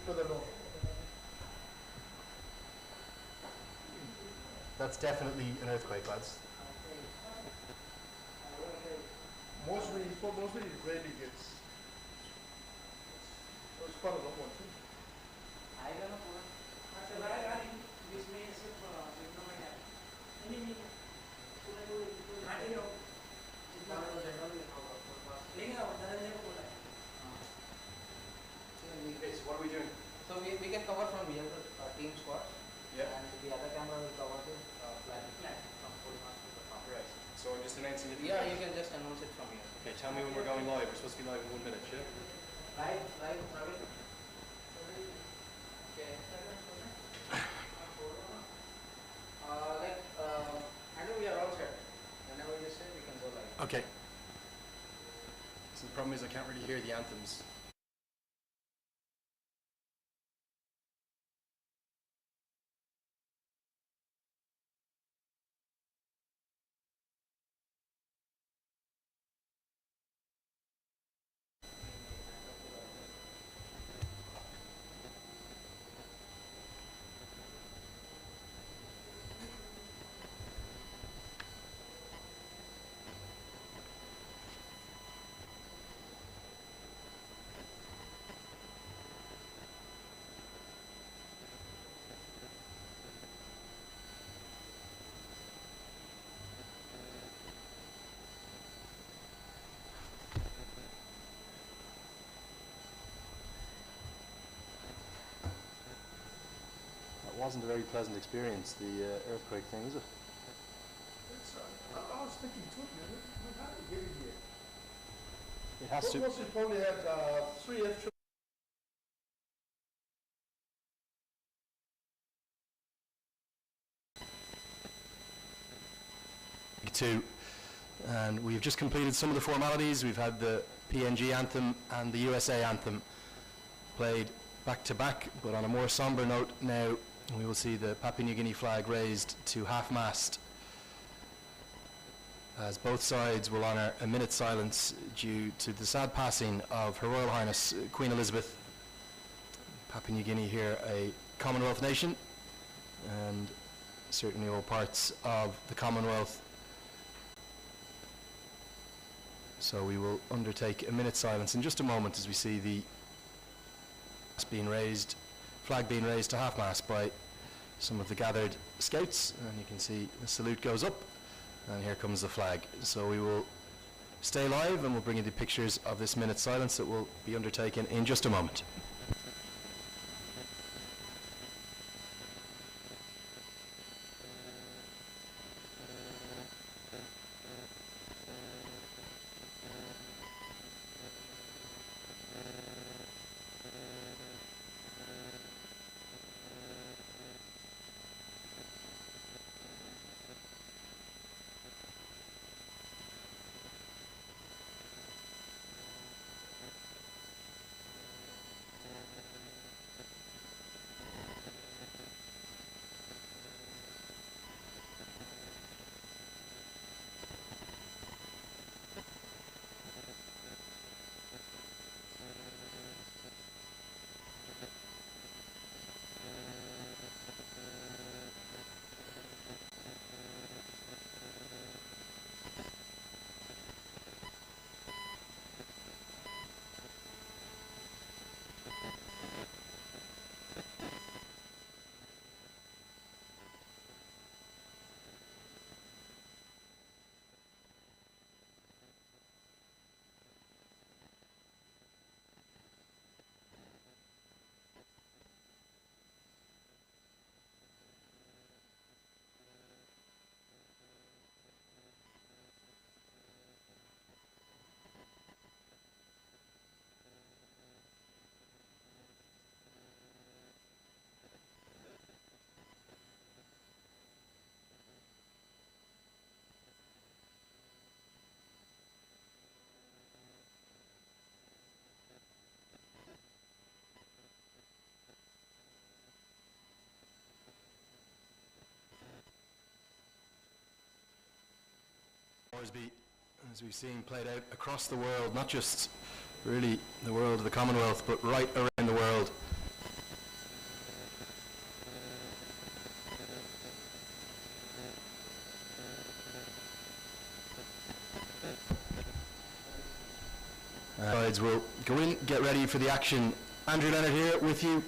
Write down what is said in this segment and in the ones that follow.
further north. That's definitely an earthquake, lads. Mostly it rarely gets. So it's quite a long one too. I don't know. What are we doing? So we can cover from here the team squads. Yeah. And the other camera will cover the flag from full mass to the top. Right. So I'm just announcing it. Yeah, you can just announce it from here. Okay, tell me when we're going live. We're supposed to be live in 1 minute, yeah? Live, Praveen. Okay. I know we are all set. Whenever you say, we can go live. Okay. So the problem is I can't really hear the anthems. It wasn't a very pleasant experience, the earthquake thing, is it? It's, I was thinking too, man. How did we get it here? It has to. Most probably had 3 F. And we've just completed some of the formalities. We've had the PNG anthem and the USA anthem played back to back, but on a more somber note now, we will see the Papua New Guinea flag raised to half-mast as both sides will honour a minute's silence due to the sad passing of Her Royal Highness Queen Elizabeth. Papua New Guinea here a Commonwealth nation, and certainly all parts of the Commonwealth. So we will undertake a minute's silence in just a moment as we see the flag being raised to half-mast by some of the gathered scouts, and you can see the salute goes up, and here comes the flag. So we will stay live and we'll bring you the pictures of this minute's silence that will be undertaken in just a moment. As we've seen played out across the world, not just really the world of the Commonwealth, but right around the world. sides will go in, get ready for the action. Andrew Leonard here with you,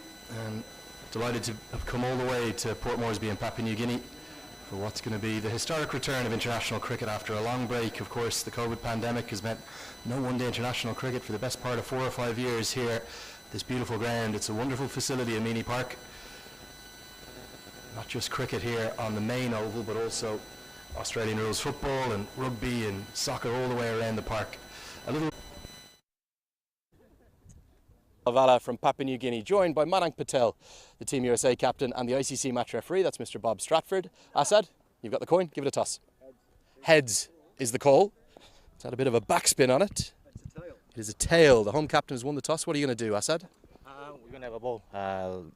and delighted to have come all the way to Port Moresby in Papua New Guinea for what's going to be the historic return of international cricket after a long break. Of course, the COVID pandemic has meant no one-day international cricket for the best part of 4 or 5 years here. This beautiful ground, it's a wonderful facility in Meany Park. Not just cricket here on the main oval, but also Australian rules football and rugby and soccer all the way around the park. A little Avala from Papua New Guinea, joined by Madank Patel, the Team USA captain, and the ICC match referee. That's Mr. Bob Stratford. Assad, you've got the coin. Give it a toss. Heads is the call. It's had a bit of a backspin on it. It's a tail. It is a tail. The home captain has won the toss. What are you going to do, Assad? We're going to have a ball.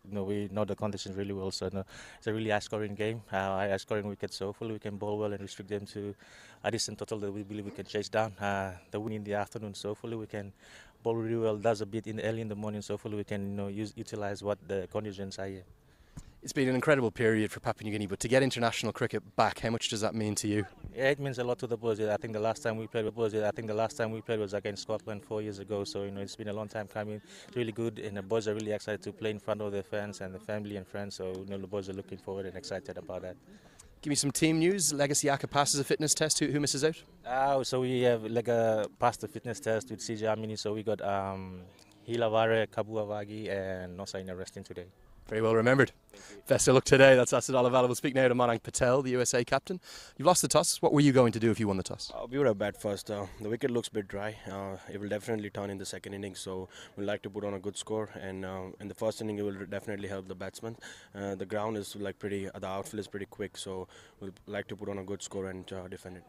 We know the conditions really well, so it's a really high-scoring game. High-scoring wickets, so hopefully we can bowl well and restrict them to a decent total that we believe we can chase down. The win in the afternoon, so hopefully we can bowl really well. Does a bit early in the morning, so hopefully we can utilize what the conditions are here. It's been an incredible period for Papua New Guinea, but to get international cricket back, how much does that mean to you? Yeah, it means a lot to the boys. I think the last time we played was against Scotland 4 years ago. So it's been a long time coming. It's really good, and the boys are really excited to play in front of their fans and the family and friends. So the boys are looking forward and excited about that. Give me some team news. Legacy Aka passes a fitness test. Who misses out? So we have passed the fitness test with CJ Amini. So we got Hilavare, Kabuavagi, and Nosaina resting today. Very well remembered. Best of luck today. That's Assad Alavala. We'll speak now to Madank Patel, the USA captain. You've lost the toss. What were you going to do if you won the toss? We would have bat first. The wicket looks a bit dry. It will definitely turn in the second innings, so we'd like to put on a good score. And in the first inning, it will definitely help the batsman. The ground is the outfield is pretty quick, so we'd like to put on a good score and defend it.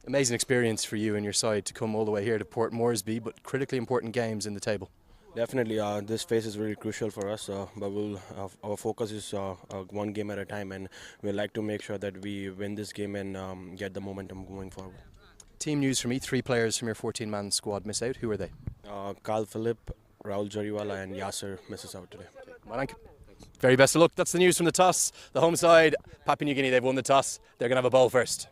Amazing experience for you and your side to come all the way here to Port Moresby, but critically important games in the table. Definitely, this phase is really crucial for us, but our focus is one game at a time, and we'd like to make sure that we win this game and get the momentum going forward. Team news for me, 3 players from your 14-man squad miss out. Who are they? Carl Phillip, Rahul Jariwala and Yasser misses out today. Madank, very best of luck. That's the news from the toss. The home side, Papua New Guinea, they've won the toss. They're going to have a bowl first.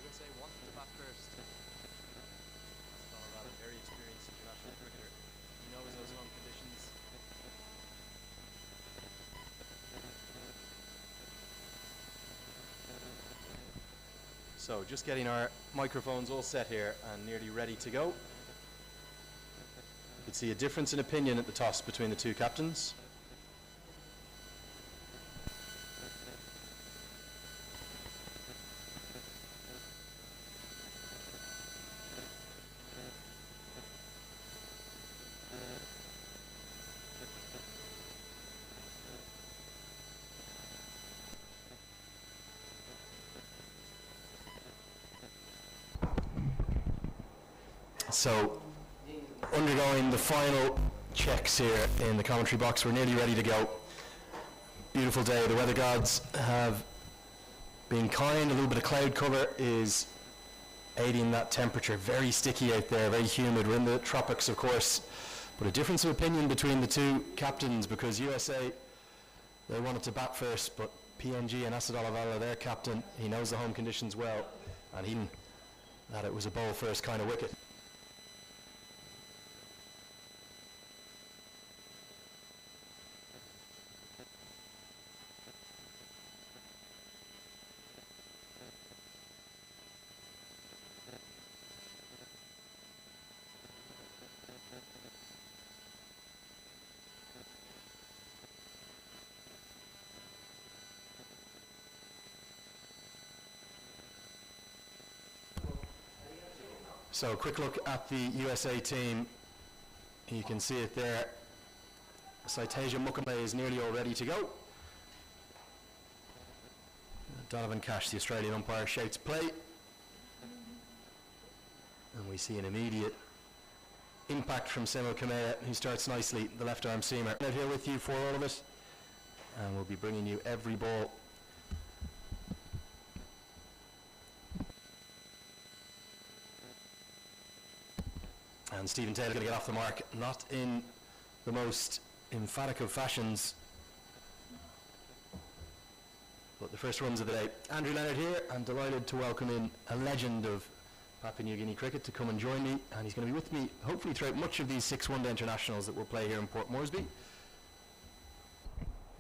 USA wanted to bat first. That's all about a very experienced international cricketer. He knows those home conditions. So just getting our microphones all set here and nearly ready to go. You can see a difference in opinion at the toss between the two captains. So, undergoing the final checks here in the commentary box. We're nearly ready to go. Beautiful day. The weather gods have been kind. A little bit of cloud cover is aiding that temperature. Very sticky out there, very humid. We're in the tropics, of course. But a difference of opinion between the two captains, because USA, they wanted to bat first, but PNG and Assad Alavala, their captain, he knows the home conditions well, and he knew that it was a bowl first kind of wicket. So a quick look at the USA team. You can see it there. Saiteja Mukambe is nearly all ready to go. Donovan Cash, the Australian umpire, shouts play. And we see an immediate impact from Semo Kamea, who starts nicely, the left arm seamer. Out here with you for all of it. And we'll be bringing you every ball. And Stephen Taylor going to get off the mark, not in the most emphatic of fashions. But the first runs of the day. Andrew Leonard here. I'm delighted to welcome in a legend of Papua New Guinea cricket to come and join me. And he's going to be with me, hopefully, throughout much of these 6 one-day internationals that we'll play here in Port Moresby. It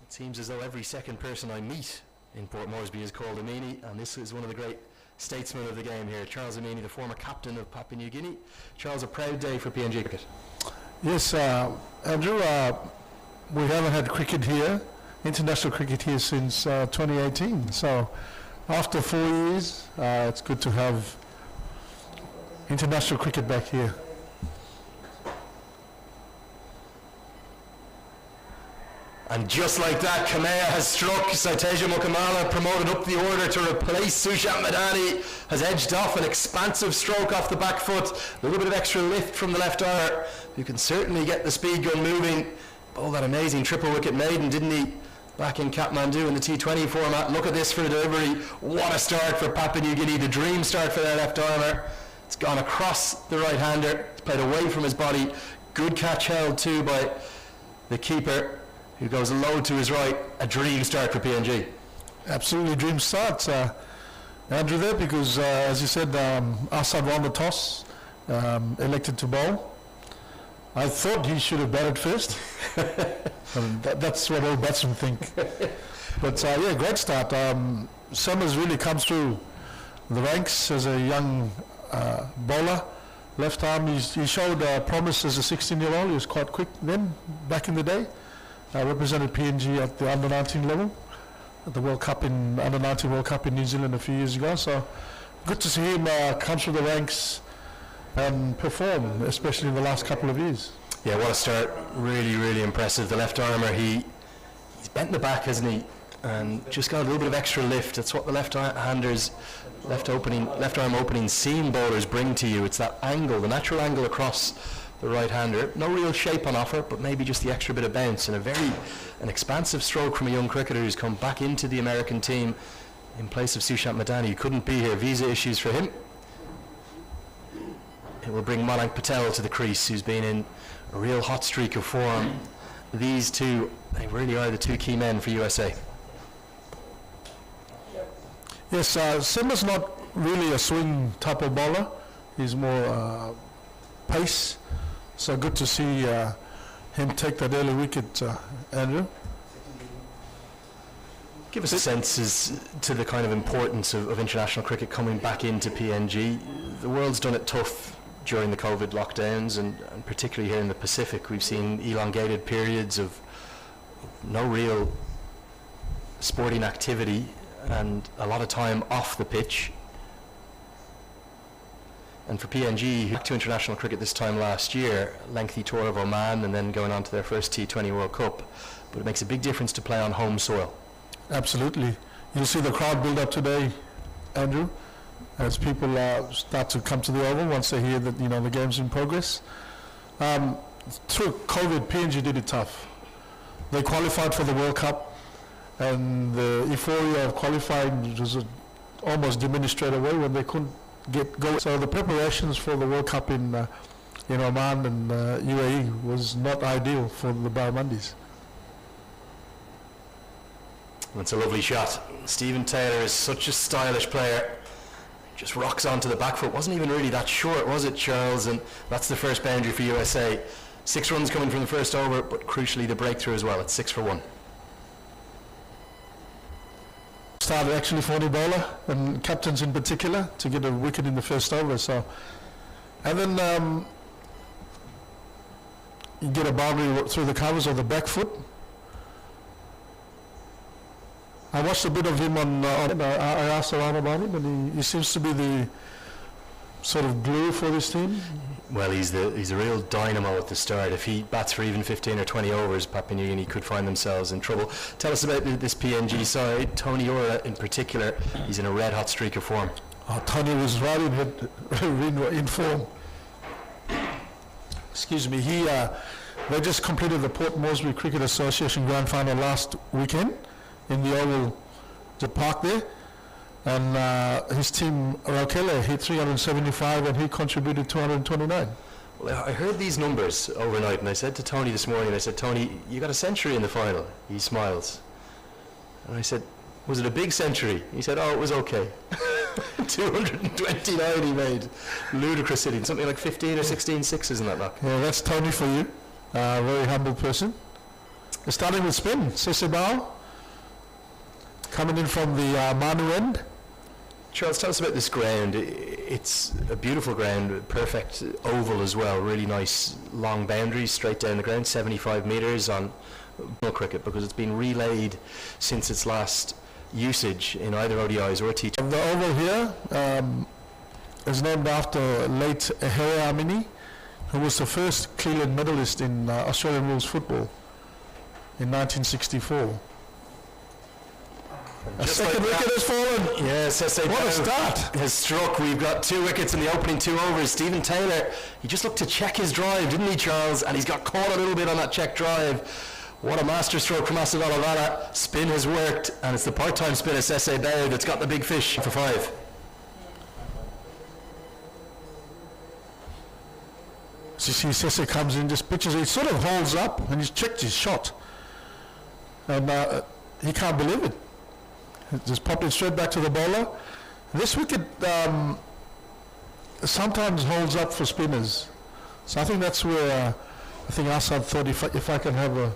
seems as though every second person I meet in Port Moresby is called Amini, and this is one of the great statesmen of the game here, Charles Amini, the former captain of Papua New Guinea. Charles, a proud day for PNG cricket. Yes, Andrew, we haven't had cricket here, international cricket here, since 2018. So after 4 years, it's good to have international cricket back here. And just like that, Kamea has struck. Saiteja Mukamala, promoted up the order to replace Sushat Madani, has edged off an expansive stroke off the back foot. A little bit of extra lift from the left arm. You can certainly get the speed gun moving. Oh, that amazing triple wicket maiden, didn't he? Back in Kathmandu in the T20 format. Look at this for the delivery. What a start for Papua New Guinea. The dream start for their left armour. It's gone across the right-hander. It's played away from his body. Good catch held too by the keeper, who goes low to his right. A dream start for PNG. Absolutely dream start, Andrew, there, because as you said, Assad won the toss, elected to bowl. I thought he should have batted first. That's what all batsmen think. But yeah, great start. Summers really comes through the ranks as a young bowler. Left arm, he showed promise as a 16-year-old. He was quite quick then, back in the day. Represented PNG at the under-19 level at the World Cup in under-19 World Cup in New Zealand a few years ago. So good to see him come through the ranks and perform, especially in the last couple of years. Yeah, what a start! Really, really impressive. The left armour, he's bent the back, hasn't he? And just got a little bit of extra lift. That's what the left-handers, left arm opening seam bowlers bring to you. It's that angle, the natural angle across the right-hander. No real shape on offer, but maybe just the extra bit of bounce, and an expansive stroke from a young cricketer who's come back into the American team in place of Sushat Madani, who couldn't be here. Visa issues for him. It will bring Malank Patel to the crease, who's been in a real hot streak of form. These two, they really are the two key men for USA. Yes, Simba's not really a swing type of bowler. He's more pace. So good to see him take that early wicket, Andrew. Give us a sense as to the kind of importance of international cricket coming back into PNG. The world's done it tough during the COVID lockdowns, and particularly here in the Pacific. We've seen elongated periods of no real sporting activity and a lot of time off the pitch. And for PNG, back to international cricket this time last year, lengthy tour of Oman and then going on to their first T20 World Cup. But it makes a big difference to play on home soil. Absolutely. You'll see the crowd build up today, Andrew, as people start to come to the Oval once they hear that the game's in progress. Through COVID, PNG did it tough. They qualified for the World Cup, and the euphoria of qualifying was almost diminished straight away when they couldn't get going. So the preparations for the World Cup in Oman and UAE was not ideal for the Barramundis. It's a lovely shot. Stephen Taylor is such a stylish player. Just rocks onto the back foot. Wasn't even really that short, was it, Charles? And that's the first boundary for USA. 6 runs coming from the first over, but crucially the breakthrough as well. It's 6 for 1. Started actually for any bowler, and captains in particular, to get a wicket in the first over. So, and then you get a boundary through the covers of the back foot. I watched a bit of him I asked around about him, and he seems to be the sort of glue for this team? Well, he's a real dynamo at the start. If he bats for even 15 or 20 overs, Papua New Guinea could find themselves in trouble. Tell us about this PNG side. Tony Ora in particular, he's in a red-hot streak of form. Oh, Tony was right in form. Excuse me. They just completed the Port Moresby Cricket Association Grand Final last weekend in the Oval, the park there. And his team, Raukele, hit 375 and he contributed 229. Well, I heard these numbers overnight and I said to Tony this morning, I said, Tony, you got a century in the final. He smiles. And I said, was it a big century? He said, oh, it was okay. 229 he made. Ludicrous hitting. Something like 15 or 16 sixes in that knock. Yeah, that's Tony for you. Very humble person. Starting with spin, Sesebao, coming in from the Manu end. Charles, tell us about this ground. It's a beautiful ground, perfect oval as well, really nice long boundaries straight down the ground, 75 metres on cricket, because it's been relayed since its last usage in either ODIs or T20. The oval here is named after late Ehere Amini, who was the first Cleveland medalist in Australian rules football in 1964. A second wicket has fallen. Yes, what a start. Has struck. We've got 2 wickets in the opening 2 overs. Stephen Taylor, he just looked to check his drive, didn't he, Charles? And he's got caught a little bit on that check drive. What a master stroke from Asad Olavala. Spin has worked, and it's the part-time spinner, Sese Bao, that's got the big fish for 5. So you see Sese comes in, just pitches, he sort of holds up, and he's checked his shot. And he can't believe it. Just popped it straight back to the bowler. This wicket sometimes holds up for spinners. So I think that's where I think Asad thought if I can have a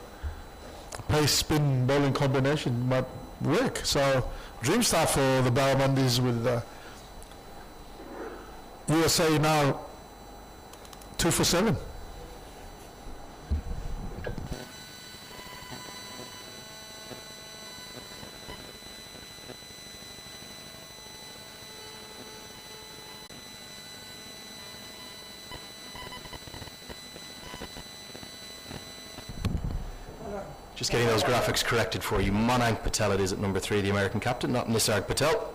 pace spin bowling combination, it might work. So dream start for the Barramundis with USA now 2 for 7. Just getting those graphics corrected for you. Monank Patel it is at number 3, the American captain, not Nisarg Patel.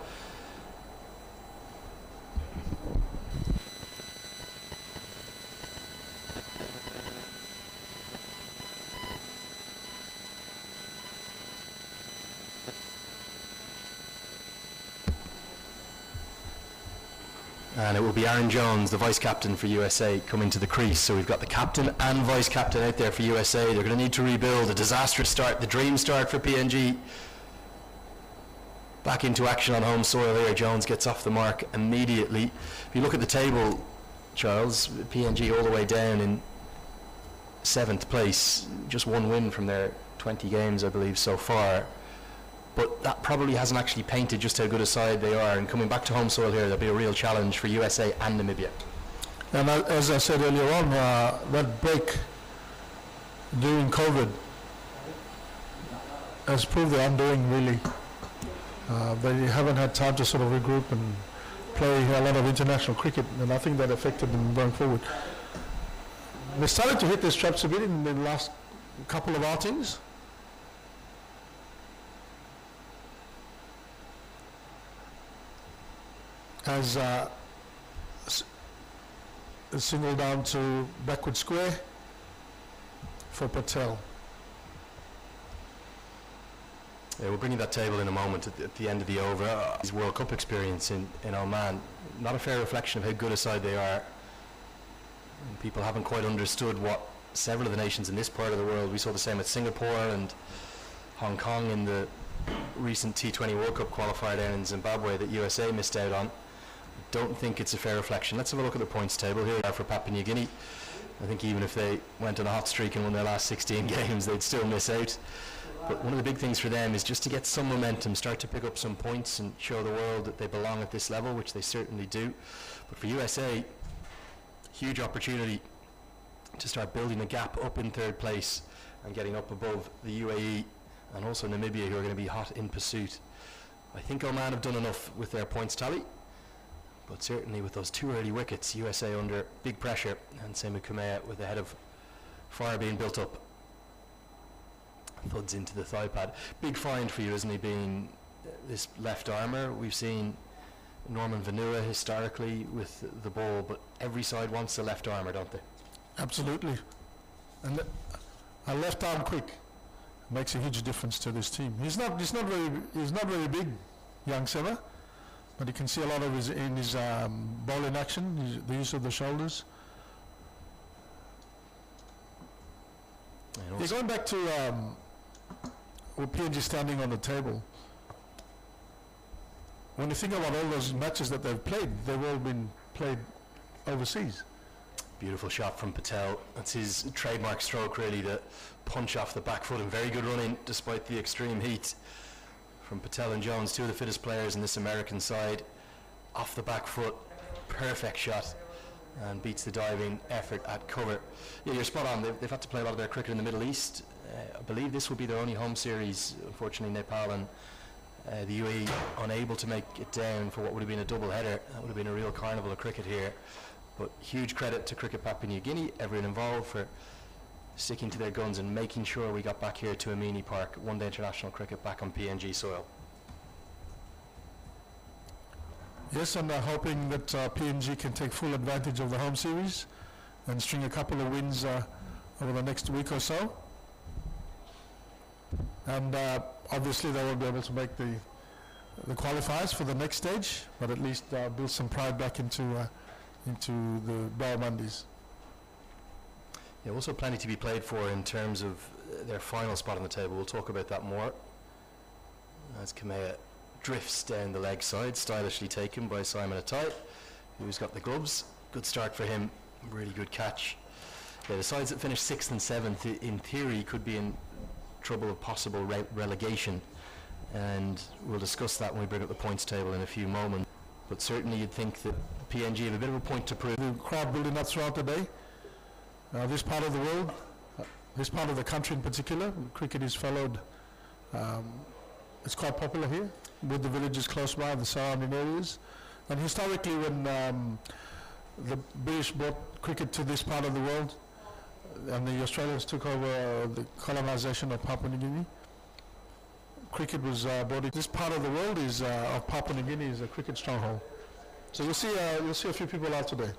And it will be Aaron Jones, the vice-captain for USA, coming to the crease. So we've got the captain and vice-captain out there for USA. They're going to need to rebuild. A disastrous start, the dream start for PNG. Back into action on home soil here. Jones gets off the mark immediately. If you look at the table, Charles, PNG all the way down in 7th place. Just 1 win from their 20 games, I believe, so far. But that probably hasn't actually painted just how good a side they are. And coming back to home soil here, there'll be a real challenge for USA and Namibia. And as I said earlier on, that break during COVID has proved their undoing, really. They haven't had time to sort of regroup and play a lot of international cricket, and I think that affected them going forward. They started to hit their straps a bit in the last couple of outings. As a single down to backward square for Patel. Yeah, we'll bring you that table in a moment at the end of the over. His World Cup experience in Oman, not a fair reflection of how good a side they are. And people haven't quite understood what several of the nations in this part of the world, we saw the same at Singapore and Hong Kong in the recent T20 World Cup qualifier down in Zimbabwe that USA missed out on. Don't think it's a fair reflection. Let's have a look at the points table here for Papua New Guinea. I think even if they went on a hot streak and won their last 16 games, they'd still miss out. But one of the big things for them is just to get some momentum, start to pick up some points and show the world that they belong at this level, which they certainly do. But for USA, huge opportunity to start building a gap up in 3rd place and getting up above the UAE and also Namibia, who are going to be hot in pursuit. I think Oman have done enough with their points tally. But certainly with those 2 early wickets, USA under big pressure, and same with Kamea with a head of fire being built up. Thuds into the thigh pad. Big find for you, isn't he, being this left armour? We've seen Norman Vanua historically with the ball, but every side wants a left armour, don't they? Absolutely. And a left arm quick makes a huge difference to this team. He's not very big, young Sema, but you can see a lot of his bowling action, the use of the shoulders. Yeah, going back to with PNG standing on the table, when you think about all those matches that they've played, they've all been played overseas. Beautiful shot from Patel. That's his trademark stroke, really, the punch off the back foot, and very good running despite the extreme heat from Patel and Jones, 2 of the fittest players in this American side. Off the back foot, perfect shot, and beats the diving effort at cover. Yeah, you're spot on. They've had to play a lot of their cricket in the Middle East. I believe this will be their only home series. Unfortunately, Nepal and the UAE unable to make it down for what would have been a double header. That would have been a real carnival of cricket here. But huge credit to Cricket Papua New Guinea, everyone involved, for sticking to their guns and making sure we got back here to Amini Park, one-day international cricket back on PNG soil. Yes, and hoping that PNG can take full advantage of the home series and string a couple of wins over the next week or so. And obviously they won't be able to make the qualifiers for the next stage, but at least build some pride back into the Barramundis. Yeah, also plenty to be played for in terms of their final spot on the table. We'll talk about that more. As Kamea drifts down the leg side, stylishly taken by Simon Atai, who's got the gloves. Good start for him, really good catch. Yeah, the sides that finished 6th and 7th, in theory, could be in trouble of possible relegation, and we'll discuss that when we bring up the points table in a few moments. But certainly you'd think that PNG have a bit of a point to prove. The crowd building up throughout the day. This part of the world, this part of the country in particular, cricket is followed. It's quite popular here with the villages close by, the surrounding areas. And historically, when the British brought cricket to this part of the world, and the Australians took over the colonization of Papua New Guinea, cricket was brought in. This part of the world is of Papua New Guinea is a cricket stronghold. So you'll see a few people out today.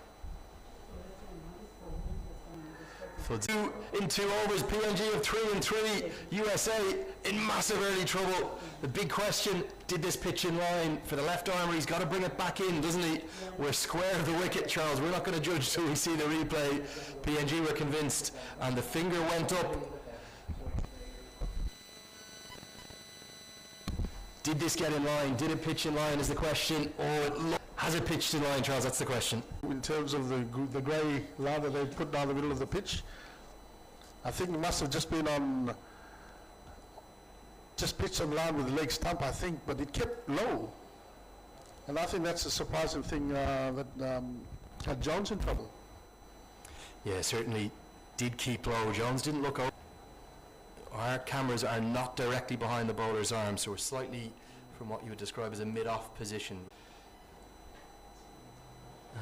In 2 overs, PNG of 3 and 3. USA in massive early trouble. The big question: did this pitch in line for the left armour? He's got to bring it back in, doesn't he? We're square of the wicket, Charles. We're not going to judge till we see the replay. PNG were convinced, and the finger went up. Did this get in line? Did it pitch in line is the question. Or has it pitched in line, Charles? That's the question. In terms of the grey line that they put down the middle of the pitch, I think it must have just been on, just pitched on line with the leg stump, I think, but it kept low. And I think that's a surprising thing that had Jones in trouble. Yeah, certainly did keep low. Jones didn't look over. Our cameras are not directly behind the bowler's arm, so we're slightly from what you would describe as a mid-off position.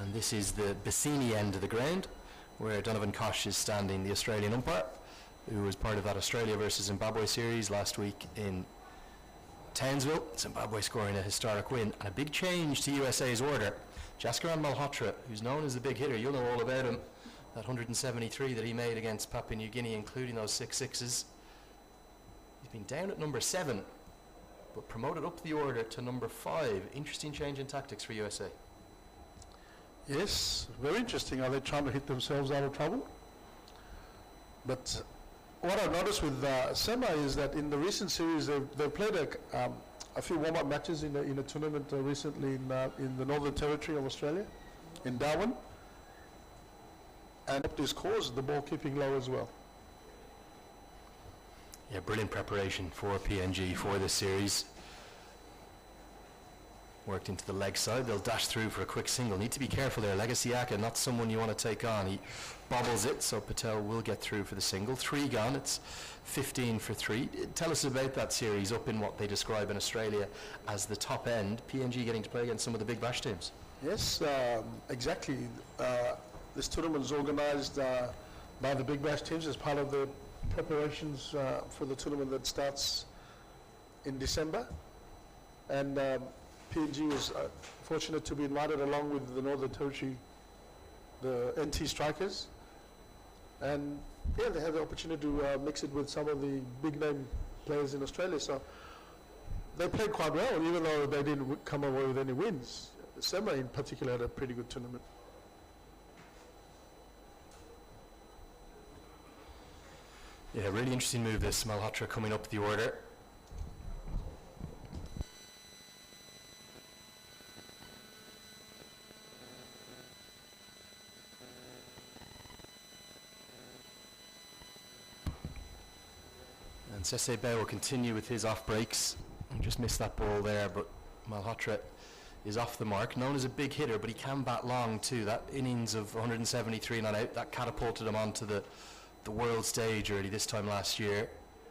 And this is the Bassini end of the ground, where Donovan Kosh is standing, the Australian umpire, who was part of that Australia versus Zimbabwe series last week in Townsville. Zimbabwe scoring a historic win, and a big change to USA's order. Jaskaran Malhotra, who's known as the big hitter, you'll know all about him, that 173 that he made against Papua New Guinea, including those 6 sixes. He's been down at number 7, but promoted up the order to number 5. Interesting change in tactics for USA. Yes, very interesting. Are they trying to hit themselves out of trouble? But what I've noticed with Sema is that in the recent series, they've played a few warm-up matches in a tournament recently in the Northern Territory of Australia, in Darwin, and up his cause, the ball keeping low as well. Yeah, brilliant preparation for PNG for this series. Worked into the leg side. They'll dash through for a quick single. Need to be careful there. Legasiaka, not someone you want to take on. He bobbles it, so Patel will get through for the single. 3 gone. It's 15 for 3. Tell us about that series up in what they describe in Australia as the top end. PNG getting to play against some of the big bash teams. Yes, exactly. This tournament is organised by the Big Bash teams as part of the preparations for the tournament that starts in December. And PNG was fortunate to be invited along with the Northern Territory, the NT Strikers. And yeah, they had the opportunity to mix it with some of the big name players in Australia. So they played quite well, even though they didn't come away with any wins. Sema in particular had a pretty good tournament. Yeah, really interesting move this, Malhotra coming up the order. And Sese Bay will continue with his off breaks. Just missed that ball there, but Malhotra is off the mark. Known as a big hitter, but he can bat long too. That innings of 173 not out, that catapulted him onto the world stage early this time last year.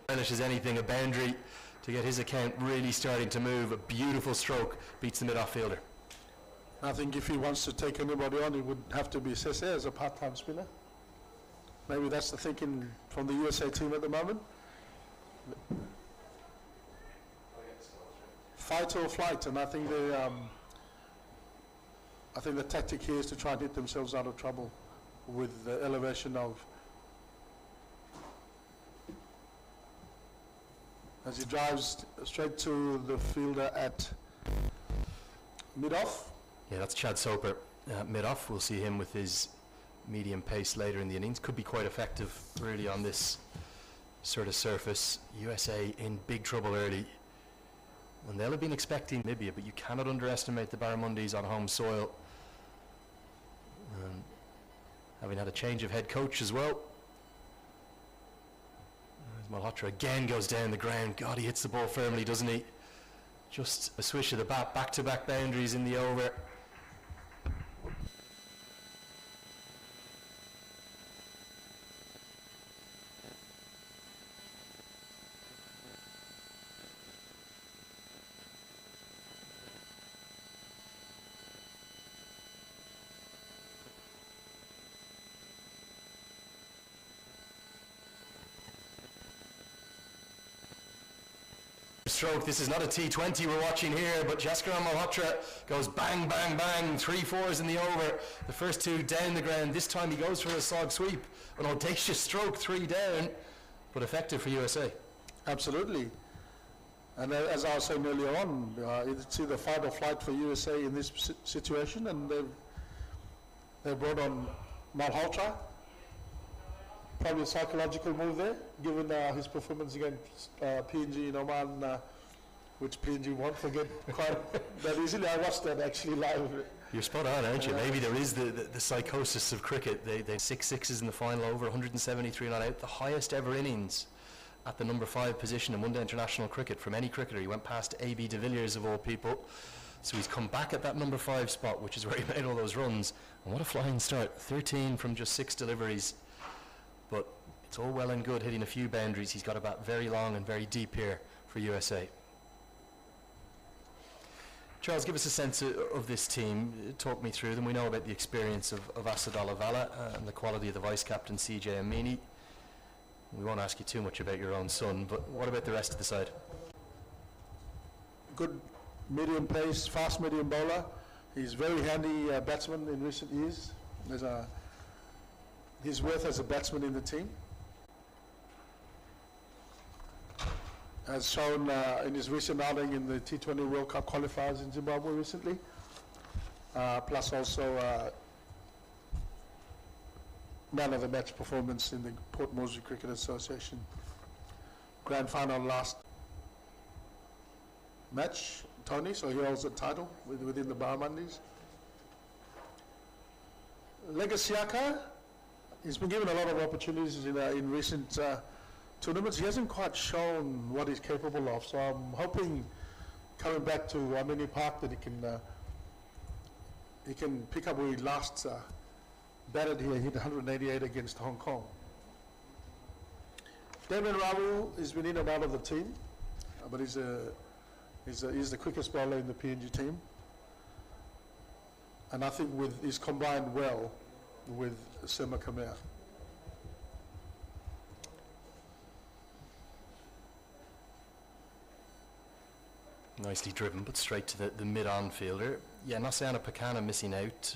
Relish as anything, a boundary to get his account really starting to move. A beautiful stroke, beats the mid-off fielder. I think if he wants to take anybody on, it would have to be Sese as a part-time spinner. Maybe that's the thinking from the USA team at the moment. Fight or flight, and I think the tactic here is to try and hit themselves out of trouble with the elevation of, as he drives straight to the fielder at mid-off. Yeah, that's Chad Soper, mid-off. We'll see him with his medium pace later in the innings. Could be quite effective really on this sort of surface. USA in big trouble early. And they'll have been expecting Namibia, but you cannot underestimate the Barramundis on home soil. Having had a change of head coach as well. Malhotra again goes down the ground. God, he hits the ball firmly, doesn't he? Just a swish of the bat, back-to-back boundaries in the over. Stroke. This is not a T20 we're watching here, but Jaskaran Malhotra goes bang, bang, bang, 3 4s in the over. The first 2 down the ground. This time he goes for a sog sweep. An audacious stroke, 3 down, but effective for USA. Absolutely. And as I was saying earlier on, it's either fight or flight for USA in this situation, and they've brought on Malhotra. Probably a psychological move there, given his performance against PNG in Oman, which PNG won't forget quite that easily. I watched that actually live. You're spot on, aren't you? Maybe there is the psychosis of cricket. They 6 6s in the final over, 173 not out, the highest ever innings at the number 5 position in one-day international cricket from any cricketer. He went past A.B. de Villiers of all people. So he's come back at that number 5 spot, which is where he made all those runs. And what a flying start, 13 from just 6 deliveries. But it's all well and good hitting a few boundaries. He's got a bat very long and very deep here for USA. Charles, give us a sense of this team. Talk me through them. We know about the experience of Asadollah Vala and the quality of the vice-captain CJ Amini. We won't ask you too much about your own son, but what about the rest of the side? Good medium pace, fast medium bowler. He's very handy batsman in recent years. There's his worth as a batsman in the team, as shown in his recent outing in the T20 World Cup qualifiers in Zimbabwe recently, plus also man of the match performance in the Port Moresby Cricket Association grand final last match, Tony, so he holds a title within the Barramundis. Legasiaka, he's been given a lot of opportunities in recent tournaments. He hasn't quite shown what he's capable of, so I'm hoping coming back to Amini Park that he can pick up where he last batted here. He hit 188 against Hong Kong. Damien Raoul has been in and out of the team, but he's the quickest bowler in the PNG team. And I think he's combined well with Sema Kamea. Nicely driven, but straight to the mid-on fielder. Yeah, Nasiana Pakana missing out.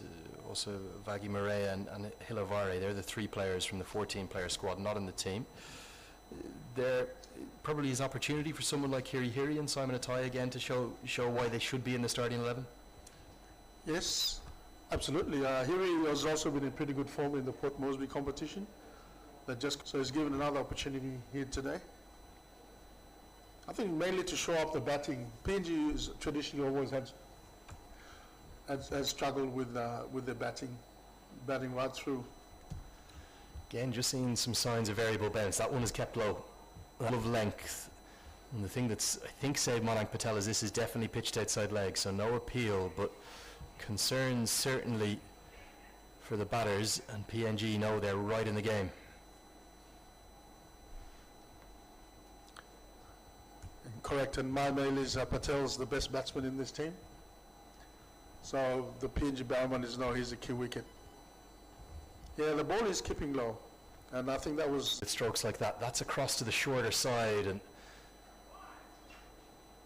Also Vagi Murray and Hilovare. They're the 3 players from the 14-player squad, not in the team. There probably is opportunity for someone like Hiri Hiri and Simon Atai again to show why they should be in the starting 11. Yes, absolutely. Hiri has also been in pretty good form in the Port Moresby competition. So he's given another opportunity here today. I think mainly to show up the batting. PNG is traditionally always has struggled with the batting right through. Again, just seeing some signs of variable bounce. That one is kept low. A lot of length. And the thing that's, I think, saved Malang Patel is this is definitely pitched outside leg, so no appeal, but concerns certainly for the batters, and PNG know they're right in the game. Correct, and my mail is Patel's the best batsman in this team. So the PNG batsman is now he's a key wicket. Yeah, the ball is keeping low, and I think that was... With strokes like that, that's across to the shorter side, and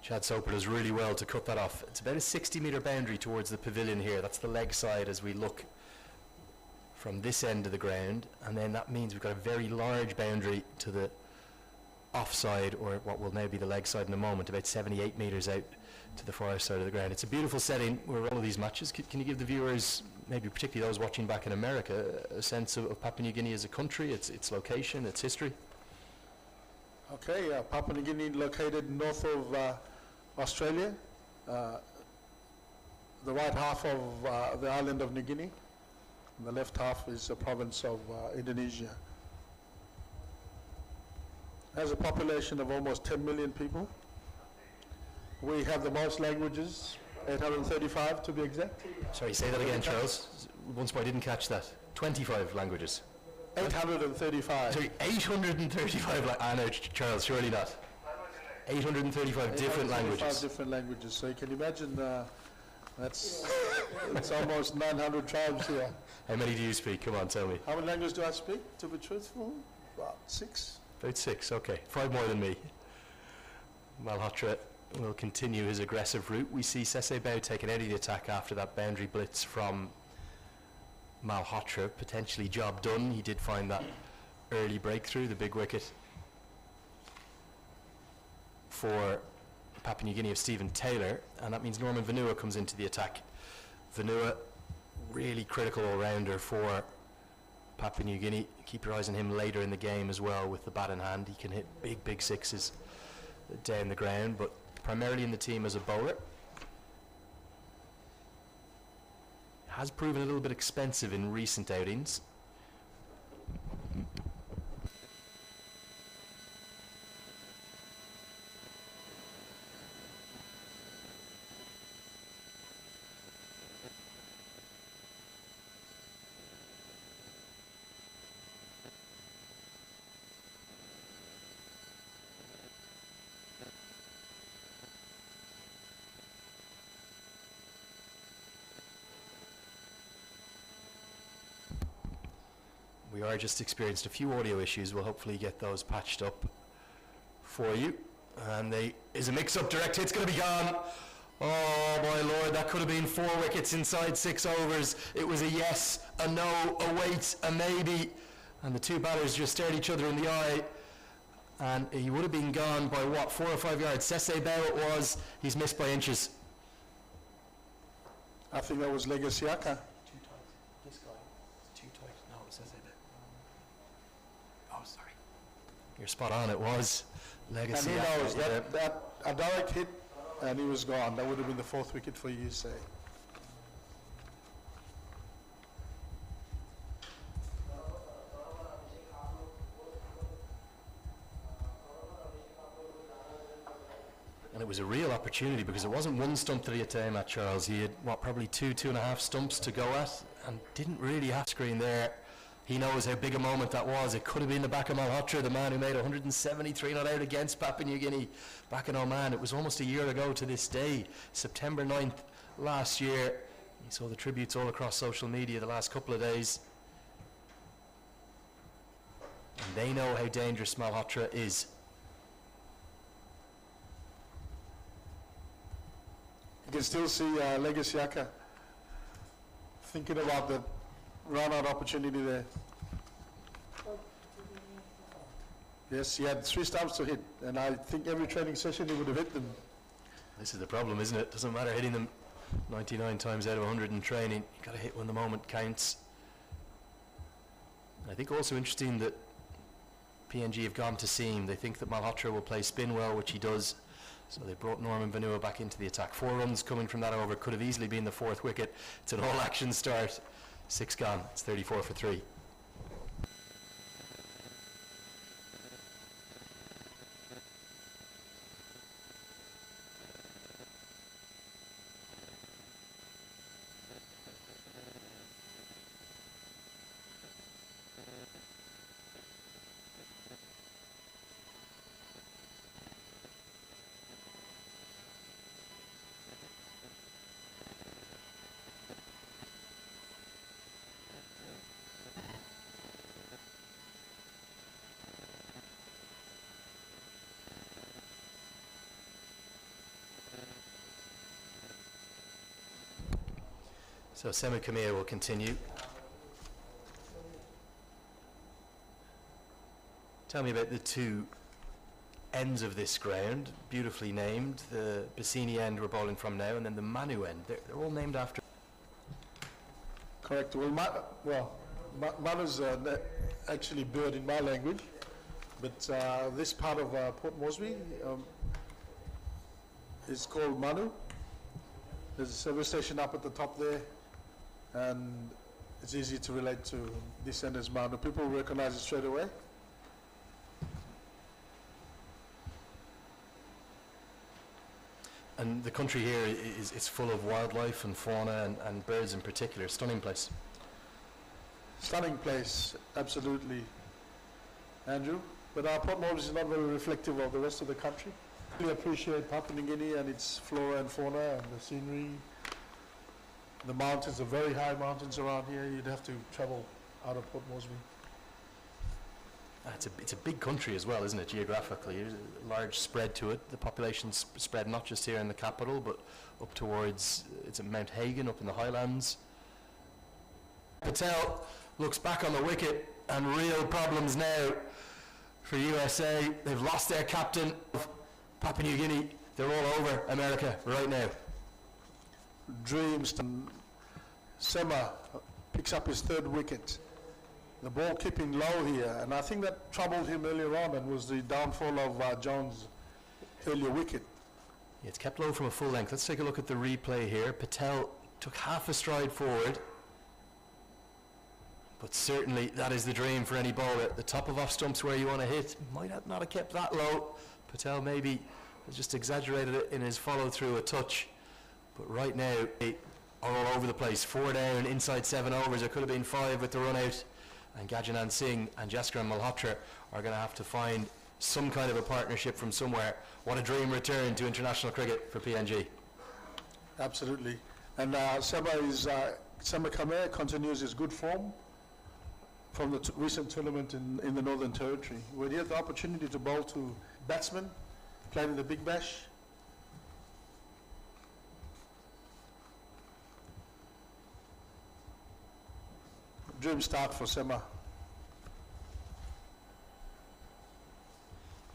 Chad Soper does really well to cut that off. It's about a 60-metre boundary towards the pavilion here. That's the leg side as we look from this end of the ground, and then that means we've got a very large boundary to the offside, or what will now be the leg side in a moment, about 78 metres out to the far side of the ground. It's a beautiful setting where all of these matches. Can you give the viewers, maybe particularly those watching back in America, a sense of Papua New Guinea as a country, its location, its history? Okay, Papua New Guinea located north of Australia, the right half of the island of New Guinea, and the left half is a province of Indonesia. Has a population of almost 10 million people. We have the most languages, 835 to be exact. Sorry, say that again, Charles. Once more, I didn't catch that. 25 languages. 835. Sorry, 835. I know, Charles, surely not. 835 different languages. 835 different languages. So you can imagine that's it's almost 900 tribes here. How many do you speak? Come on, tell me. How many languages do I speak, to be truthful? About 6. About 6, okay. 5 more than me. Malhotra will continue his aggressive route. We see Sese Bao taking out of the attack after that boundary blitz from Malhotra. Potentially job done. He did find that early breakthrough, the big wicket for Papua New Guinea of Stephen Taylor, and that means Norman Vanua comes into the attack. Vanua, really critical all-rounder for Papua New Guinea. Keep your eyes on him later in the game as well with the bat in hand. He can hit big sixes down the ground, but primarily in the team as a bowler. Has proven a little bit expensive in recent outings. We are just experienced a few audio issues. We'll hopefully get those patched up for you. And is a mix-up. Direct hit's going to be gone. Oh my lord, that could have been 4 wickets inside 6 overs. It was a yes, a no, a wait, a maybe. And the 2 batters just stared each other in the eye. And he would have been gone by what, 4 or 5 yards. Sese Bao it was. He's missed by inches. I think that was Legasiaka. Too tight. This guy is too tight. No, it says it. Oh, sorry. You're spot on. It was Legacy. And who knows, that a direct hit and he was gone. That would have been the 4th wicket for you, say. And it was a real opportunity because it wasn't one stump that he had to aim at, Charles. He had, probably 2.5 stumps to go at and didn't really have screen there. He knows how big a moment that was. It could have been the back of Malhotra, the man who made 173 not out against Papua New Guinea back in Oman. It was almost a year ago to this day, September 9th last year. You saw the tributes all across social media the last couple of days. And they know how dangerous Malhotra is. You can still see Legasiaka thinking about the run-out opportunity there. Yes, he had 3 stumps to hit, and I think every training session he would have hit them. This is the problem, isn't it? Doesn't matter hitting them 99 times out of 100 in training. You've got to hit when the moment counts. I think also interesting that PNG have gone to seam. They think that Malhotra will play spin well, which he does. So they brought Norman Vanua back into the attack. 4 runs coming from that over. Could have easily been the 4th wicket. It's an all-action start. 6 gone. It's 34 for 3. So semi-Khmer will continue. Tell me about the 2 ends of this ground, beautifully named. The Bassini end we're bowling from now, and then the Manu end. They're all named after. Correct. Well, Manu's actually bird in my language, but this part of Port Moresby is called Manu. There's a service station up at the top there, and it's easy to relate to this end as Manu. People recognize it straight away. And the country here is full of wildlife and fauna and birds in particular. Stunning place. Stunning place, absolutely, Andrew. But our Port Moresby is not very reflective of the rest of the country. We appreciate Papua New Guinea and its flora and fauna and the scenery. The mountains, the very high mountains around here, you'd have to travel out of Port Moresby. It's a big country as well, isn't it, geographically? There's a large spread to it. The population's spread not just here in the capital, but up towards, it's at Mount Hagen, up in the highlands. Patel looks back on the wicket, and real problems now for USA. They've lost their captain. Papua New Guinea, they're all over America right now. Dreams. Sema picks up his 3rd wicket. The ball keeping low here, and I think that troubled him earlier on and was the downfall of Jones' earlier wicket. Yeah, it's kept low from a full length. Let's take a look at the replay here. Patel took half a stride forward, but certainly that is the dream for any bowler. The top of off stumps where you want to hit. Might not have kept that low. Patel maybe has just exaggerated it in his follow-through a touch. But right now, they are all over the place. 4 down, inside 7 overs. It could have been 5 with the run out. And Gajanan Singh and Jaskaran Malhotra are going to have to find some kind of a partnership from somewhere. What a dream return to international cricket for PNG. Absolutely. And Sema Khmer continues his good form from the recent tournament in the Northern Territory, where he had the opportunity to bowl to batsmen, played in the Big Bash. Dream start for Sema.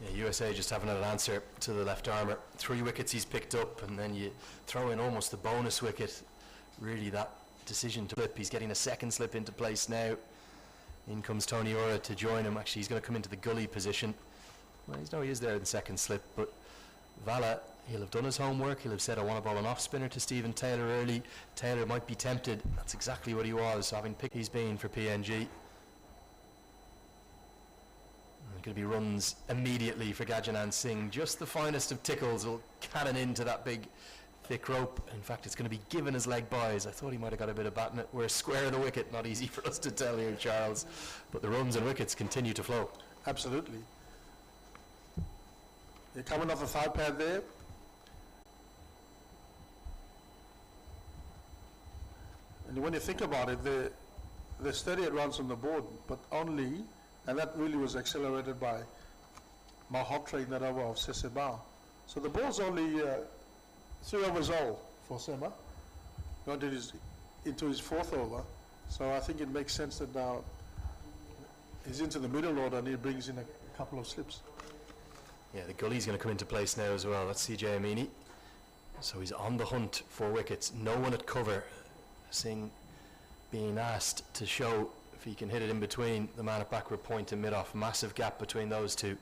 Yeah, USA just haven't had an answer to the left armour. 3 wickets he's picked up, and then you throw in almost the bonus wicket. Really, that decision to flip. He's getting a 2nd slip into place now. In comes Tony Ora to join him. Actually, he's going to come into the gully position. Well, he is there in the 2nd slip, but Vala, he'll have done his homework. He'll have said, I want to bowl an off-spinner to Stephen Taylor early. Taylor might be tempted. That's exactly what he was, having picked he's been for PNG. Going to be runs immediately for Gajanan Singh. Just the finest of tickles will cannon into that big thick rope. In fact, it's going to be given as leg buys. I thought he might have got a bit of bat in it. We're square of the wicket. Not easy for us to tell here, Charles. But the runs and wickets continue to flow. Absolutely. They're coming off the thigh pad there. And when you think about it, there's 38 runs on the board, but only, and that really was accelerated by Mahot trading that over of Sesebao. So the ball's only 3 overs old for Sema. Going into his 4th over. So I think it makes sense that now he's into the middle order and he brings in a couple of slips. Yeah, the gully's going to come into place now as well. That's CJ Amini. So he's on the hunt for wickets. No one at cover. Singh being asked to show if he can hit it in between the man at backward point and mid-off. Massive gap between those two.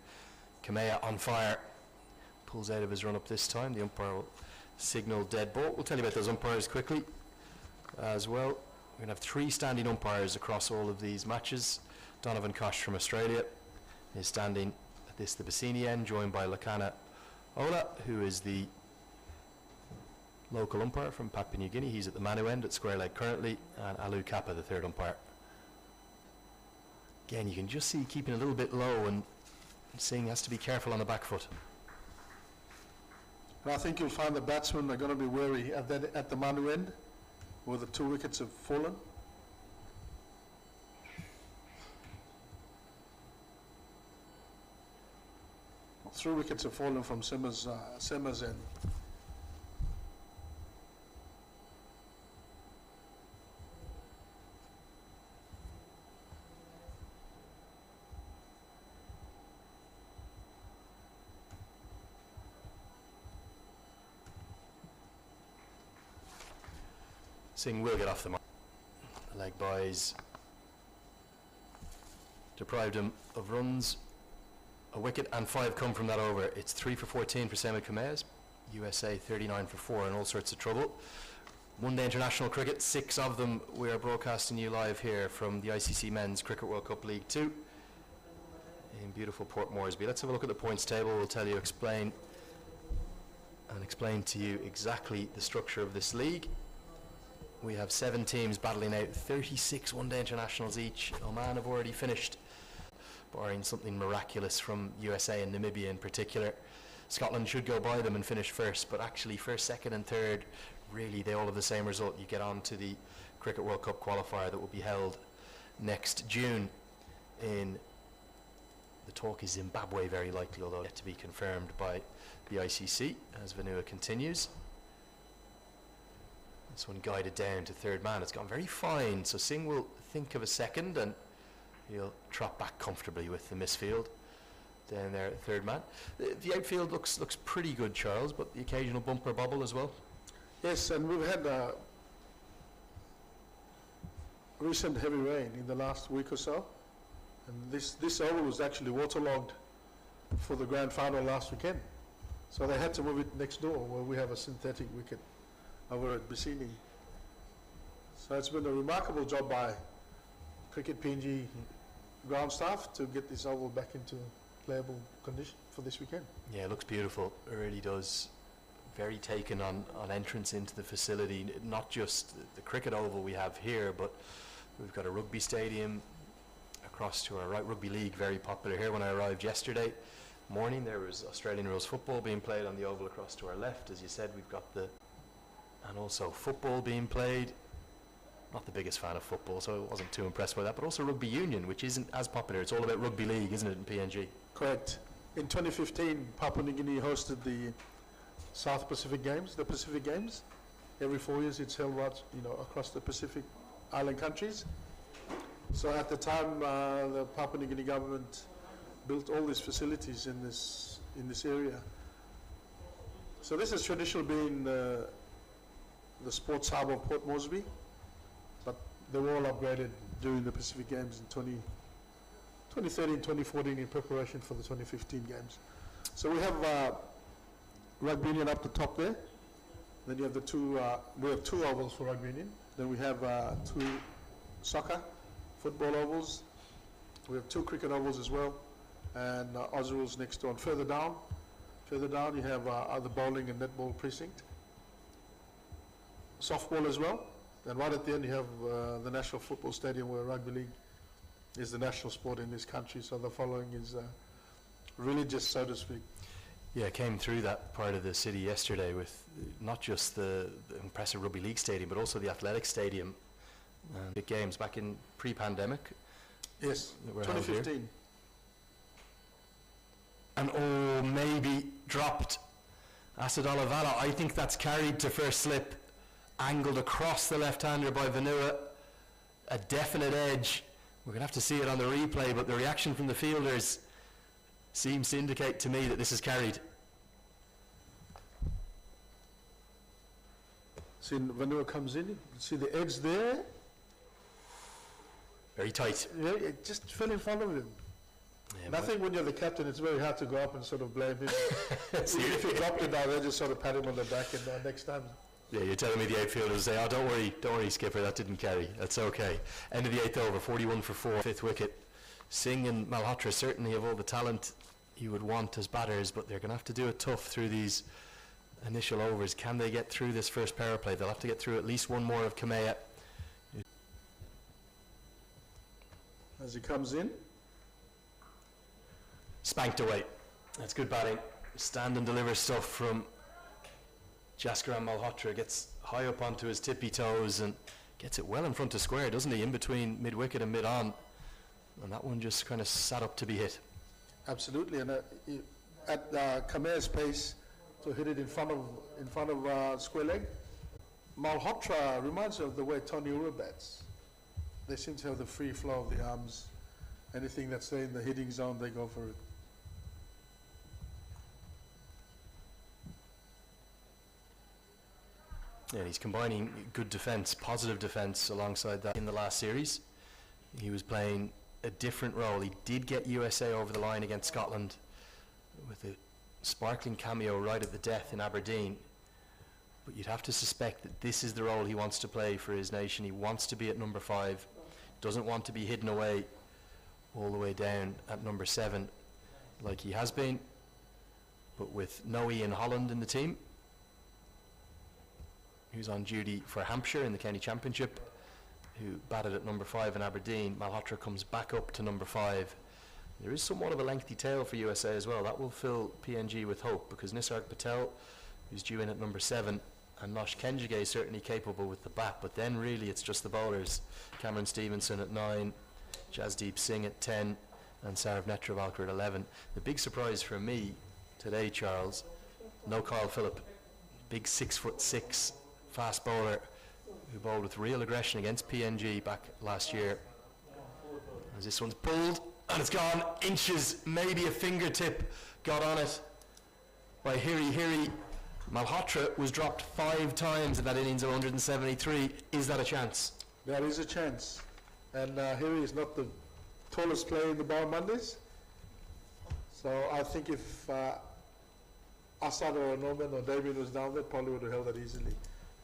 Kamea on fire. Pulls out of his run-up this time. The umpire will signal dead ball. We'll tell you about those umpires quickly as well. We're going to have 3 standing umpires across all of these matches. Donovan Kosh from Australia is standing at the Bassini end, joined by Lakana Ola, who is the local umpire from Papua New Guinea. He's at the Manu end at square leg currently, and Alu Kappa, the 3rd umpire. Again, you can just see keeping a little bit low, and Singh has to be careful on the back foot. And I think you'll find the batsmen are going to be wary at the Manu end, where the 2 wickets have fallen. Well, 3 wickets have fallen from Sema's end. Singh will get off the mark. The leg byes deprived him of runs, a wicket, and 5 come from that over. It's 3 for 14 for Sema Kamez. USA 39 for 4 in all sorts of trouble. One-day international cricket, 6 of them we are broadcasting you live here from the ICC Men's Cricket World Cup League 2 in beautiful Port Moresby. Let's have a look at the points table. We'll tell you, explain to you exactly the structure of this league. We have 7 teams battling out 36 one-day internationals each. Oman have already finished, barring something miraculous from USA and Namibia in particular. Scotland should go by them and finish first, but actually 1st, 2nd and 3rd, really they all have the same result. You get on to the Cricket World Cup qualifier that will be held next June in, the talk is Zimbabwe very likely, although yet to be confirmed by the ICC as Vanua continues. This one guided down to 3rd man. It's gone very fine, so Singh will think of a second and he'll trot back comfortably with the misfield down there at 3rd man. The outfield looks pretty good, Charles, but the occasional bumper bobble as well. Yes, and we've had recent heavy rain in the last week or so, and this oval was actually waterlogged for the grand final last weekend, so they had to move it next door where we have a synthetic wicket over at Bassini. So it's been a remarkable job by Cricket PNG ground staff to get this oval back into playable condition for this weekend. Yeah, it looks beautiful. It really does. Very taken on entrance into the facility. Not just the cricket oval we have here, but we've got a rugby stadium across to our right. Rugby league, very popular here. When I arrived yesterday morning, there was Australian rules football being played on the oval across to our left. As you said, we've got and also football being played. Not the biggest fan of football, so I wasn't too impressed by that, but also rugby union, which isn't as popular. It's all about rugby league, isn't it, in PNG? Correct. In 2015, Papua New Guinea hosted the South Pacific Games, the Pacific Games. Every 4 years it's held right, across the Pacific island countries. So at the time, the Papua New Guinea government built all these facilities in this area. So this has traditionally been the sports hub of Port Moresby, but they were all upgraded during the Pacific Games in 2013, 2014 in preparation for the 2015 Games. So we have rugby union up the top there. Then you have we have 2 ovals for rugby union. Then we have 2 soccer, football ovals. We have 2 cricket ovals as well, and Aussie rules next door. And further down you have the bowling and netball precinct. Softball as well, and right at the end you have the National Football Stadium where rugby league is the national sport in this country, so the following is religious, so to speak. Yeah, I came through that part of the city yesterday with not just the impressive rugby league stadium, but also the athletic stadium And big games back in pre-pandemic. Yes, that were held here. 2015. And maybe dropped. Asadola Vala, I think that's carried to first slip, angled across the left-hander by Vanua, a definite edge. We're going to have to see it on the replay, but the reaction from the fielders seems to indicate to me that this is carried. See, Vanua comes in, see the edge there? Very tight. Yeah, it just fell in front of him. Yeah, And I think when you're the captain, it's very hard to go up and sort of blame him. See, If you dropped it down there, just sort of pat him on the back and next time. yeah, you're telling me the outfielders say, oh, don't worry, skipper, that didn't carry. That's okay. End of the 8th over, 41 for 4, 5th wicket. Singh and Malhotra certainly have all the talent you would want as batters, but they're going to have to do it tough through these initial overs. Can they get through this first power play? They'll have to get through at least one more of Kamea. As he comes in, Spanked away. That's good batting. Stand and deliver stuff from Jaskaran Malhotra. Gets high up onto his tippy toes and gets it well in front of square, doesn't he? In between mid-wicket and mid-on. And that one just kind of sat up to be hit. absolutely, and at Kamea's pace to hit it in front of square leg. Malhotra reminds me of the way Tony Ura bats. They seem to have the free flow of the arms. Anything that's there in the hitting zone, they go for it. Yeah, he's combining good defence, positive defence alongside that in the last series. He was playing a different role. He did get USA over the line against Scotland with a sparkling cameo right at the death in Aberdeen. But you'd have to suspect that this is the role he wants to play for his nation. He wants to be at number 5, doesn't want to be hidden away all the way down at number 7 like he has been. But with no Ian Holland in the team, who's on duty for Hampshire in the County Championship, who batted at number 5 in Aberdeen, Malhotra comes back up to number 5. There is somewhat of a lengthy tail for USA as well. That will fill PNG with hope, because Nisarg Patel, who's due in at number 7, and Nosh Kenjige is certainly capable with the bat, but then really it's just the bowlers. Cameron Stevenson at 9, Jasdeep Singh at 10, and Sarav Netravalkar at 11. The big surprise for me today, Charles, no Kyle Phillip, big 6'6" fast bowler who bowled with real aggression against PNG back last year. As this one's pulled and it's gone inches, maybe a fingertip got on it by Hiri. Malhotra was dropped 5 times in that innings of 173. Is that a chance? There is a chance. And Harry is not the tallest player in the Bowl Mondays. So I think if Assad or Norman or David was down there, probably would have held that easily.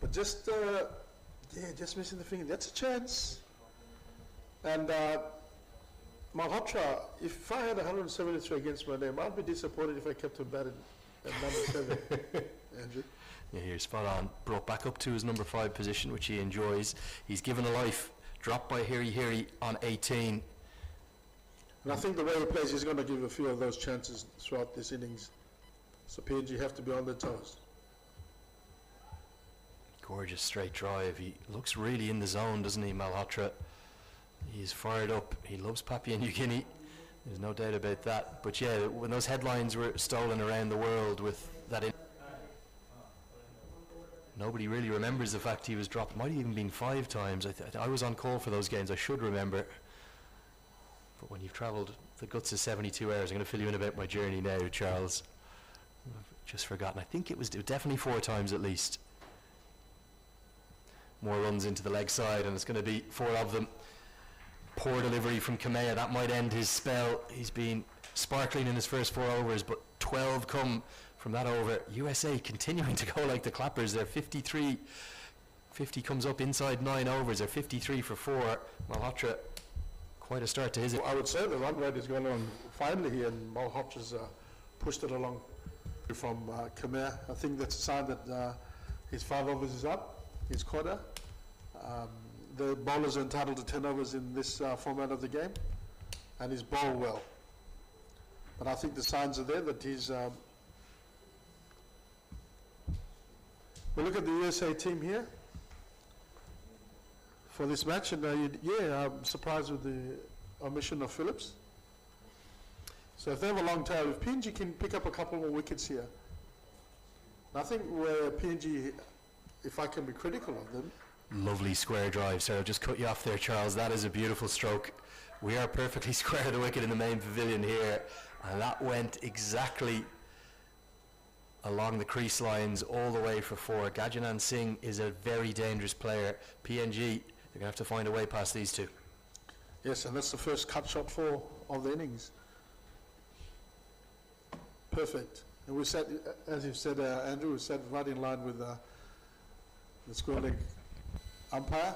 But just missing the finger, that's a chance. And Malhotra, if I had 173 against my name, I'd be disappointed if I kept him batting at number 7, Andrew. Yeah, here, spot on. Brought back up to his number 5 position, which he enjoys. He's given a life. Dropped by Hiri on 18. And I think the way he plays, he's going to give a few of those chances throughout this innings. So PNG have to be on their toes. Gorgeous straight drive. He looks really in the zone, doesn't he, Malhotra? He's fired up. He loves Papua New Guinea. There's no doubt about that. But yeah, when those headlines were stolen around the world with that nobody really remembers the fact he was dropped. Might have even been 5 times. I was on call for those games. I should remember. But when you've travelled the guts of 72 hours, I'm going to fill you in about my journey now, Charles. I've just forgotten. I think it was definitely 4 times at least. More runs into the leg side, and it's going to be 4 of them. Poor delivery from Kamea. That might end his spell. He's been sparkling in his first 4 overs, but 12 come from that over. USA continuing to go like the clappers. They're 53. 50 comes up inside 9 overs. They're 53 for 4. Malhotra, quite a start to his. I would say the run rate is going on finely here, and Malhotra's pushed it along from Kamea. I think that's a sign that his 5 overs is up, his quota. The bowlers are entitled to 10 overs in this format of the game, and he's bowled well. But I think the signs are there that he's... we look at the USA team here. for this match, and I'm surprised with the omission of Phillips. So if they have a long tail, if PNG can pick up a couple more wickets here, I think where PNG, if I can be critical of them. Lovely square drive, sir. I'll just cut you off there, Charles. That is a beautiful stroke. We are perfectly square to the wicket in the main pavilion here, and that went exactly along the crease lines all the way for 4. Gajanan Singh is a very dangerous player. PNG, they're going to have to find a way past these two. Yes, and that's the first cut shot of the innings. Perfect. And we sat, as you've said, Andrew, we sat right in line with the square leg umpire.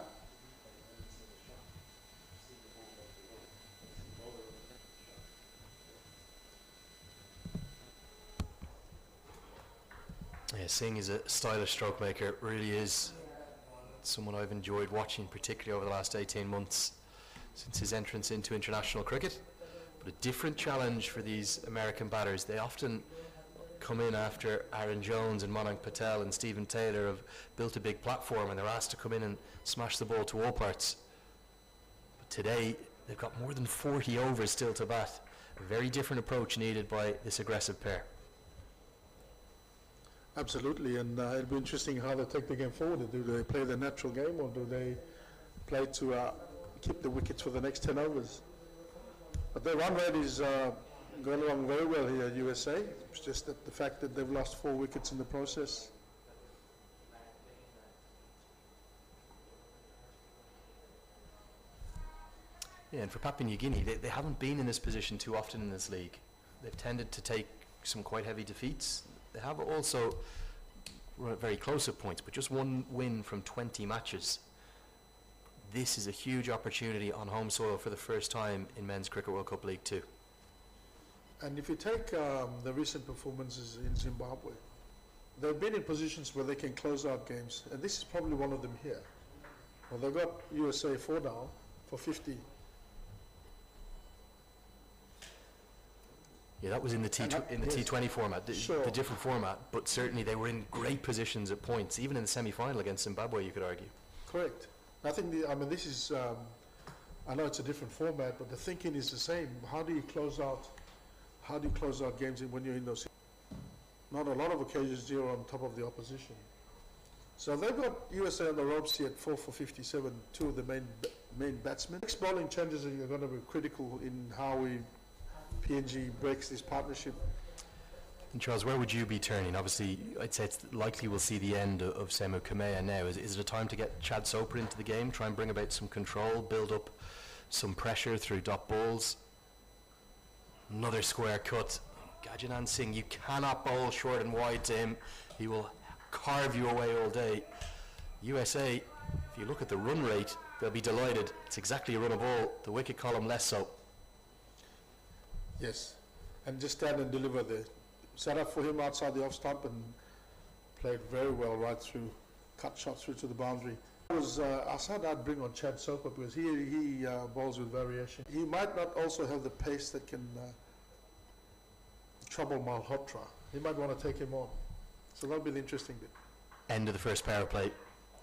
Yeah, Singh is a stylish stroke maker, really is someone I've enjoyed watching, particularly over the last 18 months since his entrance into international cricket. But a different challenge for these American batters. They often come in after Aaron Jones and Monank Patel and Stephen Taylor have built a big platform, and they're asked to come in and smash the ball to all parts. But today, they've got more than 40 overs still to bat. A very different approach needed by this aggressive pair. Absolutely, and it'll be interesting how they take the game forward. Do they play their natural game, or do they play to keep the wickets for the next 10 overs? But their run rate is going along very well here at USA. It's just that the fact that they've lost 4 wickets in the process. Yeah, and for Papua New Guinea, they haven't been in this position too often in this league. They've tended to take some quite heavy defeats. They have also run very close at points, but just 1 win from 20 matches. This is a huge opportunity on home soil for the first time in Men's Cricket World Cup League 2. And if you take the recent performances in Zimbabwe, they've been in positions where they can close out games, and this is probably one of them here. Well, they've got USA 4 down for 50. Yeah, that was in the T20 format, the different format, but certainly they were in great positions at points, even in the semi-final against Zimbabwe, you could argue. Correct. I think this is, I know it's a different format, but the thinking is the same. How do you close out games when you're in those? Not a lot of occasions you're on top of the opposition. So they've got USA on the ropes here at 4 for 57, 2 of the main batsmen. Next bowling changes are going to be critical in how PNG breaks this partnership. And Charles, where would you be turning? Obviously, I'd say it's likely we'll see the end of Semu Kamea now. Is it a time to get Chad Soper into the game, try and bring about some control, build up some pressure through dot balls? Another square cut. Gajanan Singh, you cannot bowl short and wide to him. He will carve you away all day. USA, if you look at the run rate, they'll be delighted. It's exactly a run a ball. The wicket column less so. Yes, and just stand and deliver the set up for him outside the off stump and played very well right through, cut shot through to the boundary. I said I'd bring on Chad Soper because he bowls with variation. He might not also have the pace that can trouble Malhotra. He might want to take him on. So that'll be the interesting bit. End of the first power play.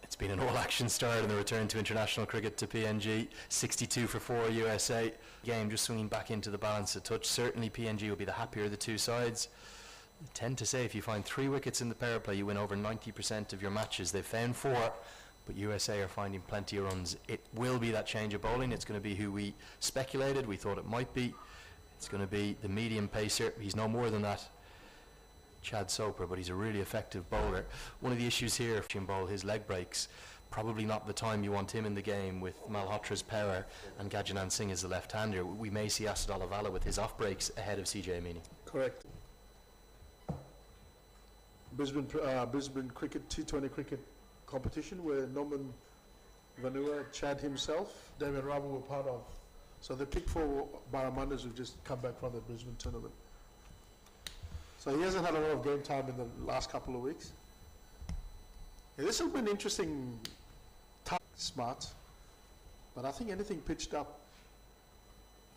It's been an all-action start in the return to international cricket to PNG. 62 for 4 USA. Game just swinging back into the balance a touch. Certainly PNG will be the happier of the two sides. I tend to say if you find 3 wickets in the power play, you win over 90% of your matches. They've found 4, but USA are finding plenty of runs. It will be that change of bowling. It's going to be who we speculated, we thought it might be. It's going to be the medium pacer. He's no more than that, Chad Soper, but he's a really effective bowler. One of the issues here, if you bowl his leg breaks, probably not the time you want him in the game with Malhotra's power and Gajanan Singh as the left-hander. We may see Asad Alavala with his off breaks ahead of CJ Amini. Correct. Brisbane cricket, T20 cricket competition where Norman Vanua, Chad himself, David Ramu were part of. So they picked 4 Barramundas who've just come back from the Brisbane tournament. So he hasn't had a lot of game time in the last couple of weeks. Yeah, this will be an interesting smart, but I think anything pitched up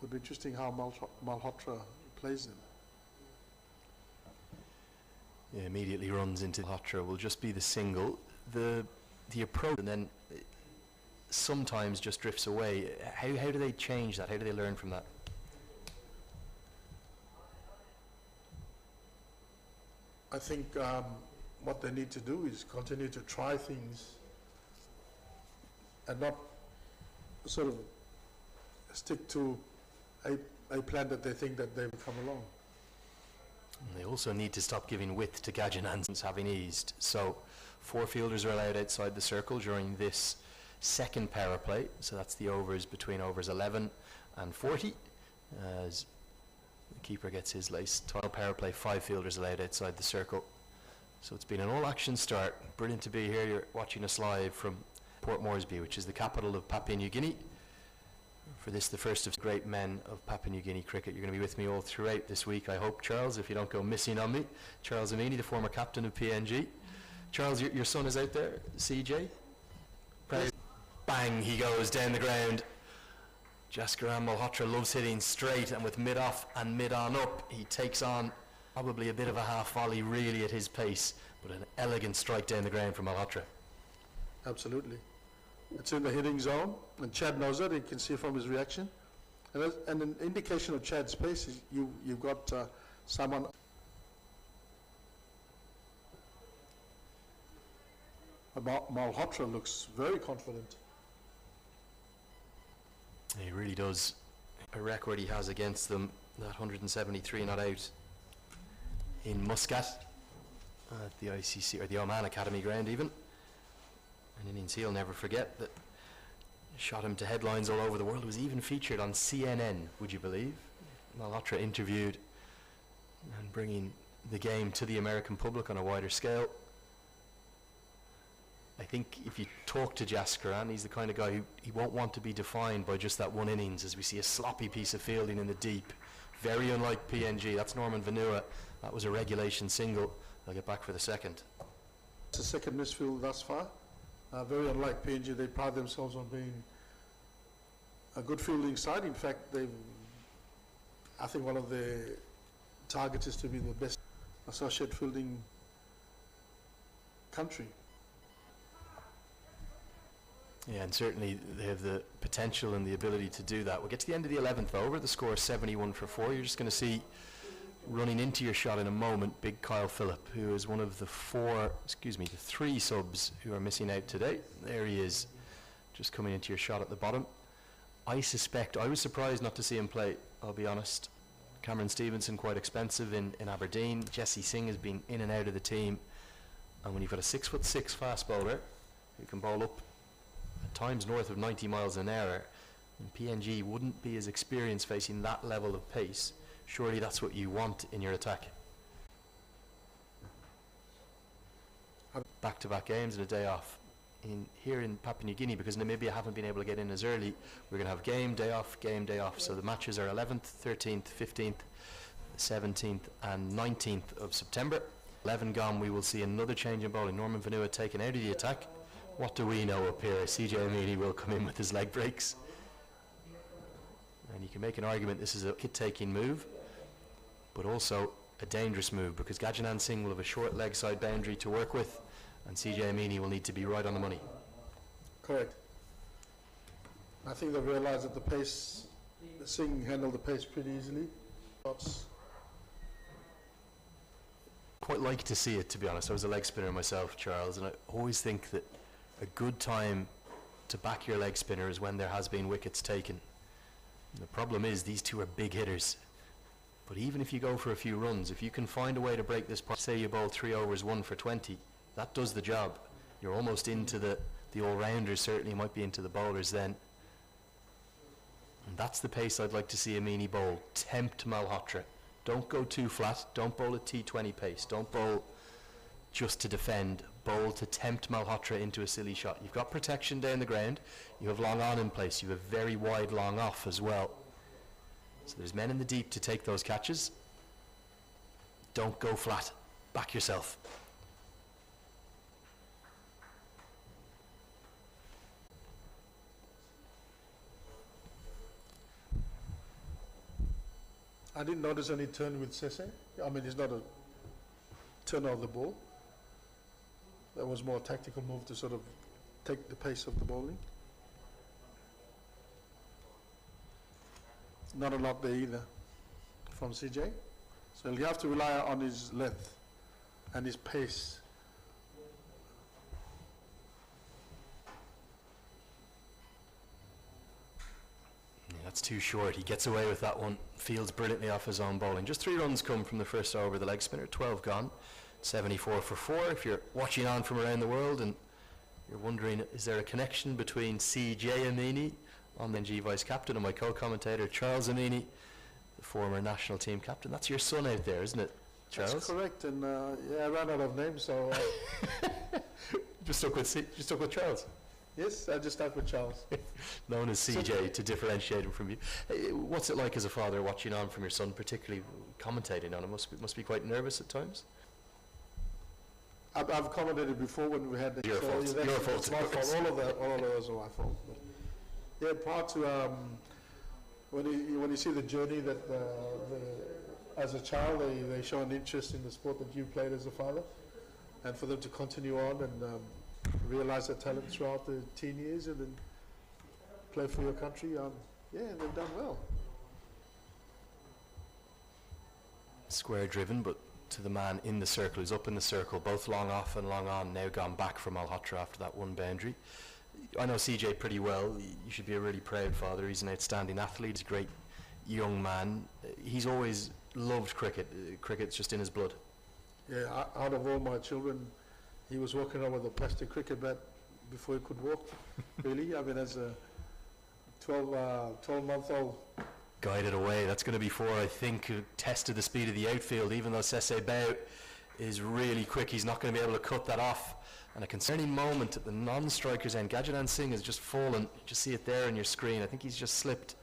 would be interesting how Malhotra plays them. Yeah, immediately runs into Malhotra. Will just be the single. The approach, and then sometimes just drifts away. How do they change that? How do they learn from that? I think what they need to do is continue to try things and not sort of stick to a plan that they think that they've come along. And they also need to stop giving width to Gajanans having eased. So 4 fielders are allowed outside the circle during this second power play. So that's the overs between overs 11 and 40. As the keeper gets his lace. Total power play, 5 fielders allowed outside the circle. So it's been an all-action start. Brilliant to be here. You're watching us live from Port Moresby, which is the capital of Papua New Guinea. For this, the first of great men of Papua New Guinea cricket. You're going to be with me all throughout this week, I hope, Charles, if you don't go missing on me. Charles Amini, the former captain of PNG. Charles, your son is out there, CJ. Bang, he goes down the ground. Jaskaran Malhotra loves hitting straight, and with mid-off and mid-on up, he takes on probably a bit of a half volley really at his pace, but an elegant strike down the ground from Malhotra. Absolutely. It's in the hitting zone, and Chad knows that. You can see from his reaction. And an indication of Chad's pace is you've got someone. Malhotra looks very confident. He really does. A record he has against them, that 173 not out in Muscat at the ICC, or the Oman Academy ground even. And innings he'll never forget that shot him to headlines all over the world. It was even featured on CNN, would you believe? Malhotra interviewed and bringing the game to the American public on a wider scale. I think if you talk to Jaskaran, he's the kind of guy who he won't want to be defined by just that one innings, as we see a sloppy piece of fielding in the deep. Very unlike PNG. That's Norman Vanua. That was a regulation single. They'll get back for the second. It's the second misfield thus far. Very unlike PNG, they pride themselves on being a good fielding side. In fact, I think one of their targets is to be the best associate fielding country. Yeah, and certainly they have the potential and the ability to do that. We'll get to the end of the 11th over. The score is 71 for 4. You're just going to see, running into your shot in a moment, big Kyle Phillip, who is one of the 3 subs who are missing out today. There he is, just coming into your shot at the bottom. I was surprised not to see him play, I'll be honest. Cameron Stevenson, quite expensive in Aberdeen. Jesse Singh has been in and out of the team. And when you've got a 6'6" fast bowler who can bowl up at times north of 90 miles an hour, and PNG wouldn't be as experienced facing that level of pace, surely that's what you want in your attack. Back-to-back games and a day off here in Papua New Guinea, because Namibia haven't been able to get in as early. We're going to have game, day off. So the matches are 11th, 13th, 15th, 17th and 19th of September. 11 gone, we will see another change in bowling. Norman Vanua taken out of the attack. What do we know up here? CJ Amini will come in with his leg breaks. And you can make an argument this is a wicket-taking move, but also a dangerous move, because Gajanan Singh will have a short leg side boundary to work with, and CJ Amini will need to be right on the money. Correct. I think they've realised that the pace, Singh handled the pace pretty easily. Quite like to see it, to be honest. I was a leg spinner myself, Charles, and I always think that a good time to back your leg spinner is when there has been wickets taken. And the problem is these two are big hitters. But even if you go for a few runs, if you can find a way to break this, say you bowl 3 overs, 1 for 20, that does the job. You're almost into the all-rounders, certainly might be into the bowlers then. And that's the pace I'd like to see Amini bowl. Tempt Malhotra. Don't go too flat. Don't bowl at T20 pace. Don't bowl just to defend. Bowl to tempt Malhotra into a silly shot. You've got protection down the ground. You have long on in place. You have very wide long off as well. So there's men in the deep to take those catches. Don't go flat. Back yourself. I didn't notice any turn with Sese. I mean, it's not a turn of the ball. That was more a tactical move to sort of take the pace of the bowling. Not a lot there either from CJ. So he'll have to rely on his length and his pace. Yeah, that's too short. He gets away with that one. Fields brilliantly off his own bowling. Just 3 runs come from the first over the leg spinner. 12 gone. 74 for 4. If you're watching on from around the world and you're wondering, is there a connection between CJ Amini, on the NG vice captain, and my co-commentator Charles Amini, the former national team captain? That's your son out there, isn't it, Charles? That's correct. And yeah, I ran out of names, so Just stuck with Charles. yes, I just stuck with Charles. Known as CJ to differentiate him from you. What's it like as a father watching on from your son, particularly commentating on him? Must be quite nervous at times. I've commented before when we had the Your fault. yeah, Your fault. it's my fault. All of those are my fault. But yeah, part to when you see the journey that as a child they show an interest in the sport that you played as a father, and for them to continue on and realize their talent throughout the teen years and then play for your country, yeah, they've done well. Square driven, but to the man in the circle, who's up in the circle, both long off and long on, now gone back from Malhotra after that one boundary. I know CJ pretty well. You should be a really proud father. He's an outstanding athlete. He's a great young man. He's always loved cricket. Cricket's just in his blood. Yeah, out of all my children, he was walking around with a plastic cricket bat before he could walk, really. I mean, as a 12-month-old. Guided away. That's going to be 4, I think, tested the speed of the outfield. Even though Sese Bao is really quick, he's not going to be able to cut that off. And a concerning moment at the non-striker's end. Gajanan Singh has just fallen. You just see it there on your screen. I think he's just slipped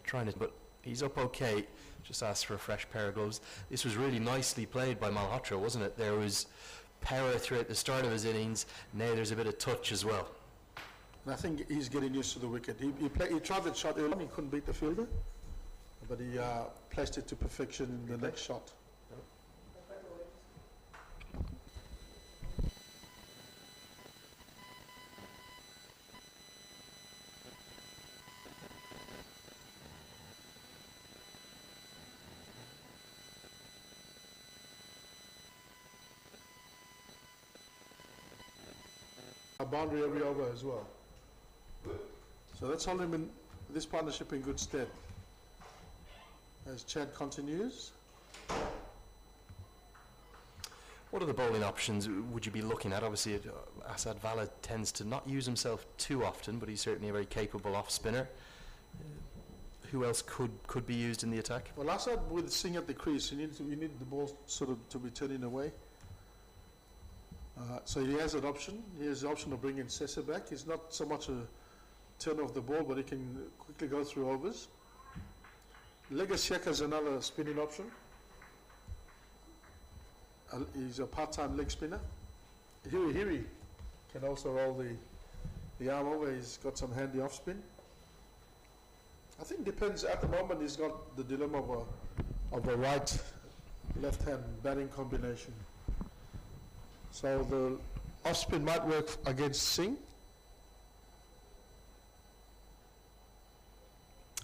trying to, but he's up okay. Just asked for a fresh pair of gloves. This was really nicely played by Malhotra, wasn't it? There was power throughout the start of his innings. Now there's a bit of touch as well. And I think he's getting used to the wicket. He tried that shot early on, he couldn't beat the fielder, but he placed it to perfection in the next shot. A boundary every over as well. So that's holding him in this partnership in good stead. As Chad continues. What are the bowling options would you be looking at? Obviously, Asad Vala tends to not use himself too often, but he's certainly a very capable off-spinner. Who else could be used in the attack? Well, Asad with Singh at the crease, you need the ball sort of to be turning away. So he has an option. He has the option of bringing Sese back. It's not so much a turn off the ball, but he can quickly go through overs. Legasiaka is another spinning option. He's a part-time leg spinner. Hiri can also roll the arm over. He's got some handy off spin. I think depends. At the moment, he's got the dilemma of a right-left hand batting combination. So the off spin might work against Singh.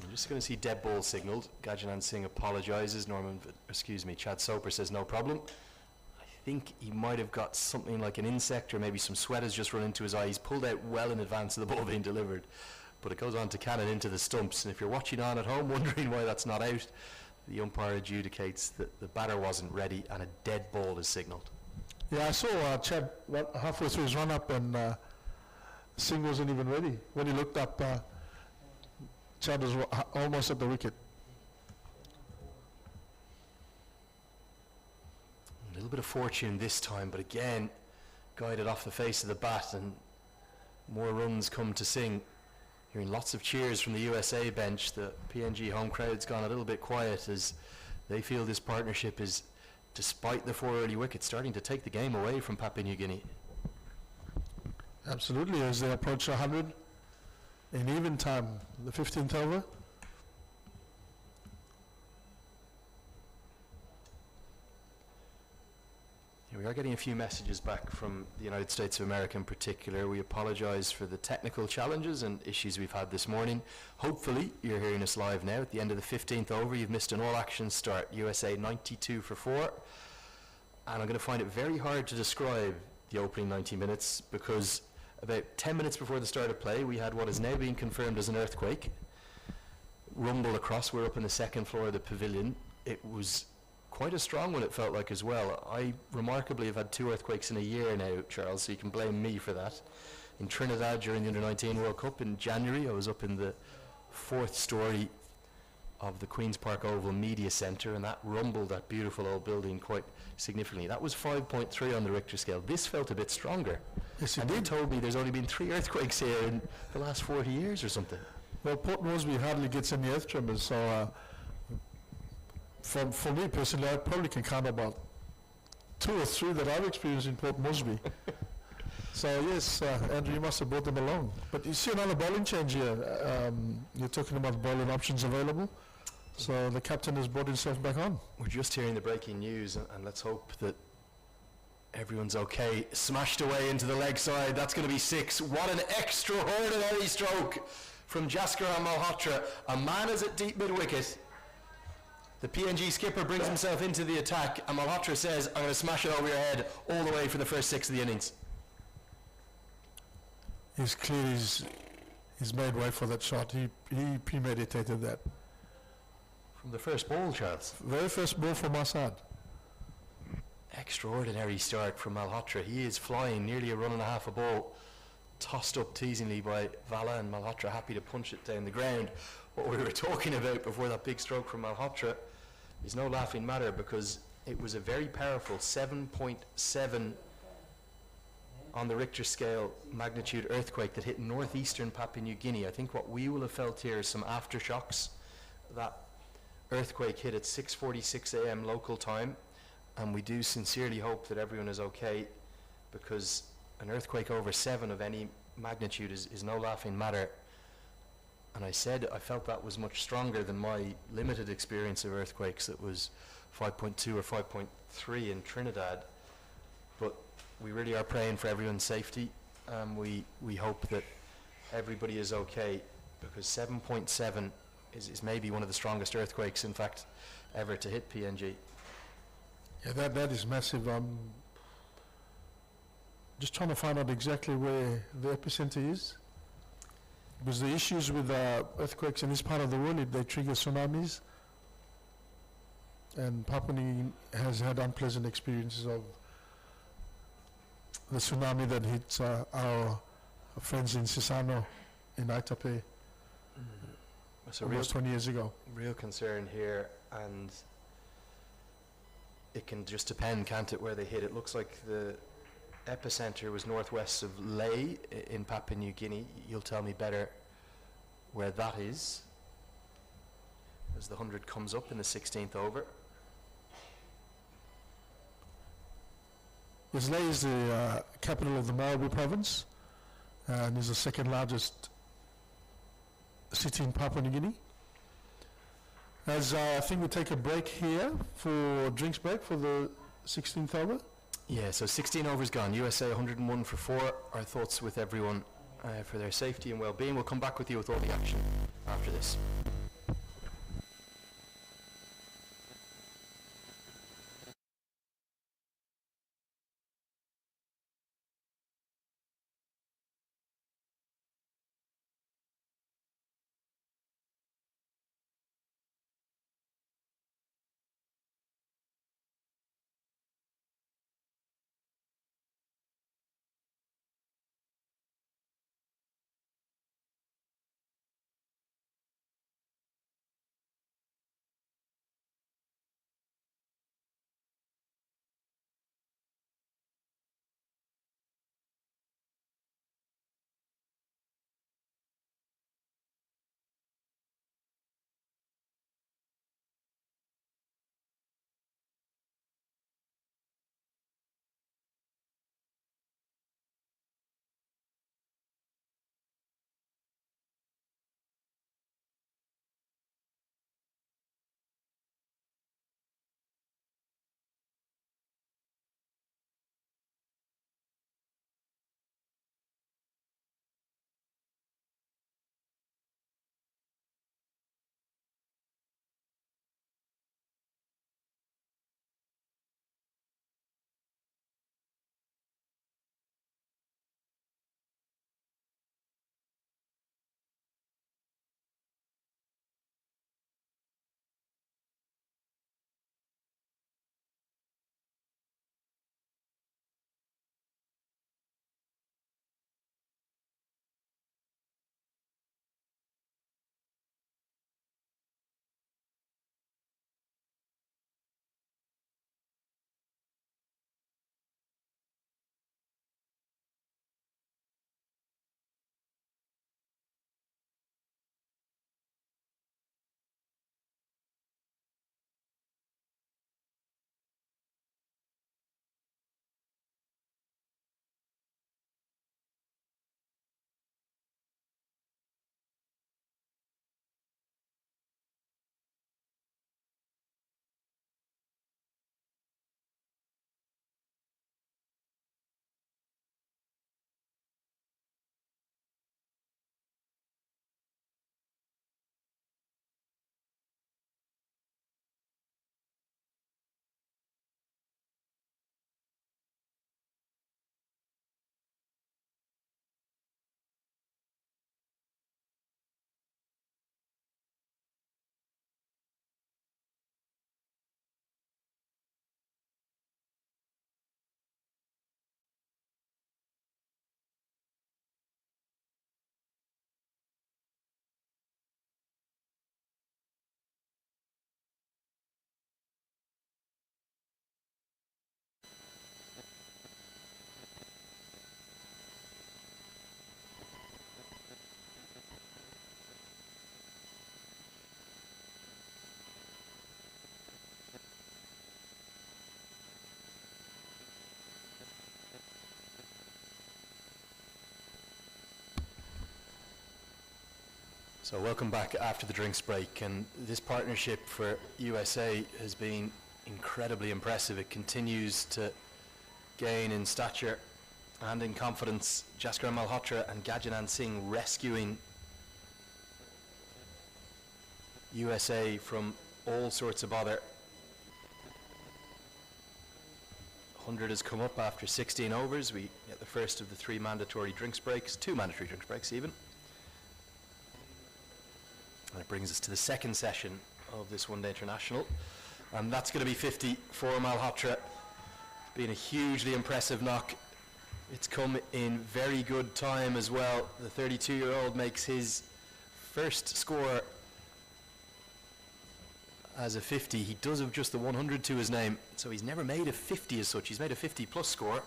I'm just going to see dead ball signalled. Gajanan Singh apologises. Chad Soper says no problem. I think he might have got something like an insect or maybe some sweat has just run into his eye. He's pulled out well in advance of the ball being delivered. But it goes on to cannon into the stumps. And if you're watching on at home wondering why that's not out, the umpire adjudicates that the batter wasn't ready and a dead ball is signalled. Yeah, I saw Chad halfway through his run-up and Singh wasn't even ready. When he looked up, Chad was almost at the wicket. A little bit of fortune this time, but again, guided off the face of the bat and more runs come to Singh. Hearing lots of cheers from the USA bench. The PNG home crowd's gone a little bit quiet as they feel this partnership is, despite the 4 early wickets, starting to take the game away from Papua New Guinea. Absolutely, as they approach 100 in even time, the 15th over. Here We are getting a few messages back from the United States of America in particular. We apologise for the technical challenges and issues we've had this morning. Hopefully you're hearing us live now at the end of the 15th over. You've missed an all-action start. USA 92 for 4. And I'm going to find it very hard to describe the opening 90 minutes because about 10 minutes before the start of play we had what is now being confirmed as an earthquake. Rumble across. We're up in the second floor of the pavilion. It was quite a strong one, it felt like, as well. I remarkably have had 2 earthquakes in a year now, Charles, so you can blame me for that. In Trinidad during the Under-19 World Cup in January, I was up in the 4th story of the Queen's Park Oval Media Centre, and that rumbled that beautiful old building quite significantly. That was 5.3 on the Richter scale. This felt a bit stronger. Yes, and they told me there's only been 3 earthquakes here in the last 40 years or something. Well, Port Moresby hardly gets any earth tremors, so for me personally, I probably can count about 2 or 3 that I've experienced in Port Moresby. So yes, Andrew, you must have brought them along. But you see another bowling change here. You're talking about bowling options available. So the captain has brought himself back on. We're just hearing the breaking news, and let's hope that everyone's okay. Smashed away into the leg side. That's going to be 6. What an extraordinary stroke from Jaskaran Malhotra. A man is at deep mid-wicket. The PNG skipper brings himself into the attack, and Malhotra says, I'm going to smash it over your head all the way for the first 6 of the innings. He's clear he's made way for that shot. He premeditated that. From the first ball, Charles. Very first ball from our side. Extraordinary start from Malhotra. He is flying nearly a run and a half a ball, tossed up teasingly by Vala, and Malhotra happy to punch it down the ground. What we were talking about before that big stroke from Malhotra is no laughing matter, because it was a very powerful 7.7 on the Richter scale magnitude earthquake that hit northeastern Papua New Guinea. I think what we will have felt here is some aftershocks. That earthquake hit at 6:46 a.m. local time, and we do sincerely hope that everyone is okay, because an earthquake over 7 of any magnitude is no laughing matter. And I said I felt that was much stronger than my limited experience of earthquakes that was 5.2 or 5.3 in Trinidad. But we really are praying for everyone's safety. We hope that everybody is okay, because 7.7 is maybe one of the strongest earthquakes, in fact, ever to hit PNG. Yeah, that is massive. Just trying to find out exactly where the epicenter is. Because the issues with earthquakes in this part of the world, they trigger tsunamis. And Papua New Guinea has had unpleasant experiences of the tsunami that hit our friends in Sisano, in Aitape, So almost 20 years ago. real concern here, and it can just depend, can't it, where they hit. It looks like the epicenter was northwest of Lae in Papua New Guinea. You'll tell me better where that is as the 100 comes up in the 16th over. Yes, Lae is the capital of the Marabu province, and is the second largest city in Papua New Guinea. As I think we take a break here for drinks break for the 16th over. Yeah, so 16 overs gone. USA 101 for 4. Our thoughts with everyone for their safety and well-being. We'll come back with you with all the action after this. So welcome back after the drinks break, and this partnership for USA has been incredibly impressive. It continues to gain in stature and in confidence. Jaskar Malhotra and Gajanan Singh rescuing USA from all sorts of bother. 100 has come up after 16 overs. We get the first of the 3 mandatory drinks breaks, 2 mandatory drinks breaks even. And it brings us to the second session of this one-day international. And that's going to be 50 for Malhotra. Been a hugely impressive knock. It's come in very good time as well. The 32-year-old makes his first score as a 50. He does have just the 100 to his name, so he's never made a 50 as such. He's made a 50-plus score,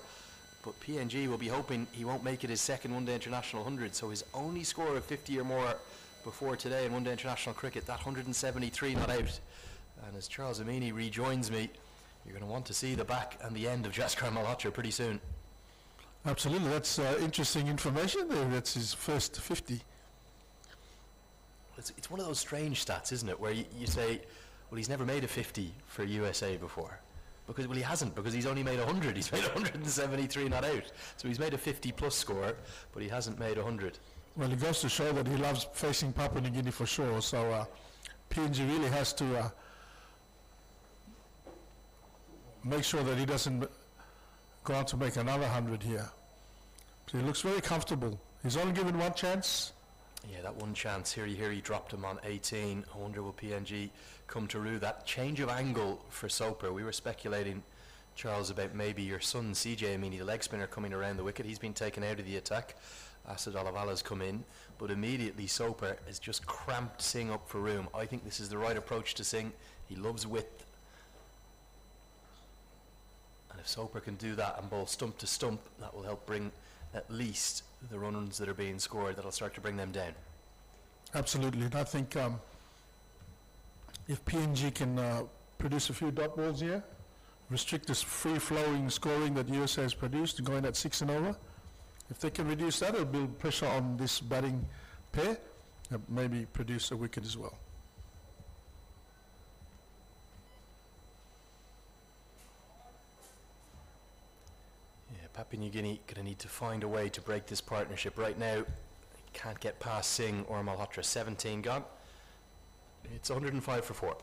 but PNG will be hoping he won't make it his second one-day international 100, so his only score of 50 or more before today in one-day international cricket, that 173 not out. And as Charles Amini rejoins me, you're going to want to see the back and the end of Jaskar Malhotra pretty soon. Absolutely, that's interesting information there. That's his first 50. It's one of those strange stats, isn't it, where you say, well, he's never made a 50 for USA before. Because, well, he hasn't, because he's only made 100. He's made 173 not out. So he's made a 50-plus score, but he hasn't made 100. Well, it goes to show that he loves facing Papua New Guinea for sure. So PNG really has to make sure that he doesn't go on to make another 100 here. So he looks very comfortable. He's only given one chance. Yeah, that one chance. Here he dropped him on 18. I wonder will PNG come to rue that change of angle for Soper. We were speculating, Charles, about maybe your son CJ Amini, the leg spinner, coming around the wicket. He's been taken out of the attack. Asad Olawala's come in, but immediately Soper has just cramped Singh up for room. I think this is the right approach to Singh. He loves width. And if Soper can do that and bowl stump to stump, that will help bring at least the runs that are being scored. That'll start to bring them down. Absolutely, and I think if PNG can produce a few dot balls here, restrict this free-flowing scoring that USA has produced, going at 6 and over, if they can reduce that, it'll build pressure on this batting pair, and maybe produce a wicket as well. Yeah, Papua New Guinea going to need to find a way to break this partnership. Right now, can't get past Singh or Malhotra. 17 gone. It's 105 for 4.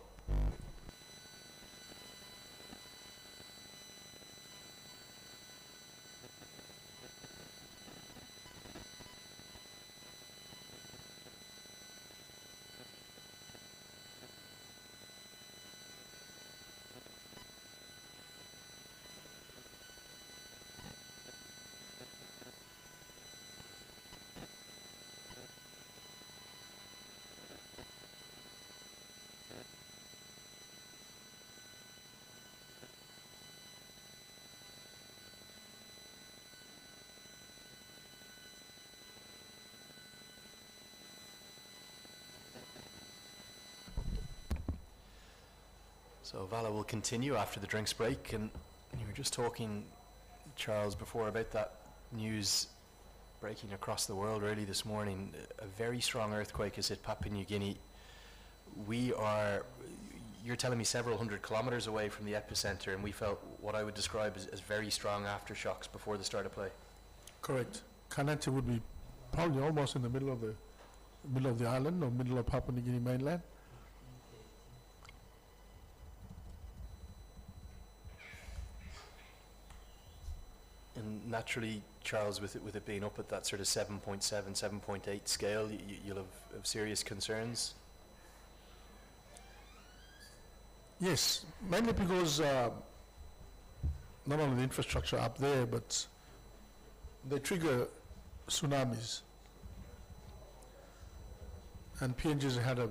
So Vala will continue after the drinks break, and you were just talking, Charles, before about that news breaking across the world early this morning. A very strong earthquake has hit Papua New Guinea. You're telling me several hundred kilometers away from the epicenter, and we felt what I would describe as very strong aftershocks before the start of play. Correct. Kanata would be probably almost in the middle of the island or middle of Papua New Guinea mainland. And naturally, Charles, with it being up at that sort of 7.7, 7.8 scale, you'll have serious concerns. Yes, mainly because not only the infrastructure up there, but they trigger tsunamis. And PNG has had a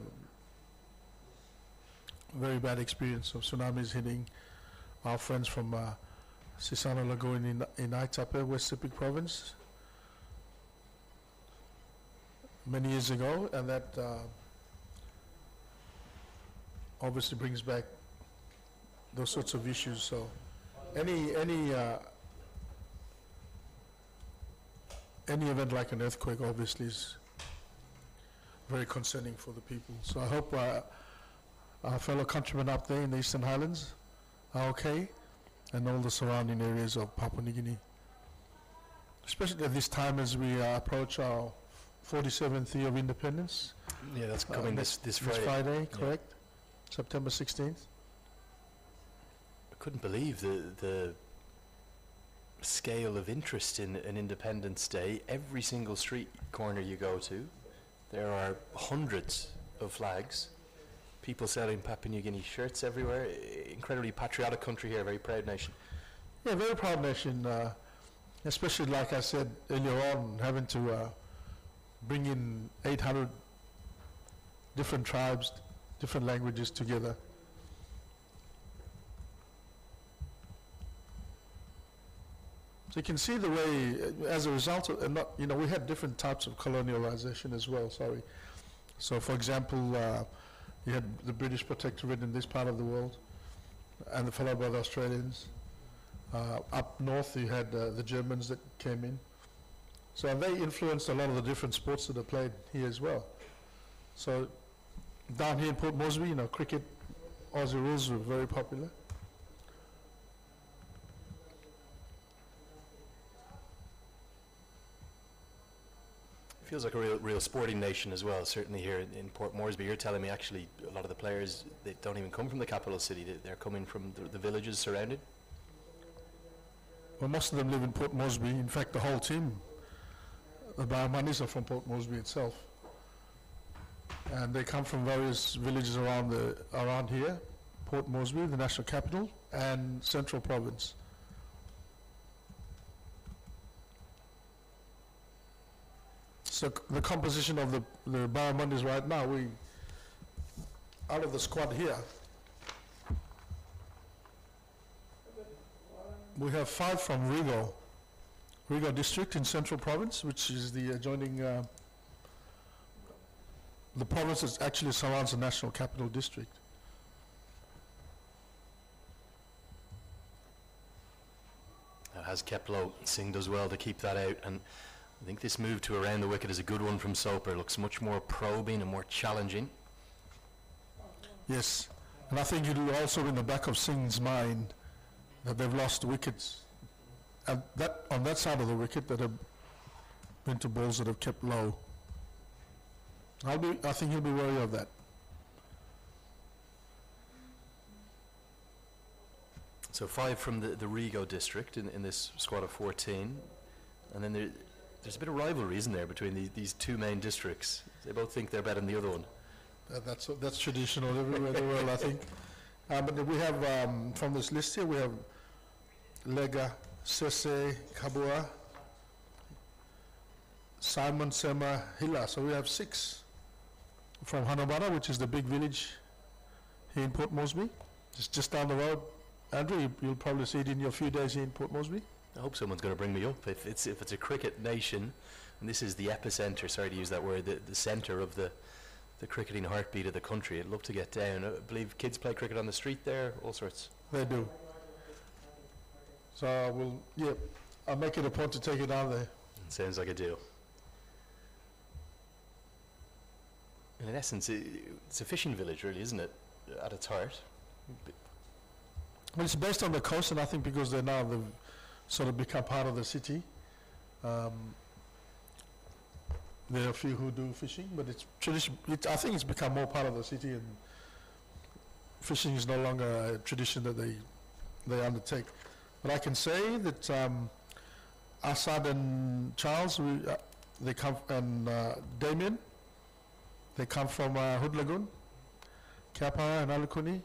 very bad experience of tsunamis hitting our friends from Sisano Lagoon in Aitape, West Sepik province, many years ago, and that obviously brings back those sorts of issues. So any event like an earthquake obviously is very concerning for the people. So I hope our fellow countrymen up there in the Eastern Highlands are okay, and all the surrounding areas of Papua New Guinea. Especially at this time as we approach our 47th year of independence. Yeah, that's coming this Friday. This Friday, correct? September 16th. I couldn't believe the scale of interest in an Independence Day. Every single street corner you go to, there are hundreds of flags, people selling Papua New Guinea shirts everywhere. Incredibly patriotic country here, very proud nation. Yeah, very proud nation, especially like I said earlier on, having to bring in 800 different tribes, different languages together. So you can see the way, as a result of, and not, you know, we had different types of colonialization as well, sorry. So for example, you had the British protectorate in this part of the world, and followed by the Australians. Up north you had the Germans that came in. So they influenced a lot of the different sports that are played here as well. So down here in Port Moresby, you know, cricket, Aussie rules were very popular. Feels like a real sporting nation as well, certainly here in Port Moresby. You're telling me actually a lot of the players, they don't even come from the capital city, they're coming from the villages surrounded? Well, most of them live in Port Moresby. In fact, the whole team, the Barmanis, are from Port Moresby itself. And they come from various villages around here, Port Moresby, the national capital, and Central Province. So the composition of the Barramundis right now, out of the squad here, we have 5 from Rigo district in Central Province, which is the adjoining, the province that actually surrounds the national capital district. That has kept low. Singh does well to keep that out, and I think this move to around the wicket is a good one from Soper. Looks much more probing and more challenging. Yes, and I think it'll also in the back of Singh's mind that they've lost wickets and that on that side of the wicket that have been to balls that have kept low. I think he'll be wary of that. So 5 from the Rigo district in this squad of 14, and then there's a bit of rivalry, isn't there, between these two main districts? They both think they're better than the other one. That's traditional everywhere in the world, I think. But we have, from this list here, we have Lega, Sese, Kabua, Simon, Sema, Hila. So we have 6 from Hanabara, which is the big village here in Port Moresby. Just down the road. Andrew, you'll probably see it in your few days here in Port Moresby. I hope someone's going to bring me up. If it's a cricket nation, and this is the epicenter, sorry to use that word, the center of the cricketing heartbeat of the country, I'd love to get down. I believe kids play cricket on the street there, all sorts. They do. So I'll make it a point to take it down there. Sounds like a deal. And in essence, it's a fishing village, really, isn't it, at its heart? Well, it's based on the coast, and I think because they've sort of become part of the city. There are a few who do fishing, but it's tradition. I think it's become more part of the city, and fishing is no longer a tradition that they undertake. But I can say that Assad and Charles, they come, and Damien, they come from Hood Lagoon, Kapara and Alukuni.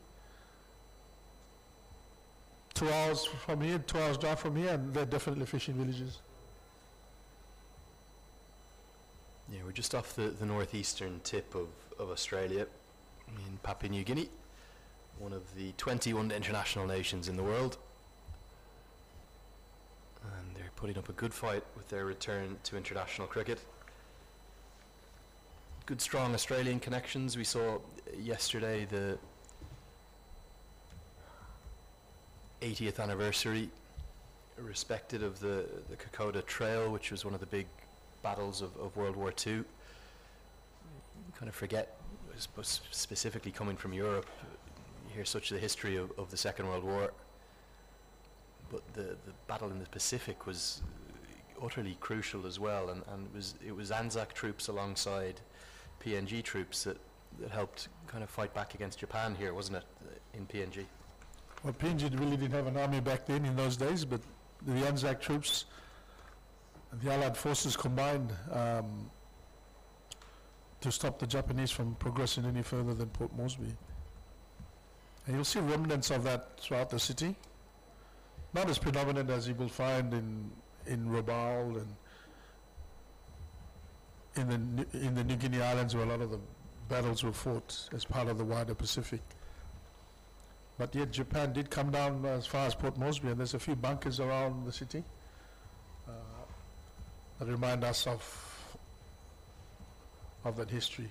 2 hours from here, 2 hours drive from here, and they're definitely fishing villages. Yeah, we're just off the northeastern tip of Australia, in Papua New Guinea, one of the 21 international nations in the world. And they're putting up a good fight with their return to international cricket. Good strong Australian connections. We saw yesterday the 80th anniversary respected of the Kokoda Trail, which was one of the big battles of World War II. kind of forget, I suppose, specifically coming from Europe, you hear such the history of the Second World War, but the battle in the Pacific was utterly crucial as well, and it was Anzac troops alongside PNG troops that helped kind of fight back against Japan here, wasn't it, in PNG? Well, PNG really didn't have an army back then in those days, but the Anzac troops and the Allied forces combined to stop the Japanese from progressing any further than Port Moresby. And you'll see remnants of that throughout the city. Not as predominant as you will find in Rabaul and in the New Guinea Islands, where a lot of the battles were fought as part of the wider Pacific. But yet Japan did come down as far as Port Moresby, and there's a few bunkers around the city that remind us of that history.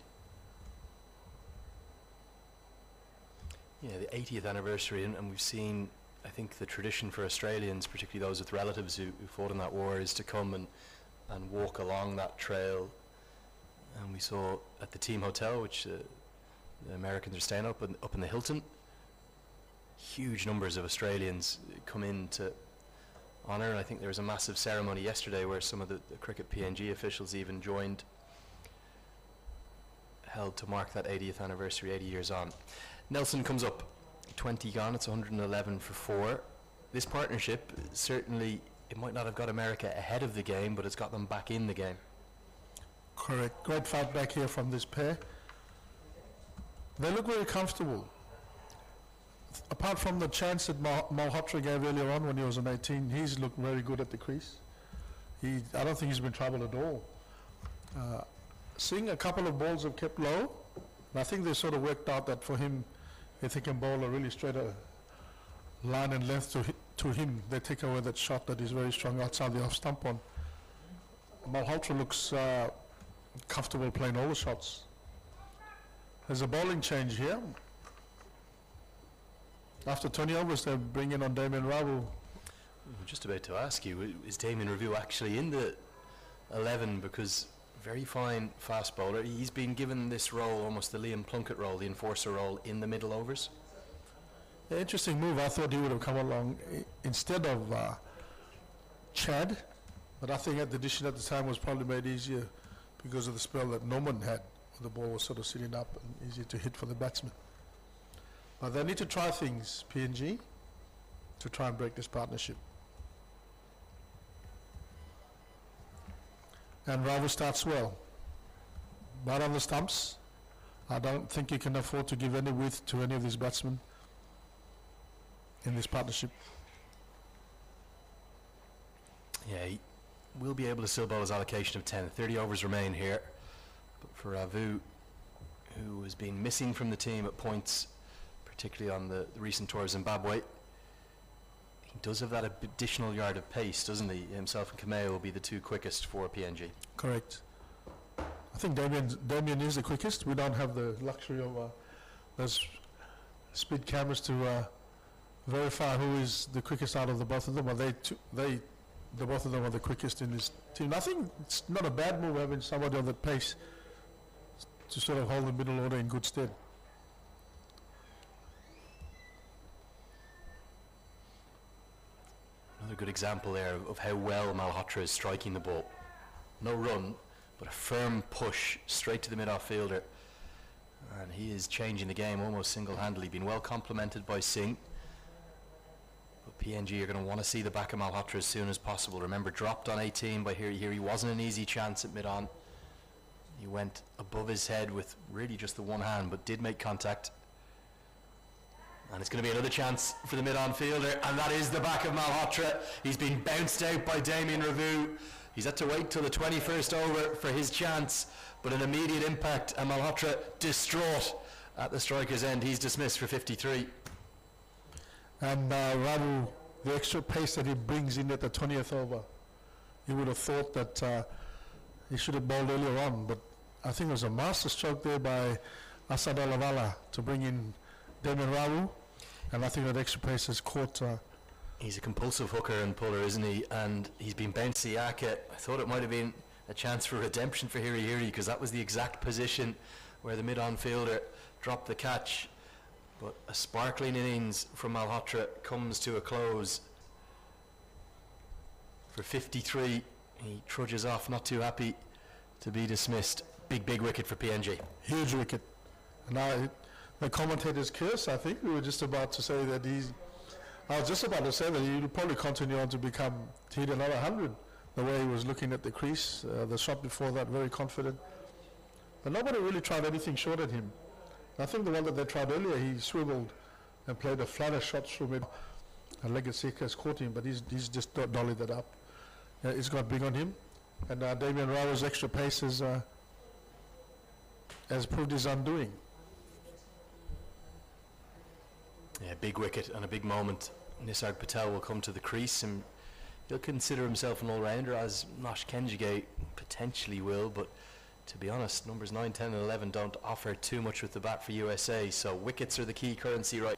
Yeah, the 80th anniversary, and we've seen, I think, the tradition for Australians, particularly those with relatives who fought in that war, is to come and walk along that trail. And we saw at the team hotel, which the Americans are staying up in the Hilton, huge numbers of Australians come in to honour, and I think there was a massive ceremony yesterday where some of the cricket PNG officials even joined, held to mark that 80th anniversary, 80 years on. Nelson comes up, 20 gone, it's 111 for 4. This partnership, certainly, it might not have got America ahead of the game, but it's got them back in the game. Correct. Great fight back here from this pair. They look very comfortable. Apart from the chance that Malhotra gave earlier on when he was on 18, he's looked very good at the crease. I don't think he's been troubled at all. Seeing a couple of balls have kept low, and I think they sort of worked out that for him, if they can bowl a really straighter line and length to him, they take away that shot that is very strong outside the off stump on. Malhotra looks comfortable playing all the shots. There's a bowling change here. After 20 overs, they're bringing on Damien Rabu. I'm just about to ask you, is Damien Review actually in the 11? Because very fine fast bowler. He's been given this role, almost the Liam Plunkett role, the enforcer role in the middle overs. Yeah, interesting move. I thought he would have come along instead of Chad, but I think the decision at the time was probably made easier because of the spell that Norman had, where the ball was sort of sitting up and easier to hit for the batsman. But they need to try things, PNG, to try and break this partnership. And Ravu starts well. Right on the stumps. I don't think you can afford to give any width to any of these batsmen in this partnership. Yeah, he will be able to still bowl his allocation of 10. 30 overs remain here. But for Ravu, who has been missing from the team at points, particularly on the recent tour of Zimbabwe, he does have that additional yard of pace, doesn't he? Himself and Kamea will be the two quickest for PNG. Correct. I think Damien is the quickest. We don't have the luxury of those speed cameras to verify who is the quickest out of the both of them. But the both of them are the quickest in this team. I think it's not a bad move having somebody on that pace to sort of hold the middle order in good stead. Another good example there of how well Malhotra is striking the ball. No run, but a firm push straight to the mid-off fielder. And he is changing the game almost single-handedly. Been well complemented by Singh. But PNG are going to want to see the back of Malhotra as soon as possible. Remember, dropped on 18 by here. He wasn't an easy chance at mid-on. He went above his head with really just the one hand, but did make contact. And it's going to be another chance for the mid-on fielder, and that is the back of Malhotra. He's been bounced out by Damien Review. He's had to wait till the 21st over for his chance, but an immediate impact, and Malhotra distraught at the striker's end. He's dismissed for 53. And Ravu, the extra pace that he brings in at the 20th over, you would have thought that he should have bowled earlier on, but I think it was a master stroke there by Asad Alavala to bring in Damien Ravu, and I think that extra pace has caught. He's a compulsive hooker and puller, isn't he? And he's been bounced Siaka. I thought it might have been a chance for redemption for Hiri Hiri, because that was the exact position where the mid-on fielder dropped the catch. But a sparkling innings from Malhotra comes to a close. For 53, he trudges off, not too happy to be dismissed. Big wicket for PNG. Huge wicket. Now, the commentator's curse, I think. We were just about to say that I was just about to say that he'll probably continue on to hit another 100. The way he was looking at the crease, the shot before that, very confident. But nobody really tried anything short at him. I think the one that they tried earlier, he swiveled and played a flatter shot through mid. And Legacy has caught him, but he's just dollied that up. It's got big on him. And Damien Rao's extra pace has proved his undoing. Yeah, big wicket and a big moment. Nisarg Patel will come to the crease and he'll consider himself an all-rounder, as Nosh Kenjige potentially will, but to be honest, numbers 9, 10 and 11 don't offer too much with the bat for USA, so wickets are the key currency right.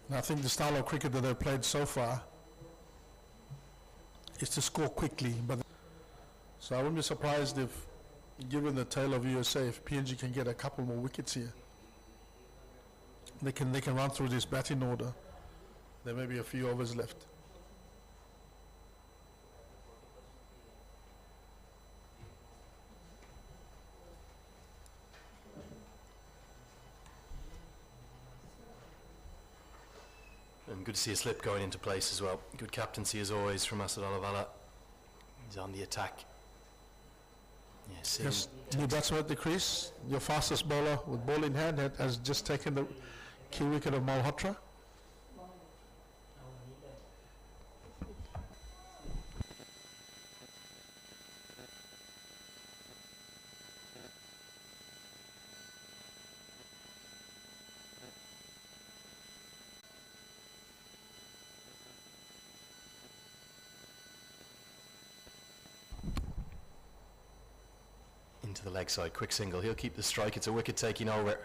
And I think the style of cricket that they've played so far is to score quickly. So I wouldn't be surprised if, given the tail of USA, if PNG can get a couple more wickets here. They can run through this batting order. There may be a few overs left. And good to see a slip going into place as well. Good captaincy as always from Asad Alavala. He's on the attack. Yes, new batsman at the crease. Your fastest bowler with ball in hand has just taken the key wicket of Malhotra. Into the leg side, quick single. He'll keep the strike. It's a wicket taking over.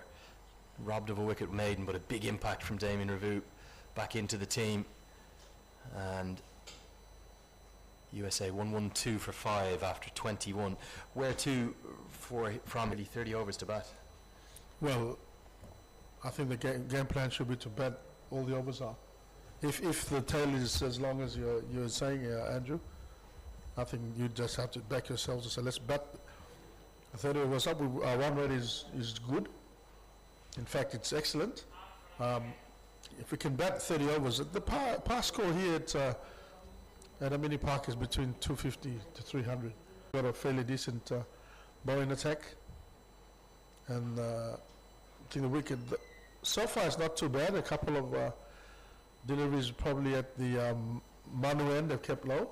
Robbed of a wicket maiden, but a big impact from Damien Revu back into the team. And USA 112 for 5 after 21. Where to from nearly 30 overs to bat? Well, I think the game plan should be to bat all the overs out. If the tail is as long as you're saying, Andrew, I think you just have to back yourselves and say, let's bat 30 overs up. Our run rate is good. In fact, it's excellent. If we can bat 30 overs, the par score here at a mini park is between 250 to 300. Got a fairly decent bowling attack, and I think the wicket so far is not too bad. A couple of deliveries probably at the Manu end have kept low.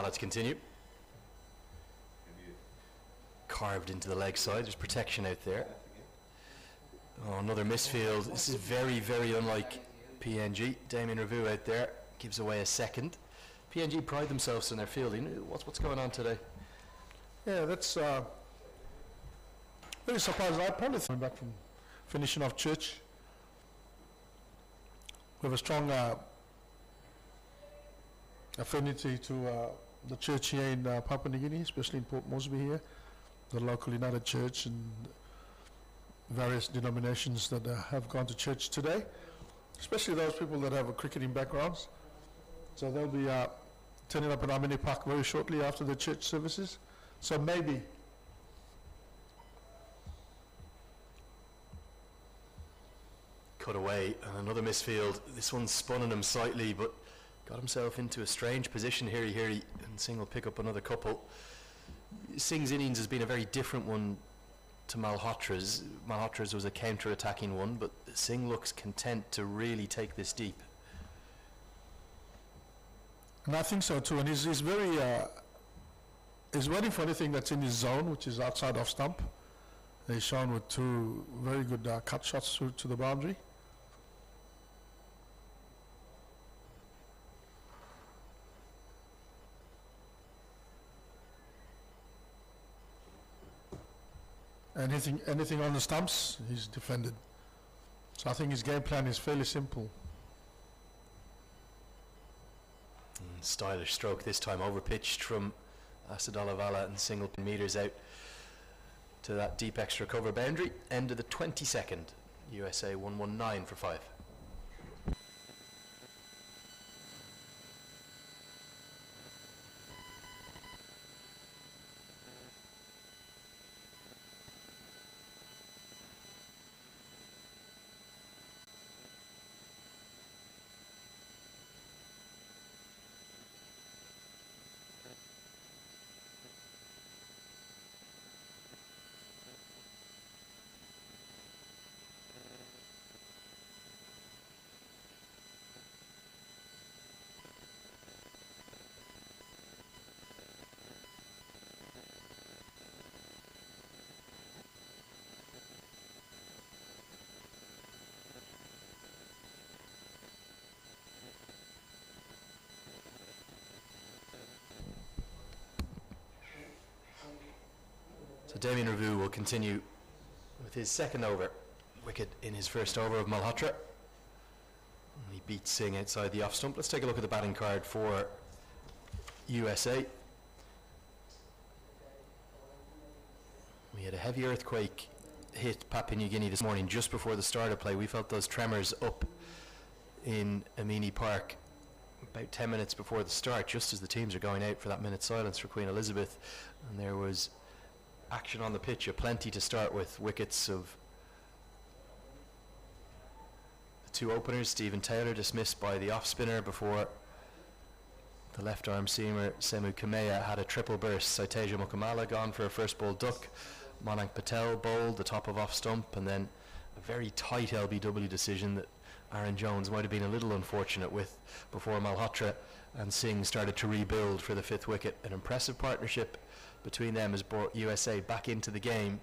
Let's continue. Carved into the leg side. There's protection out there. Oh, another misfield. This is very, very unlike PNG. Damien Revu out there gives away a second. PNG pride themselves in their fielding. What's going on today? Yeah, that's very surprising. I probably coming back from finishing off church. We have a strong affinity to the church here in Papua New Guinea, especially in Port Moresby here, the local United Church and various denominations that have gone to church today, especially those people that have a cricketing backgrounds. So they'll be turning up in our mini park very shortly after the church services. So maybe Cut away and another misfield. This one spun on him slightly, but got himself into a strange position here, and Singh will pick up another couple. Singh's innings has been a very different one to Malhotra's. Malhotra's was a counter-attacking one, but Singh looks content to really take this deep. And I think so too. And he's very he's waiting for anything that's in his zone, which is outside off stump. He's shown with two very good cut shots through to the boundary. anything on the stumps, he's defended. So I think his game plan is fairly simple. Stylish stroke this time, over pitched from Asadolavala and single meters out to that deep extra cover boundary. End of the 22nd. USA 119 for 5. So Damien Revu will continue with his second over wicket in his first over of Malhotra. He beats Singh outside the off stump. Let's take a look at the batting card for USA. We had a heavy earthquake hit Papua New Guinea this morning just before the start of play. We felt those tremors up in Amini Park about 10 minutes before the start, just as the teams are going out for that minute's silence for Queen Elizabeth. And there was action on the pitch, plenty to start with. Wickets of the two openers. Stephen Taylor dismissed by the off spinner before the left arm seamer Semu Kamea had a triple burst. Saiteja Mukamala gone for a first ball duck. Manang Patel bowled the top of off stump, and then a very tight LBW decision that Aaron Jones might have been a little unfortunate with before Malhotra and Singh started to rebuild for the fifth wicket. An impressive partnership between them has brought USA back into the game,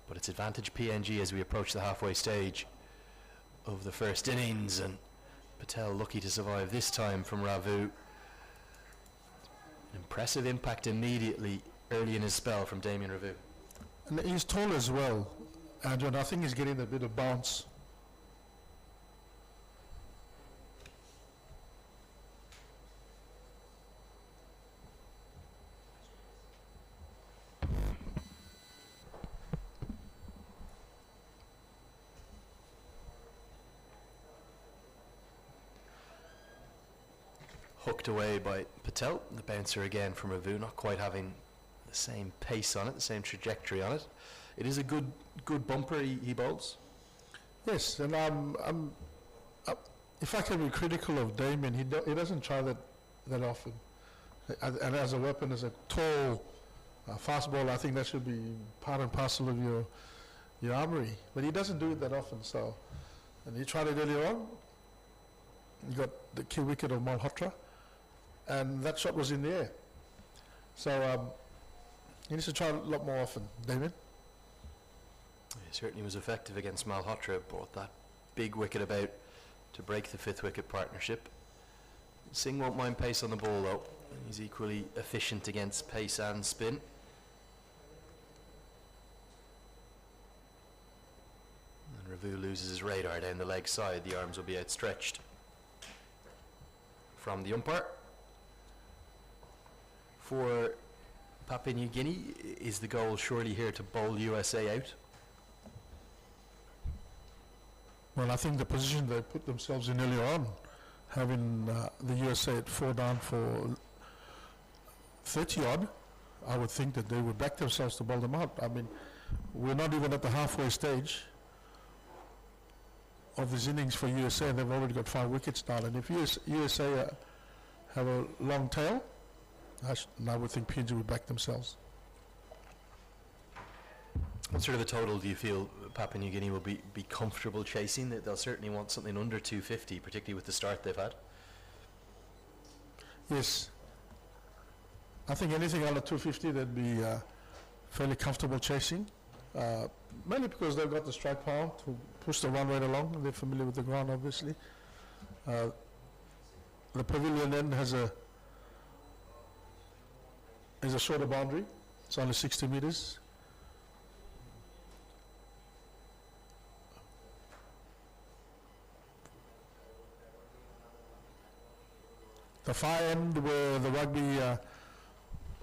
but it's advantage PNG as we approach the halfway stage of the first innings, and Patel lucky to survive this time from Ravu. An impressive impact immediately early in his spell from Damien Ravu. And he's tall as well, and I think he's getting a bit of bounce. Hooked away by Patel. The bouncer again from Ravu, not quite having the same pace on it, the same trajectory on it. It is a good bumper he bowls. Yes, and if I can be critical of Damien, he doesn't try that often. And as a weapon, as a tall, fast bowler, I think that should be part and parcel of your armory. But he doesn't do it that often. So, and he tried it earlier on. He got the key wicket of Malhotra, and that shot was in the air. So he needs to try it a lot more often, Damien. He certainly was effective against Malhotra, brought that big wicket about to break the fifth wicket partnership. Singh won't mind pace on the ball though. He's equally efficient against pace and spin. And Ravu loses his radar down the leg side. The arms will be outstretched from the umpire. For Papua New Guinea, is the goal surely here to bowl USA out? Well, I think the position they put themselves in earlier on, having the USA at 4 down for 30 odd, I would think that they would back themselves to bowl them out. I mean, we're not even at the halfway stage of this innings for USA, and they've already got 5 wickets down. And if USA have a long tail, I would think PNG would back themselves. What sort of a total do you feel Papua New Guinea will be comfortable chasing? They'll certainly want something under 250, particularly with the start they've had. Yes. I think anything under 250, they'd be fairly comfortable chasing. Mainly because they've got the strike power to push the run rate along. They're familiar with the ground, obviously. The pavilion end has a shorter boundary. It's only 60 meters. the far end where the rugby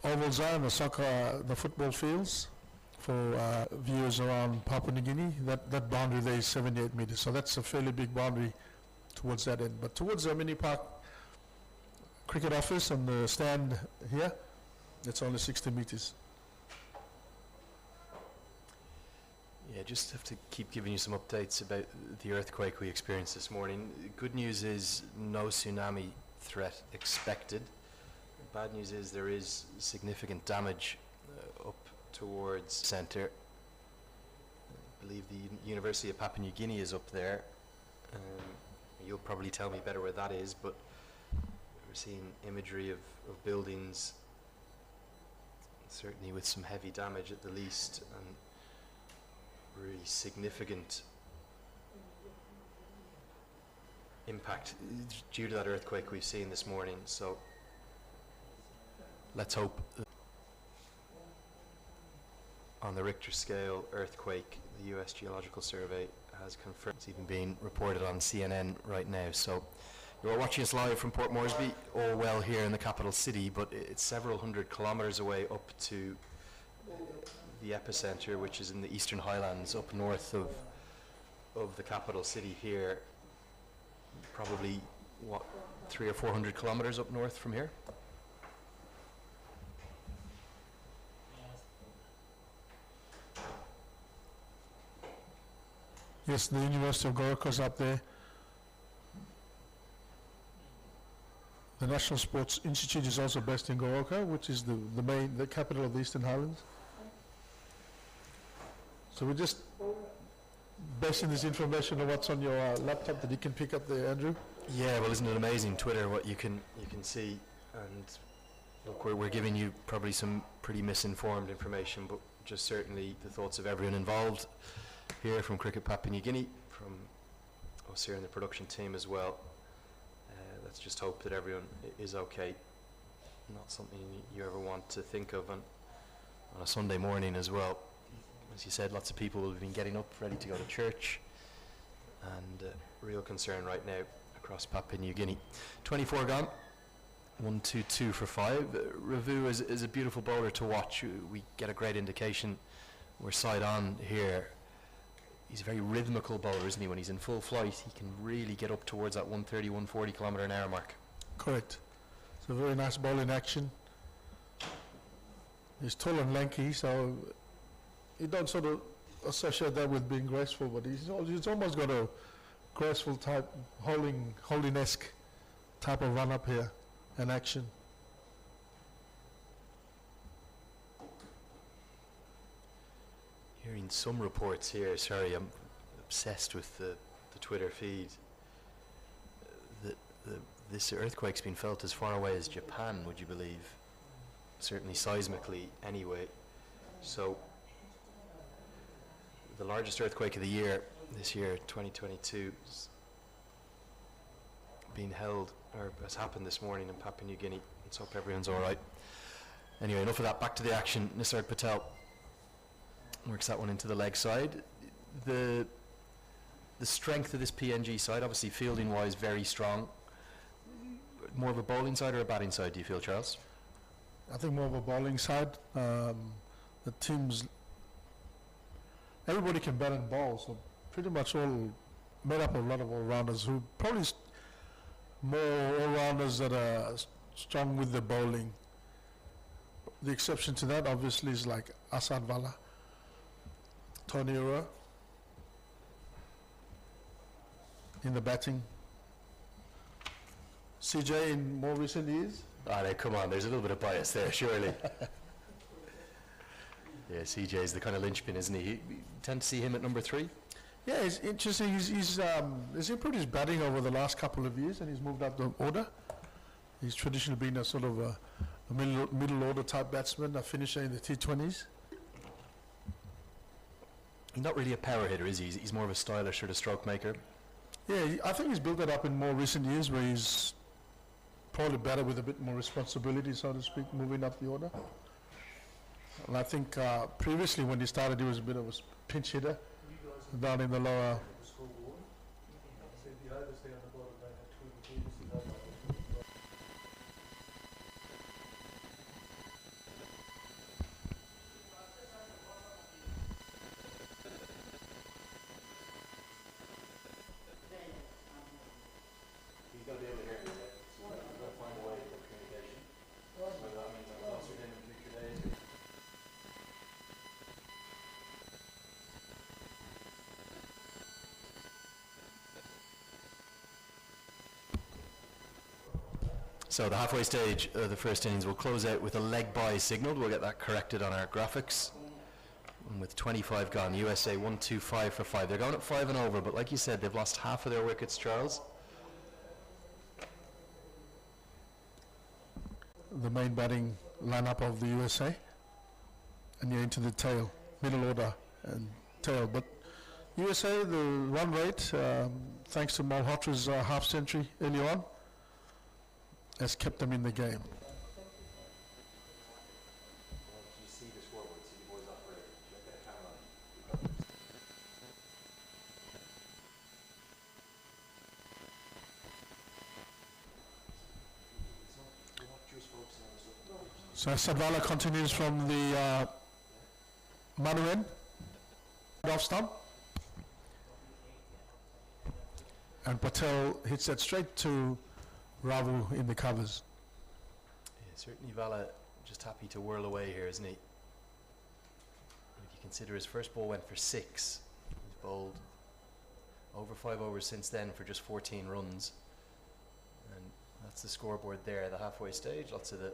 ovals are and the soccer, the football fields, for viewers around Papua New Guinea, that boundary there is 78 meters. So that's a fairly big boundary towards that end. But towards the mini park cricket office and the stand here, it's only 60 meters. Yeah, just have to keep giving you some updates about the earthquake we experienced this morning. Good news is no tsunami threat expected. Bad news is there is significant damage up towards centre. I believe the University of Papua New Guinea is up there. You'll probably tell me better where that is, but we're seeing imagery of buildings, certainly with some heavy damage at the least, and really significant impact due to that earthquake we've seen this morning. So let's hope on the Richter scale earthquake, the US Geological Survey has confirmed. It's even being reported on CNN right now. So you're watching us live from Port Moresby, all well here in the capital city, but it's several hundred kilometres away up to the epicenter, which is in the Eastern Highlands, up north of the capital city here. Probably, what, 300 or 400 kilometres up north from here? Yes, the University of Goroka's up there. The National Sports Institute is also based in Goroka, which is the capital of the Eastern Highlands. So we're just basing this information on what's on your laptop that you can pick up there, Andrew. Yeah, well, isn't it amazing, Twitter, what you can see? And look, we're giving you probably some pretty misinformed information, but just certainly the thoughts of everyone involved here from Cricket Papua New Guinea, from us here in the production team as well. Let's just hope that everyone is okay. Not something you ever want to think of on a Sunday morning as well. As you said, lots of people have been getting up ready to go to church, and real concern right now across Papua New Guinea. 24 gone, 1-2-2 for 5. Ravu is a beautiful bowler to watch. We get a great indication. We're side on here. He's a very rhythmical bowler, isn't he? When he's in full flight, he can really get up towards that 130, 140 kilometre an hour mark. Correct. It's a very nice ball in action. He's tall and lanky, so you don't sort of associate that with being graceful, but he's almost got a graceful type, holding-esque type of run up here and action. Hearing some reports here, sorry, I'm obsessed with the Twitter feed, that this earthquake's been felt as far away as Japan, would you believe? Certainly seismically anyway. So the largest earthquake of the year, this year, 2022, is being held, or has happened this morning in Papua New Guinea. Let's hope everyone's all right. Anyway, enough of that. Back to the action. Nisarg Patel works that one into the leg side. The strength of this PNG side, obviously fielding-wise, very strong. More of a bowling side or a batting side, do you feel, Charles? I think more of a bowling side. The teams, everybody can bat and bowl, so pretty much all made up of a lot of all-rounders who probably more all-rounders that are strong with the bowling. The exception to that, obviously, is like Asad Vala, Tony Ura in the batting. CJ in more recent years. Ah, no, come on, there's a little bit of bias there, surely. Yeah, CJ is the kind of linchpin, isn't he? You tend to see him at number 3? Yeah, it's interesting. He's improved his batting over the last couple of years, and he's moved up the order. He's traditionally been a sort of a middle order type batsman, a finisher in the T20s. He's not really a power hitter, is he? He's more of a stylish sort of stroke maker. Yeah, I think he's built that up in more recent years, where he's probably better with a bit more responsibility, so to speak, moving up the order. And I think previously when he started, he was a bit of a pinch hitter down in the lower. So the halfway stage of the first innings will close out with a leg bye signalled. We'll get that corrected on our graphics. And with 25 gone, USA 1-2-5 for 5. They're going at 5 and over, but like you said, they've lost half of their wickets, Charles. The main batting lineup of the USA, and you're into the tail, middle order and tail. But USA, the run rate, thanks to Malhotra's half century early on, has kept them in the game. So Sadvala continues from the Manu end, off stump, and Patel hits that straight to Ravu in the covers. Yeah, certainly Vala just happy to whirl away here, isn't he? If you consider his first ball went for 6, he's bowled over 5 overs since then for just 14 runs, and that's the scoreboard there at the halfway stage. Lots of the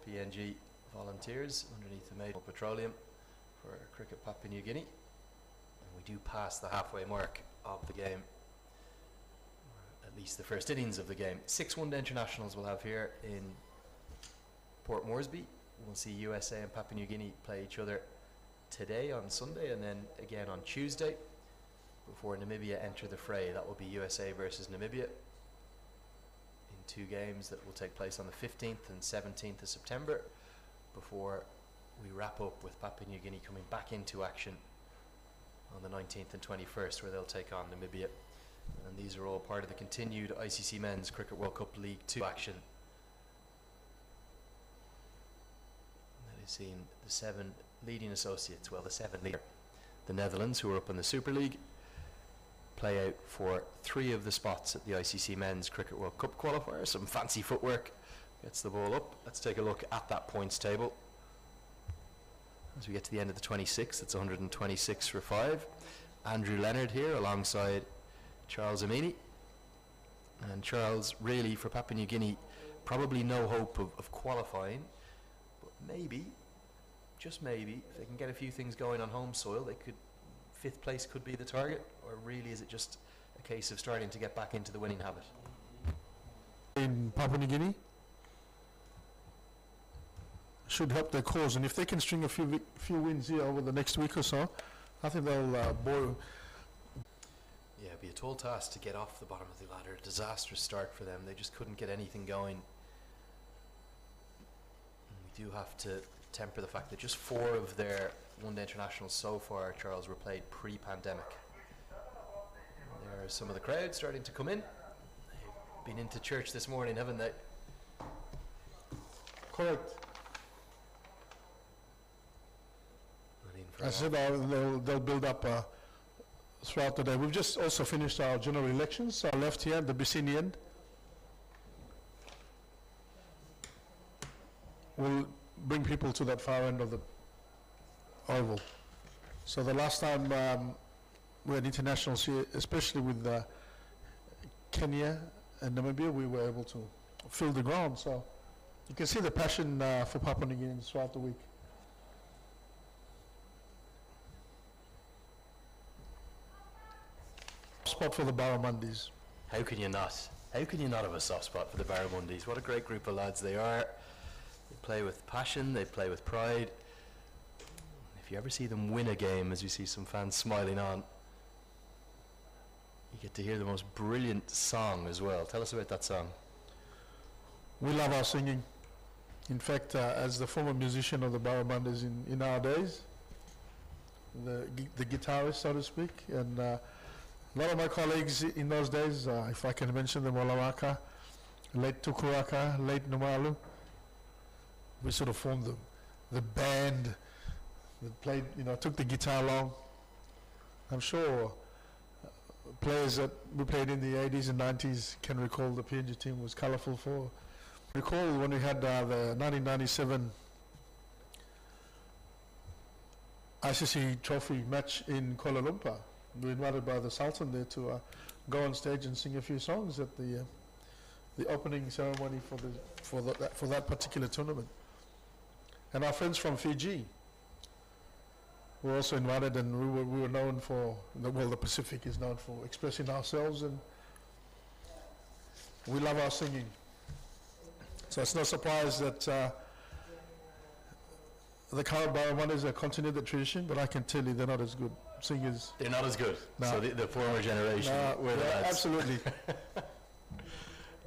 PNG volunteers underneath the Maple Petroleum for cricket Papua New Guinea, and we do pass the halfway mark of the game, or at least the first innings of the game. 6 one-day internationals we'll have here in Port Moresby. We'll see USA and Papua New Guinea play each other today on Sunday, and then again on Tuesday before Namibia enter the fray. That will be USA versus Namibia in 2 games that will take place on the 15th and 17th of September, before we wrap up with Papua New Guinea coming back into action on the 19th and 21st, where they'll take on Namibia. And these are all part of the continued ICC Men's Cricket World Cup League 2 action. That is seeing the 7 leading associates, well, the 7 leader, the Netherlands, who are up in the Super League, play out for 3 of the spots at the ICC Men's Cricket World Cup qualifier. Some fancy footwork gets the ball up. Let's take a look at that points table. As we get to the end of the 26th, it's 126 for 5. Andrew Leonard here alongside Charles Amini. And Charles, really, for Papua New Guinea, probably no hope of qualifying, but maybe, just maybe, if they can get a few things going on home soil, they could, 5th place could be the target, or really is it just a case of starting to get back into the winning habit? In Papua New Guinea should help their cause, and if they can string a few wins here over the next week or so, I think they'll boil. Yeah, it'd be a tall task to get off the bottom of the ladder. A disastrous start for them. They just couldn't get anything going. And we do have to temper the fact that just 4 of their one-day internationals so far, Charles, were played pre-pandemic. There are some of the crowd starting to come in. They've been into church this morning, haven't they? Correct. I said they'll build up throughout the day. We've just also finished our general elections. Our left here, the Bicini end. We'll bring people to that far end of the oval. So the last time we had internationals here, especially with Kenya and Namibia, we were able to fill the ground. So you can see the passion for Papua New Guinea throughout the week. Spot for the Barramundis. How can you not? How can you not have a soft spot for the Barramundis? What a great group of lads they are. They play with passion, they play with pride. If you ever see them win a game, as you see some fans smiling on, you get to hear the most brilliant song as well. Tell us about that song. We love our singing. In fact, as the former musician of the Barramundis in our days, the guitarist, so to speak, and a lot of my colleagues in those days, if I can mention them, Olawaka, late Tukuraka, late Numalu, we sort of formed the band that played, took the guitar along. I'm sure players that we played in the 80s and 90s can recall the PNG team was colourful for. Recall when we had the 1997 ICC trophy match in Kuala Lumpur. We were invited by the Sultan there to go on stage and sing a few songs at the the opening ceremony for that particular tournament. And our friends from Fiji were also invited, and we were known for, the Pacific is known for expressing ourselves, and we love our singing. So it's no surprise that the current Barramunders have continued the tradition, but I can tell you they're not as good singers. They're not as good. No. So the former generation were the lads. Absolutely.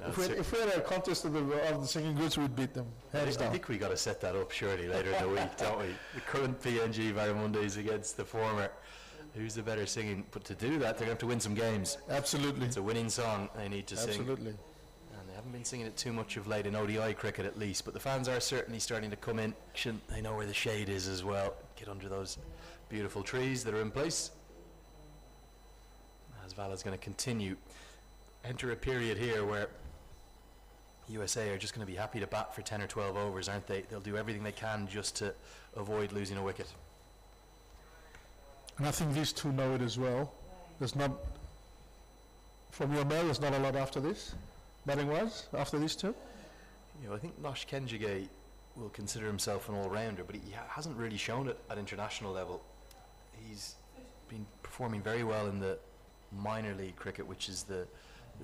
No, If we had a contest of the singing groups, we'd beat them. I Hands down. think we got to set that up surely later in the week, don't we? The current PNG Barramundis against the former. Who's the better singing? But to do that, they're going to have to win some games. Absolutely. It's a winning song they need to sing. Absolutely. And they haven't been singing it too much of late in ODI cricket at least, but the fans are certainly starting to come in. They know where the shade is as well. Get under those beautiful trees that are in place. As Vala's going to continue. Enter a period here where USA are just going to be happy to bat for 10 or 12 overs, aren't they? They'll do everything they can just to avoid losing a wicket. And I think these two know it as well. There's not, from your mail, there's not a lot after this, batting-wise, after these two. You know, I think Nosh Kenjige will consider himself an all-rounder, but he hasn't really shown it at international level. He's been performing very well in the minor league cricket, which is the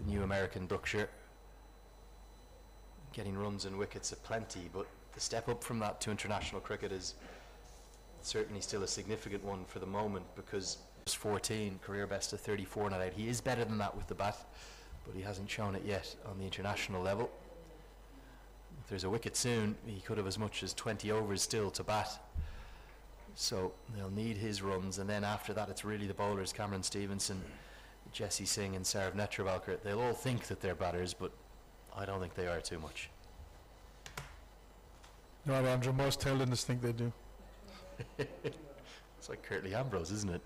new American Brookshire, getting runs and wickets aplenty, but the step up from that to international cricket is certainly still a significant one for the moment, because he's 14, career best of 34 not out. He is better than that with the bat, but he hasn't shown it yet on the international level. If there's a wicket soon, he could have as much as 20 overs still to bat. So they'll need his runs, and then after that it's really the bowlers, Cameron Stevenson, Jesse Singh and Sarav Netravalkar. They'll all think that they're batters, but I don't think they are too much. No, Andrew, most tailenders think they do. It's like Curtly Ambrose, isn't it?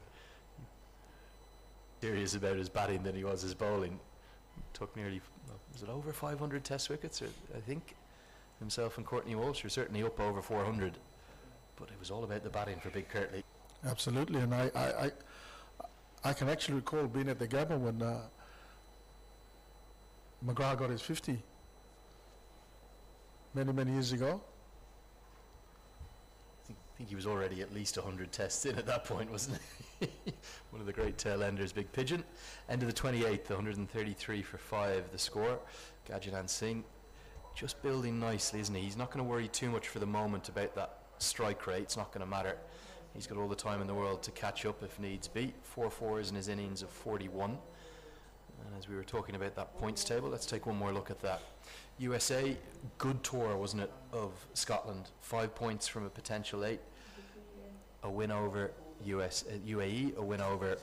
Serious about his batting than he was his bowling. Took nearly, was it over 500 test wickets, or I think himself and Courtney Walsh are certainly up over 400, but it was all about the batting for Big Curtly. Absolutely, and I can actually recall being at the Gabba when McGrath got his 50 many years ago. I think he was already at least 100 tests in at that point, wasn't he? One of the great tail enders, Big Pigeon. End of the 28th, 133 for 5 the score. Gajanan Singh just building nicely, isn't he? He's not going to worry too much for the moment about that strike rate. It's not going to matter. He's got all the time in the world to catch up if needs be. 4 fours in his innings of 41. And as we were talking about that points table, let's take one more look at that. USA, good tour, wasn't it, of Scotland. 5 points from a potential 8. A win over UAE, a win over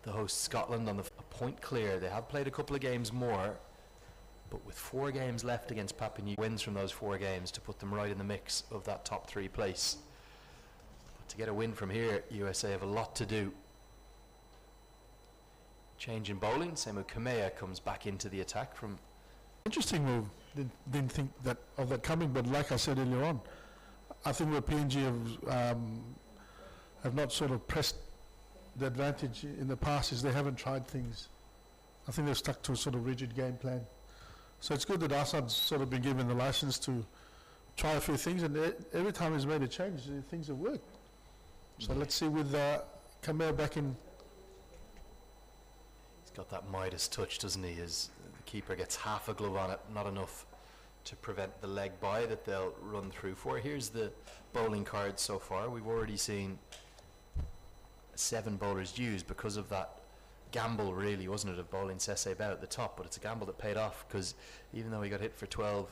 the host Scotland on a point clear. They have played a couple of games more, but with 4 games left against Papua New Guinea, wins from those 4 games to put them right in the mix of that top 3 place. But to get a win from here, USA have a lot to do. Change in bowling. Semu Kamea comes back into the attack from. Interesting move. Didn't think of that coming, but like I said earlier on, I think where PNG have not sort of pressed the advantage in the past is they haven't tried things. I think they've stuck to a sort of rigid game plan. So it's good that Assad's sort of been given the license to try a few things, and every time he's made a change, things have worked. So let's see with Kamea back in. He's got that Midas touch, doesn't he? As the keeper gets half a glove on it, not enough to prevent the leg bye that they'll run through for. Here's the bowling cards so far. We've already seen 7 bowlers used because of that gamble, really, wasn't it, of bowling Sese Bao at the top, but it's a gamble that paid off, because even though he got hit for 12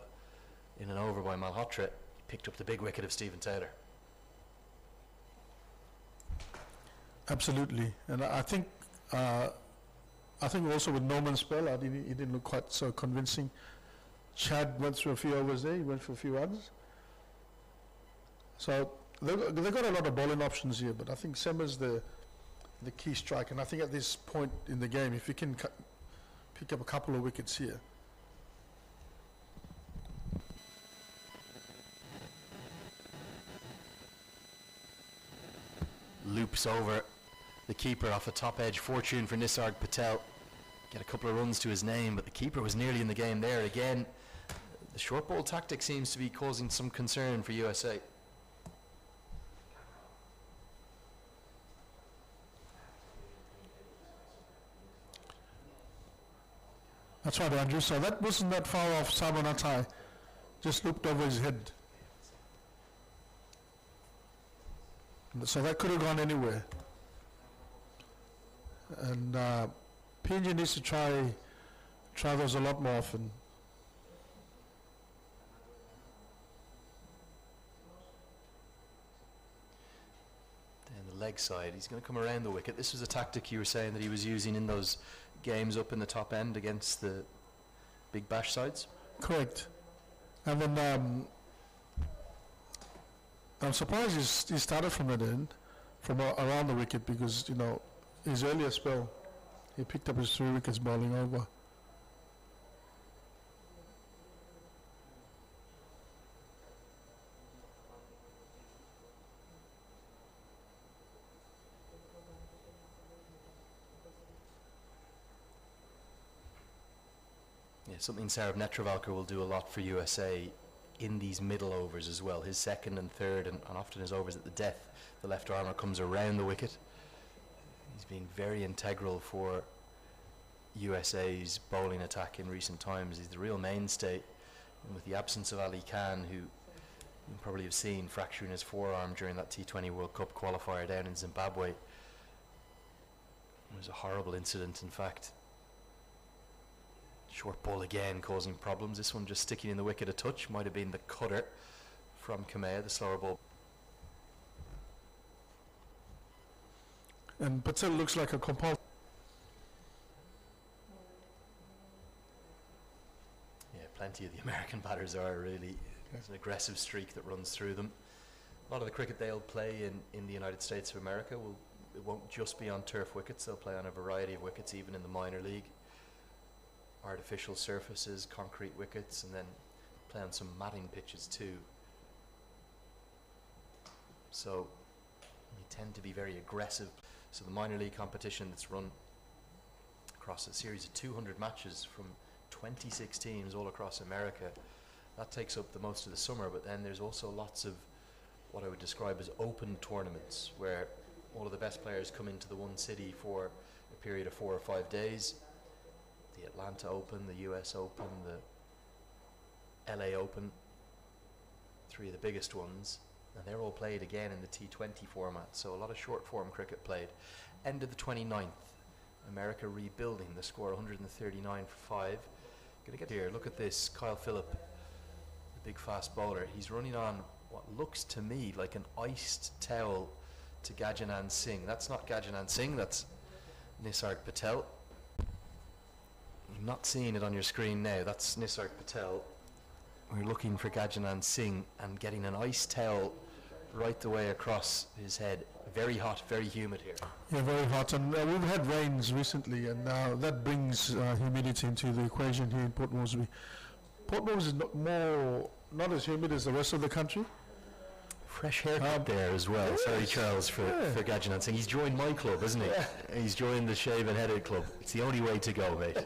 in an over by Malhotra, he picked up the big wicket of Stephen Taylor. Absolutely, and I think also with Norman Spell, he didn't look quite so convincing. Chad went through a few overs there, he went for a few runs. So they've got a lot of bowling options here, but I think Sema's the key strike, and I think at this point in the game, if you can pick up a couple of wickets here. Loops over the keeper off a top edge fortune for Nisarg Patel. get a couple of runs to his name, but the keeper was nearly in the game there. Again, the short ball tactic seems to be causing some concern for USA. That's right, Andrew. So that wasn't that far off Sabanatai. Just looked over his head. So that could have gone anywhere. And PNG needs to try those a lot more often. Down the leg side, he's going to come around the wicket. This was a tactic you were saying that he was using in those games up in the top end against the big bash sides? Correct. And then I'm surprised he started from that end, from around the wicket, because, you know, his earlier spell, he picked up his 3 wickets bowling over. Yeah, something Sarab Netravalkar will do a lot for USA in these middle overs as well. His second and third, and often his overs at the death, the left armour comes around the wicket. He's been very integral for USA's bowling attack in recent times. He's the real mainstay, and with the absence of Ali Khan, who you probably have seen fracturing his forearm during that T20 World Cup qualifier down in Zimbabwe. It was a horrible incident, in fact. Short ball again causing problems. This one just sticking in the wicket a touch. Might have been the cutter from Kamea, the slower ball. And Patel looks like a compulsion. Yeah, plenty of the American batters are really. There's an aggressive streak that runs through them. A lot of the cricket they'll play in the United States of America it won't just be on turf wickets. They'll play on a variety of wickets, even in the minor league. Artificial surfaces, concrete wickets, and then play on some matting pitches too. So you tend to be very aggressive. So the minor league competition that's run across a series of 200 matches from 26 teams all across America, that takes up the most of the summer, but then there's also lots of what I would describe as open tournaments where all of the best players come into the one city for a period of 4 or 5 days. The Atlanta Open, the US Open, the LA Open, 3 of the biggest ones, and they're all played again in the T20 format, so a lot of short form cricket played. End of the 29th, America rebuilding, the score 139 for 5. Gonna get here, look at this, Kyle Phillip, the big fast bowler. He's running on what looks to me like an iced towel to Gajanan Singh. That's not Gajanan Singh, that's Nisarg Patel. I'm not seeing it on your screen now. That's Nisarg Patel. We're looking for Gajanan Singh and getting an ice towel right the way across his head. Very hot, very humid here. Yeah, very hot. And we've had rains recently, and that brings humidity into the equation here in Port Moresby. Port Moresby is not as humid as the rest of the country. Fresh haircut there as well. Yes. Sorry, Charles, for Gajanan Singh. He's joined my club, isn't he? Yeah. He's joined the shaven-headed club. It's the only way to go, mate.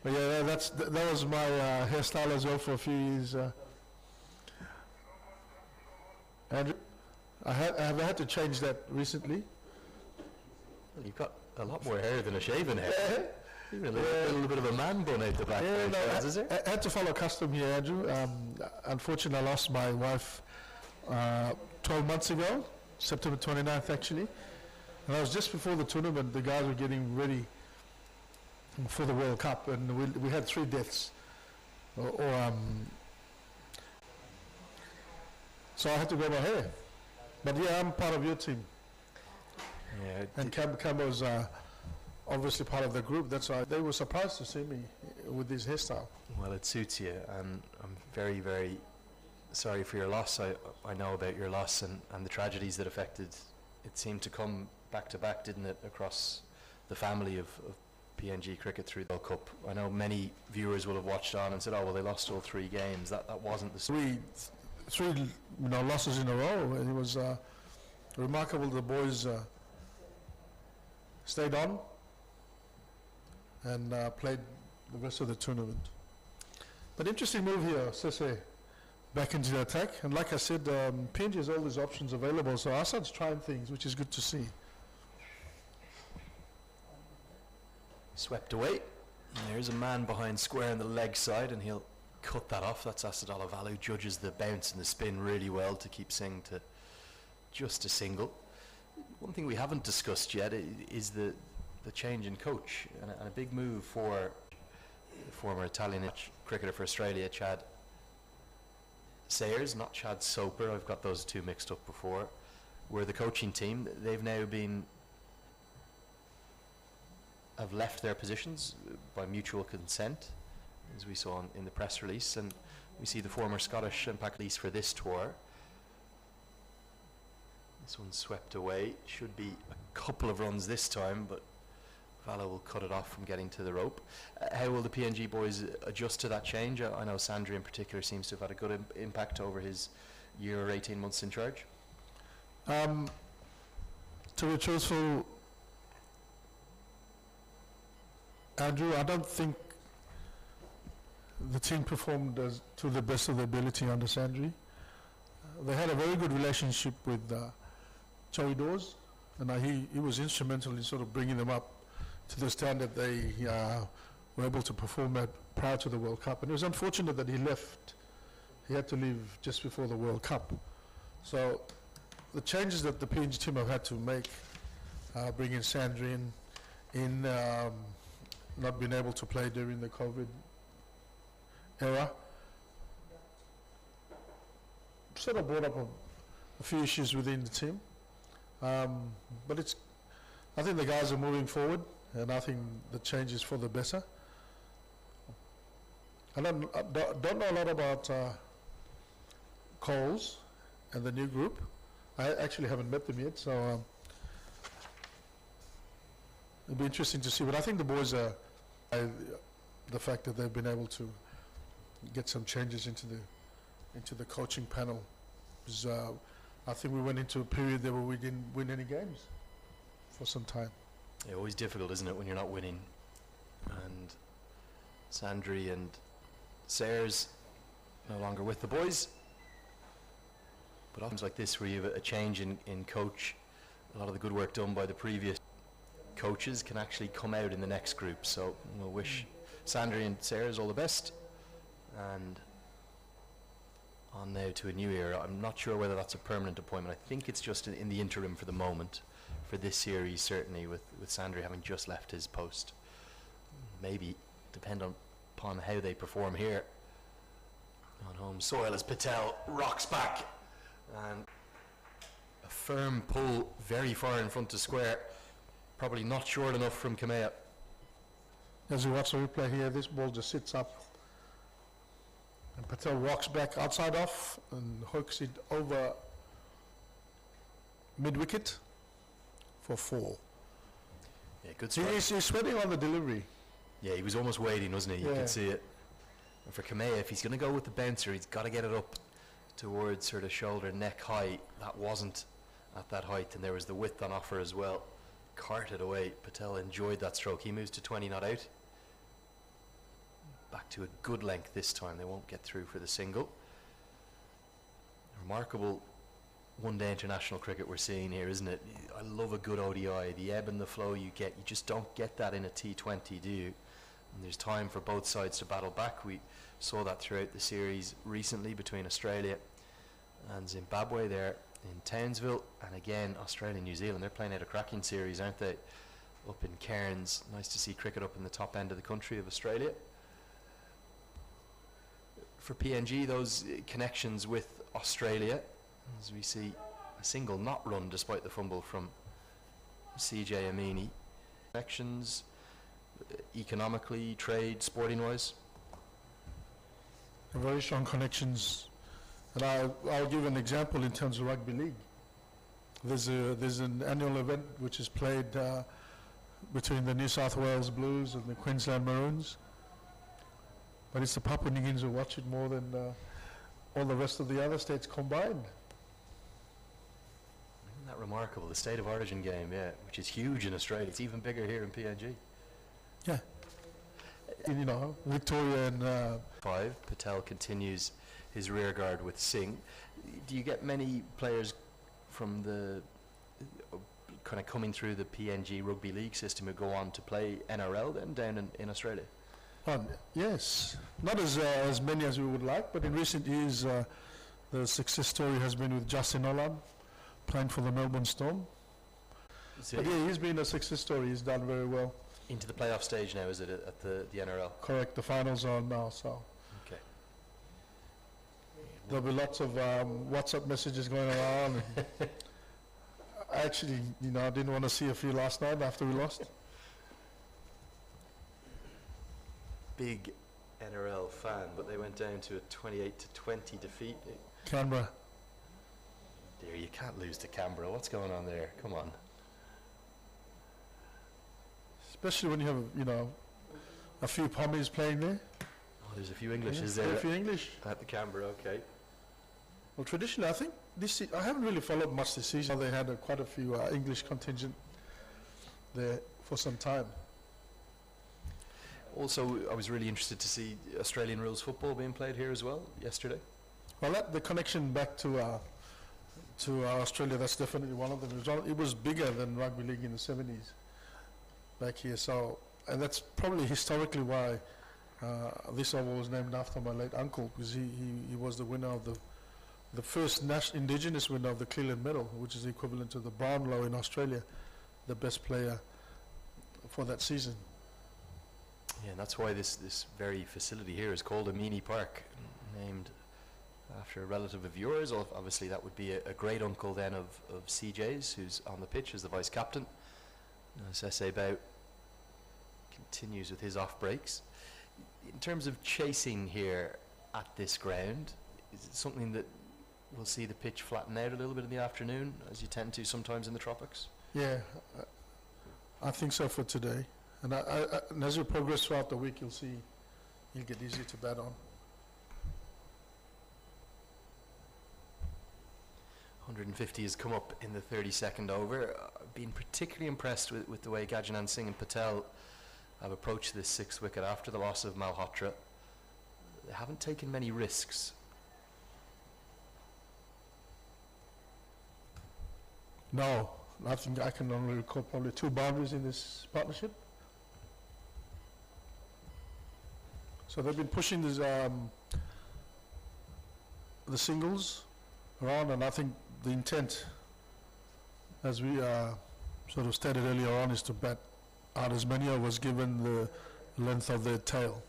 But yeah, that was my hairstyle as well for a few years. Andrew, I have had to change that recently. Well, you've got a lot more hair than a shaven head. Even a little bit of a man bun out the back there, Charles, is there? I had to follow custom here, Andrew. Unfortunately, I lost my wife 12 months ago, September 29th actually. And that was just before the tournament. The guys were getting ready for the World Cup, and we had 3 deaths. So I had to grow my hair. But yeah, I'm part of your team. Yeah, and Cam was obviously part of the group. That's why they were surprised to see me with this hairstyle. Well, it suits you, and I'm very, very sorry for your loss. I know about your loss and the tragedies that affected. It seemed to come back to back, didn't it, across the family of PNG cricket through the World Cup. I know many viewers will have watched on and said, "Oh, well, they lost all 3 games." That wasn't the story. Three losses in a row. It was remarkable. The boys stayed on, and played the rest of the tournament. But interesting move here, Sese back into the attack. And like I said, PNG has all these options available, so Assad's trying things, which is good to see. Swept away. And there's a man behind square on the leg side, and he'll cut that off. That's Asad Alavalu, judges the bounce and the spin really well to keep Singh to just a single. One thing we haven't discussed yet is the change in coach, and a big move for the former Italian cricketer for Australia, Chad Sayers, not Chad Soper. I've got those two mixed up before. We're the coaching team. They've now have left their positions by mutual consent, as we saw in the press release, and we see the former Scottish and Pac release for this tour. This one's swept away. Should be a couple of runs this time, but Vala will cut it off from getting to the rope. How will the PNG boys adjust to that change? I know Sandri in particular seems to have had a good impact over his year or 18 months in charge. To be truthful, Andrew, I don't think the team performed to the best of their ability under Sandri. They had a very good relationship with Joey Dawes, and he was instrumental in sort of bringing them up to the standard they were able to perform at prior to the World Cup. And it was unfortunate that he left. He had to leave just before the World Cup. So the changes that the PNG team have had to make, bringing Sandri in not being able to play during the COVID era, sort of brought up a few issues within the team. But I think the guys are moving forward, and I think the change is for the better. I don't know a lot about Coles and the new group. I actually haven't met them yet, so it'll be interesting to see. But I think the boys are, the fact that they've been able to get some changes into the coaching panel, because I think we went into a period there where we didn't win any games for some time. Yeah, always difficult, isn't it, when you're not winning? And Sandri and Sayers no longer with the boys. But times like this where you have a change in coach, a lot of the good work done by the previous coaches can actually come out in the next group. So we'll wish Sandri and Sayers all the best. And on now to a new era. I'm not sure whether that's a permanent appointment. I think it's just in the interim for the moment, for this series certainly, with Sandri having just left his post. Maybe depend upon how they perform here on home soil as Patel rocks back, and a firm pull very far in front to square, probably not short enough from Kamea. As you watch the replay here, this ball just sits up, and Patel rocks back outside off and hooks it over mid-wicket for 4. Yeah, good strike. He's sweating on the delivery. Yeah, he was almost waiting, wasn't he? You could see it. And for Kamea, if he's going to go with the bouncer, he's got to get it up towards sort of shoulder, neck high. That wasn't at that height, and there was the width on offer as well. Carted away. Patel enjoyed that stroke. He moves to 20 not out. Back to a good length this time. They won't get through for the single. Remarkable one-day international cricket we're seeing here, isn't it? I love a good ODI. The ebb and the flow you get, you just don't get that in a T20, do you? And there's time for both sides to battle back. We saw that throughout the series recently between Australia and Zimbabwe there in Townsville, and again Australia and New Zealand. They're playing out a cracking series, aren't they, up in Cairns. Nice to see cricket up in the top end of the country of Australia. For PNG, those connections with Australia, as we see a single not run despite the fumble from CJ Amini. Connections economically, trade, sporting wise? Very strong connections. And I'll give an example in terms of rugby league. There's an annual event which is played between the New South Wales Blues and the Queensland Maroons. But it's the Papua New Guineans who watch it more than all the rest of the other states combined. Isn't that remarkable? The State of Origin game, yeah, which is huge in Australia. It's even bigger here in PNG. Yeah. You know, Victoria and 5. Patel continues his rear guard with Singh. Do you get many players from the kind of coming through the PNG Rugby League system who go on to play NRL then down in Australia? yes, not as many as we would like, but in recent years the success story has been with Justin Olam playing for the Melbourne Storm. So But yeah, he's been a success story. He's done very well. into the playoff stage now, is it, at the NRL? Correct. The finals are on now, so Okay. there'll be lots of WhatsApp messages going around. And I actually, I didn't want to see a few last night after we lost. Big NRL fan, but they went down to a 28-20 defeat. Canberra. Dear, you can't lose to Canberra. What's going on there? Come on. Especially when you have, a few Pommies playing there. Oh, there's a few English, Yeah, is there? a few English. At the Canberra, okay. Well, traditionally, I think I haven't really followed much this season. They had quite a few English contingent there for some time. Also, I was really interested to see Australian rules football being played here as well yesterday. Well, the connection back to Australia, that's definitely one of them. It was bigger than rugby league in the 70s back here. So, and that's probably historically why this oval was named after my late uncle, because he was the winner of the first indigenous winner of the Cleland Medal, which is equivalent to the Brownlow in Australia, the best player for that season. Yeah, and that's why this very facility here is called a mini park, named after a relative of yours. Obviously, that would be a great uncle then of CJ's, who's on the pitch as the vice captain. As Esse Bout continues with his off breaks. In terms of chasing here at this ground, is it something that we'll see the pitch flatten out a little bit in the afternoon, as you tend to sometimes in the tropics? Yeah, I think so for today. And and as we progress throughout the week, you'll see he'll get easier to bat on. 150 has come up in the 32nd over. I've been particularly impressed with the way Gajanan Singh and Patel have approached this 6th wicket after the loss of Malhotra. They haven't taken many risks. No, I think I can only recall probably 2 boundaries in this partnership. So they've been pushing this, the singles around, and I think the intent, as we sort of stated earlier on, is to bat out as many overs given the length of their tail.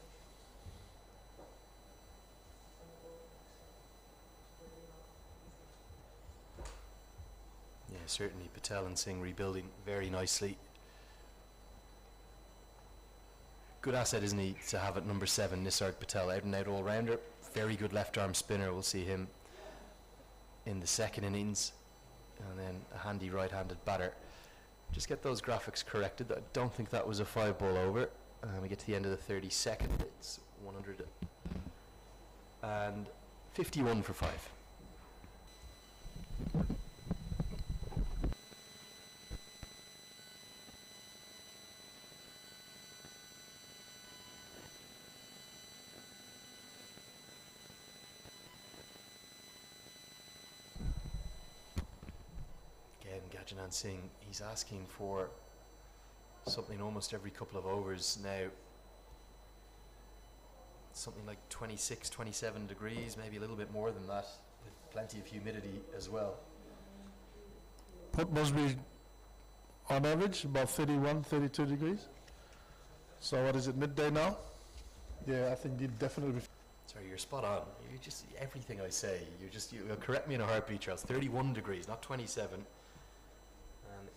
Yeah, certainly Patel and Singh rebuilding very nicely. Good asset, isn't he, to have at number 7, Nisarg Patel, out and out all-rounder. Very good left-arm spinner. We'll see him in the 2nd innings. And then a handy right-handed batter. Just get those graphics corrected. I don't think that was a 5-ball over. We get to the end of the 32nd. It's 151 for 5. Gajanan Singh, he's asking for something almost every couple of overs now. Something like 26, 27 degrees, maybe a little bit more than that, with plenty of humidity as well. Port Moresby, on average, about 31, 32 degrees. So what is it, midday now? Yeah, I think you'd definitely be... Sorry, you're spot on. You just, everything I say, you'll correct me in a heartbeat, Charles. 31 degrees, not 27.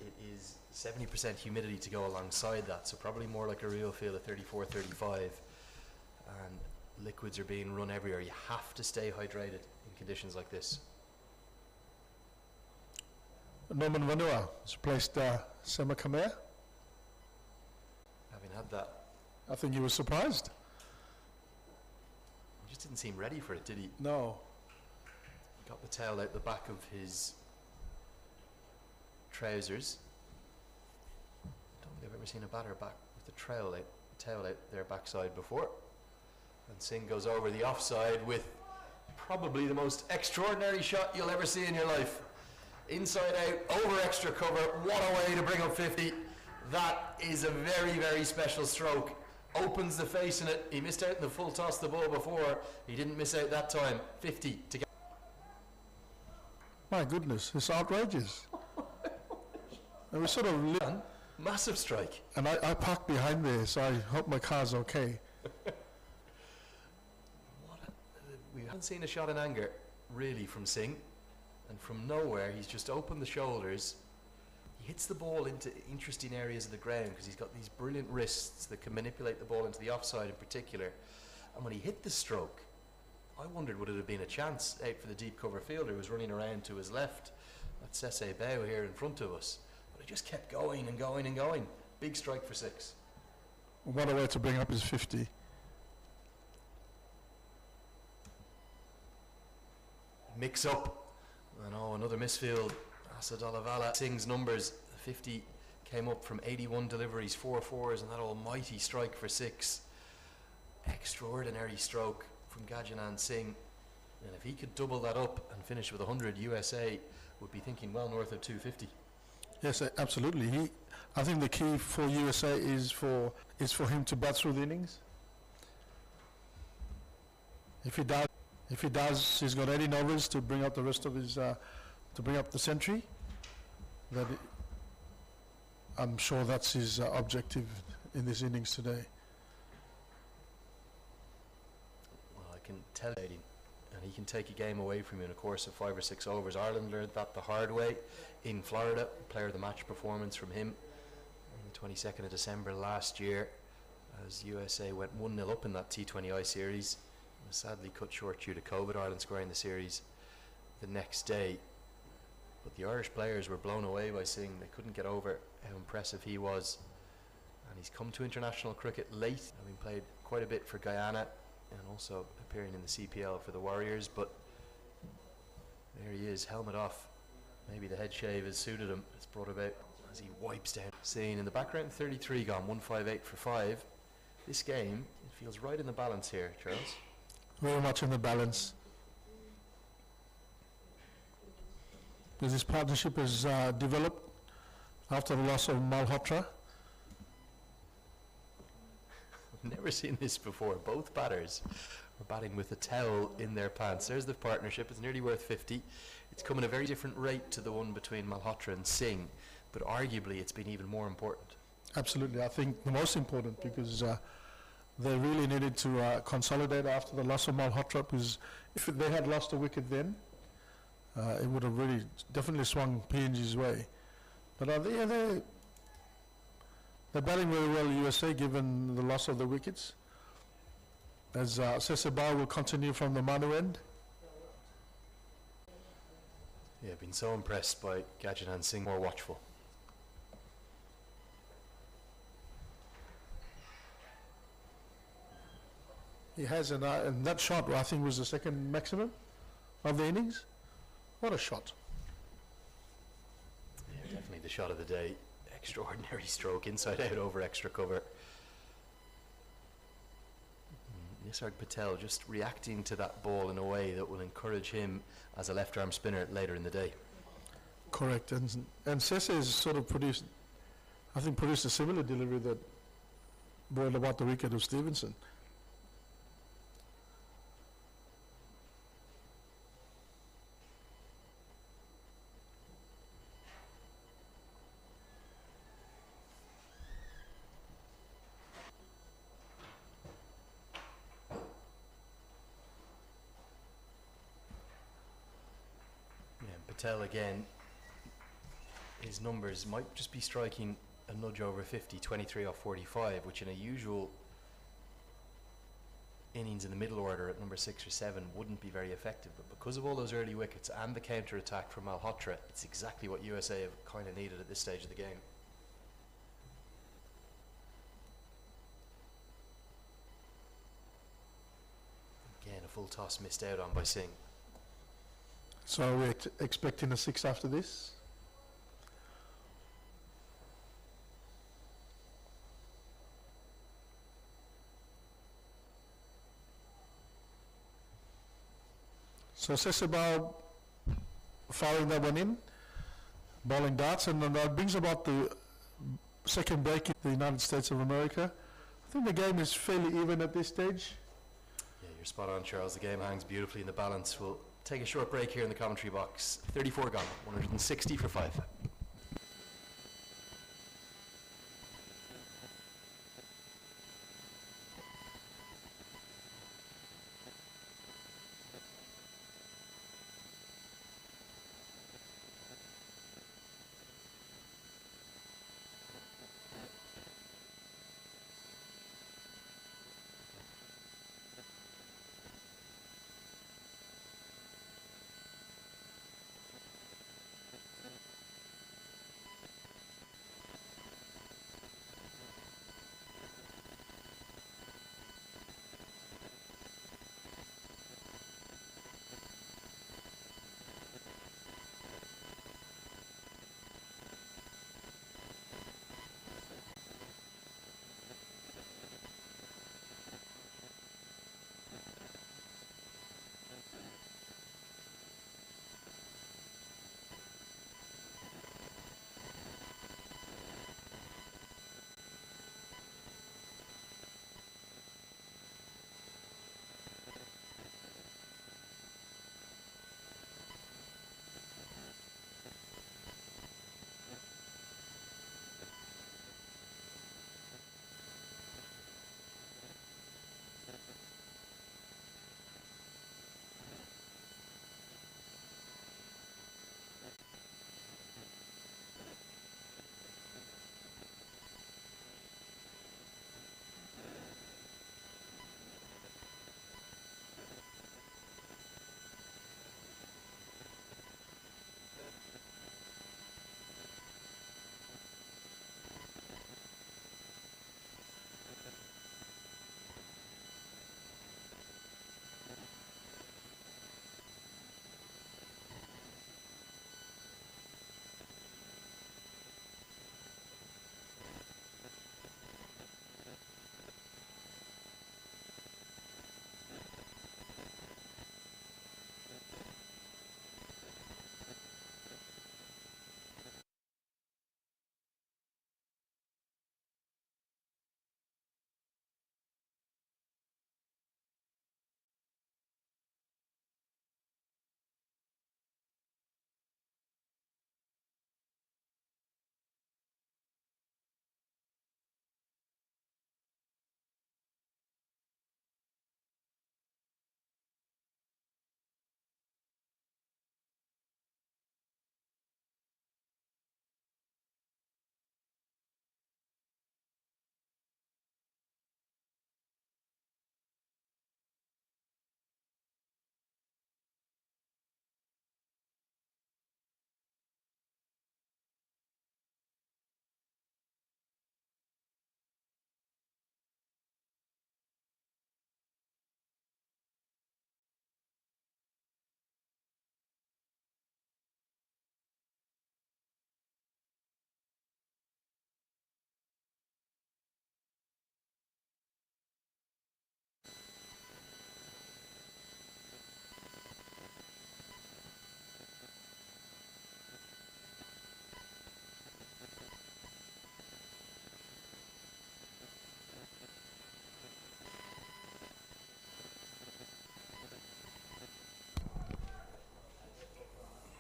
It is 70% humidity to go alongside that, so probably more like a real feel of 34, 35. And liquids are being run everywhere. You have to stay hydrated in conditions like this. Norman Vanua has replaced Sema Khmer. Having had that, I think he was surprised. he just didn't seem ready for it, did he? No. Got the tail out the back of his trousers. I don't think I've ever seen a batter back with the trail out Patel out their backside before. And Singh goes over the offside with probably the most extraordinary shot you'll ever see in your life. Inside out, over extra cover, what a way to bring up 50. That is a very, very special stroke. Opens the face in it. He missed out in the full toss the ball before. He didn't miss out that time. 50 to get. My goodness, it's outrageous. And we sort of Massive strike. and I parked behind there, so I hope my car's okay. We haven't seen a shot in anger, really, from Singh. And from nowhere, he's just opened the shoulders. He hits the ball into interesting areas of the ground because he's got these brilliant wrists that can manipulate the ball into the offside in particular. And when he hit the stroke, I wondered would it have been a chance out for the deep cover fielder who was running around to his left. That's Sese Bao here in front of us. But it just kept going and going and going. Big strike for 6. What a way to bring up his 50. Mix up. And another misfield. Asad Alavala. Singh's numbers. 50 came up from 81 deliveries, 4 fours, and that almighty strike for 6. Extraordinary stroke from Gajanan Singh. And if he could double that up and finish with 100, USA would be thinking well north of 250. Yes, absolutely. I think the key for USA is for him to bat through the innings. If he does, he's got 18 overs to bring up the rest of his, to bring up the century. I'm sure that's his objective in this innings today. Well, I can tell you, and he can take a game away from you in a course of 5 or 6 overs. Ireland learned that the hard way in Florida. Player of the match performance from him on the 22nd of December last year, as USA went 1-0 up in that T20I series. Was sadly cut short due to COVID. Ireland scoring the series the next day. But the Irish players were blown away by Singh. They couldn't get over how impressive he was. And he's come to international cricket late, having played quite a bit for Guyana and also appearing in the CPL for the Warriors. But there he is, helmet off. Maybe the head shave has suited him. It's brought about as he wipes down. Seen in the background, 33 gone, 158 for 5. This game, it feels right in the balance here, Charles. Very much in the balance. Because this partnership has developed after the loss of Malhotra. I've never seen this before. Both batters are batting with a towel in their pants. There's the partnership. It's nearly worth 50. It's come at a very different rate to the one between Malhotra and Singh, but arguably it's been even more important. Absolutely. I think the most important, because they really needed to consolidate after the loss of Malhotra, because if they had lost a wicket then, it would have really definitely swung PNG's way. But they're batting very well, USA, given the loss of the wickets. As Sese Bao will continue from the Manu end. Yeah, been so impressed by Gajanan Singh, more watchful. He has, and that shot, I think, was the second maximum of the innings. What a shot. Yeah, definitely the shot of the day. Extraordinary stroke, inside out over extra cover. Nisarg Patel just reacting to that ball in a way that will encourage him as a left-arm spinner later in the day. Correct, and Sese has sort of produced a similar delivery that brought about the wicket of Stevenson. Patel again, his numbers might just be striking a nudge over 50, 23 off 45, which in a usual innings in the middle order at number 6 or 7 wouldn't be very effective. But because of all those early wickets and the counter attack from Malhotra, it's exactly what USA have kind of needed at this stage of the game. Again, a full toss missed out on by Singh. So we're expecting a 6 after this. So Sesebao firing that one in, bowling darts, and then that brings about the second break in the United States of America. I think the game is fairly even at this stage. Yeah, you're spot on, Charles. The game hangs beautifully in the balance. We'll take a short break here in the commentary box. 34 gone, 160 for 5.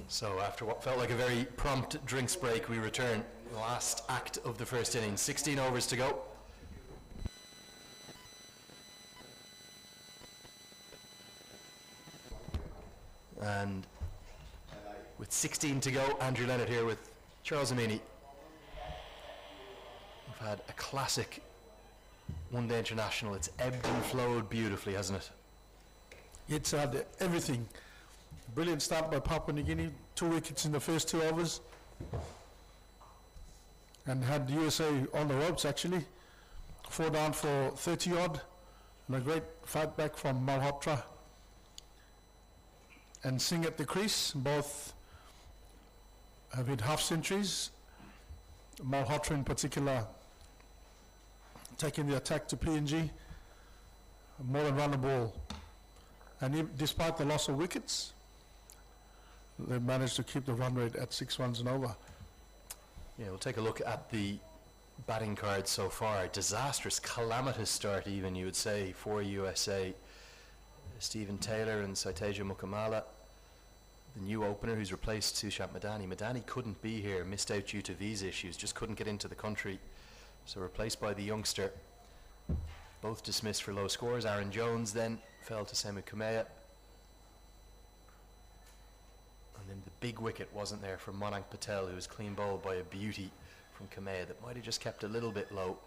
So after what felt like a very prompt drinks break, we return. The last act of the first innings. 16 overs to go. And with 16 to go, Andrew Leonard here with Charles Amini. We've had a classic one-day international. It's ebbed and flowed beautifully, hasn't it? It's had everything. Brilliant start by Papua New Guinea, 2 wickets in the first 2 overs. And had USA on the ropes actually. 4 down for 30 odd. And a great fight back from Malhotra and Singh at the crease. Both have hit half centuries. Malhotra in particular taking the attack to PNG. More than run the ball. And despite the loss of wickets, they managed to keep the run rate at 6 runs and over. Yeah, we'll take a look at the batting cards so far. Disastrous, calamitous start even, you would say, for USA. Stephen Taylor and Saiteja Mukamala, the new opener who's replaced Sushant Madani. Madani couldn't be here, missed out due to visa issues, just couldn't get into the country. So replaced by the youngster. Both dismissed for low scores. Aaron Jones then fell to Semu Kumeya. And then the big wicket wasn't there for Monank Patel, who was clean bowled by a beauty from Kumeya that might have just kept a little bit low.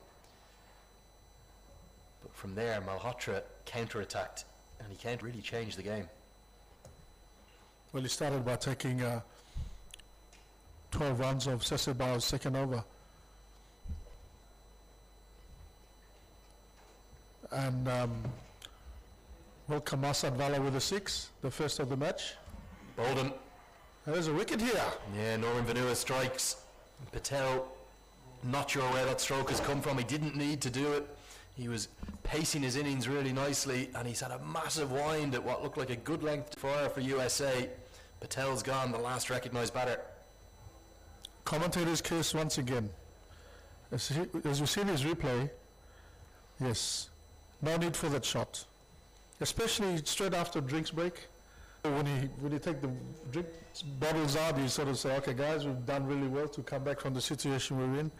But from there, Malhotra counter-attacked, and he can't really change the game. Well, he started by taking 12 runs of Sesebau's second over. And welcome Asad Vala with a 6, the first of the match. Bolden. There's a wicket here. Yeah, Norman Vanua strikes. Patel, not sure where that stroke has come from. He didn't need to do it. He was pacing his innings really nicely, and he's had a massive wind at what looked like a good length fire for USA. Patel's gone, the last recognised batter. Commentator's case once again. As you see in his replay, yes, no need for that shot. Especially straight after drinks break. When you take the drink bottles out, you sort of say, okay guys, we've done really well to come back from the situation we're in.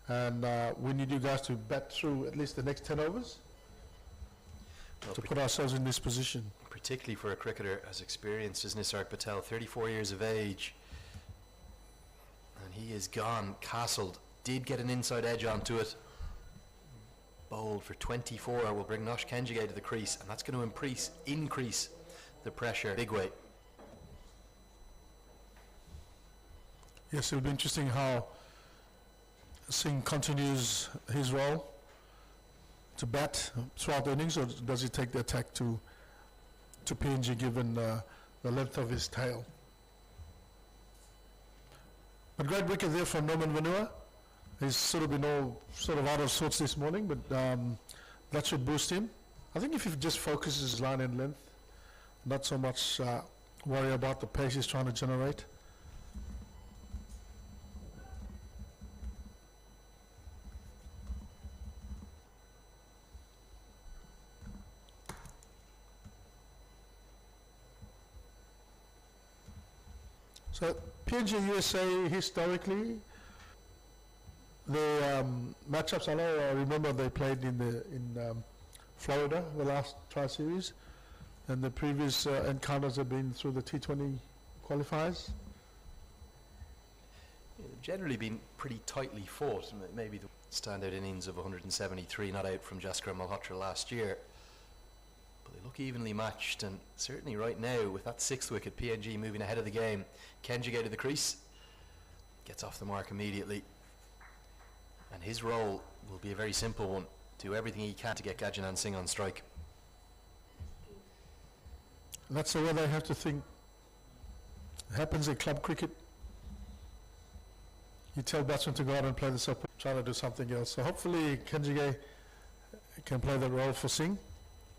And we need you guys to bat through at least the next 10 overs to put ourselves in this position. Particularly for a cricketer as experienced as Nisarg Patel, 34 years of age. And he is gone, castled, did get an inside edge onto it. Bowled for 24, will bring Nosh Kenjige to the crease, and that's going to increase the pressure big way. Yes, it'll be interesting how Singh continues his role to bat throughout the innings, or does he take the attack to PNG given the length of his tail. But great wicket there from Norman Vanua. He's sort of been all sort of out of sorts this morning, but that should boost him. I think if he just focuses line and length, not so much worry about the pace he's trying to generate. So PNG USA historically, the matchups, I remember they played in Florida, the last tri-series, and the previous encounters have been through the T20 qualifiers. Generally been pretty tightly fought. Maybe the standout innings of 173 not out from Jaskar Malhotra last year. But they look evenly matched, and certainly right now with that 6th wicket, PNG moving ahead of the game. Kenjige to the crease, gets off the mark immediately. And his role will be a very simple one. Do everything he can to get Gajanan Singh on strike. That's the way they have to think. It happens in club cricket. You tell batsmen to go out and play the support, try to do something else. So hopefully Kenjige can play that role for Singh,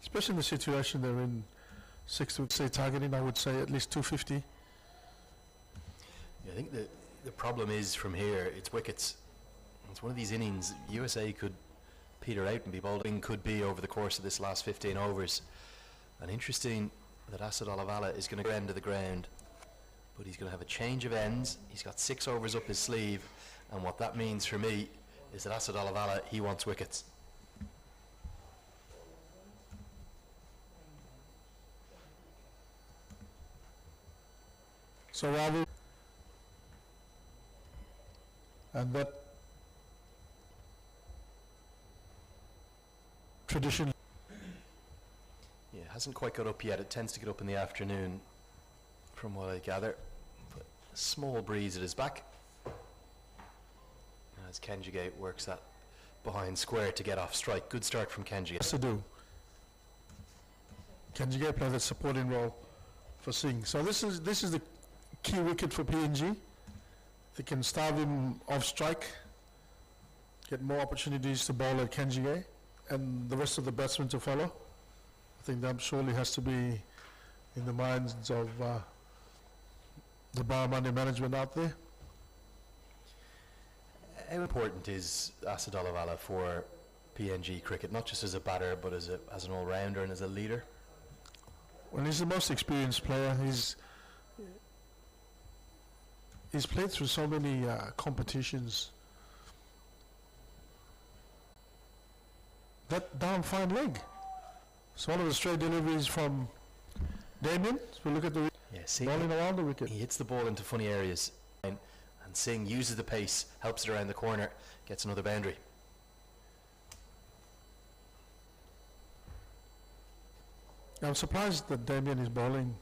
especially in the situation they're in. 6th would say targeting, I would say at least 250. Yeah, I think the problem is from here, it's wickets. It's one of these innings USA could peter out and be bowled. Could be over the course of this last 15 overs. And interesting that Asad Olavala is going to go end of the ground, but he's going to have a change of ends. He's got 6 overs up his sleeve, and what that means for me is that Asad Olavala, he wants wickets. So Ravi, and that tradition. Yeah, hasn't quite got up yet. It tends to get up in the afternoon, from what I gather. But a small breeze at his back. As Kenjige works that behind square to get off strike. Good start from Kenjige. To do. Kenjige play that supporting role for Singh. So this is the key wicket for PNG. They can starve him off strike, get more opportunities to bowl at Kenjige, and the rest of the batsmen to follow. I think that surely has to be in the minds of the Barramundi management out there. How important is Asadullah Vala for PNG cricket, not just as a batter, but as an all-rounder and as a leader? Well, he's the most experienced player. He's played through so many competitions. That down fine leg. It's one of the straight deliveries from Damien. So we look at the bowling around the wicket. He hits the ball into funny areas, and Singh uses the pace, helps it around the corner, gets another boundary. I'm surprised that Damien is bowling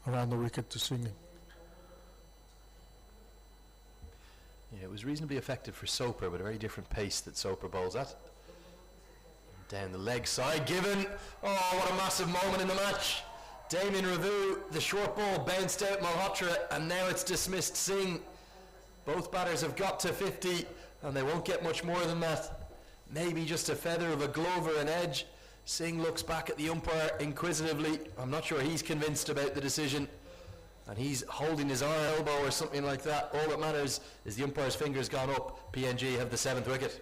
around the wicket to Singh. Yeah, it was reasonably effective for Soper, but a very different pace that Soper bowls at. Down the leg side, given. Oh, what a massive moment in the match. Damien Ravu, the short ball bounced out Malhotra, and now it's dismissed Singh. Both batters have got to 50, and they won't get much more than that. Maybe just a feather of a glove or an edge. Singh looks back at the umpire inquisitively. I'm not sure he's convinced about the decision, and he's holding his arm, elbow or something like that. All that matters is the umpire's finger's gone up. PNG have the 7th wicket.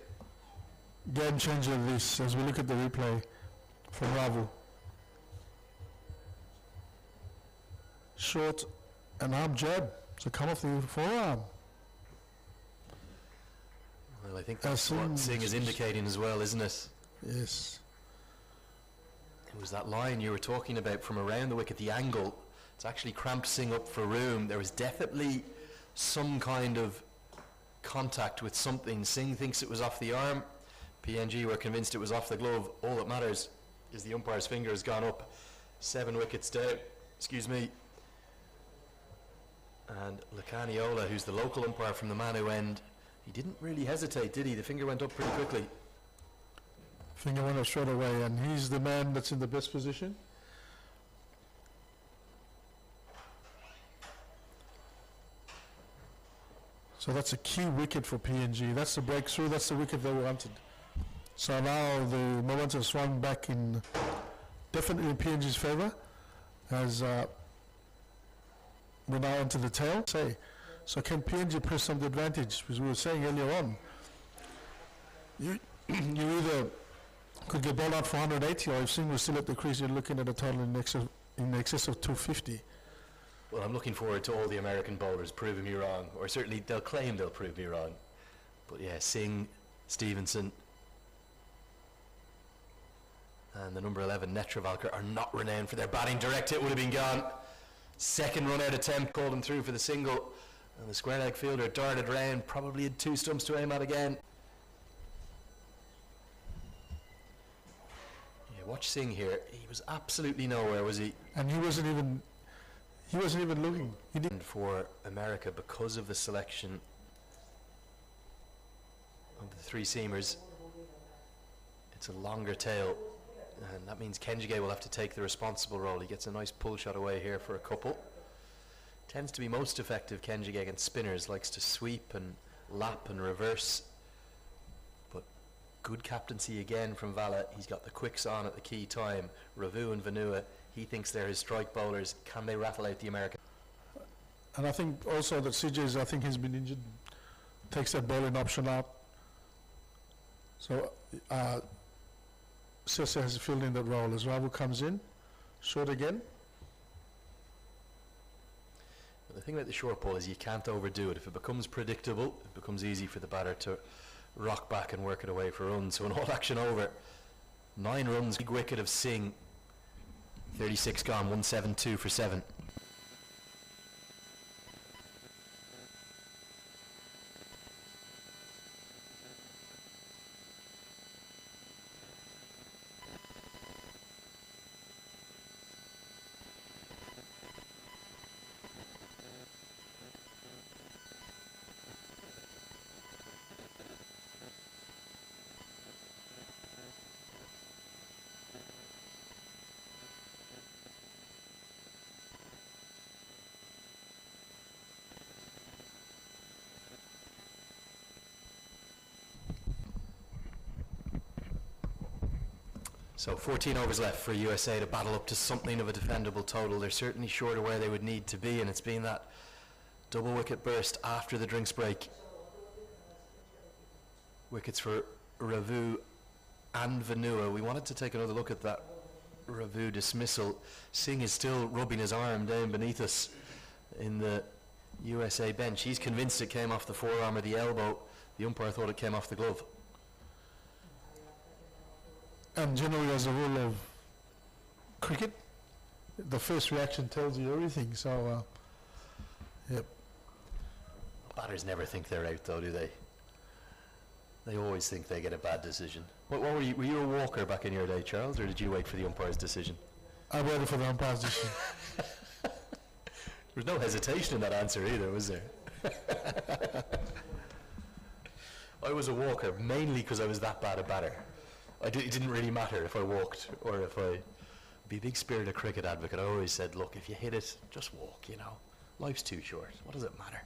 Game changer this as we look at the replay from Ravu. Short and arm jab to come off the forearm. Well, I think that's what Singh is indicating as well, isn't it? Yes. It was that line you were talking about from around the wicket, the angle. It's actually cramped Singh up for room. There was definitely some kind of contact with something. Singh thinks it was off the arm. PNG were convinced it was off the glove. All that matters is the umpire's finger has gone up. 7 wickets down. Excuse me. And Lacaniola, who's the local umpire from the Manu end, he didn't really hesitate, did he? The finger went up pretty quickly. Finger went up straight away, and he's the man that's in the best position. So that's a key wicket for PNG. That's the breakthrough. That's the wicket they wanted. So now the momentum swung back in definitely in PNG's favour as we now enter the tail. So can PNG press some advantage? Because we were saying earlier on, you either could get bowled out for 180, or if Singh was still at the crease, you're looking at a total in excess of 250. Well, I'm looking forward to all the American bowlers proving me wrong, or certainly they'll claim they'll prove me wrong. But yeah, Singh, Stevenson, and the number 11 Netravalkar are not renowned for their batting. Direct hit would have been gone. Second run out attempt called him through for the single, and the square leg fielder darted round, probably had 2 stumps to aim at again. Yeah, watch Singh here. He was absolutely nowhere, was he? And he wasn't even looking. He didn't. For America, because of the selection of the 3 seamers, it's a longer tail, and that means Kenjige will have to take the responsible role. He gets a nice pull shot away here for a couple. Tends to be most effective, Kenjige, against spinners. Likes to sweep and lap and reverse. But good captaincy again from Vala. He's got the quicks on at the key time. Ravu and Vanua, he thinks they're his strike bowlers. Can they rattle out the American? And I think also that CJ's, I think, has been injured. Takes that bowling option out. So Sese has filled in that role as Ravu comes in. Short again. The thing about the short ball is you can't overdo it. If it becomes predictable, it becomes easy for the batter to rock back and work it away for runs. So an all action over. 9 runs, big wicket of Singh. 36 gone, 172 for 7. So 14 overs left for USA to battle up to something of a defendable total. They're certainly short of where they would need to be, and it's been that Double wicket burst after the drinks break. Wickets for Ravu and Vanua. We wanted to take another look at that Ravu dismissal. Singh is still rubbing his arm down beneath us in the USA bench. He's convinced it came off the forearm or the elbow. The umpire thought it came off the glove. And generally, as a rule of cricket, the first reaction tells you everything. So, yep. Batters never think they're out, though, do they? They always think they get a bad decision. What were you? Were you a walker back in your day, Charles, or did you wait for the umpire's decision? I waited for the umpire's decision. There was no hesitation in that answer either, was there? I was a walker mainly because I was that bad a batter. It didn't really matter if I walked or if I... Be a big spirited cricket advocate. I always said, look, if you hit it, just walk, you know. Life's too short. What does it matter?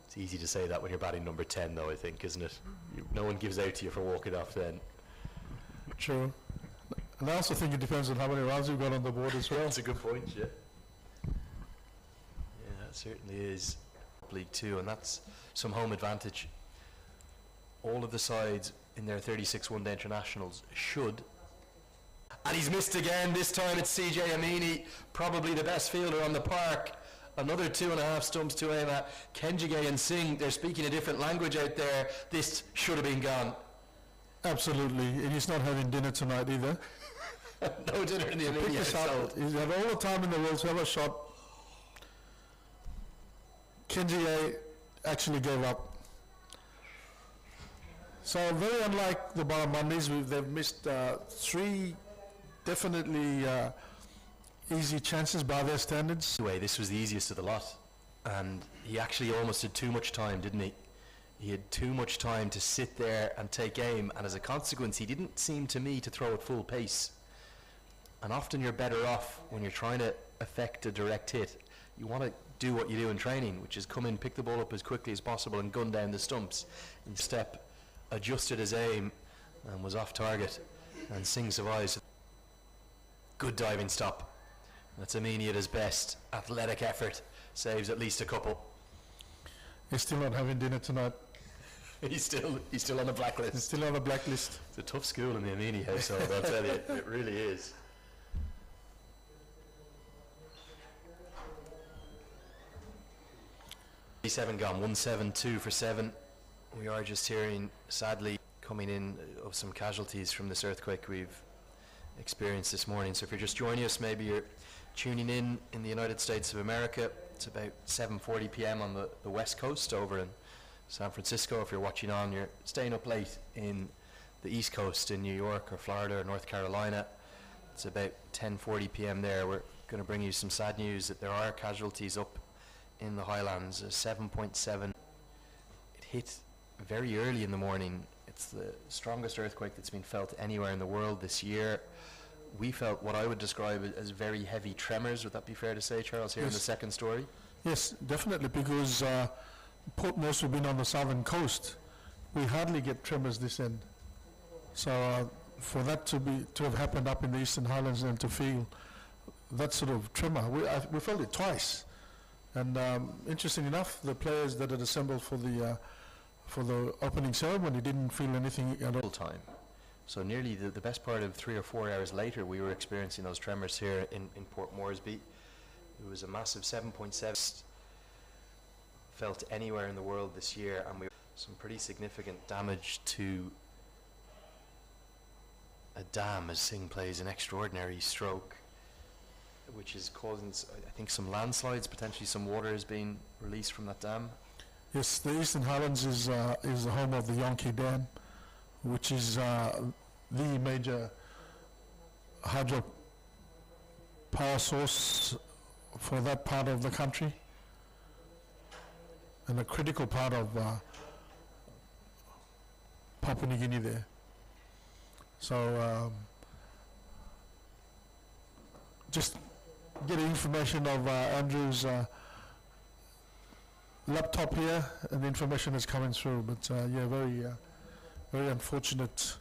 It's easy to say that when you're batting number 10, though, I think, isn't it? No one gives out to you for walking off then. True. And I also think it depends on how many runs you've got on the board as well. That's a good point, yeah. Yeah, that certainly is. League 2, and that's some home advantage. All of the sides in their 36 one-day internationals should. And he's missed again. This time it's CJ Amini, probably the best fielder on the park. Another 2.5 stumps to aim at. Kenjige and Singh, they're speaking a different language out there. This should have been gone. Absolutely. And he's not having dinner tonight either. No dinner in the Amini household. He's had all the time in the world to have a shot. Kenjige actually gave up. So very unlike the Barramundis, they've missed 3 definitely easy chances by their standards. Anyway, this was the easiest of the lot, and he actually almost had too much time, didn't he? He had too much time to sit there and take aim, and as a consequence he didn't seem to me to throw at full pace. And often you're better off when you're trying to effect a direct hit. You want to do what you do in training, which is come in, pick the ball up as quickly as possible and gun down the stumps. Instead, adjusted his aim and was off target, and Singh survives. Good diving stop. That's Amini at his best. Athletic effort. Saves at least a couple. He's still not having dinner tonight. He's still on the blacklist. He's still on the blacklist. It's a tough school in the Amini household, I'll tell you. It really is. Seven gone, 172 for 7. We are just hearing, sadly, coming in of some casualties from this earthquake we've experienced this morning. So if you're just joining us, maybe you're tuning in the United States of America. It's about 7:40 p.m. on the west coast over in San Francisco. If you're watching on, you're staying up late in the east coast in New York or Florida or North Carolina. It's about 10:40 p.m. there. We're going to bring you some sad news that there are casualties up in the highlands. 7.7. It hit very early in the morning. It's the strongest earthquake that's been felt anywhere in the world this year. We felt what I would describe as very heavy tremors. Would that be fair to say, Charles, here in the second story? Yes, definitely, because Port Moresby have been on the southern coast. We hardly get tremors this end. So for that to have happened up in the Eastern Highlands and to feel that sort of tremor, we felt it twice. And interesting enough, the players that had assembled for the opening ceremony didn't feel anything at all. Time. So nearly the best part of 3 or 4 hours later, we were experiencing those tremors here in Port Moresby. It was a massive 7.7 felt anywhere in the world this year, and we some pretty significant damage to a dam as Singh plays an extraordinary stroke, which is causing, I think, some landslides. Potentially some water is being released from that dam. Yes, the Eastern Highlands is the home of the Yonki Dam, which is the major hydro power source for that part of the country, and a critical part of Papua New Guinea there. So just getting information of Andrew's laptop here, and the information is coming through. But yeah, very unfortunate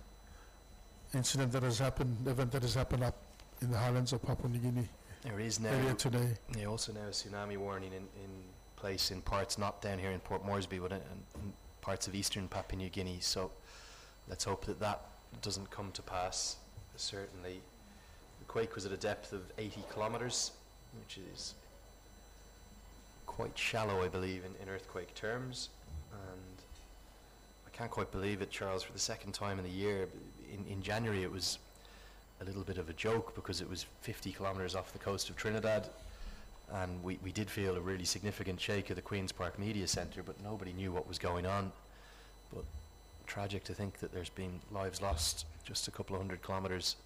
incident that has happened, event that has happened up in the highlands of Papua New Guinea. There is now earlier today. also now a tsunami warning in place in parts, not down here in Port Moresby, but in parts of eastern Papua New Guinea. So let's hope that that doesn't come to pass. Certainly, the quake was at a depth of 80 kilometres, which is quite shallow, I believe, in earthquake terms. And I can't quite believe it, Charles, for the second time in the year. In January it was a little bit of a joke because it was 50 kilometres off the coast of Trinidad, and we did feel a really significant shake of the Queen's Park Media Centre, but nobody knew what was going on. But tragic to think that there's been lives lost just a couple of 100 kilometres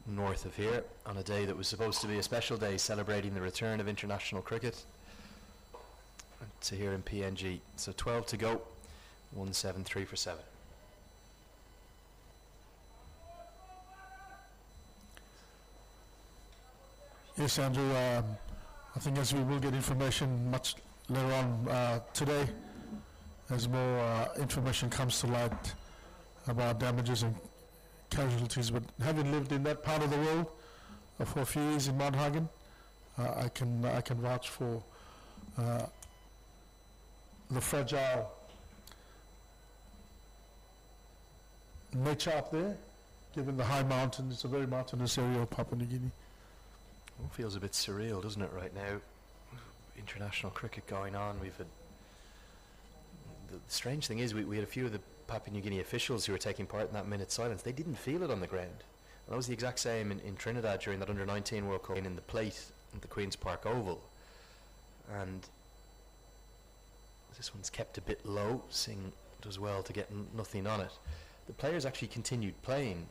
north of here on a day that was supposed to be a special day celebrating the return of international cricket to here in PNG. So 12 to go, 173 for 7. Yes, Andrew, I think as we will get information much later on today, as more information comes to light about damages and casualties, but having lived in that part of the world for a few years in Mount Hagen, I can vouch for the fragile nature up there, given the high mountains. It's a very mountainous area of Papua New Guinea. Well, it feels a bit surreal, doesn't it, right now? International cricket going on. We've had the strange thing is we had a few of the Papua New Guinea officials who were taking part in that minute silence. They didn't feel it on the ground. And that was the exact same in Trinidad during that under-19 World Cup in the plate at the Queen's Park Oval. And this one's kept a bit low. Singh does well to get nothing on it. The players actually continued playing.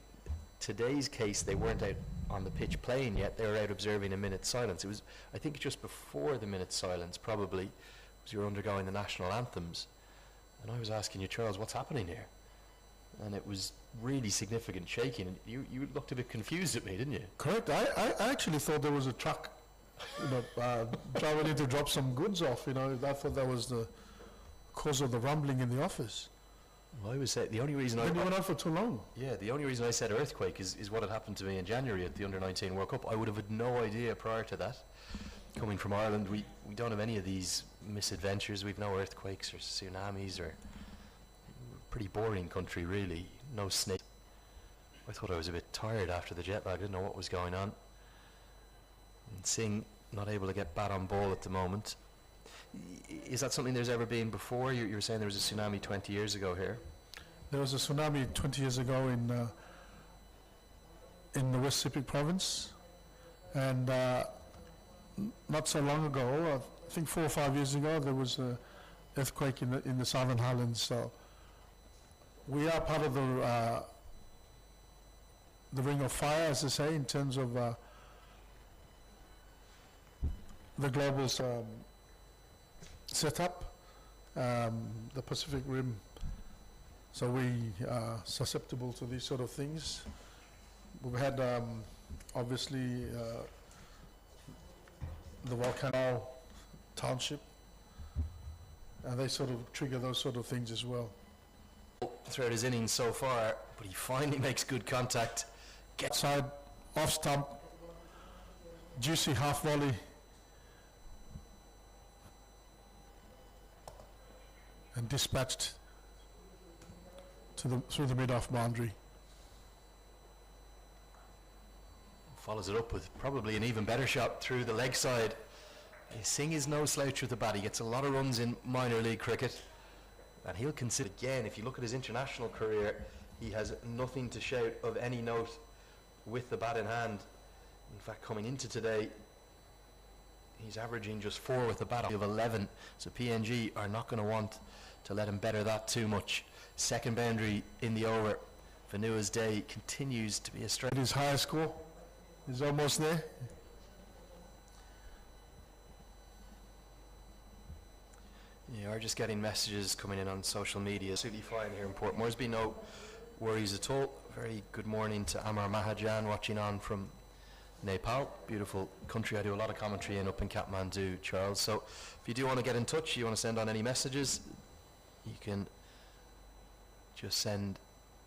Today's case, they weren't out on the pitch playing yet. They were out observing a minute silence. It was, I think, just before the minute silence, probably, was you were undergoing the national anthems. And I was asking you, Charles, what's happening here? And it was really significant shaking. And you looked a bit confused at me, didn't you? Correct. I actually thought there was a truck, driving in to drop some goods off. I thought that was the cause of the rumbling in the office. Well, I was saying the only reason Then you went on for too long. Yeah, the only reason I said earthquake is what had happened to me in January at the Under-19 World Cup. I would have had no idea prior to that. Coming from Ireland, we don't have any of these misadventures. We've no earthquakes or tsunamis, or pretty boring country, really. No snake. I thought I was a bit tired after the jet lag. I didn't know what was going on. And Singh not able to get bat on ball at the moment. Is that something there's ever been before? You were saying there was a tsunami 20 years ago here. There was a tsunami 20 years ago in the West Sepik province, and not so long ago, I think 4 or 5 years ago, there was an earthquake in the Southern Highlands. So we are part of the ring of fire, as they say, in terms of the global setup, the Pacific Rim. So we are susceptible to these sort of things. We've had obviously the volcano township, and they sort of trigger those sort of things as well. Throughout his innings so far, but he finally makes good contact. Side, off stump, juicy half volley. And dispatched through the mid-off boundary. Follows it up with probably an even better shot through the leg side. Singh is no slouch with the bat. He gets a lot of runs in minor league cricket, and he'll consider again. If you look at his international career, he has nothing to shout of any note with the bat in hand. In fact, coming into today, he's averaging just 4 with the bat of 11. So PNG are not going to want to let him better that too much. Second boundary in the over. Vanua's day continues to be a straight. His highest score is almost there. You are just getting messages coming in on social media. Absolutely fine here in Port Moresby. No worries at all. Very good morning to Amar Mahajan watching on from Nepal. Beautiful country. I do a lot of commentary in up in Kathmandu, Charles. So if you do want to get in touch, you want to send on any messages, you can just send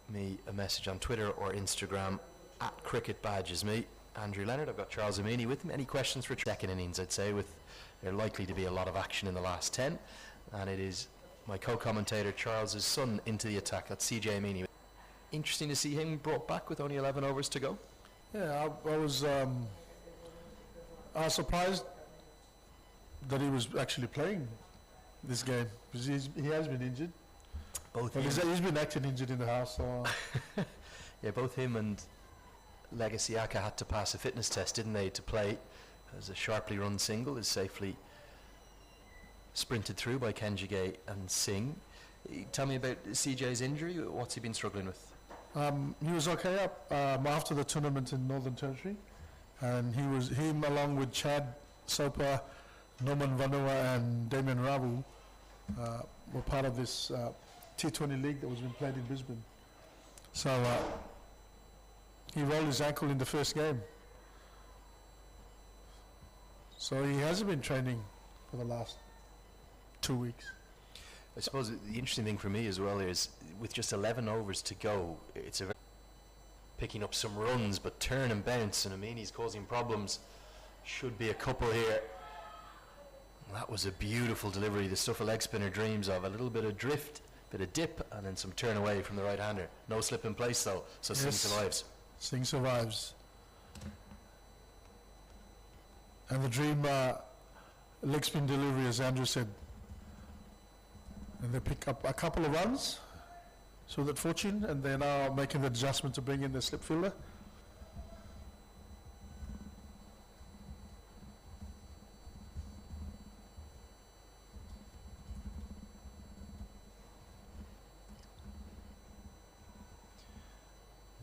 me a message on Twitter or Instagram at Cricket Badge is me. Andrew Leonard. I've got Charles Amini with him. Any questions for second innings? I'd say with there likely to be a lot of action in the last 10, and it is my co-commentator Charles's son into the attack. That's CJ Amini. Interesting to see him brought back with only 11 overs to go. Yeah, I was surprised that he was actually playing this game because he has been injured. Both Well, him, he's been acting injured in the house. So yeah, both him and Legacy Aka had to pass a fitness test, didn't they, to play, as a sharply run single is safely sprinted through by Kenjige and Singh. Tell me about CJ's injury. What's he been struggling with? he was okay up after the tournament in Northern Territory, and him along with Chad Soper, Norman Vanua and Damien Ravu were part of this T20 league that was being played in Brisbane. So he rolled his ankle in the first game. So he hasn't been training for the last 2 weeks. I suppose the interesting thing for me as well is with just 11 overs to go, it's a picking up some runs, but turn and bounce, and Amini's causing problems. Should be a couple here. That was a beautiful delivery, the stuff a leg spinner dreams of. A little bit of drift, bit of dip, and then some turn away from the right-hander. No slip in place though, so Singh survives. Singh survives. And the dream leg spin delivery, as Andrew said. And they pick up a couple of runs, so that fortune, and they're now making the adjustment to bring in the slip fielder.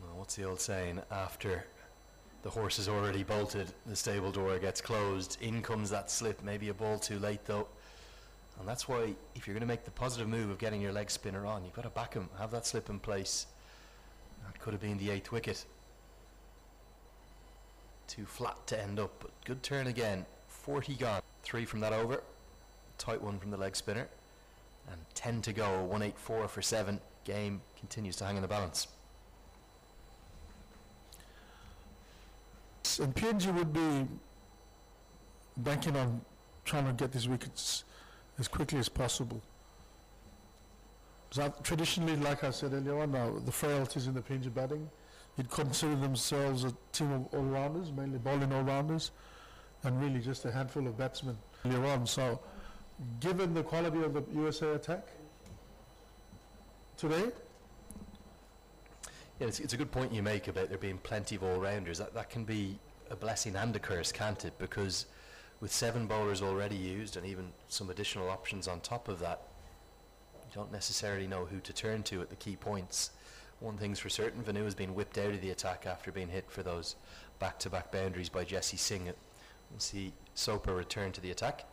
Well, what's the old saying? After the horse is already bolted, the stable door gets closed. In comes that slip, maybe a ball too late though. And that's why, if you're going to make the positive move of getting your leg spinner on, you've got to back him, have that slip in place. That could have been the 8th wicket. Too flat to end up, but good turn again. 40 gone, 3 from that over. Tight one from the leg spinner. And 10 to go, 184 for 7. Game continues to hang in the balance. And PNG would be banking on trying to get these wickets as quickly as possible. So traditionally, like I said earlier on, the frailties in the PNG batting, you'd consider themselves a team of all-rounders, mainly bowling all-rounders, and really just a handful of batsmen earlier on. So given the quality of the USA attack today, yeah, it's a good point you make about there being plenty of all-rounders. That can be a blessing and a curse, can't it? Because with 7 bowlers already used and even some additional options on top of that, you don't necessarily know who to turn to at the key points. One thing's for certain, Vanu has been whipped out of the attack after being hit for those back-to-back boundaries by Jesse Singh. We'll see Soper return to the attack.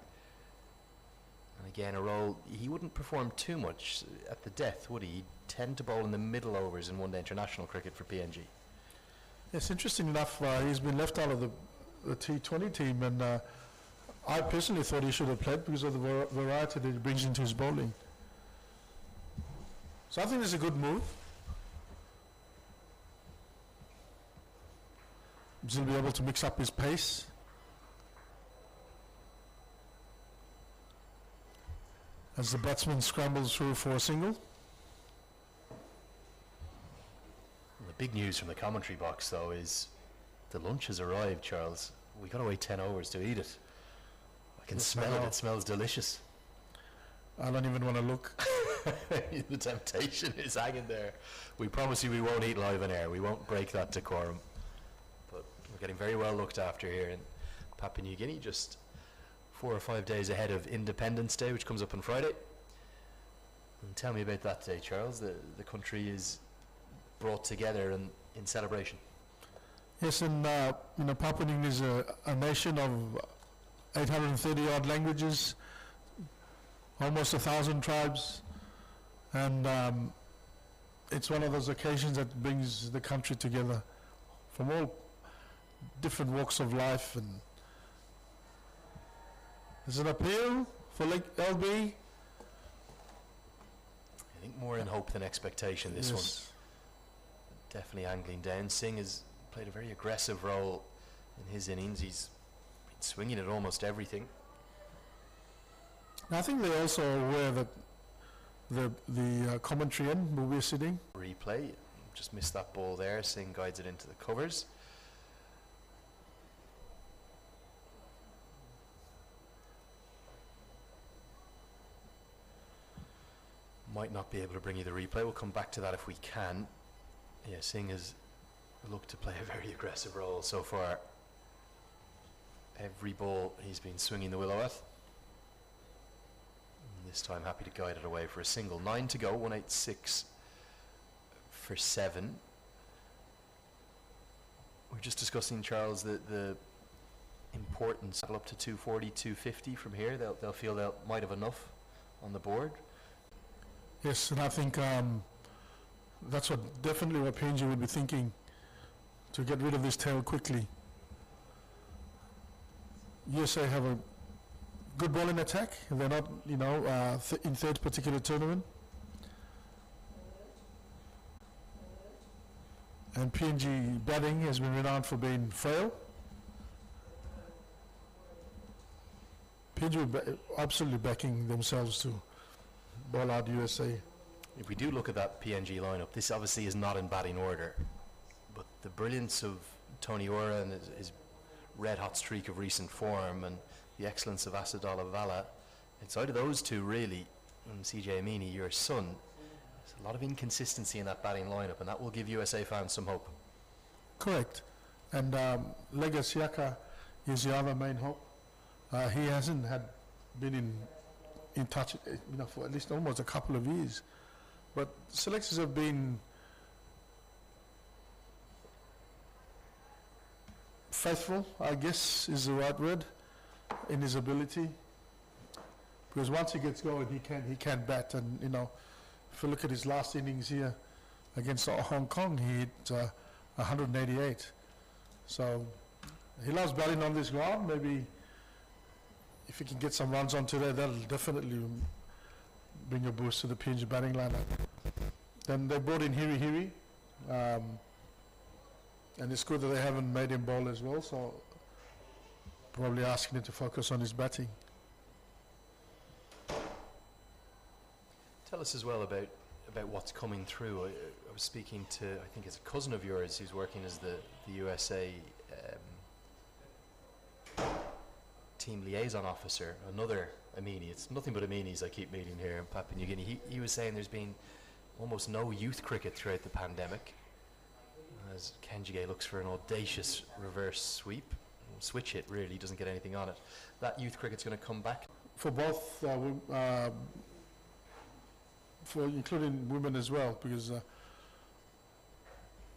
And again, a role, he wouldn't perform too much at the death, would he? He'd tend to bowl in the middle overs in one-day international cricket for PNG. it's interesting enough, he's been left out of the T20 team, and I personally thought he should have played because of the variety that he brings into his bowling. So I think it's a good move. He'll be able to mix up his pace. As the batsman scrambles through for a single. The big news from the commentary box, though, is the lunch has arrived, Charles. We've got to wait 10 hours to eat it. I can smell it. It smells delicious. I don't even want to look. The temptation is hanging there. We promise you we won't eat live on air. We won't break that decorum. But we're getting very well looked after here in Papua New Guinea, just 4 or 5 days ahead of Independence Day, which comes up on Friday. And tell me about that day, Charles. The country is brought together and in celebration. Yes, and Papua New Guinea is a nation of 830 odd languages, almost 1,000 tribes, and it's one of those occasions that brings the country together from all different walks of life. And there's an appeal for LB. I think more in hope than expectation, this one. Definitely angling down. Singh has played a very aggressive role in his innings. He's been swinging at almost everything. I think they're also aware that the commentary end will be sitting. Replay, just missed that ball there. Singh guides it into the covers. Might not be able to bring you the replay. We'll come back to that if we can. Yeah, Singh has looked to play a very aggressive role so far. Every ball he's been swinging the willow at. And this time happy to guide it away for a single. 9 to go, 186 for 7. We're just discussing, Charles, the importance up to 240, 250 from here. They'll feel they might have enough on the board. Yes, and I think that's definitely what PNG would be thinking, to get rid of this tail quickly. USA have a good bowling attack. They're not, in third particular tournament. And PNG batting has been renowned for being frail. PNG were absolutely backing themselves to bowl out USA. If we do look at that PNG lineup, this obviously is not in batting order, but the brilliance of Tony Ora and his red-hot streak of recent form and the excellence of Asadullah Vala, outside of those two really, and CJ Amini, your son, there's a lot of inconsistency in that batting lineup, and that will give USA fans some hope. Correct. And Lega Siaka is the other main hope. He hasn't been in touch for at least almost a couple of years. But selectors have been faithful, I guess is the right word, in his ability. Because once he gets going, he can bat. And if you look at his last innings here against Hong Kong, he hit 188. So he loves batting on this ground. Maybe if he can get some runs onto there, that'll definitely bring a boost to the PNG batting lineup. Then they brought in Hiri, and it's good that they haven't made him bowl as well, so probably asking him to focus on his batting. Tell us as well about what's coming through. I was speaking to, I think it's a cousin of yours who's working as the USA team liaison officer, another Amini. It's nothing but Aminis I keep meeting here in Papua New Guinea. He was saying there's been almost no youth cricket throughout the pandemic, as Kenjige looks for an audacious reverse switch hit, really doesn't get anything on it. That youth cricket's going to come back For both, for including women as well, because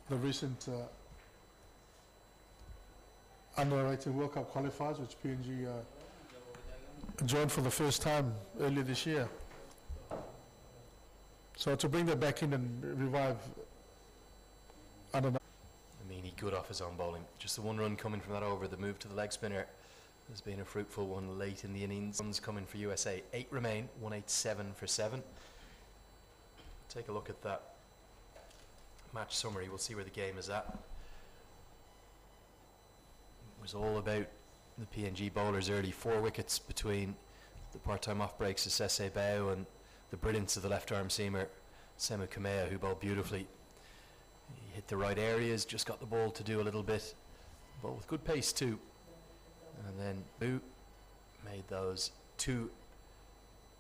the recent under-18 World Cup qualifiers, which PNG joined for the first time earlier this year. So to bring that back in and revive, I don't know. I mean, he good off his own bowling. Just the one run coming from that over. The move to the leg spinner has been a fruitful one late in the innings. Runs coming for USA. 8 remain, 187 for 7. Take a look at that match summary. We'll see where the game is at. It was all about the PNG bowlers early. 4 wickets between the part-time off breaks of Sese Bao and the brilliance of the left-arm seamer Semu Kamea, who bowled beautifully. He hit the right areas, just got the ball to do a little bit, but with good pace too. And then Boo made those 2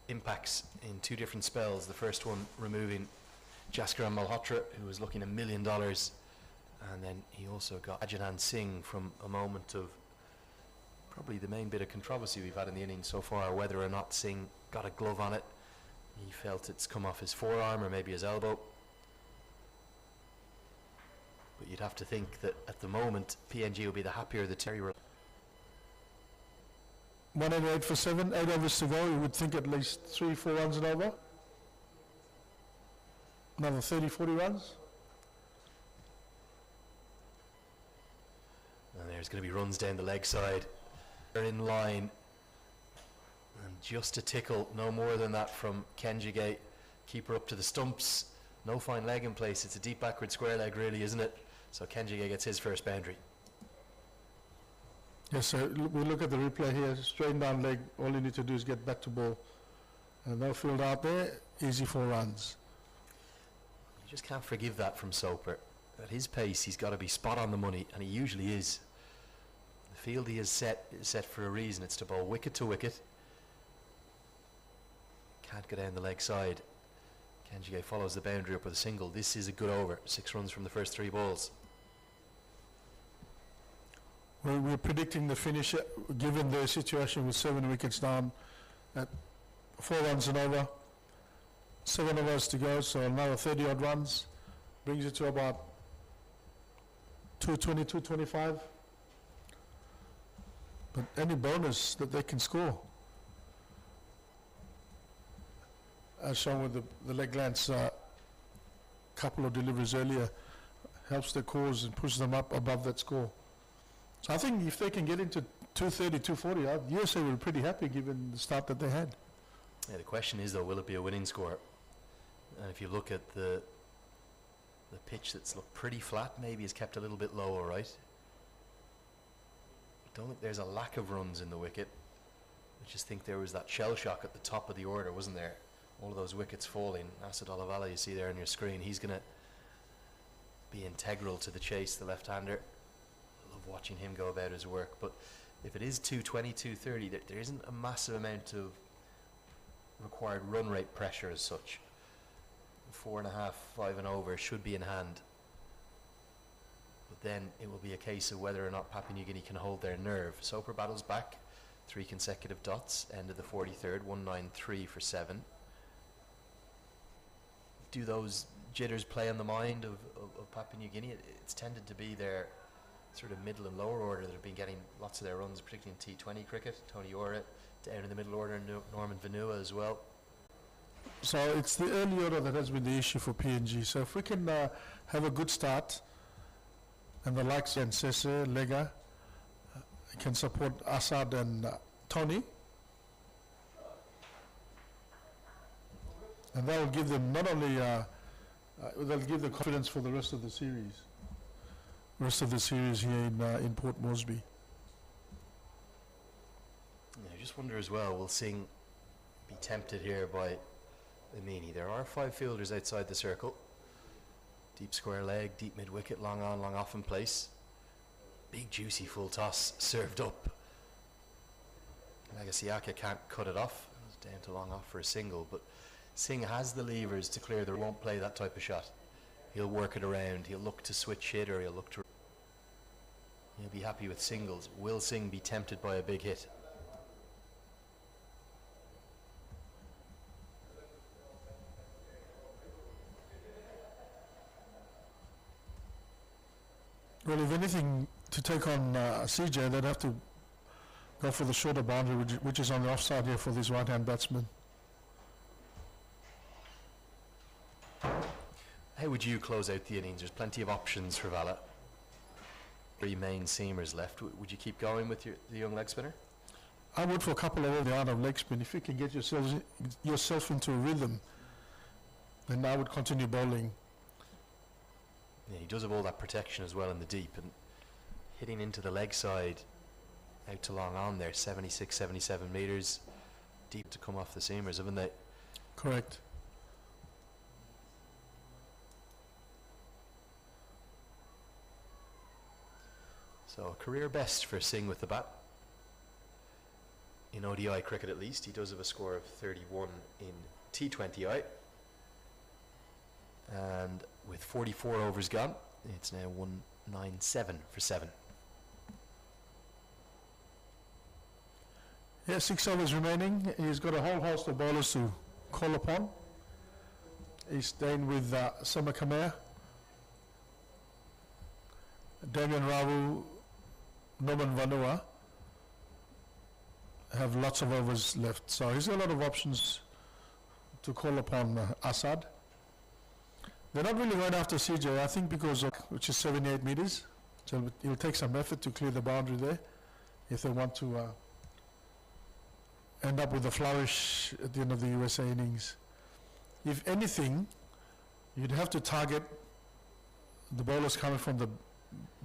impacts in 2 different spells. The first one removing Jaskaran Malhotra, who was looking $1 million, and then he also got Ajahn Singh from a moment of probably the main bit of controversy we've had in the innings so far, whether or not Singh got a glove on it. He felt it's come off his forearm or maybe his elbow. But you'd have to think that at the moment PNG will be the happier the Terry. 188 for 7, 8 overs to go. You would think at least 3-4 runs and over. Another 30-40 runs. And there's going to be runs down the leg side. They're in line. And just a tickle, no more than that from Kenjige. Keeper up to the stumps. No fine leg in place. It's a deep backward square leg really, isn't it? So Kenjige gets his first boundary. Yes, sir. We look at the replay here, straight down leg, all you need to do is get back to ball. And no field out there, easy 4 runs. You just can't forgive that from Soper. At his pace, he's got to be spot on the money, and he usually is. The field he has set is set for a reason. It's to bowl wicket to wicket. Can't go down the leg side. Kenjige follows the boundary up with a single. This is a good over. 6 runs from the first 3 balls. We're predicting the finish, given the situation with 7 wickets down at 4 runs and over. 7 overs to go, so another 30 odd runs. Brings it to about 220, 225. But any bonus that they can score, as shown with the leg glance, couple of deliveries earlier, helps their cause and pushes them up above that score. So I think if they can get into 230, 240, USA will be pretty happy given the start that they had. Yeah, the question is though, will it be a winning score? And if you look at the pitch that's looked pretty flat, maybe is kept a little bit lower, right? I don't think there's a lack of runs in the wicket. I just think there was that shell shock at the top of the order, wasn't there? All of those wickets falling. Asad Olivala, you see there on your screen, he's going to be integral to the chase, the left-hander. I love watching him go about his work. But if it is 220, 230, there isn't a massive amount of required run rate pressure as such. 4.5, 5 and over should be in hand. But then it will be a case of whether or not Papua New Guinea can hold their nerve. Soper battles back, 3 consecutive dots, end of the 43rd, 193 for 7. Do those jitters play on the mind of Papua New Guinea? It's tended to be their sort of middle and lower order that have been getting lots of their runs, particularly in T20 cricket. Tony Ora down in the middle order, Norman Vanua as well. So it's the early order that has been the issue for PNG. So if we can have a good start, and the likes of Sese, Lega, can support Asad and Tony, and that will give them not only, they'll give them confidence for the rest of the series. Rest of the series here in Port Moresby. Yeah, I just wonder as well, will Singh be tempted here by Amini? There are 5 fielders outside the circle. Deep square leg, deep mid wicket, long on, long off in place. Big juicy full toss served up. Nagasiaka can't cut it off. It's down to long off for a single, but Singh has the levers to clear. They won't play that type of shot. He'll work it around. He'll look to switch hit, or he'll look to. He'll be happy with singles. Will Singh be tempted by a big hit? Well, if anything, to take on CJ, they'd have to go for the shorter boundary, which is on the offside here for this right-hand batsman. How would you close out the innings? There's plenty of options for Vala. 3 main seamers left. Would you keep going with the young leg spinner? I would for a couple of the art of leg spin. If you can get yourself into a rhythm, then I would continue bowling. Yeah, he does have all that protection as well in the deep, and hitting into the leg side out to long on there, 76, 77 metres deep to come off the seamers, haven't they? Correct. So a career best for Singh with the bat. In ODI cricket at least, he does have a score of 31 in T20I. And with 44 overs gone, it's now 197 for 7. Yeah, 6 overs remaining. He's got a whole host of bowlers to call upon. He's staying with Summer Kamea, Damian Ravu, Norman Vanua have lots of overs left. So he's got a lot of options to call upon Asad. They're not really going after CJ, I think, because of, which is 78 metres. So it'll take some effort to clear the boundary there if they want to end up with a flourish at the end of the USA innings. If anything, you'd have to target the bowlers coming from the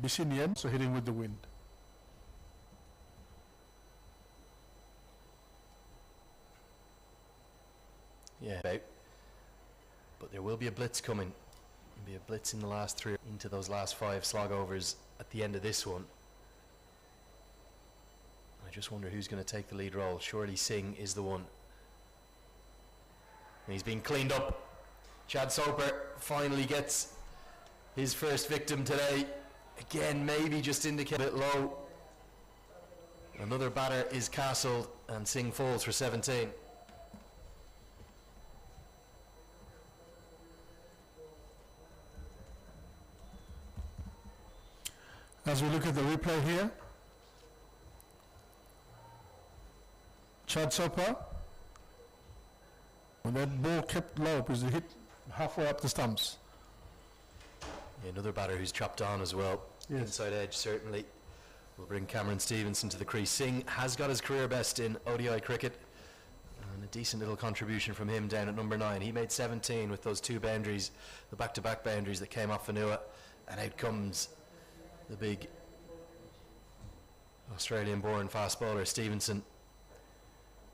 Bisinian, so hitting with the wind. Yeah. But there will be a blitz coming. There'll be a blitz in the last 3 into those last 5 slogovers at the end of this one. I just wonder who's going to take the lead role. Surely Singh is the one. And he's been cleaned up. Chad Soper finally gets his first victim today. Again, maybe just indicate a bit low. Another batter is castled and Singh falls for 17. As we look at the replay here, Chad Soper, when that ball kept low because it hit halfway up the stumps. Yeah, another batter who's chopped on as well. Yes. Inside edge certainly. We'll bring Cameron Stevenson to the crease. Singh has got his career best in ODI cricket, and a decent little contribution from him down at number 9. He made 17 with those 2 boundaries, the back-to-back boundaries that came off Vanua, and out comes the big Australian-born fast bowler Stevenson,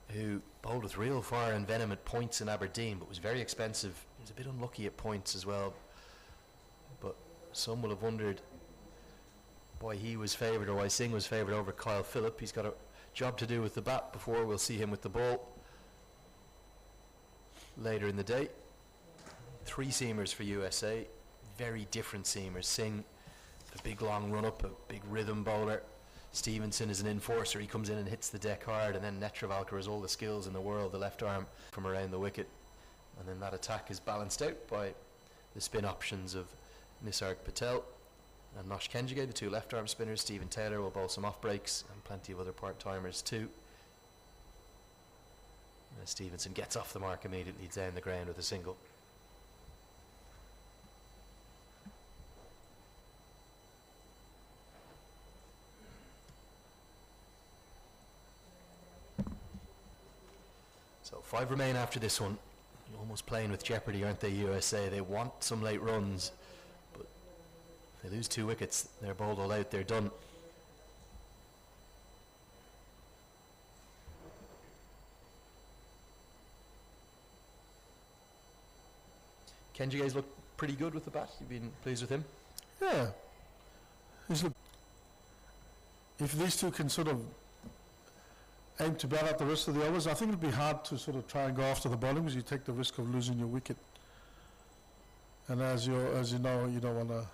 who bowled with real fire and venom at points in Aberdeen, but was very expensive. He was a bit unlucky at points as well, but some will have wondered why he was favoured, or why Singh was favoured over Kyle Phillip. He's got a job to do with the bat before we'll see him with the ball later in the day. 3 seamers for USA, very different seamers. Singh, a big long run up, a big rhythm bowler. Stevenson is an enforcer. He comes in and hits the deck hard, and then Netravalkar has all the skills in the world, the left arm from around the wicket, and then that attack is balanced out by the spin options of Nisarg Patel and Nosh Kenjige, the 2 left arm spinners. Stephen Taylor will bowl some off breaks, and plenty of other part timers too. And Stevenson gets off the mark immediately down the ground with a single. So 5 remain after this one. You're almost playing with jeopardy, aren't they, USA? They want some late runs, but if they lose 2 wickets, they're bowled all out, they're done. Kenjige's looked pretty good with the bat. You've been pleased with him? Yeah. He's look. If these 2 can sort of aim to bat out the rest of the overs, I think it'd be hard to sort of try and go after the bowling because you take the risk of losing your wicket. And as you know, you don't want to.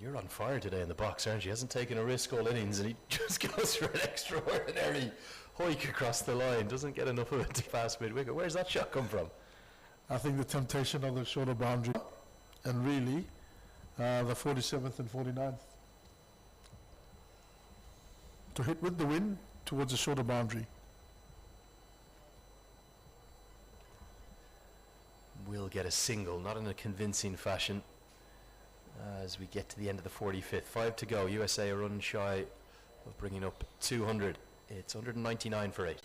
You're on fire today in the box, aren't you? He hasn't taken a risk all innings, and he just goes for an extraordinary hoik across the line. Doesn't get enough of it to pass mid-wicket. Where's that shot come from? I think the temptation of the shorter boundary, and really the 47th and 49th, to hit with the wind towards a shorter boundary. We'll get a single, not in a convincing fashion, as we get to the end of the 45th. 5 to go. USA a run shy of bringing up 200. It's 199 for 8.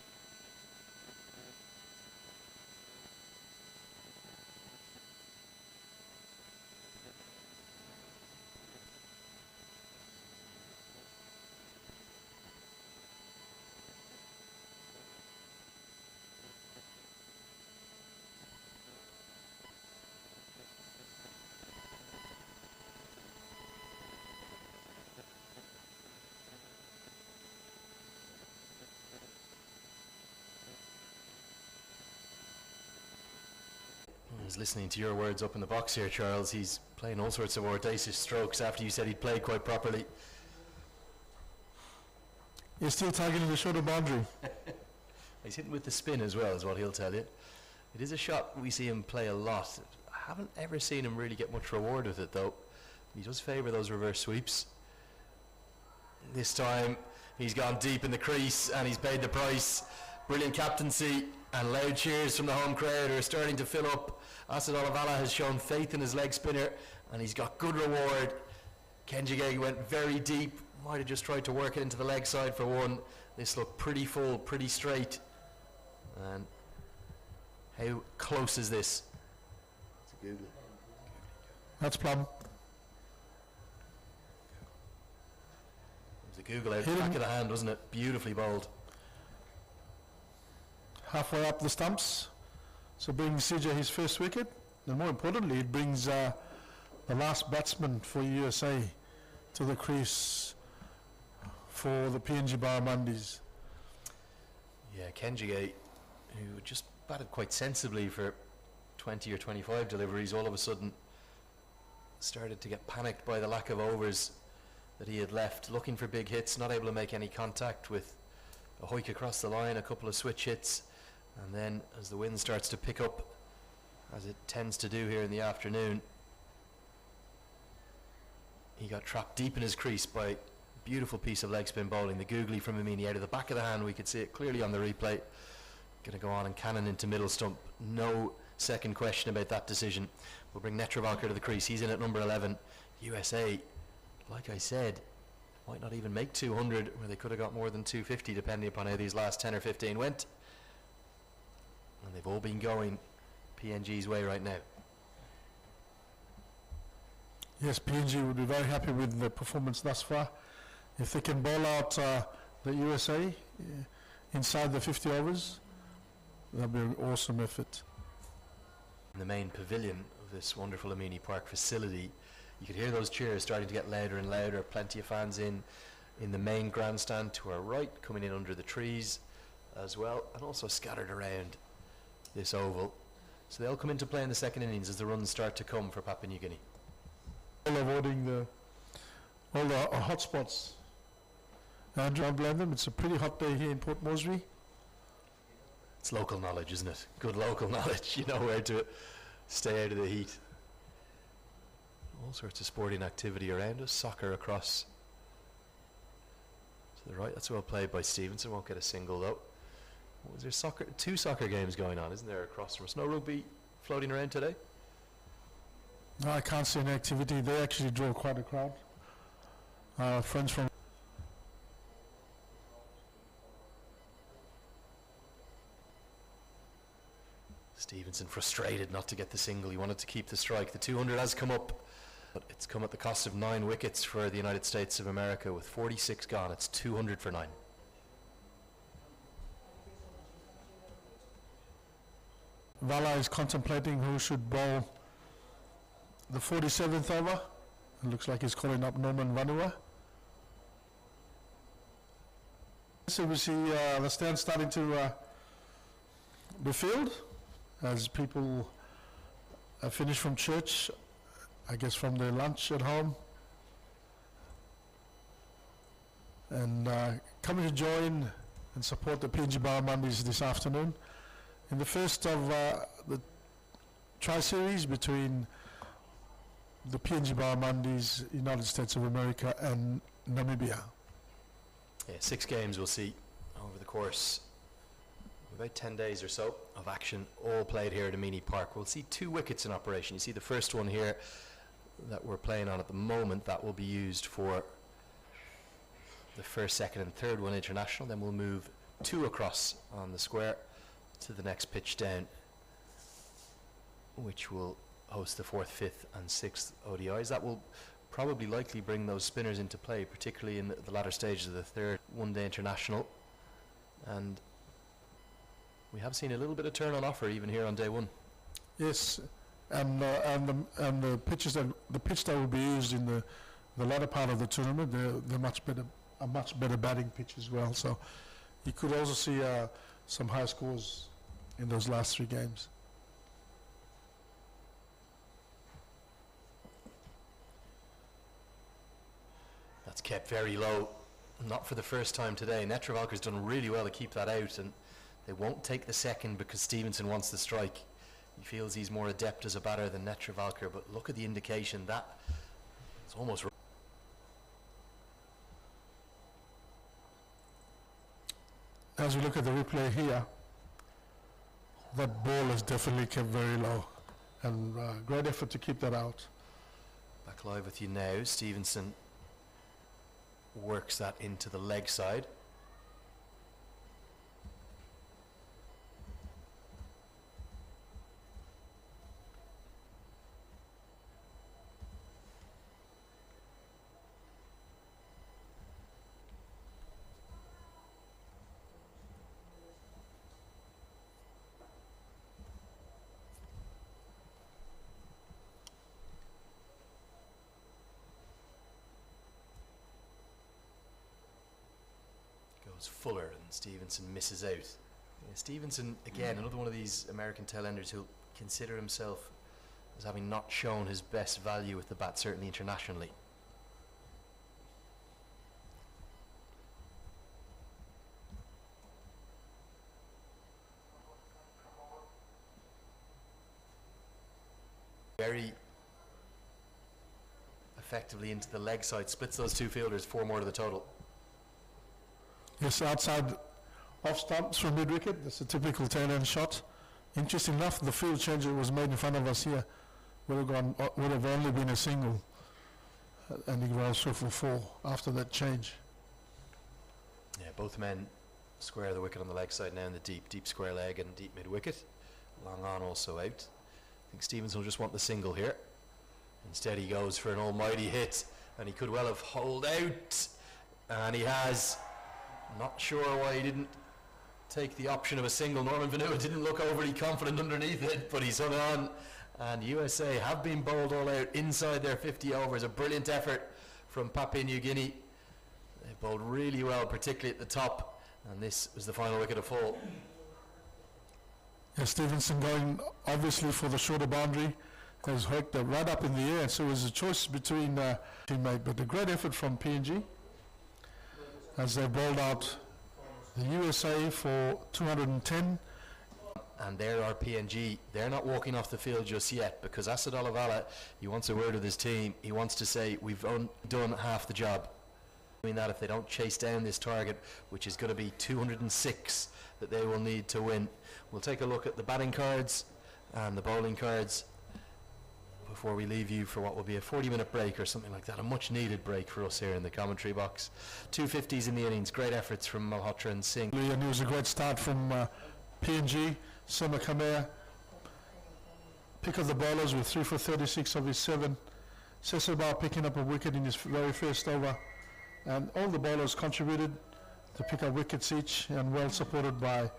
He's listening to your words up in the box here, Charles. He's playing all sorts of audacious strokes after you said he'd played quite properly. He's still targeting the shorter boundary. He's hitting with the spin as well, is what he'll tell you. It is a shot we see him play a lot. I haven't ever seen him really get much reward with it, though. He does favour those reverse sweeps. This time, he's gone deep in the crease and he's paid the price. Brilliant captaincy and loud cheers from the home crowd who are starting to fill up. Asad Olavala has shown faith in his leg spinner and he's got good reward. Kenjige went very deep, might have just tried to work it into the leg side for one. This looked pretty full, pretty straight. And how close is this? It's a Google. That's plum. It was a Google out the back of the hand, wasn't it? Beautifully bowled. Halfway up the stumps. So brings CJ his first wicket, and more importantly, it brings the last batsman for USA to the crease for the PNG Barramundis. Yeah, Kenjige, who just batted quite sensibly for 20 or 25 deliveries, all of a sudden started to get panicked by the lack of overs that he had left, looking for big hits, not able to make any contact with a hoik across the line, a couple of switch hits, and then as the wind starts to pick up, as it tends to do here in the afternoon, he got trapped deep in his crease by a beautiful piece of leg spin bowling. The googly from Amini out of the back of the hand, we could see it clearly on the replay. Going to go on and cannon into middle stump. No second question about that decision. We'll bring Netravalkar to the crease. He's in at number 11. USA, like I said, might not even make 200, where they could have got more than 250 depending upon how these last 10 or 15 went. And they've all been going PNG's way right now. Yes, PNG would be very happy with the performance thus far. If they can bowl out the USA inside the 50 overs, that'll be an awesome effort. In the main pavilion of this wonderful Amini Park facility, you could hear those cheers starting to get louder and louder. Plenty of fans in the main grandstand to our right, coming in under the trees as well, and also scattered around this oval. So they'll come into play in the second innings as the runs start to come for Papua New Guinea. All avoiding all the hot spots. Andrew, I blame them. It's a pretty hot day here in Port Moresby. It's local knowledge, isn't it? Good local knowledge. You know where to stay out of the heat. All sorts of sporting activity around us. Soccer across to the right. That's well played by Stevenson. Won't get a single though. What was there? Soccer? 2 soccer games going on, isn't there, across from us? No rugby floating around today? No, I can't see any activity. They actually draw quite a crowd. Friends from Stevenson frustrated not to get the single. He wanted to keep the strike. The 200 has come up, but it's come at the cost of 9 wickets for the United States of America. With 46 gone, it's 200 for 9. Vala is contemplating who should bowl the 47th over. It looks like he's calling up Norman Vanua. So we see the stand starting to be filled as people finish from church, I guess from their lunch at home, and coming to join and support the PNG Barramundis this afternoon in the first of the tri-series between the PNG Barramundis, United States of America and Namibia. Yeah, 6 games we'll see over the course of about 10 days or so of action, all played here at Amini Park. We'll see 2 wickets in operation. You see the first one here that we're playing on at the moment. That will be used for the first, second and third one international. Then we'll move 2 across on the square to the next pitch down, which will host the 4th, 5th and 6th ODIs. That will probably likely bring those spinners into play, particularly in the latter stages of the third one-day international. And we have seen a little bit of turn on offer even here on day 1. Yes, and the pitches the pitch that will be used in the latter part of the tournament, they're much better batting pitch as well. So you could also see some high scores in those last 3 games. That's kept very low, not for the first time today. Netravalkar's done really well to keep that out, and they won't take the second because Stevenson wants the strike. He feels he's more adept as a batter than Netravalkar, but look at the indication. That it's almost... As we look at the replay here, that ball is definitely kept very low, and great effort to keep that out. Back live with you now. Stevenson works that into the leg side. goes Fuller, and Stevenson misses out. Yeah, Stevenson, again, another one of these American tailenders who'll consider himself as having not shown his best value with the bat, certainly internationally. Very effectively into the leg side, splits those two fielders, 4 more to the total. Yes, outside off stumps from mid-wicket. That's a typical tail-end shot. Interesting enough, the field change that was made in front of us here would have only been a single, and he rolls through for 4 after that change. Yeah, both men square the wicket on the leg side now in the deep square leg and deep mid-wicket. Long on also out. I think Stevens will just want the single here. Instead he goes for an almighty hit, and he could well have holed out, and he has. Not sure why he didn't take the option of a single. Norman Vanua didn't look overly confident underneath it, but he's hung on, and USA have been bowled all out inside their 50 overs. A brilliant effort from Papua New Guinea. They bowled really well, particularly at the top, and this was the final wicket of fall. Yeah, Stevenson going obviously for the shorter boundary, has hooked it right up in the air, so it was a choice between teammate, but a great effort from PNG as they bowled out the USA for 210. And there are PNG. They're not walking off the field just yet, because Asad Olavala, he wants a word with his team. He wants to say, we've done half the job. I mean that if they don't chase down this target, which is going to be 206 that they will need to win. We'll take a look at the batting cards and the bowling cards before we leave you for what will be a 40-minute break or something like that, a much-needed break for us here in the commentary box. 250s in the innings, great efforts from Malhotra and Singh. And it was a great start from PNG. Sima Kamea, pick of the bowlers with 3 for 36 of his 7. Sesabah picking up a wicket in his very first over. And all the bowlers contributed to pick up wickets each, and well supported by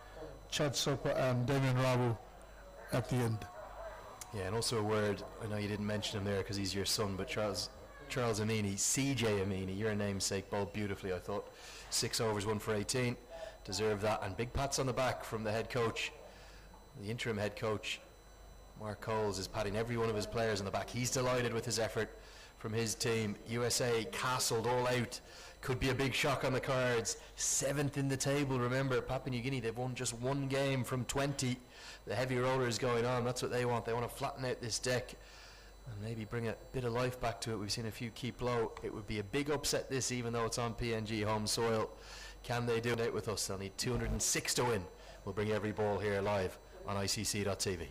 Chad Soper and Damien Rabu at the end. Yeah, and also a word, I know you didn't mention him there because he's your son, but Charles Amini, CJ Amini, your namesake, bowled beautifully, I thought. 6 overs, 1 for 18, deserved that. And big pats on the back from the head coach. The interim head coach, Mark Coles, is patting every one of his players on the back. He's delighted with his effort from his team. USA castled all out. Could be a big shock on the cards. 7th in the table, remember, Papua New Guinea, they've won just 1 game from 20. The heavy roller is going on. That's what they want. They want to flatten out this deck and maybe bring a bit of life back to it. We've seen a few keep low. It would be a big upset this, even though it's on PNG home soil. Can they do it with us? They'll need 206 to win. We'll bring every ball here live on ICC.tv.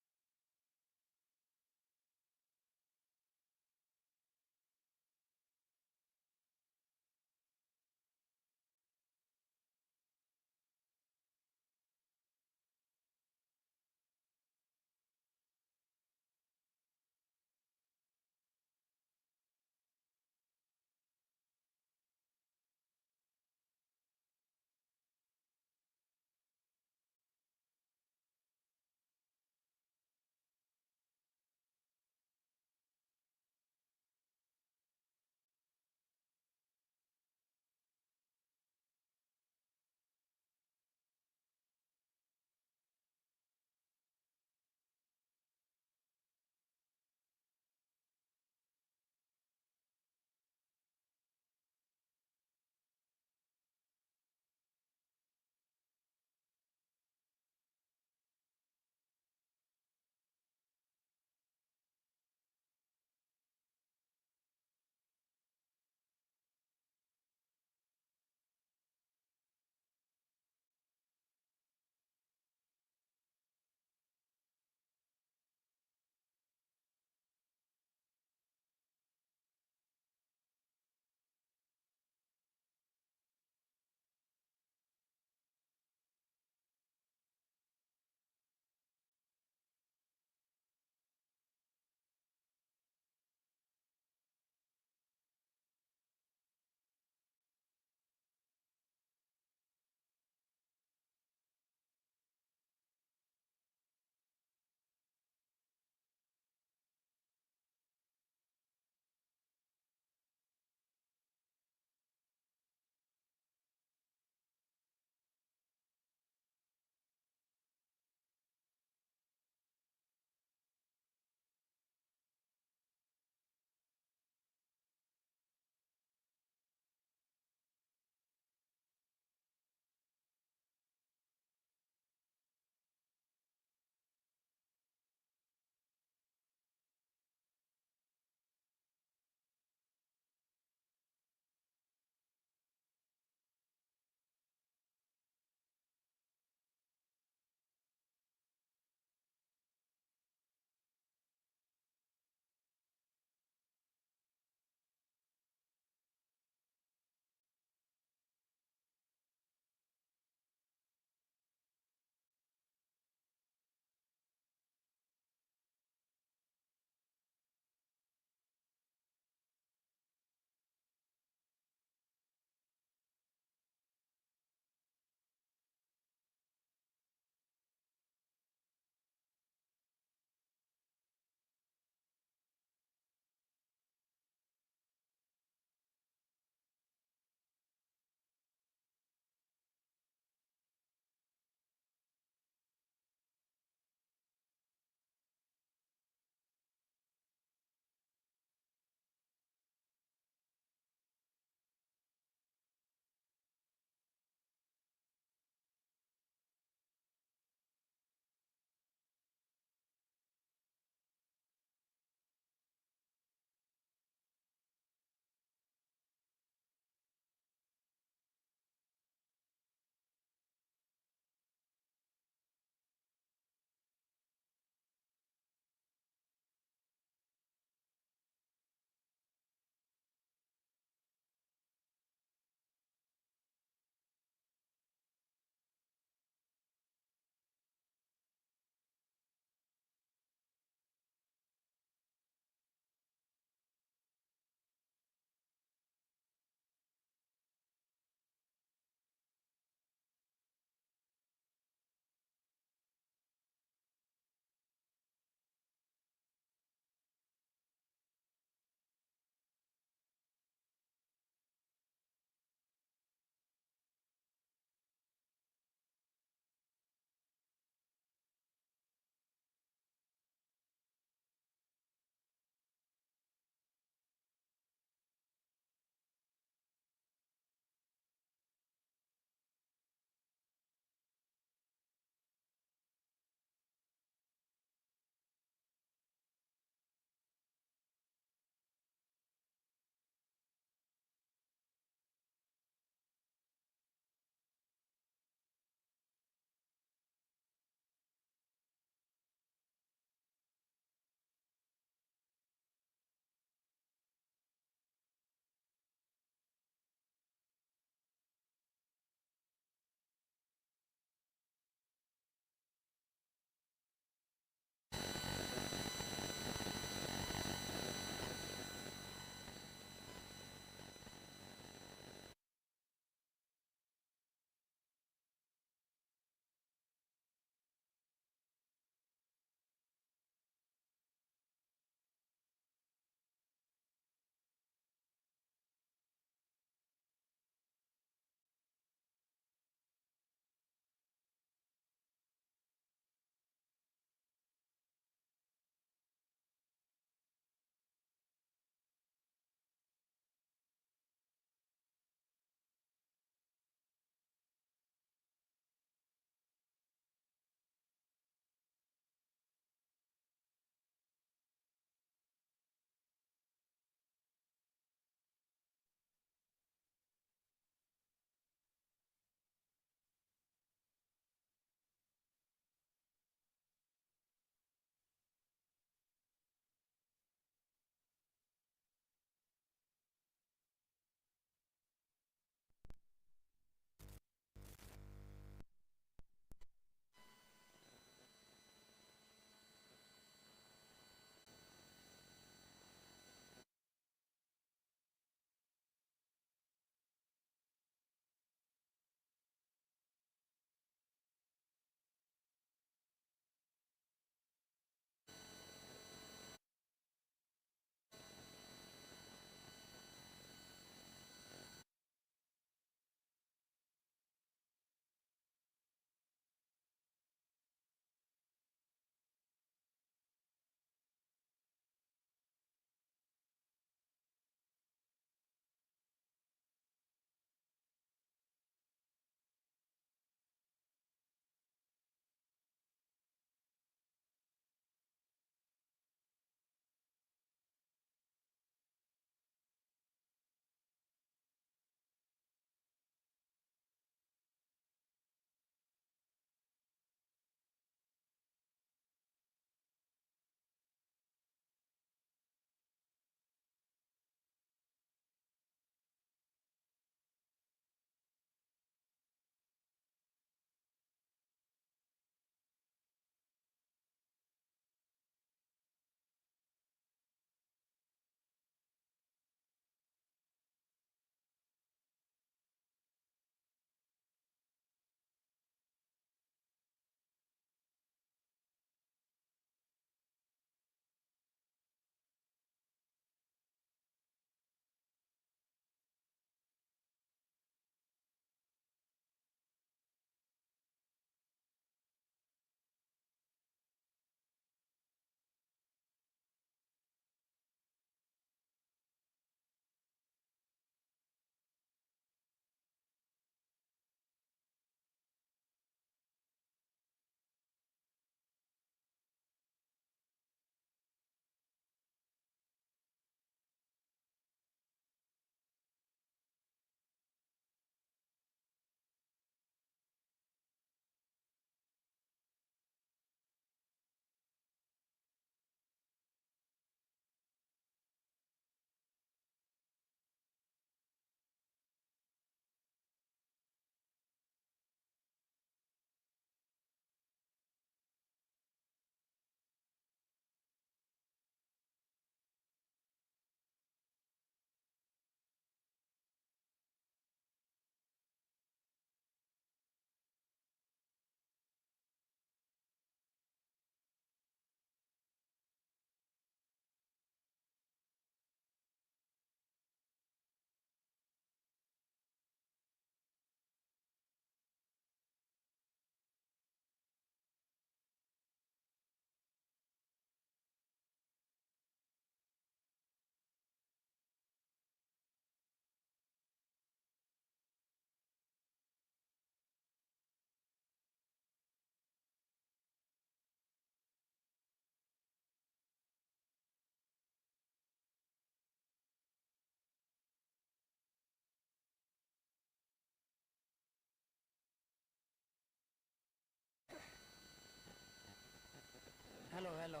hello.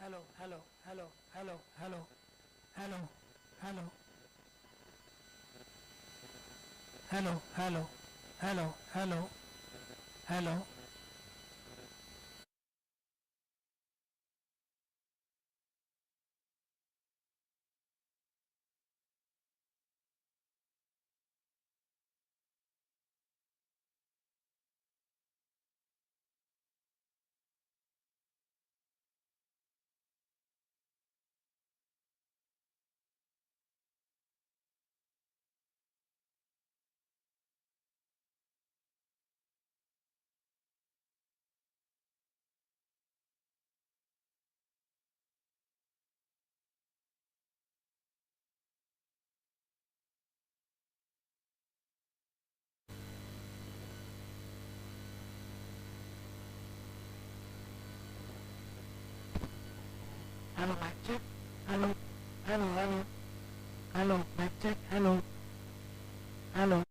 Hello, hello, hello, hello, hello, hello, hello. Hello, hello, hello, hello, hello. Hello, mic check. Hello, hello, hello, hello, mic check. Hello, hello.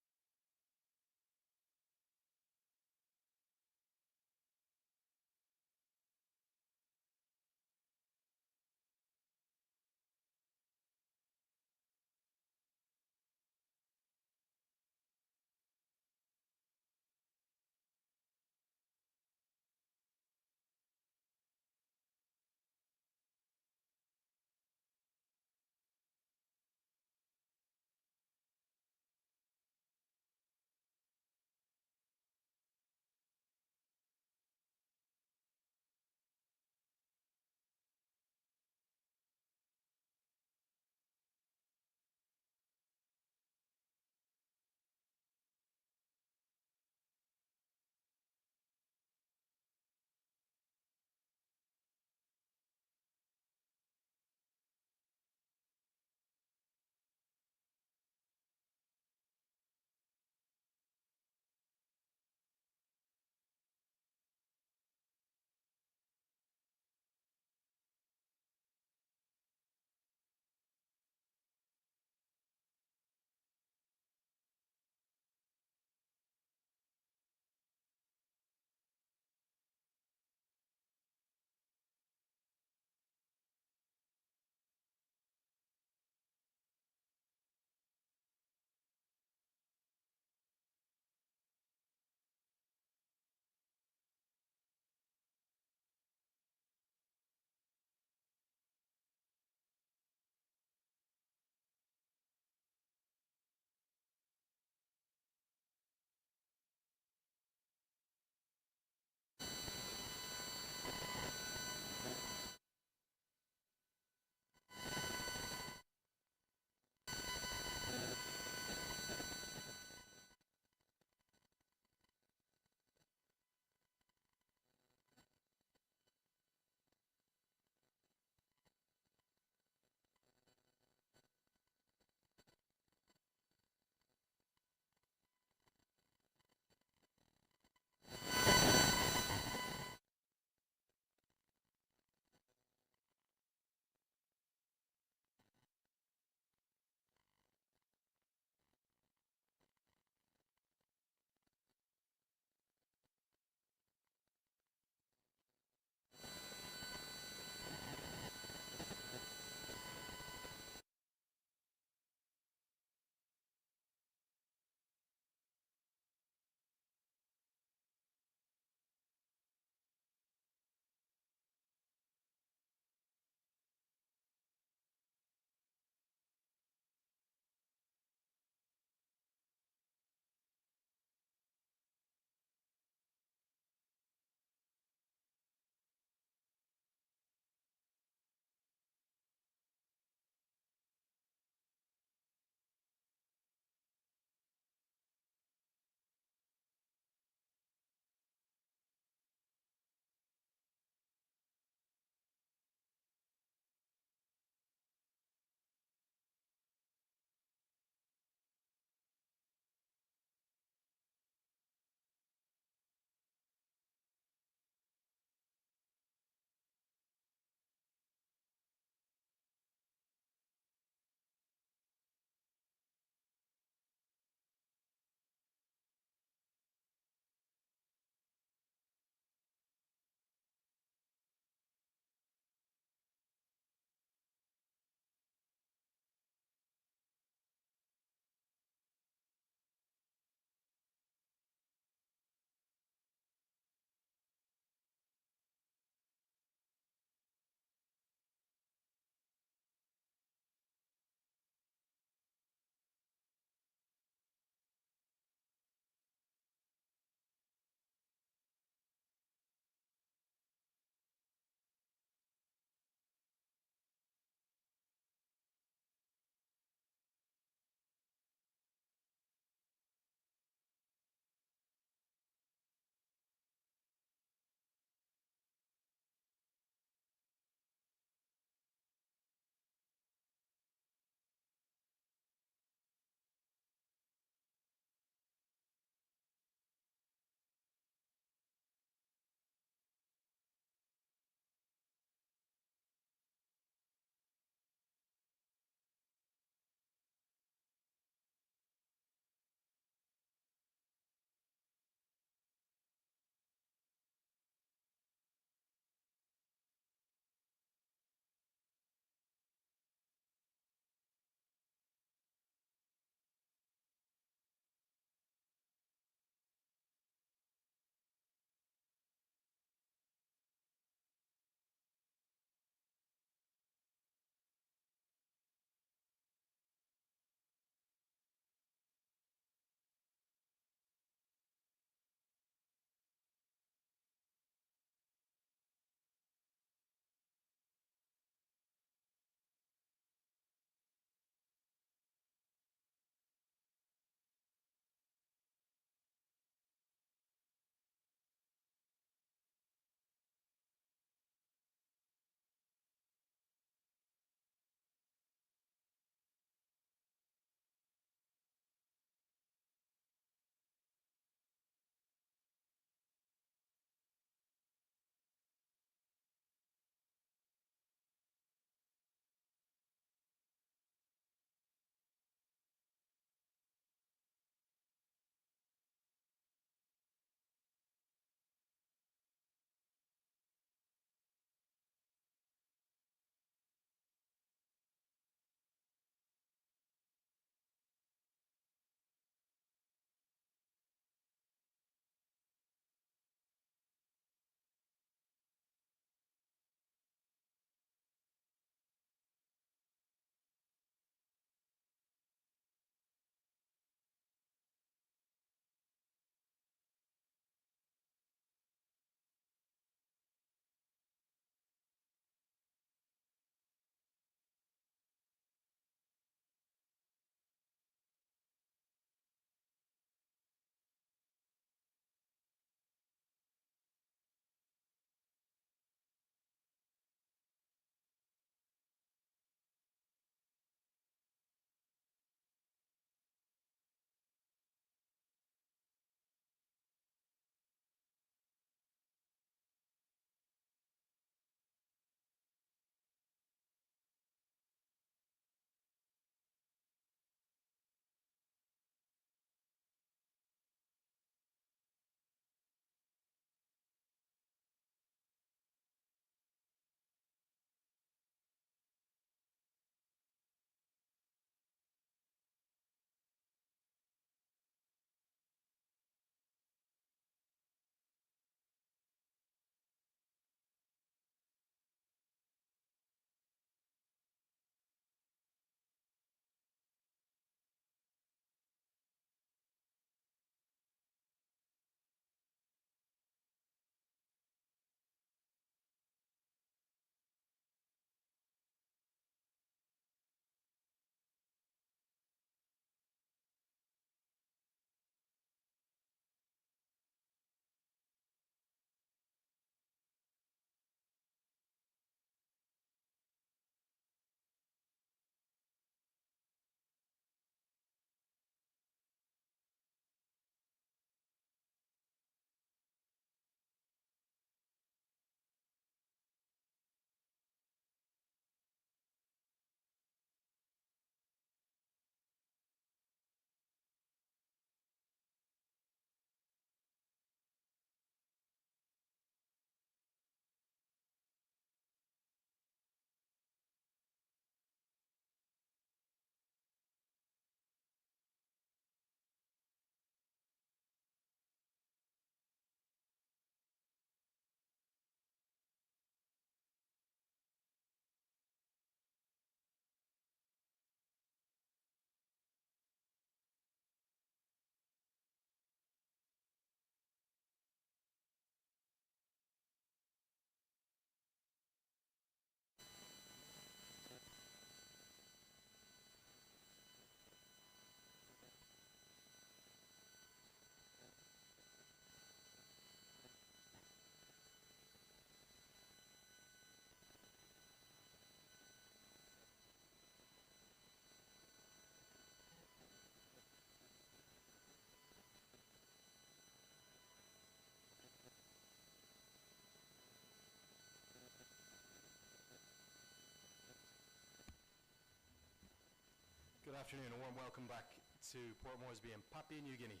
afternoon, a warm welcome back to Port Moresby in Papua New Guinea.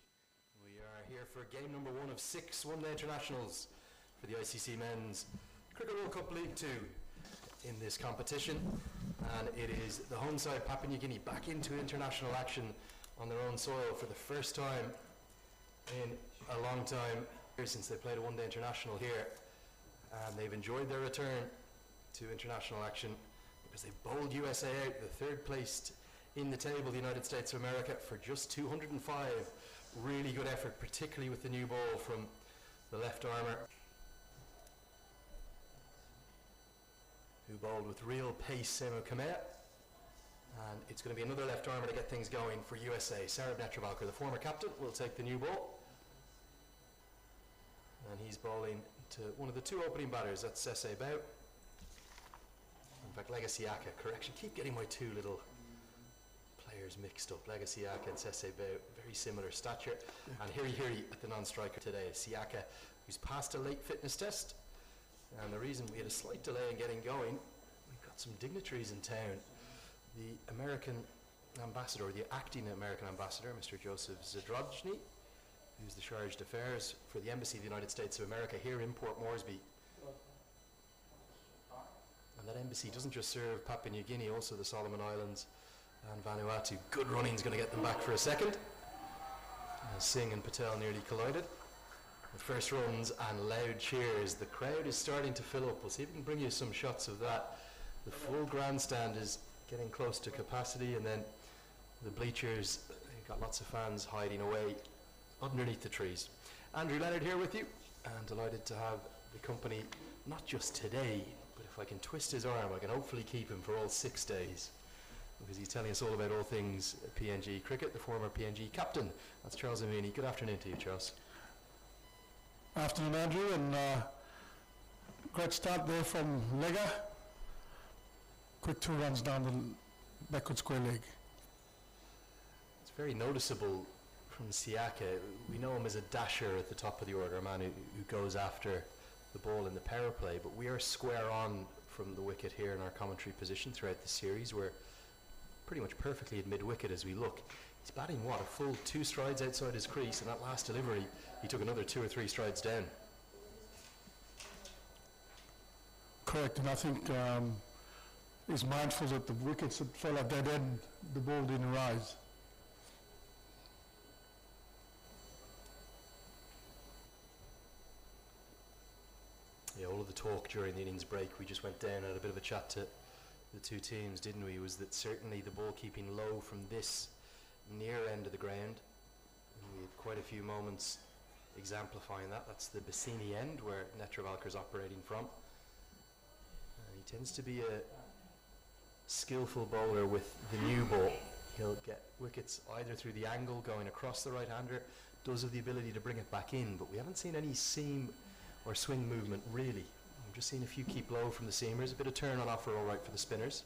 We are here for game number 1 of 6 one-day internationals for the ICC Men's Cricket World Cup League 2 in this competition, and it is the home side Papua New Guinea back into international action on their own soil for the first time in a long time since they played a one-day international here, and they've enjoyed their return to international action because they bowled USA out, the third placed in the table, the United States of America, for just 205. Really good effort, particularly with the new ball from the left armour, who bowled with real pace, Semo Kamea. And it's going to be another left armour to get things going for USA. Sarab Netravalkar, the former captain, will take the new ball. And he's bowling to one of the two opening batters, that's Sese Bao. In fact, Legasiaka, correction, keep getting my two little players mixed up. Legasiaka and Sese Bao, very similar stature. And Hiri at the non-striker today. Siaka, who's passed a late fitness test. And the reason we had a slight delay in getting going, we've got some dignitaries in town. The American ambassador, the acting American ambassador, Mr. Joseph Zadrojny, who's the chargé d'affaires for the Embassy of the United States of America here in Port Moresby. And that embassy doesn't just serve Papua New Guinea, also the Solomon Islands and Vanuatu. Good running's going to get them back for a second. Singh and Patel nearly collided. The first runs and loud cheers. The crowd is starting to fill up. We'll see if we can bring you some shots of that. The full grandstand is getting close to capacity, and then the bleachers, they've got lots of fans hiding away underneath the trees. Andrew Leonard here with you, and delighted to have the company, not just today, but if I can twist his arm, I can hopefully keep him for all 6 days, because he's telling us all about all things PNG cricket, the former PNG captain. That's Charles Amini. Good afternoon to you, Charles. Afternoon, Andrew, and great start there from Lega. Quick 2 runs down the backward square leg. It's very noticeable from Siaka. We know him as a dasher at the top of the order, a man who goes after the ball in the power play, but we are square on from the wicket here in our commentary position throughout the series. We're pretty much perfectly at mid-wicket as we look. He's batting, what, a full 2 strides outside his crease, and that last delivery, he took another 2 or 3 strides down. Correct, and I think he's mindful that the wickets that fell at that end, the ball didn't rise. Yeah, all of the talk during the innings break, we just went down and had a bit of a chat to the two teams, didn't we, was that certainly the ball keeping low from this near end of the ground. And we had quite a few moments exemplifying that. That's the Bassini end where Netravalkar's operating from. He tends to be a skillful bowler with the new ball. He'll get wickets either through the angle going across the right-hander, does have the ability to bring it back in, but we haven't seen any seam or swing movement really. I've just seen a few keep low from the seamers, a bit of turn on offer all right for the spinners.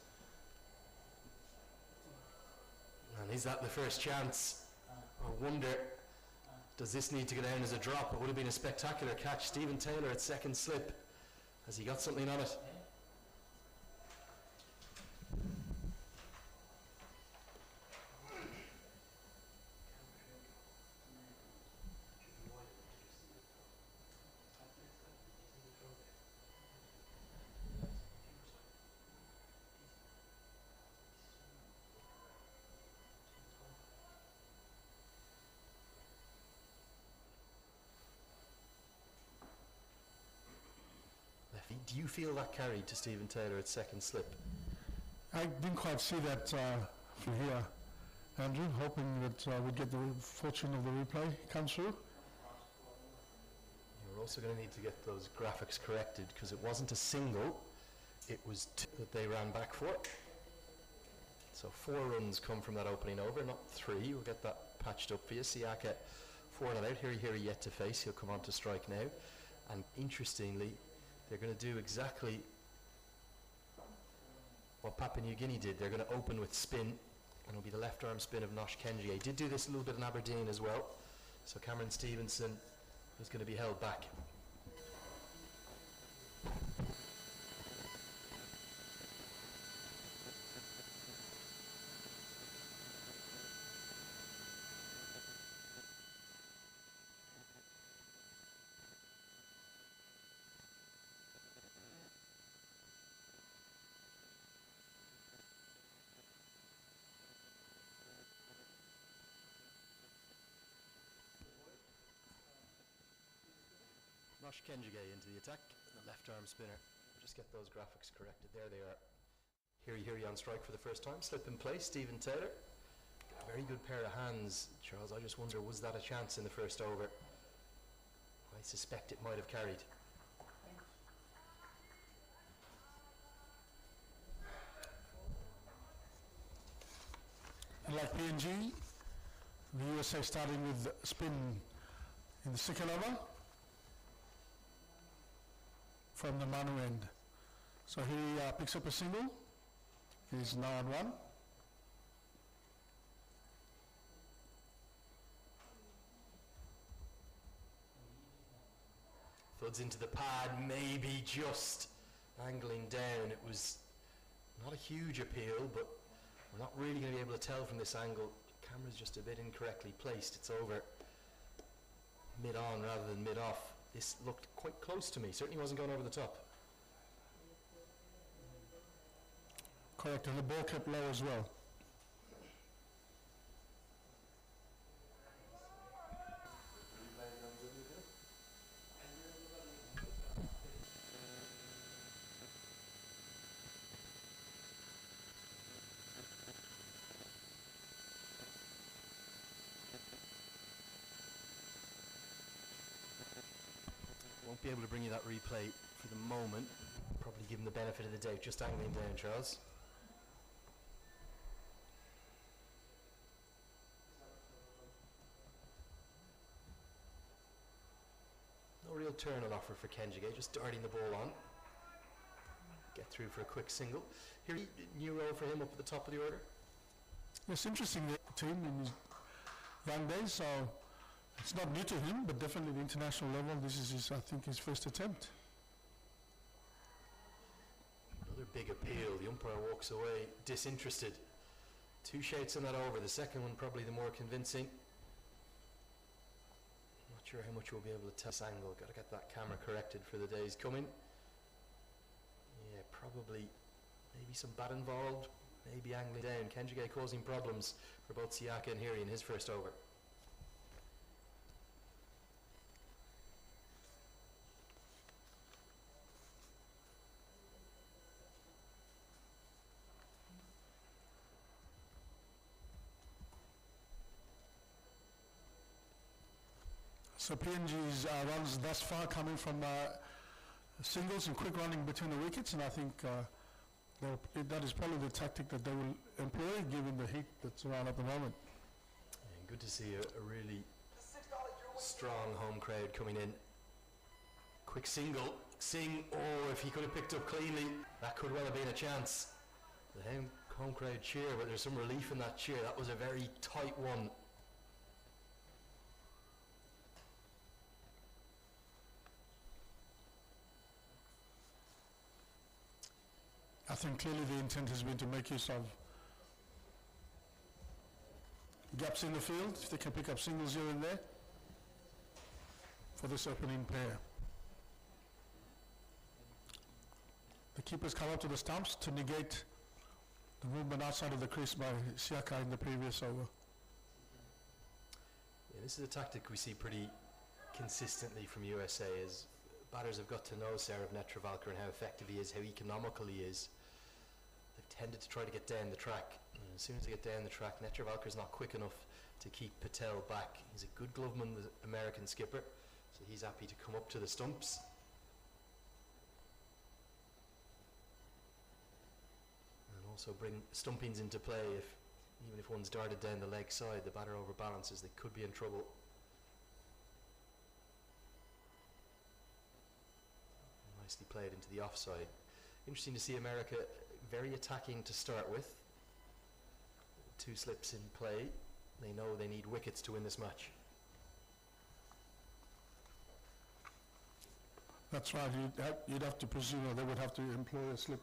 And is that the first chance? I wonder, does this need to go down as a drop? It would have been a spectacular catch. Stephen Taylor at second slip. Has he got something on it? Do you feel that carried to Stephen Taylor at second slip? I didn't quite see that from here, Andrew, hoping that we'd get the fortune of the replay come through. You're also going to need to get those graphics corrected, because it wasn't a single, it was 2 that they ran back for. So 4 runs come from that opening over, not 3. We'll get that patched up for you. Siaka 4 not out. Hiri yet to face. He'll come on to strike now. And interestingly, they're going to do exactly what Papua New Guinea did. They're going to open with spin, and it'll be the left arm spin of Nosh Kenji. He did do this a little bit in Aberdeen as well. So Cameron Stevenson is going to be held back. Josh Kenjige into the attack, the left arm spinner. Just get those graphics corrected. There they are. Here on strike for the first time. Slip in play, Stephen Taylor. A very good pair of hands, Charles. I just wonder, was that a chance in the first over? I suspect it might have carried. And like PNG, the USA starting with spin in the second over from the Manu end. So he picks up a single. He's now on one. Thuds into the pad, maybe just angling down. It was not a huge appeal, but we're not really going to be able to tell from this angle. The camera's just a bit incorrectly placed. It's over mid-on rather than mid-off. This looked quite close to me. Certainly wasn't going over the top. Correct, and the ball kept low as well. Won't be able to bring you that replay for the moment. Probably give him the benefit of the doubt. Just angling down, Charles. No real turn on offer for Kenjige, just darting the ball on. Get through for a quick single. Here, new role for him up at the top of the order. It's interesting, the team in his young days, so it's not new to him, but definitely the international level, this is his, I think, his first attempt. Another big appeal. The umpire walks away disinterested. 2 shouts on that over. The second one probably the more convincing. Not sure how much we'll be able to test angle. Got to get that camera corrected for the days coming. Yeah, probably maybe some bat involved, maybe angling down. Kenjige causing problems for both Siaka and Hiri in his first over. So PNG's runs thus far coming from singles and quick running between the wickets, and I think that is probably the tactic that they will employ given the heat that's around at the moment. And good to see a really strong home crowd coming in. Quick single, Singh, oh, if he could have picked up cleanly, that could well have been a chance. The home crowd cheer, but there's some relief in that cheer. That was a very tight one. I think clearly the intent has been to make use of gaps in the field, if they can pick up singles here and there, for this opening pair. The keepers come up to the stumps to negate the movement outside of the crease by Siaka in the previous over. Yeah, this is a tactic we see pretty consistently from USA, as batters have got to know Sarav Netravalkar and how effective he is, how economical he is. They've tended to try to get down the track. And as soon as they get down the track, Netravalkar's not quick enough to keep Patel back. He's a good gloveman, the American skipper, so he's happy to come up to the stumps. And also bring stumpings into play. Even if one's darted down the leg side, the batter overbalances, they could be in trouble. Nicely played into the offside. Interesting to see America very attacking to start with. 2 slips in play. They know they need wickets to win this match. That's right, you'd have to presume that they would have to employ a slip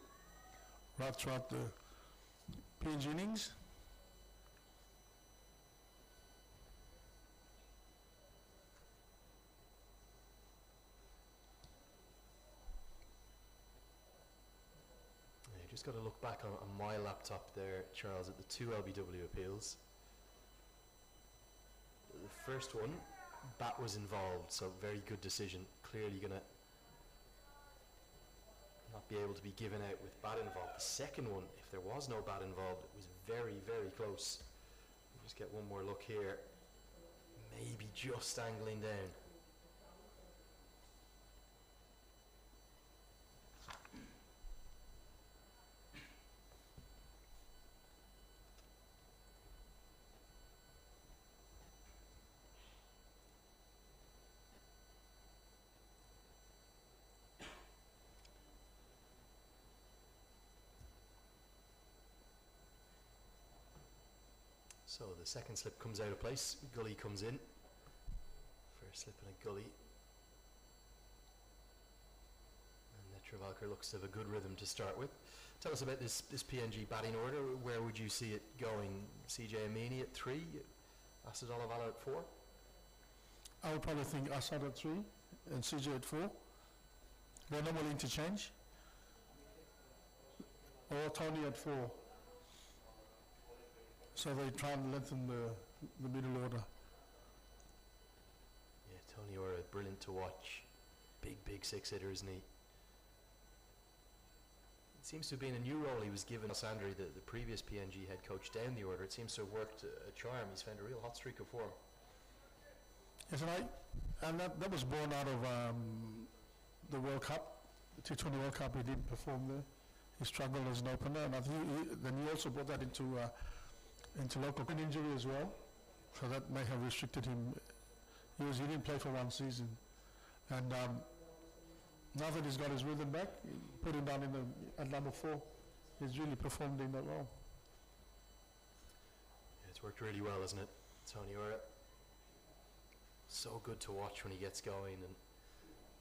right throughout the PNG innings. Just got to look back on my laptop there, Charles, at the 2 LBW appeals. The first one bat was involved, so very good decision. Clearly going to not be able to be given out with bat involved. The second one, if there was no bat involved, it was very, very close. We'll just get one more look here. Maybe just angling down. So the second slip comes out of place, gully comes in. First slip and a gully. And Netravalkar looks to have a good rhythm to start with. Tell us about this PNG batting order. Where would you see it going? CJ Amini at 3, Asad Olavala at 4? I would probably think Assad at 3 and CJ at 4. They normally interchange. Or Tony at 4. So they try and lengthen the middle order. Yeah, Tony Ora, brilliant to watch. Big six-hitter, isn't he? It seems to have been a new role he was given, Sandri, the previous PNG head coach, down the order. It seems to have worked a charm. He's found a real hot streak of form. Yes, and that was born out of the World Cup, the T20 World Cup. He didn't perform there. He struggled as an opener, and I think then he also brought that into local injury as well, so that may have restricted him. He didn't play for one season, and now that he's got his rhythm back, put him down at number 4. He's really performed in that role. Yeah, it's worked really well, hasn't it, Tony Ora? So good to watch when he gets going, and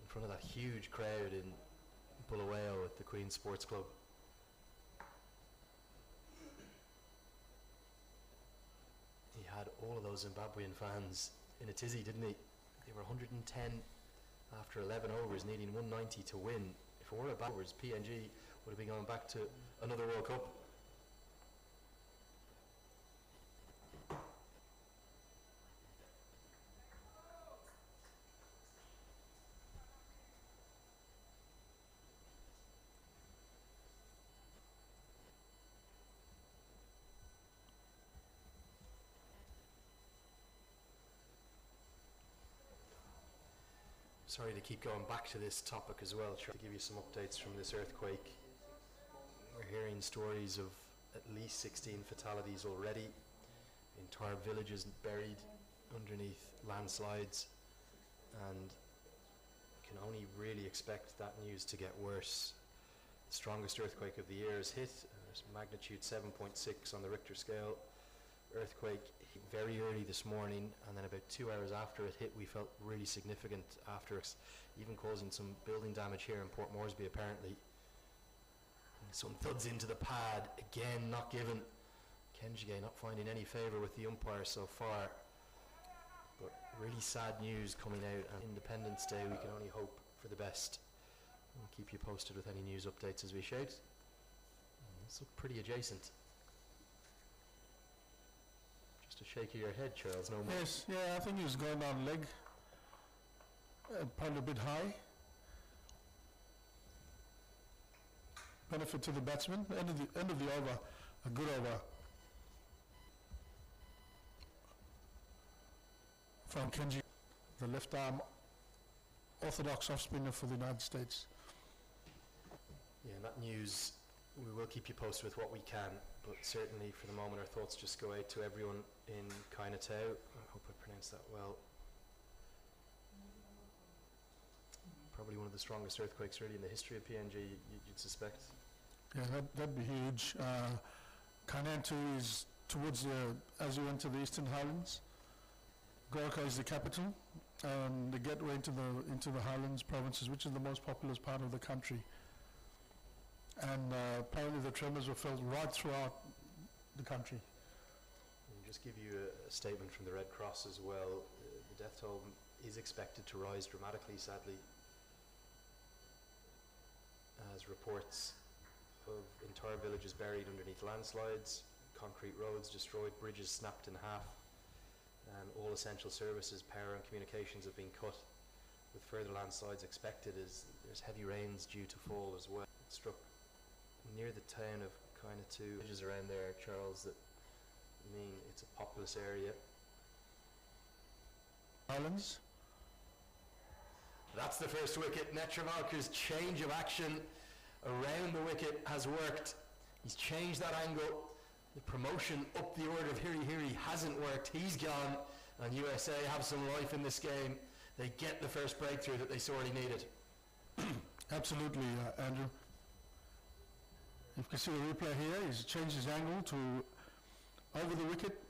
in front of that huge crowd in Bulawayo at the Queen's Sports Club. He had all of those Zimbabwean fans in a tizzy, didn't he? They were 110 after 11 overs, needing 190 to win. If it were backwards, PNG would have been going back to another World Cup. Sorry to keep going back to this topic as well, to give you some updates from this earthquake. We're hearing stories of at least 16 fatalities already. Entire villages buried underneath landslides, and you can only really expect that news to get worse. The strongest earthquake of the year is hit. There's magnitude 7.6 on the Richter scale. Earthquake hit very early this morning, and then about 2 hours after it hit, we felt really significant after it, even causing some building damage here in Port Moresby apparently. And some thuds into the pad, again not given. Kenjige not finding any favour with the umpire so far. But really sad news coming out on Independence Day. We can only hope for the best. We'll keep you posted with any news updates as we shout. This looks pretty adjacent. Just a shake of your head, Charles, no more. Yes, yeah, I think he was going down leg, probably a bit high. Benefit to the batsman. End of the over, a good over from Kenji, the left arm orthodox off spinner for the United States. Yeah, and that news, we will keep you posted with what we can, but certainly for the moment our thoughts just go out to everyone in Kainatau. I hope I pronounced that well. Probably one of the strongest earthquakes really in the history of PNG, you'd suspect. Yeah, that'd be huge. Kainatau is towards as you enter the Eastern Highlands. Gorka is the capital, and the gateway into the Highlands provinces, which is the most populous part of the country. And apparently the tremors were felt right throughout the country. And just give you a statement from the Red Cross as well. The death toll is expected to rise dramatically, sadly, as reports of entire villages buried underneath landslides, concrete roads destroyed, bridges snapped in half. and all essential services, power and communications have been cut, with further landslides expected as there's heavy rains due to fall as well. It struck near the town of kind of two villages around there, Charles, that mean it's a populous area. Islands. That's the first wicket. Netravalkar's change of action around the wicket has worked. He's changed that angle. The promotion up the order of Hiri Hiri hasn't worked. He's gone, and USA have some life in this game. They get the first breakthrough that they sorely needed. Absolutely, Andrew. You can see the replay here. He's changed his angle to over the wicket,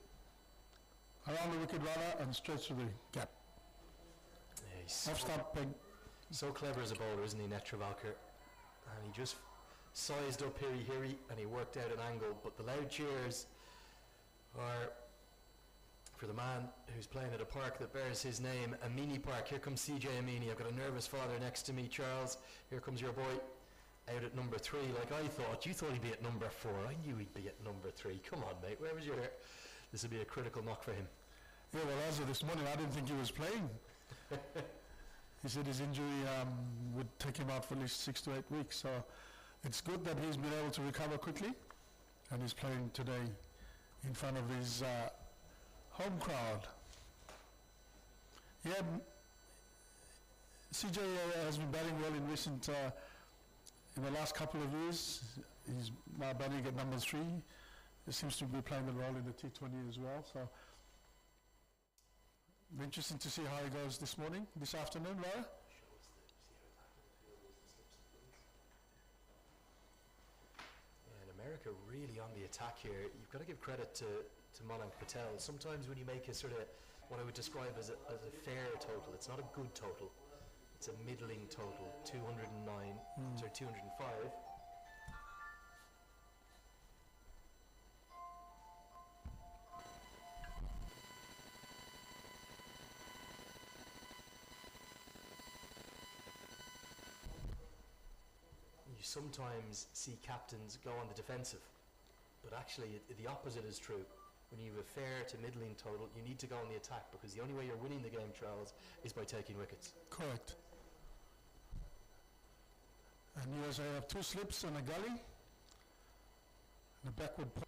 around the wicket rather, and straight through the gap. Yeah, he's Off stump, big. so clever as a bowler, isn't he, Netravalkar? And he just sized up Hiri Hiri and he worked out an angle, but the loud cheers are for the man who's playing at a park that bears his name, Amini Park. Here comes CJ Amini. I've got a nervous father next to me, Charles. Here comes your boy out at number 3, like I thought. You thought he'd be at number 4. I knew he'd be at number 3. Come on, mate. Where was your... This would be a critical knock for him. Yeah, well, as of this morning, I didn't think he was playing. He said his injury would take him out for at least 6 to 8 weeks. So it's good that he's been able to recover quickly, and he's playing today in front of his home crowd. Yeah, CJ has been batting well in recent, in the last couple of years. He's now batting at number 3. He seems to be playing the role in the T20 as well. So it'll be interesting to see how he goes this afternoon, Laura. America really on the attack here. You've got to give credit to Malang Patel. Sometimes when you make a sort of what I would describe as a fair total, it's not a good total. It's a middling total, 209, sorry, 205. You sometimes see captains go on the defensive, but actually the opposite is true. When you have a fair to middling total, you need to go on the attack, because the only way you're winning the game, Charles, is by taking wickets. Correct. And USA have 2 slips and a gully, and a backward point.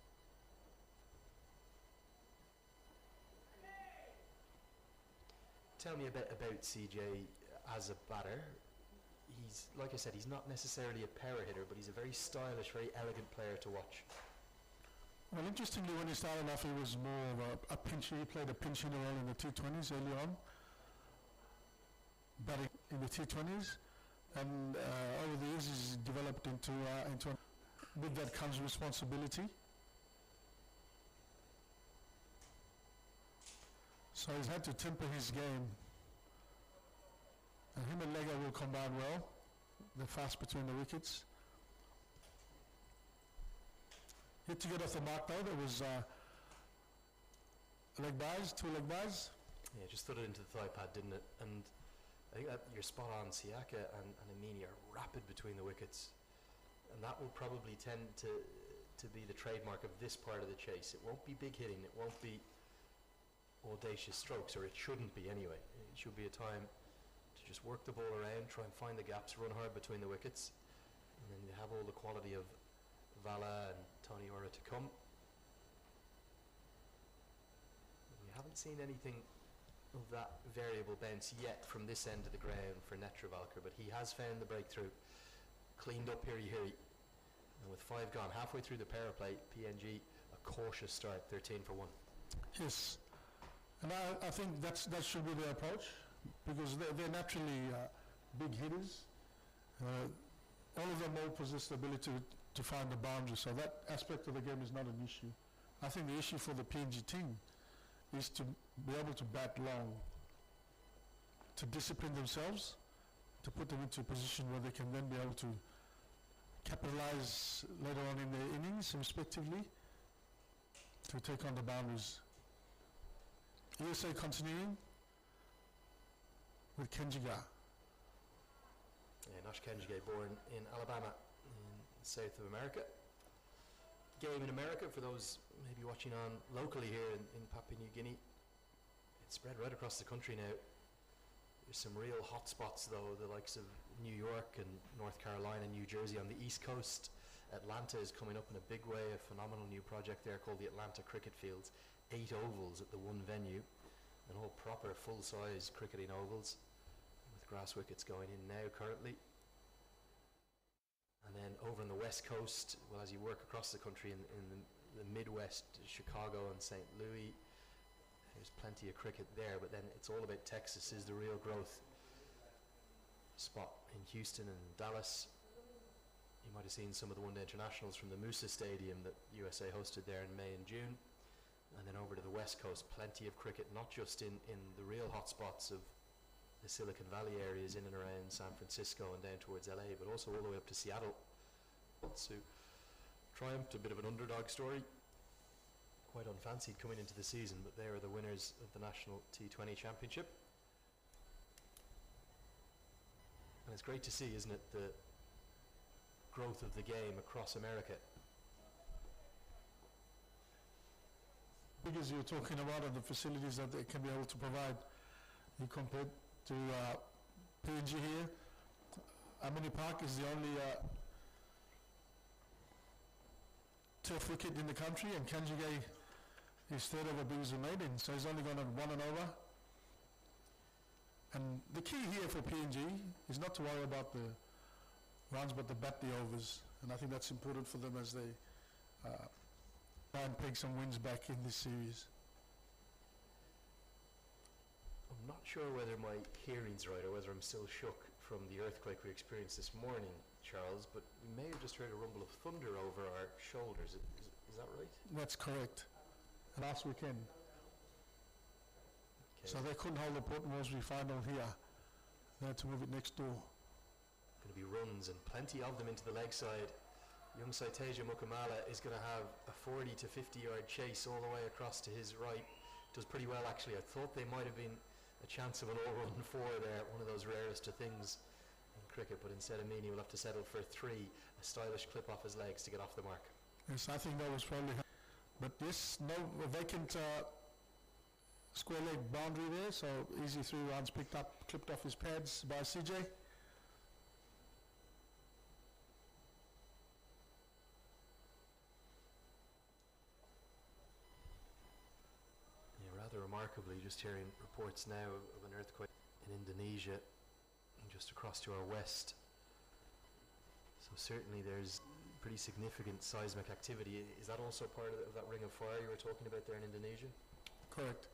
Tell me a bit about CJ as a batter. He's, like I said, he's not necessarily a power hitter, but he's a very stylish, very elegant player to watch. Well, interestingly, when he started off, he was more of a pincher. He played a pinch hitter role in the T20s early on, batting in the T20s, and over the years he's developed into with that comes responsibility. So he's had to temper his game. And him and Lega will combine well. They're fast between the wickets. Hit to get off the mark though. There was leg byes, 2 leg byes. Yeah, just threw it into the thigh pad, didn't it? And I think that you're spot on. Siaka and Amini are rapid between the wickets, and that will probably tend to be the trademark of this part of the chase. It won't be big hitting. It won't be audacious strokes, or it shouldn't be anyway. It should be a time to just work the ball around, try and find the gaps, run hard between the wickets, and then you have all the quality of Vala and Tony Ora to come. We haven't seen anything of that variable bounce yet from this end of the ground for Netravalkar, but he has found the breakthrough, cleaned up Hiri Hiri, and with 5 gone, halfway through the power play, PNG a cautious start, 13 for 1. Yes, and I think that should be their approach, because they're naturally big hitters. All of them all possess the ability to find the boundary, so that aspect of the game is not an issue. I think the issue for the PNG team is to be able to bat long, to discipline themselves, to put them into a position where they can then be able to capitalize later on in their innings, respectively, to take on the boundaries. USA continuing with Kenjiga. Yeah, Nosh Kenjige, born in Alabama, in South of America. Game in America for those maybe watching on locally here in Papua New Guinea. It's spread right across the country now. There's some real hot spots though, the likes of New York and North Carolina, New Jersey on the East Coast. Atlanta is coming up in a big way, a phenomenal new project there called the Atlanta Cricket Fields. 8 ovals at the one venue, and all proper full-size cricketing ovals with grass wickets going in now currently. And then over on the West Coast, well, as you work across the country in the Midwest, Chicago and St. Louis, there's plenty of cricket there, but then it's all about Texas is the real growth spot in Houston and Dallas. You might have seen some of the one-day internationals from the Moosa Stadium that USA hosted there in May and June. And then over to the West Coast, plenty of cricket, not just in the real hotspots of the Silicon Valley areas in and around San Francisco and down towards LA, but also all the way up to Seattle. So triumphed, a bit of an underdog story. Quite unfancied coming into the season, but they are the winners of the National T20 Championship. And it's great to see, isn't it, the growth of the game across America. Because you're talking about are the facilities that they can be able to provide. You compare to PNG here, Amini Park is the only turf wicket in the country, and Kanjige is third over Biggs and Maiden, so he's only gone on 1 and over. And the key here for PNG is not to worry about the runs, but to bat the overs, and I think that's important for them as they try and peg some wins back in this series. I'm not sure whether my hearing's right or whether I'm still shook from the earthquake we experienced this morning, Charles, but we may have just heard a rumble of thunder over our shoulders. Is that right? That's correct. Last weekend. Okay. So they couldn't hold the Port Moresby final here. They had to move it next door. Going to be runs and plenty of them into the leg side. Young Saiteja Mukamala is going to have a 40 to 50 yard chase all the way across to his right. Does pretty well actually. I thought they might have been a chance of an all-run 4 there, one of those rarest of things in cricket, but instead Amini will have to settle for 3, a stylish clip off his legs to get off the mark. Yes, I think that was probably... But yes, no vacant square leg boundary there, so easy 3 runs picked up, clipped off his pads by CJ. Rather remarkably, just hearing reports now of an earthquake in Indonesia and just across to our west. So certainly there's pretty significant seismic activity. Is that also part of that ring of fire you were talking about there in Indonesia? Correct.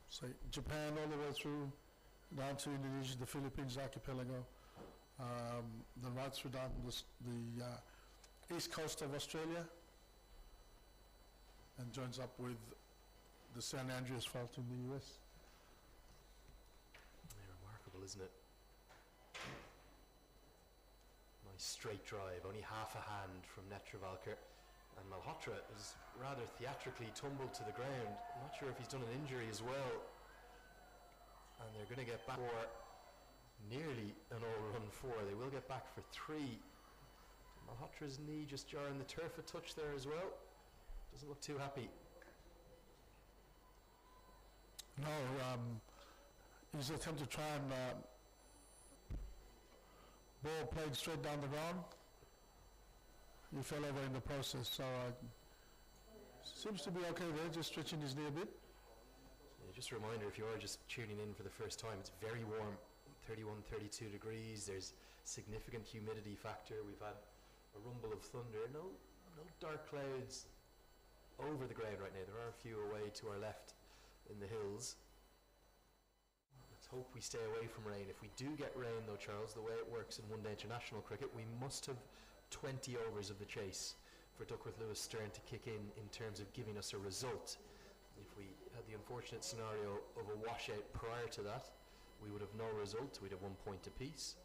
So Japan all the way through down to Indonesia, the Philippines archipelago, then right through down the east coast of Australia, and joins up with the San Andreas Fault in the US. Remarkable, isn't it? Nice straight drive, only half a hand from Netravalkar, and Malhotra is rather theatrically tumbled to the ground. I'm not sure if he's done an injury as well, and they're going to get back for nearly an all-run 4. They will get back for 3. Malhotra's knee just jarring the turf a touch there as well. Doesn't look too happy. No, his attempt to try and ball played straight down the ground. He fell over in the process, so seems to be okay there, just stretching his knee a bit. Yeah, just a reminder, if you are just tuning in for the first time, it's very warm, 31, 32 degrees. There's significant humidity factor. We've had a rumble of thunder. No dark clouds over the ground right now. There are a few away to our left in the hills. Let's hope we stay away from rain. If we do get rain though, Charles, the way it works in one-day international cricket, we must have 20 overs of the chase for Duckworth Lewis Stern to kick in terms of giving us a result. If we had the unfortunate scenario of a washout prior to that, we would have no result. We'd have 1 point apiece.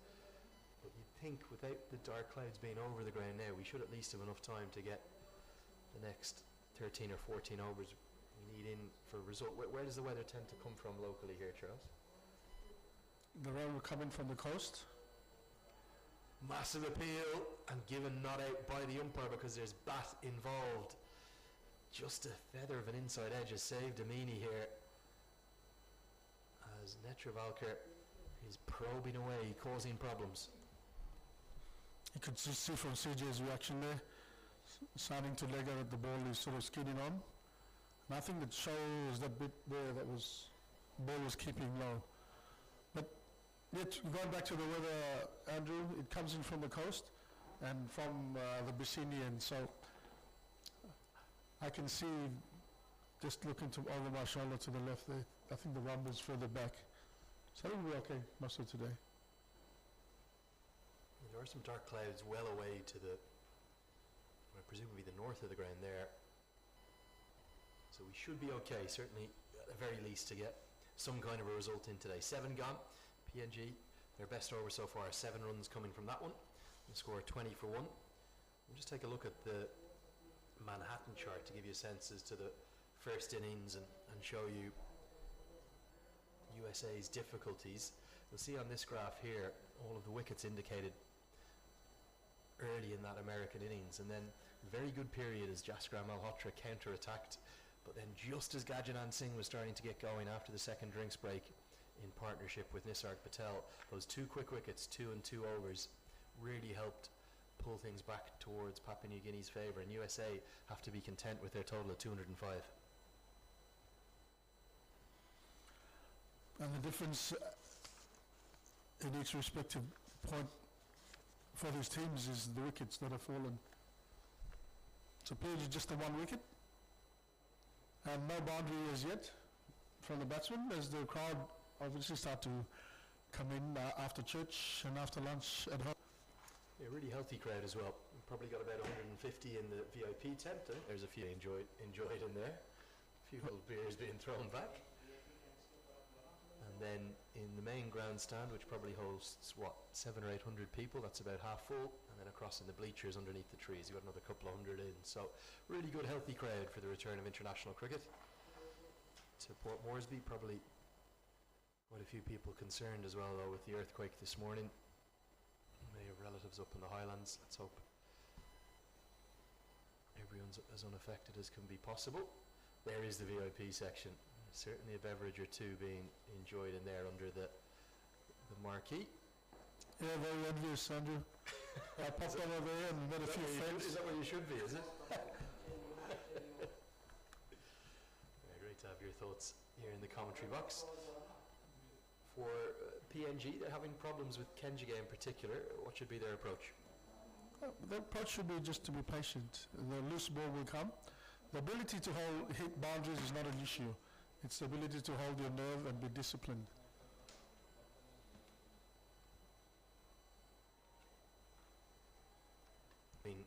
But you'd think without the dark clouds being over the ground now, we should at least have enough time to get the next 13 or 14 overs we need in for a result. Where does the weather tend to come from locally here, Charles? The rain will come in from the coast. Massive appeal and given not out by the umpire because there's bat involved. just a feather of an inside edge has saved Amini here, as Netravalkar is probing away, causing problems. You could just see from CJ's reaction there, starting to leg out at the ball, he's sort of skidding on. And I think that shows that bit there that was, ball was keeping low. But yet, going back to the weather, Andrew, it comes in from the coast and from the Bicini, and so I can see, just looking over my shoulder to the left there, I think the rumble's further back. So I think we'll be okay most of today. There are some dark clouds well away to the, I presume would be the north of the ground there. So we should be okay, certainly at the very least, to get some kind of a result in today. 7 gone, PNG, their best over so far, 7 runs coming from that one. The score 20 for 1. We'll just take a look at the Manhattan chart to give you a sense as to the first innings and show you USA's difficulties. You'll see on this graph here all of the wickets indicated early in that American innings, and then a very good period as Jaskar Malhotra counter-attacked, but then just as Gajanan Singh was starting to get going after the second drinks break in partnership with Nisarg Patel, those 2 quick wickets, 2 and 2 overs, really helped pull things back towards Papua New Guinea's favour, and USA have to be content with their total of 205. And the difference in each respective point for these teams is the wickets that have fallen. So PNG just the 1 wicket, and no boundary as yet from the batsmen, as the crowd obviously start to come in after church and after lunch at home. A really healthy crowd as well. We've probably got about 150 in the VIP tent. I think there's a few enjoyed in there. A few little beers being thrown back. And then in the main grandstand, which probably hosts, 700 or 800 people, that's about half full. And then across in the bleachers underneath the trees, you've got another couple of hundred in. So really good, healthy crowd for the return of international cricket. To Port Moresby, probably quite a few people concerned as well, though, with the earthquake this morning. May have relatives up in the Highlands. Let's hope everyone's as unaffected as can be possible. There is the VIP section. Certainly a beverage or two being enjoyed in there under the marquee. Yeah, very envious, Andrew. I popped over there and met a few friends. Is that where you should be, is it? Great to have your thoughts here in the commentary box. For PNG, they're having problems with Kenjiga in particular. What should be their approach? The approach should be just to be patient. The loose ball will come. The ability to hit boundaries is not an issue. It's the ability to hold your nerve and be disciplined. I mean,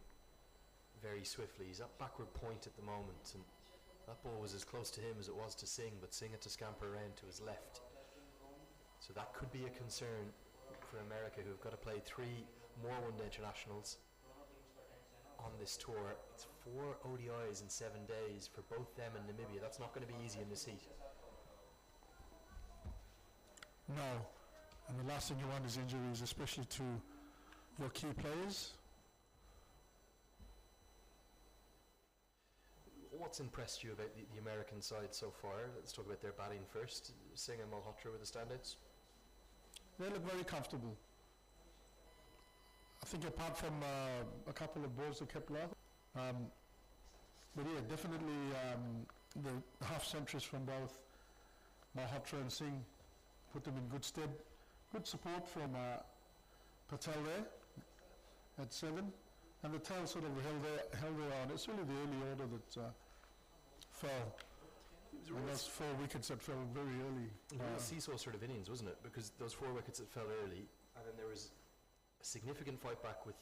very swiftly. He's at backward point at the moment, and that ball was as close to him as it was to Singh, but Singh had to scamper around to his left. So that could be a concern for America, who have got to play 3 more one-day internationals on this tour. It's 4 ODIs in 7 days for both them and Namibia. That's not going to be easy in this heat. No, and the last thing you want is injuries, especially to your key players. What's impressed you about the American side so far? Let's talk about their batting first. Singh and Malhotra were the standouts. They look very comfortable. I think apart from a couple of balls that kept low, but yeah, definitely the half centuries from both Malhotra and Singh put them in good stead. Good support from Patel there at 7, and the tail sort of held their own. It's really the early order that fell. And those 4 wickets that fell very early. It was a seesaw sort of innings, wasn't it? Because those 4 wickets that fell early, and then there was a significant fight back with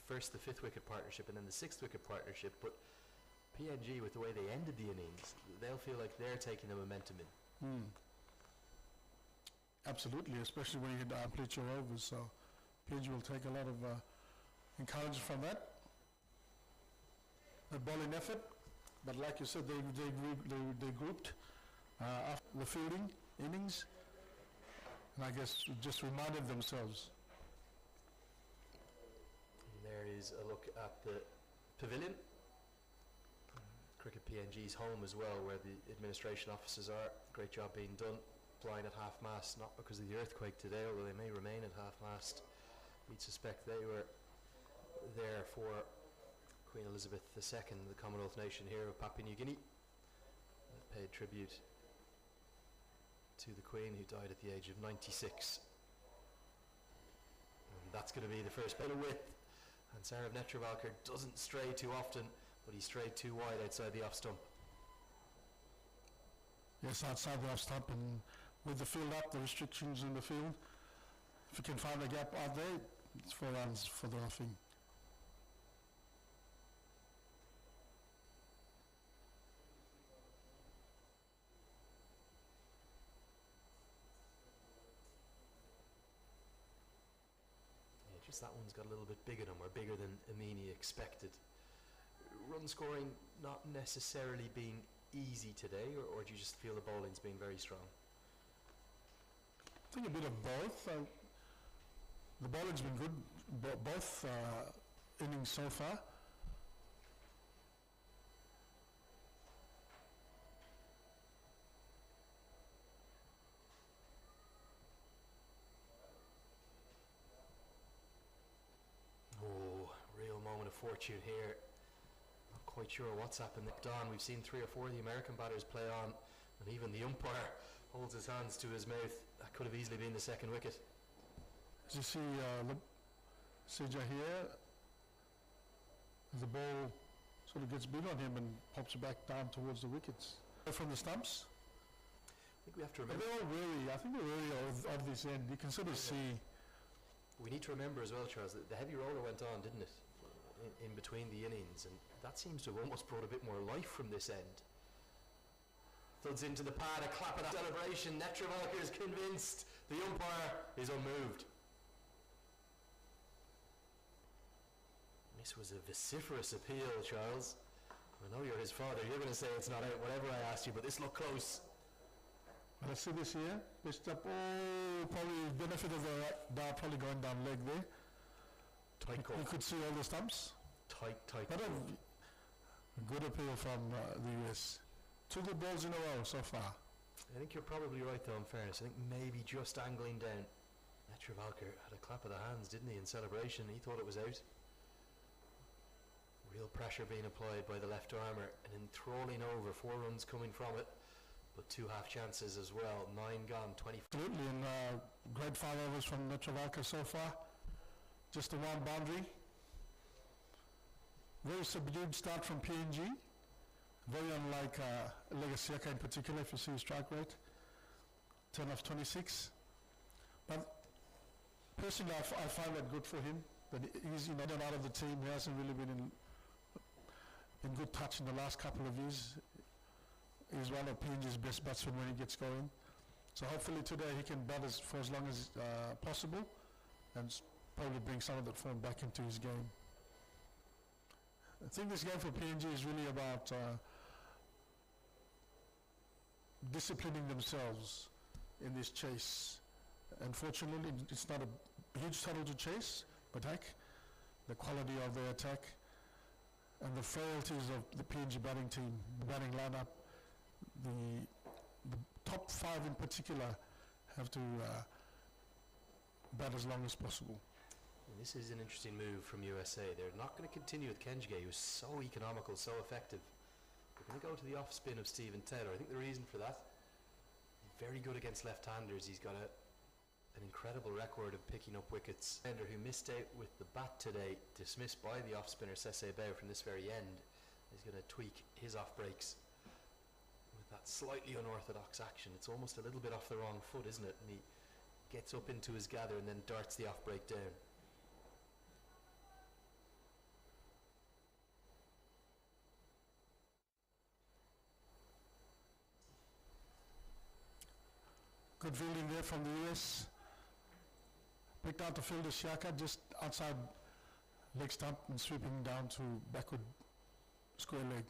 first the 5th wicket partnership and then the 6th wicket partnership. But PNG, with the way they ended the innings, they'll feel like they're taking the momentum in. Absolutely, especially when you hit the bleach your overs. So PNG will take a lot of encouragement from that. The bowling effort. But like you said, they grouped after the fielding innings, and I guess just reminded themselves. And there is a look at the pavilion. Cricket PNG's home as well, where the administration offices are. Great job being done. Flying at half-mast, not because of the earthquake today, although they may remain at half-mast. We'd suspect they were there for Queen Elizabeth II, the Commonwealth nation here of Papua New Guinea. Paid tribute to the Queen, who died at the age of 96. And that's going to be the first bit of width. And Sarah Netravalkar doesn't stray too often, but he strayed too wide outside the off stump. Yes, outside the off stump, and with the field up, the restrictions in the field, if you can find a gap out there, it's 4 runs for the offing. Yeah, just that one's got a little bit bigger than, or bigger than Amini expected. Run scoring not necessarily being easy today, or do you just feel the bowling's been very strong? I think a bit of both. The bowling's been good, both innings so far. Oh, real moment of fortune here. Not quite sure what's happened. Don, we've seen 3 or 4 of the American batters play on, and even the umpire holds his hands to his mouth. That could have easily been the second wicket. As you see, Sija here, the ball sort of gets big on him and pops back down towards the wickets. From the stumps, I think we have to but remember. they're all wary. I think they're wary of this end. You can sort of see. We need to remember as well, Charles, that the heavy roller went on, didn't it, in between the innings, and that seems to have almost brought a bit more life from this end. Thuds into the pad, a clap of that celebration. Netravalkar is convinced. The umpire is unmoved. This was a vociferous appeal, Charles. I know you're his father. You're going to say it's not out, whatever I asked you, but this looked close. Let's see this here. Pitched up. Oh, probably benefit of the dart probably going down leg there. Tight call. You could see all the stumps. Tight But call. a good appeal from the US. 2 good balls in a row so far. I think you're probably right, though, in fairness. I think maybe just angling down. Netravalkar had a clap of the hands, didn't he, in celebration? He thought it was out. Real pressure being applied by the left armour and enthralling over. 4 runs coming from it, but 2 half chances as well. 9 gone, 20. Absolutely, and great 5 overs from Netravalkar so far. Just a 1 boundary. Very subdued start from PNG. Very unlike Legasiaka in particular, if you see his strike rate. 10 of 26. But personally, I find that good for him. That he's in and out of the team. He hasn't really been in good touch in the last couple of years. He's one of PNG's best batsmen when he gets going. So hopefully today he can bat for as long as possible and probably bring some of that form back into his game. I think this game for PNG is really about disciplining themselves in this chase. Unfortunately, it's not a huge total to chase, but the quality of their attack and the frailties of the PNG batting team, the batting lineup, the top 5 in particular have to bat as long as possible. And this is an interesting move from USA. They're not going to continue with Kenjige, who's so economical, so effective. They're going to go to the off spin of Stephen Taylor. I think the reason for that, very good against left-handers. He's got an incredible record of picking up wickets. Ender, who missed out with the bat today, dismissed by the off-spinner Sese Bao from this very end, is going to tweak his off-breaks with that slightly unorthodox action. It's almost a little bit off the wrong foot, isn't it? And he gets up into his gather and then darts the off-break down. Good fielding there from the US. Picked out the fielder Siaka just outside leg stump and sweeping down to backward square leg.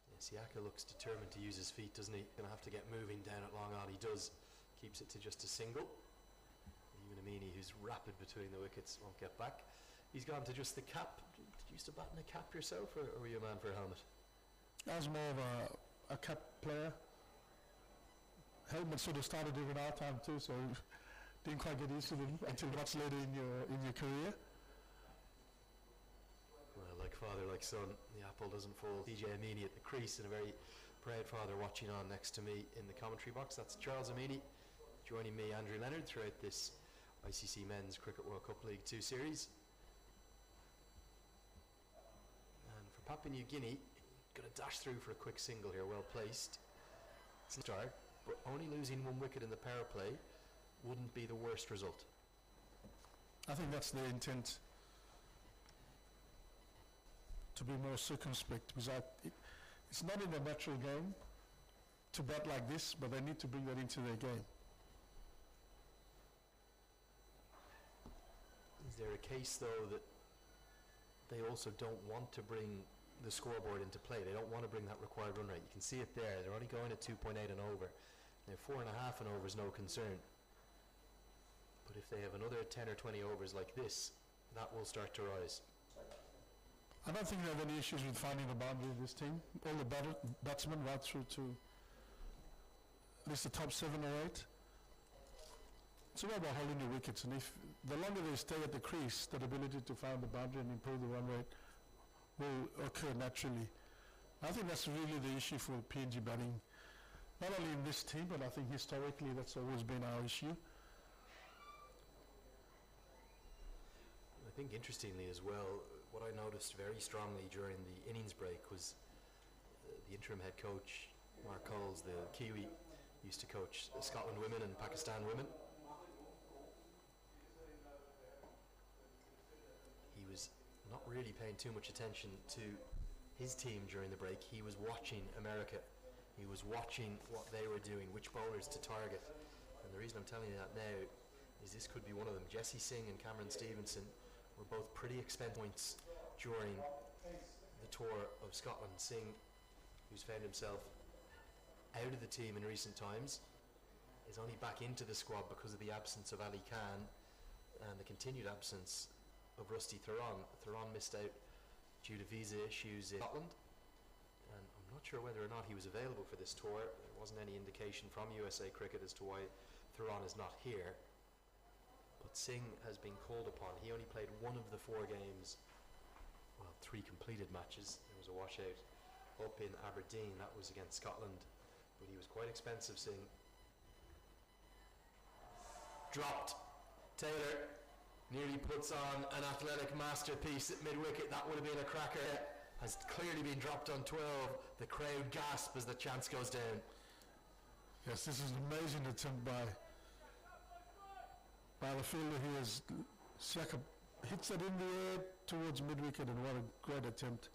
Yeah, Siaka looks determined to use his feet, doesn't he? Going to have to get moving down at long on. He does. Keeps it to just a single. Even Amini, who's rapid between the wickets, won't get back. He's gone to just the cap, you used to bat in a cap yourself, or were you a man for a helmet? I was more of a cap player. Helmet sort of started during our time too, so didn't quite get used to them until much later in your career. Well, like father, like son, the apple doesn't fall. DJ Amini at the crease, and a very proud father watching on next to me in the commentary box. That's Charles Amini, joining me, Andrew Leonard, throughout this ICC Men's Cricket World Cup League 2 series. And for Papua New Guinea, going to dash through for a quick single here, well placed. It's a start, but only losing 1 wicket in the power play wouldn't be the worst result. I think that's the intent, to be more circumspect, because it's not in the natural game to bat like this, but they need to bring that into their game. Is there a case, though, that they also don't want to bring the scoreboard into play? They don't want to bring that required run rate. You can see it there. They're only going at 2.8 and over. Now 4.5 and over is no concern. But if they have another 10 or 20 overs like this, that will start to rise. I don't think they have any issues with finding the boundary of this team. All the batsmen right through to at least the top 7 or 8. It's all about holding the wickets, and if the longer they stay at the crease, that ability to find the boundary and improve the run rate will occur naturally. I think that's really the issue for PNG batting, not only in this team, but I think historically that's always been our issue. I think interestingly as well, what I noticed very strongly during the innings break was the interim head coach, Mark Coles, the Kiwi, used to coach Scotland women and Pakistan women. He was not really paying too much attention to his team during the break. He was watching America. He was watching what they were doing, which bowlers to target. And the reason I'm telling you that now is this could be one of them. Jesse Singh and Cameron Stevenson were both pretty expensive points during the tour of Scotland. Singh, who's found himself out of the team in recent times, is only back into the squad because of the absence of Ali Khan and the continued absence of Rusty Theron. Theron missed out due to visa issues in Scotland, and I'm not sure whether or not he was available for this tour. There wasn't any indication from USA Cricket as to why Theron is not here. But Singh has been called upon. He only played 1 of the 4 games, well, 3 completed matches. There was a washout up in Aberdeen, that was against Scotland, but he was quite expensive, Singh. Dropped. Taylor nearly puts on an athletic masterpiece at mid-wicket. That would have been a cracker. Has clearly been dropped on 12. The crowd gasp as the chance goes down. Yes, this is an amazing attempt by the fielder. He has Siaka hits it in the air towards mid-wicket, and what a great attempt.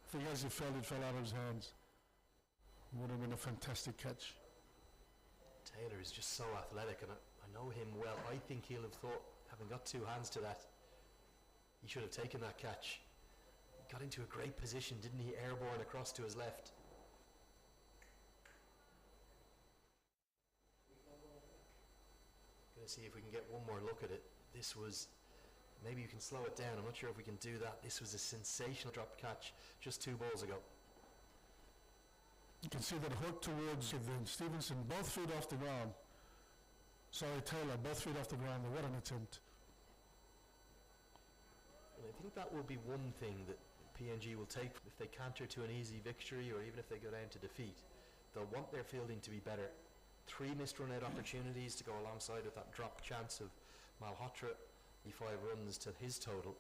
I think as he fell, it fell out of his hands. Would have been a fantastic catch. Taylor is just so athletic, and I know him well. I think he'll have thought, having got 2 hands to that, he should have taken that catch. He got into a great position, didn't he? Airborne across to his left. Going to see if we can get one more look at it. This was, maybe you can slow it down. I'm not sure if we can do that. This was a sensational drop catch just 2 balls ago. You can see that hook towards Stevenson, both feet off the ground. Sorry, Taylor, both feet off the ground. What an attempt. And I think that will be one thing that PNG will take if they canter to an easy victory, or even if they go down to defeat. They'll want their fielding to be better. 3 missed run out opportunities to go alongside with that drop chance of Malhotra, 5 runs to his total.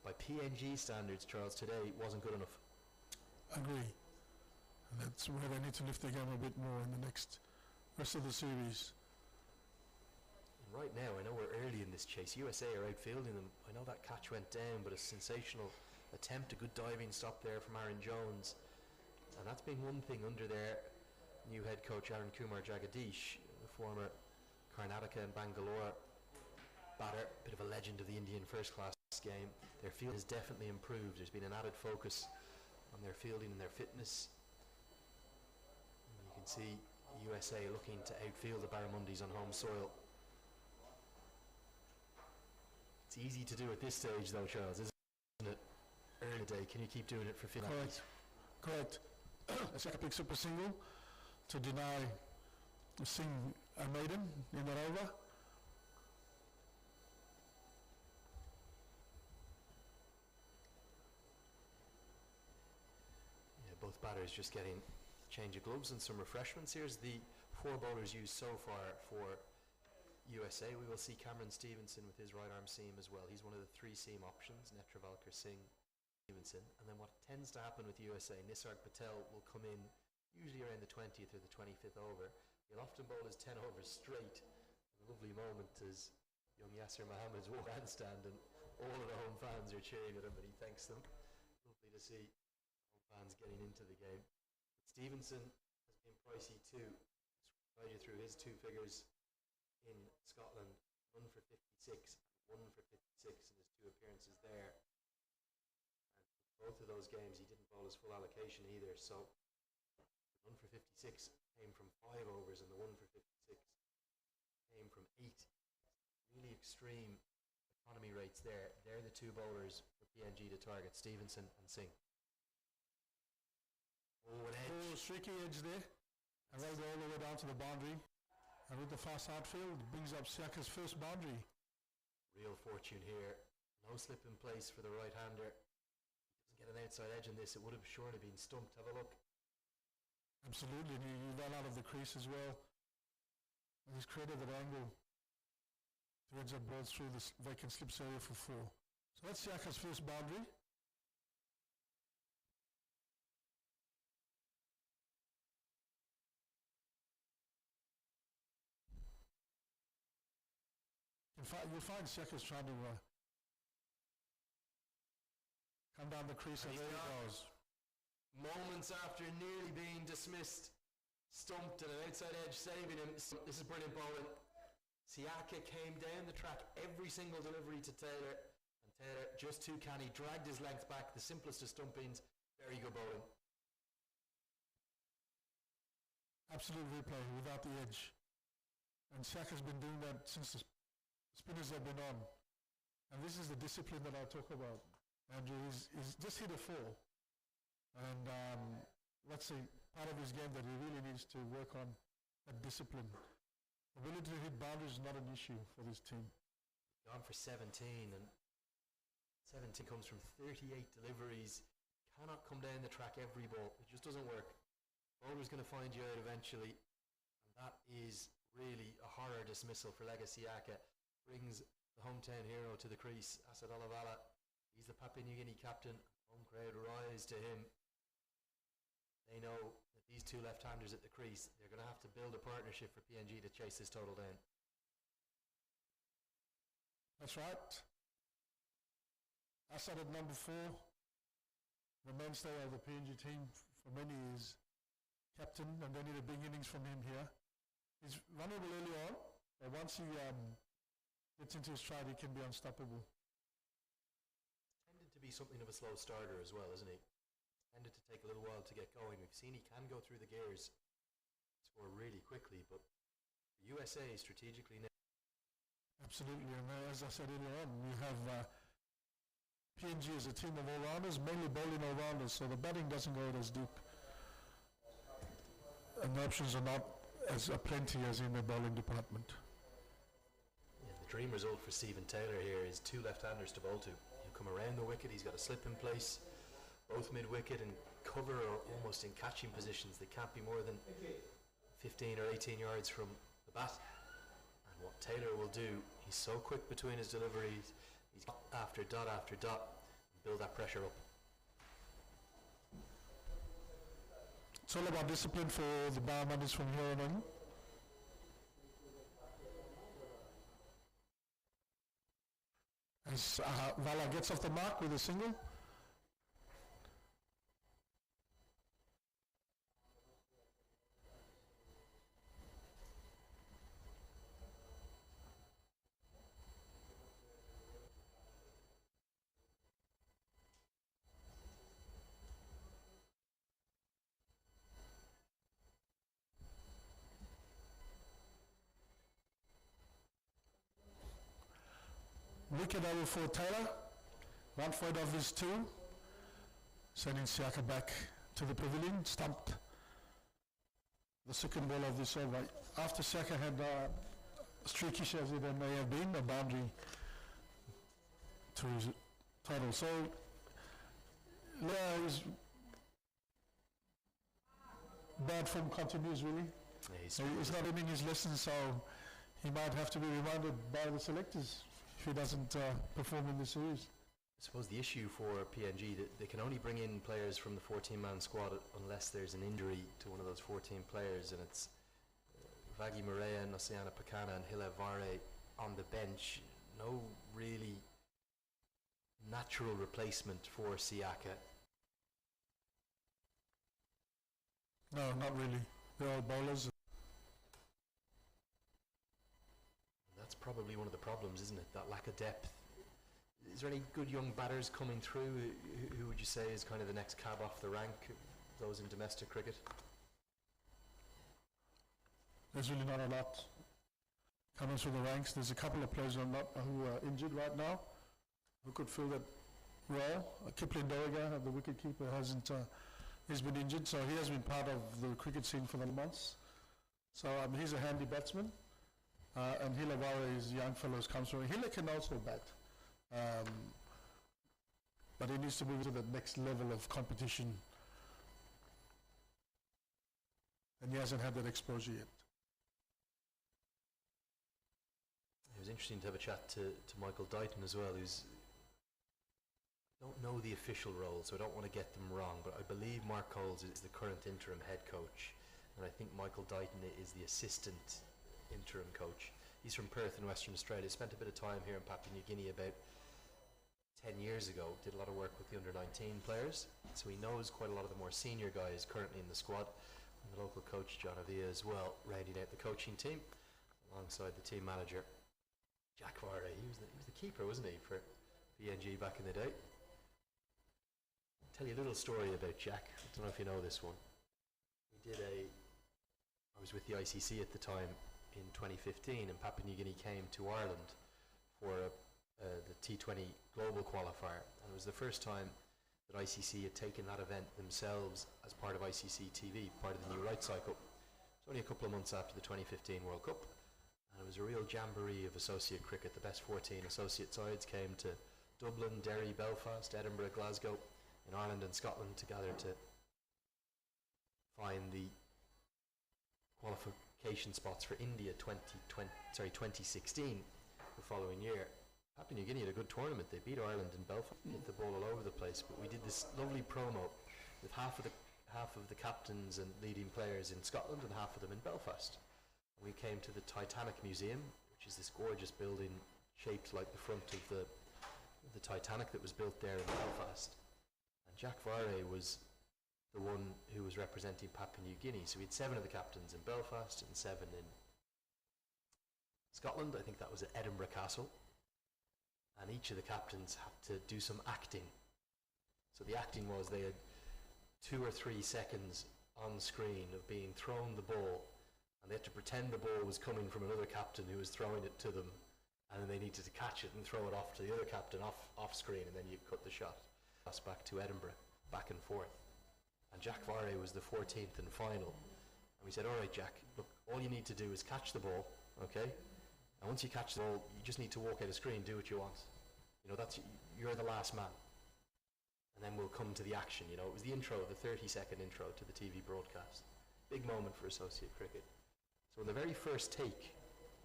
By PNG standards, Charles, today wasn't good enough. Agree. And that's where they need to lift their game a bit more in the rest of the series. And right now, I know we're early in this chase. USA are outfielding them. I know that catch went down, but a sensational attempt, a good diving stop there from Aaron Jones. And that's been one thing under their new head coach, Aaron Kumar Jagadish, the former Karnataka and Bangalore batter, bit of a legend of the Indian first class game. Their field has definitely improved. There's been an added focus on their fielding and their fitness. And you can see USA looking to outfield the Barramundis on home soil. It's easy to do at this stage though, Charles, isn't it? can you keep doing it for 50? Correct. Siaka picks up a single to deny Singh a maiden in that over. Yeah, both batters just getting a change of gloves and some refreshments. Here's the 4 bowlers used so far for USA. We will see Cameron Stevenson with his right arm seam as well. He's one of the 3 seam options, Netravalkar, Singh, Stevenson. And then what tends to happen with USA, Nisarg Patel will come in usually around the 20th or the 25th over. He'll often bowl his 10 overs straight. A lovely moment as young Yasser Mohammed's walk grandstand and all of the home fans are cheering at him, but he thanks them. Lovely to see home fans getting into the game. But Stevenson has been pricey too. I'll guide you through his 2 figures in Scotland, 1 for 56 and 1 for 56 in his 2 appearances there. And in both of those games he didn't bowl his full allocation either, so the 1 for 56 came from 5 overs and the 1 for 56 came from 8. Really extreme economy rates there. They're the 2 bowlers for PNG to target, Stevenson and Singh. Oh, an edge. Oh, streaky edge there. And right all the way down to the boundary. And with the fast outfield, it brings up Siaka's first boundary. Real fortune here. No slip in place for the right-hander. He doesn't get an outside edge in this. It would have surely been stumped. Have a look. Absolutely, and he ran out of the crease as well. And he's created that angle to edge that ball through this vacant slips area for 4. So that's Siaka's first boundary. You'll find Siaka's trying to come down the crease, and there he goes. Moments after nearly being dismissed, stumped and an outside edge saving him. This is brilliant bowling. Siaka came down the track every single delivery to Taylor, and Taylor just too canny, dragged his length back, the simplest of stumpings. Very good bowling. Absolute replay without the edge. And Siaka's been doing that since the spinners have been on. And this is the discipline that I talk about. Andrew, he's just hit a 4. And that's a part of his game that he really needs to work on, that discipline. The ability to hit boundaries is not an issue for this team. Gone for 17, and 17 comes from 38 deliveries. Cannot come down the track every ball. It just doesn't work. Bowler's going to find you out eventually, and that is really a horror dismissal for Lega Siaka. Brings the hometown hero to the crease, Asad Alavala. He's the Papua New Guinea captain. Home crowd rise to him. They know that these 2 left-handers at the crease, they're going to have to build a partnership for PNG to chase this total down. That's right. Asad at number 4, the mainstay of the PNG team for many years, captain, and they need a big innings from him here. He's vulnerable early on, but once he gets into his stride, he can be unstoppable. Tended to be something of a slow starter as well, isn't he? Tended to take a little while to get going. We've seen he can go through the gears, score really quickly, but for USA strategically now. Absolutely, and as I said earlier on, we have PNG as a team of all-rounders, mainly bowling all-rounders, so the batting doesn't go as deep. And the options are not as plenty as in the bowling department. Yeah, the dream result for Stephen Taylor here is 2 left-handers to bowl to. He'll come around the wicket, he's got a slip in place, both mid-wicket and cover or almost in catching positions. They can't be more than 15 or 18 yards from the bat. And what Taylor will do, he's so quick between his deliveries, he's dot after dot after dot, and build that pressure up. It's all about discipline for the Barmandis from here on in. As Vala gets off the mark with a single. Wicket over for Taylor, 1 for 8 of his 2. sending Siaka back to the pavilion, stumped the second ball of this over. After Siaka had streakish as it may have been, a boundary to his title. So, yeah, his bad form continues really. Yeah, He's not learning his lessons, so he might have to be reminded by the selectors if he doesn't perform in the series. I suppose the issue for PNG, that they can only bring in players from the 14-man squad unless there's an injury to one of those 14 players, and it's Vagi Morea, Nosiana Pakana and Hila Vare on the bench. No really natural replacement for Siaka. No, not really. They're all bowlers. That's probably one of the problems, isn't it? That lack of depth. Is there any good young batters coming through? Who would you say is kind of the next cab off the rank, those in domestic cricket? There's really not a lot coming through the ranks. There's a couple of players who are injured right now, who could fill that role. Kipling Doriga, the wicket keeper, he's been injured, so he has been part of the cricket scene for the months. So he's a handy batsman. And Hila Vare is young fellows comes through. Hila can also bat. But he needs to move to the next level of competition. And he hasn't had that exposure yet. It was interesting to have a chat to Michael Dighton as well, who's, I don't know the official role, so I don't want to get them wrong, but I believe Mark Coles is the current interim head coach, and I think Michael Dighton is the assistant interim coach. He's from Perth in Western Australia, spent a bit of time here in Papua New Guinea about 10 years ago, did a lot of work with the under-19 players, so he knows quite a lot of the more senior guys currently in the squad, and the local coach John Avia as well, rounding out the coaching team alongside the team manager Jack Vare. He was the keeper, wasn't he, for PNG back in the day. I'll tell you a little story about Jack. I don't know if you know this one. I was with the ICC at the time in 2015, and Papua New Guinea came to Ireland for the T20 Global Qualifier, and it was the first time that ICC had taken that event themselves as part of ICC TV, part of the new rights cycle. It was only a couple of months after the 2015 World Cup, and it was a real jamboree of associate cricket. The best 14 associate sides came to Dublin, Derry, Belfast, Edinburgh, Glasgow, in Ireland and Scotland to gather to find the qualification spots for India 2016, the following year. Papua New Guinea had a good tournament. They beat Ireland in Belfast, hit the ball all over the place, but we did this lovely promo with half of the captains and leading players in Scotland and half of them in Belfast. We came to the Titanic Museum, which is this gorgeous building shaped like the front of the Titanic that was built there in Belfast. And Jack Vare was the one who was representing Papua New Guinea. So we had 7 of the captains in Belfast and 7 in Scotland. I think that was at Edinburgh Castle. And each of the captains had to do some acting. So the acting was they had 2 or 3 seconds on screen of being thrown the ball, and they had to pretend the ball was coming from another captain who was throwing it to them, and then they needed to catch it and throw it off to the other captain off screen, and then you cut the shot. Us back to Edinburgh, back and forth. And Jack Vare was the 14th and final. And we said, all right, Jack, look, all you need to do is catch the ball, okay? And once you catch the ball, you just need to walk out of screen, do what you want. You know, you're the last man. And then we'll come to the action, you know. It was the intro, the 30-second intro to the TV broadcast. Big moment for associate cricket. So in the very first take,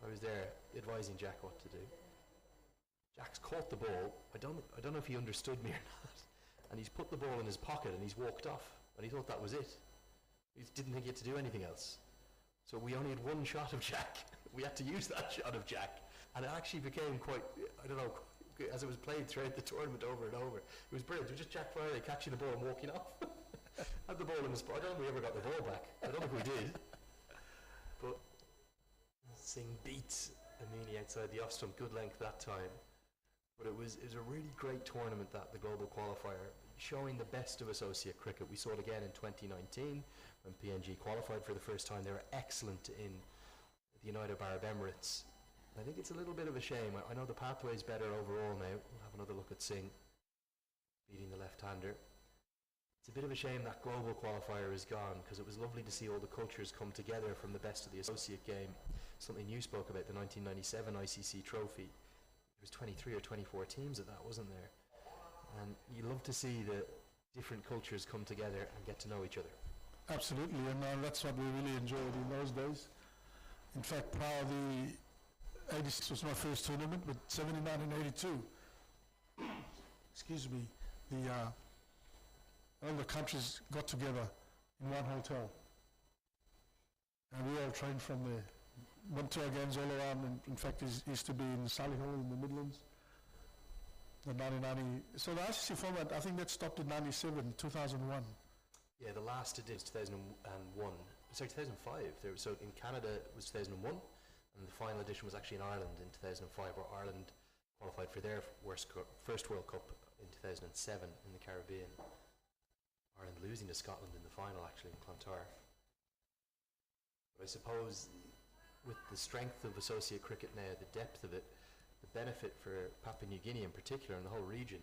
I was there advising Jack what to do. Jack's caught the ball. I don't know if he understood me or not. And he's put the ball in his pocket and he's walked off. And he thought that was it. He didn't think he had to do anything else. So we only had one shot of Jack. We had to use that shot of Jack. And it actually became quite, I don't know, as it was played throughout the tournament over and over. It was brilliant. It was just Jack Vare catching the ball and walking off. Had the ball in his pocket. I don't think we ever got the ball back. I don't think we did. But Singh beat Amini outside the off stump, good length that time. But it was a really great tournament, that, the Global Qualifier, showing the best of associate cricket. We saw it again in 2019 when PNG qualified for the first time. They were excellent in the United Arab Emirates. I think it's a little bit of a shame. I know the pathway's better overall now. We'll have another look at Singh beating the left-hander. It's a bit of a shame that global qualifier is gone, because it was lovely to see all the cultures come together from the best of the associate game. Something you spoke about, the 1997 ICC trophy. There was 23 or 24 teams at that, wasn't there? And you love to see the different cultures come together and get to know each other. Absolutely, and that's what we really enjoyed in those days. In fact, prior the 86 was my first tournament, but 79 and 82, excuse me, all the countries got together in one hotel. And we all trained from there. Went to our games all around, and in fact, it used to be in Solihull in the Midlands. The 1990, so the ICC format, I think that stopped in 97, 2001. Yeah, the last edition was 2001. Sorry, 2005. So in Canada it was 2001, and the final edition was actually in Ireland in 2005, where Ireland qualified for their first World Cup in 2007 in the Caribbean. Ireland losing to Scotland in the final, actually, in Clontarf. But I suppose with the strength of associate cricket now, the depth of it, the benefit for Papua New Guinea in particular and the whole region,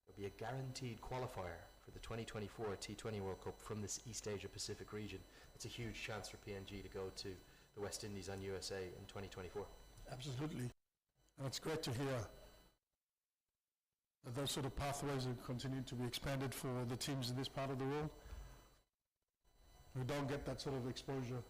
there'll be a guaranteed qualifier for the 2024 T20 World Cup from this East Asia Pacific region. It's a huge chance for PNG to go to the West Indies and USA in 2024. Absolutely. And it's great to hear that those sort of pathways are continuing to be expanded for the teams in this part of the world. We don't get that sort of exposure.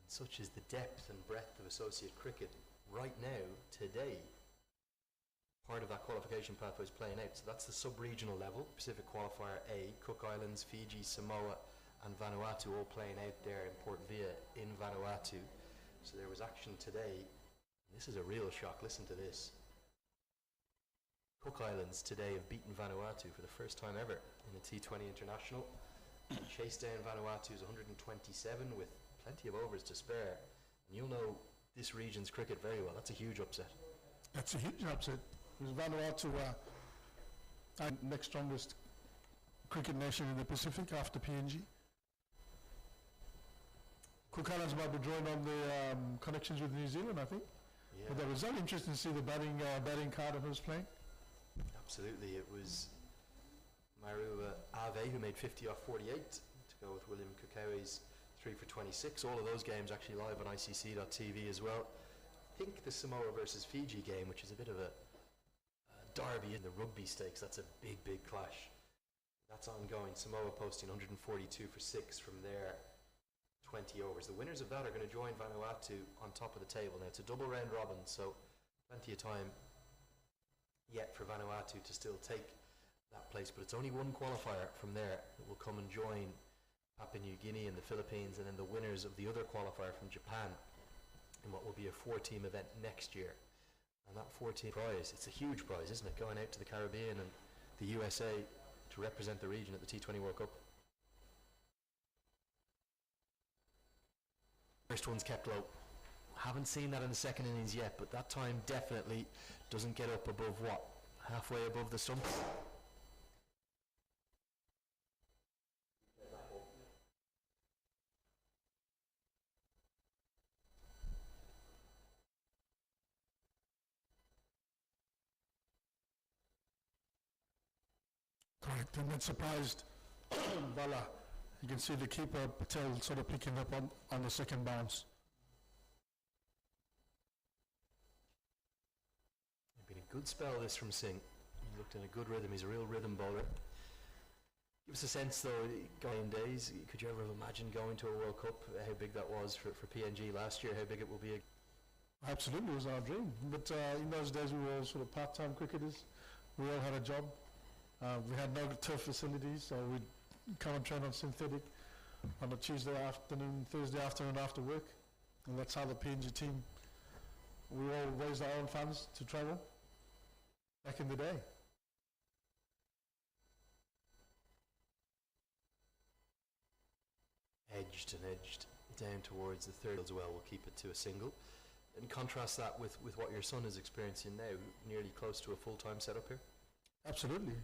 Such is the depth and breadth of associate cricket right now, today. Part of that qualification pathway is playing out. So that's the sub-regional level, Pacific Qualifier A, Cook Islands, Fiji, Samoa and Vanuatu all playing out there in Port Vila in Vanuatu. So there was action today. This is a real shock, listen to this. Cook Islands today have beaten Vanuatu for the first time ever in a T20 international. Chased down Vanuatu's 127 with plenty of overs to spare, and you'll know this region's cricket very well. That's a huge upset. That's a huge upset. Because Vanuatu are next strongest cricket nation in the Pacific after PNG. Cook Islands might be drawing on the connections with New Zealand, I think. Yeah. But that was very interesting to see the batting card of who's playing. Absolutely, it was Maru Ave who made 50 off 48 to go with William Kukaue's 3 for 26. All of those games actually live on ICC.tv as well. I think the Samoa versus Fiji game, which is a bit of a derby in the rugby stakes, that's a big, big clash. That's ongoing. Samoa posting 142 for 6 from their 20 overs. The winners of that are going to join Vanuatu on top of the table. Now, it's a double round robin, so plenty of time yet for Vanuatu to still take that place, but it's only one qualifier from there that will come and join Papua New Guinea and the Philippines, and then the winners of the other qualifier from Japan in what will be a 4-team event next year. And that 4-team prize, it's a huge prize, isn't it, going out to the Caribbean and the USA to represent the region at the T20 World Cup. First one's kept low. Haven't seen that in the second innings yet, but that time definitely doesn't get up above what? Halfway above the stumps? Correct, and that surprised Vala. You can see the keeper, Patel, sort of picking up on the second bounce. It's been a good spell this from Singh. He looked in a good rhythm. He's a real rhythm bowler. Give us a sense though, going days, could you ever imagine going to a World Cup, how big that was for PNG last year, how big it will be? Absolutely, it was our dream. But in those days we were all sort of part-time cricketers. We all had a job. We had no turf facilities, so we'd come and train on synthetic on a Tuesday afternoon, Thursday afternoon after work. And that's how the PNG team, we all raised our own funds to travel back in the day. Edged and edged down towards the third as well. We'll keep it to a single. And contrast that with what your son is experiencing now, nearly close to a full-time setup here. Absolutely.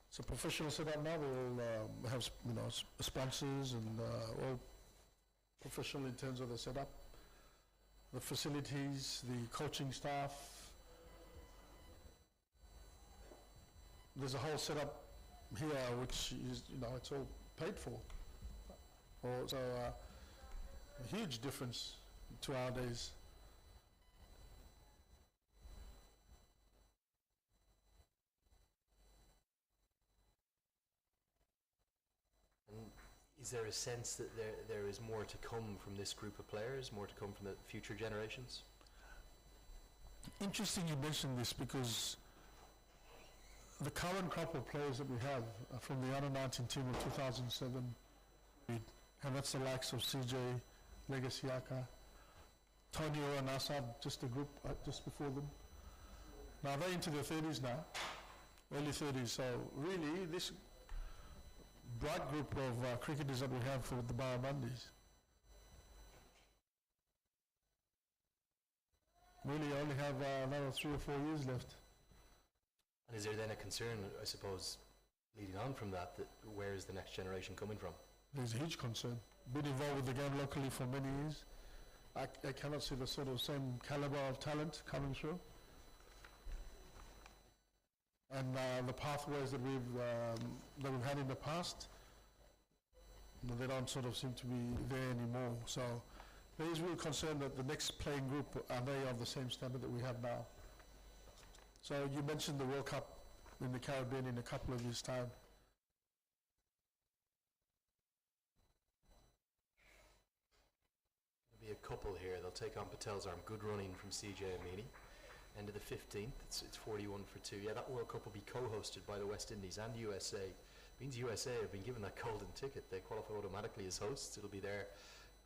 It's a professional setup now. They all have sponsors and all professional in terms of the setup. the facilities, the coaching staff. There's a whole setup here which is, it's all paid for. So a huge difference to our days. And is there a sense that there is more to come from this group of players, more to come from the future generations? Interesting you mentioned this, because the current crop of players that we have are from the under-19 team of 2007, and that's the likes of CJ, Legasiaka, Tonio and Assad, just a group just before them. Now they're into their 30s now, early 30s, so really this bright group of cricketers that we have for the Barramundis really only have another 3 or 4 years left. And is there then a concern, I suppose, leading on from that where is the next generation coming from? There's a huge concern. Been involved with the game locally for many years. I cannot see the sort of same caliber of talent coming through. And the pathways that we've had in the past, they don't sort of seem to be there anymore. So there is real concern that the next playing group, are they of the same standard that we have now? So you mentioned the World Cup in the Caribbean in a couple of years' time. There'll be a couple here. They'll take on Patel's arm. Good running from CJ Amini. End of the 15th. It's 41 for 2. Yeah, that World Cup will be co-hosted by the West Indies and USA. Means USA have been given that golden ticket. They qualify automatically as hosts. It'll be their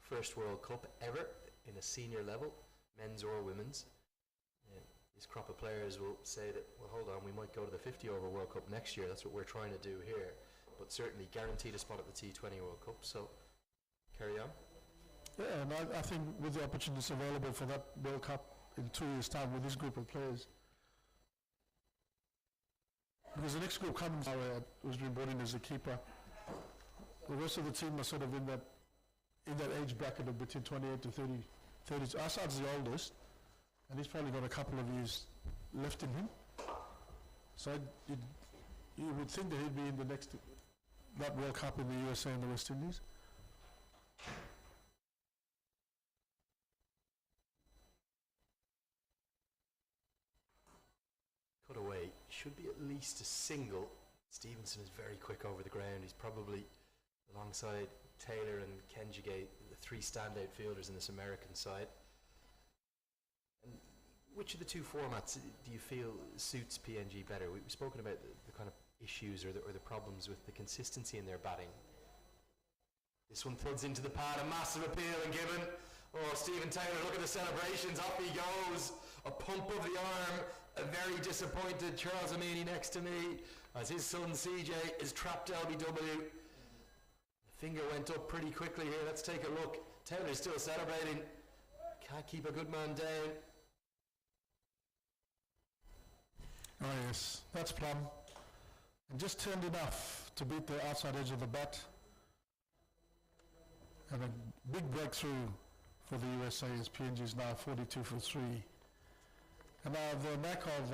first World Cup ever in a senior level, men's or women's. This crop of players will say that, well, hold on, we might go to the 50 over World Cup next year. That's what we're trying to do here. But certainly guaranteed a spot at the T20 World Cup. So carry on. Yeah, and I think with the opportunities available for that World Cup in 2 years' time with this group of players, because the next group comes who's been brought in as a keeper. The rest of the team are sort of in that age bracket of between 28 to 30. Assad's the oldest, and he's probably got a couple of years left in him. So you would think that he'd be in that World Cup in the USA and the West Indies. Cut away. Should be at least a single. Stevenson is very quick over the ground. He's probably alongside Taylor and Kenjigate, the 3 standout fielders in this American side. And which of the 2 formats do you feel suits PNG better? We've spoken about the kind of issues or the problems with the consistency in their batting. This one thuds into the pad, a massive appeal and given. Oh, Stephen Taylor, look at the celebrations, off he goes. A pump of the arm, a very disappointed Charles Amini next to me, as his son CJ is trapped LBW. The finger went up pretty quickly here, let's take a look. Taylor's still celebrating, can't keep a good man down. Oh yes, that's plumb. And just turned enough to beat the outside edge of the bat. And a big breakthrough for the USA as PNG is now 42 for 3. And now the knack of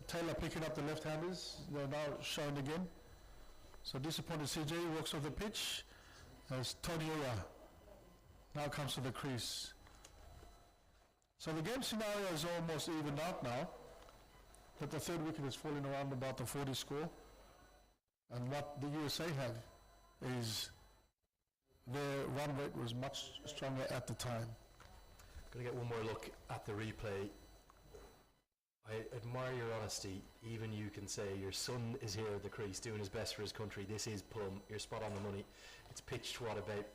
Taylor picking up the left-handers, they're now shown again. So disappointed CJ walks off the pitch as Tony Ura now comes to the crease. So the game scenario is almost evened out now, that the 3rd wicket is falling around about the 40 score. And what the USA have is their run rate was much stronger at the time. Going to get one more look at the replay. I admire your honesty. Even you can say your son is here at the crease doing his best for his country. This is plumb. You're spot on the money. It's pitched, what, about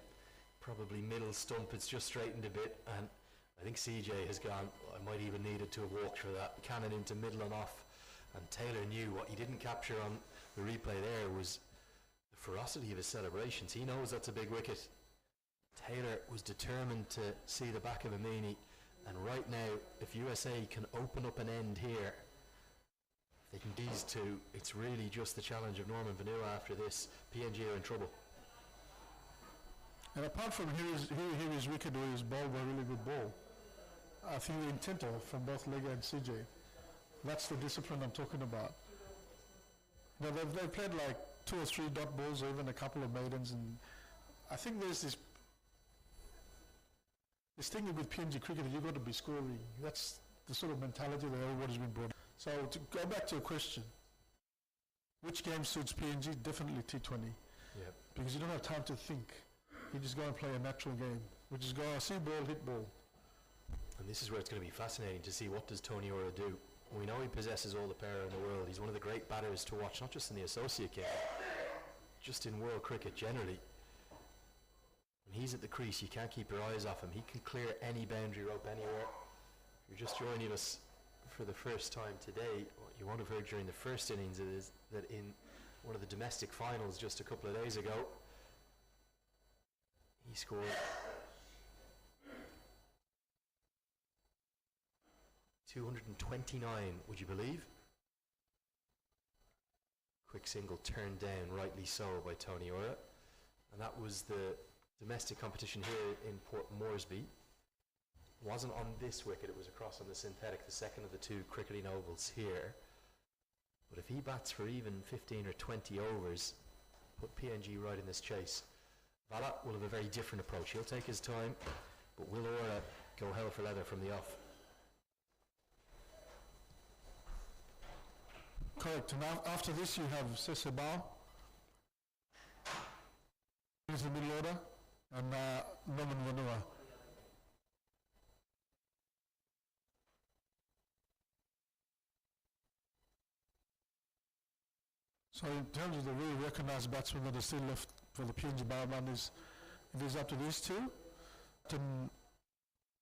probably middle stump. It's just straightened a bit, and I think CJ has gone, I might even needed to have walked for that. Cannon into middle and off. And Taylor knew what he didn't capture on the replay there was the ferocity of his celebrations. He knows that's a big wicket. Taylor was determined to see the back of Amini, and right now, if USA can open up an end here, if they can these 2, it's really just the challenge of Norman Vanua after this. PNG are in trouble. And apart from here his wicket with his ball, a really good ball. I think the intent from both Lega and CJ, that's the discipline I'm talking about. You know, they've played like 2 or 3 dot balls or even a couple of maidens, and I think there's this thing with PNG cricket that you've got to be scoring. That's the sort of mentality that everybody's been brought. So to go back to your question, which game suits PNG? Definitely T20. Yep. Because you don't have time to think. You just go and play a natural game, which is go see ball, hit ball. And this is where it's going to be fascinating to see what does Tony Ora do. We know he possesses all the power in the world. He's one of the great batters to watch, not just in the associate game, just in world cricket generally. When he's at the crease, you can't keep your eyes off him. He can clear any boundary rope anywhere. If you're just joining us for the first time today, what you won't have heard during the first innings is that in one of the domestic finals just a couple of days ago, he scored 229, would you believe? Quick single turned down, rightly so, by Tony Ora. And that was the domestic competition here in Port Moresby. It wasn't on this wicket, it was across on the synthetic, the second of the 2 cricketing ovals here. But if he bats for even 15 or 20 overs, put PNG right in this chase. Vala will have a very different approach. He'll take his time, but will Ora go hell for leather from the off? Correct. And after this, you have Sesebao, who's the middle order, and Norman Vanua. So in terms of the really recognized batsmen that are still left for the PNG Bowman, it is up to these 2.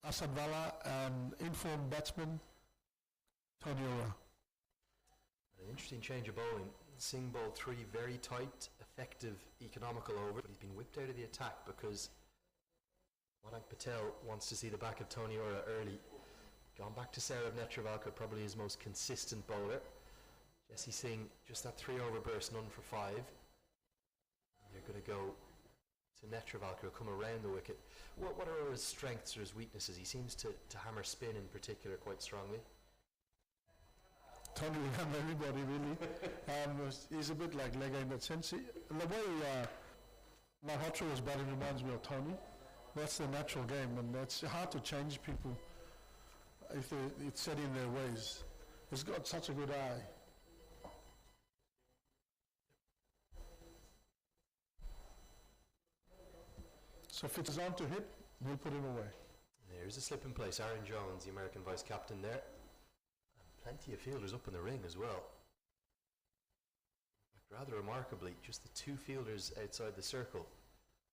Asad Vala and informed batsman Tony Ora. An interesting change of bowling. Singh bowled 3 very tight, effective, economical overs, but he's been whipped out of the attack because Madank Patel wants to see the back of Tony Ora early. Gone back to Saurav Netravalkar, probably his most consistent bowler. Jesse Singh, just that 3-over burst, none for 5. They're going to go to Netravalkar, who'll come around the wicket. What are his strengths or his weaknesses? He seems to hammer spin in particular quite strongly. Totally around everybody, really. He's a bit like Lega in that sense. The way Malhotra was batting reminds me of Tony. That's the natural game, and it's hard to change people if it's set in their ways. He's got such a good eye. So if it's on to hit, we'll put him away. There's a slip in place. Aaron Jones, the American vice captain there. Plenty of fielders up in the ring as well. Rather remarkably, just the 2 fielders outside the circle.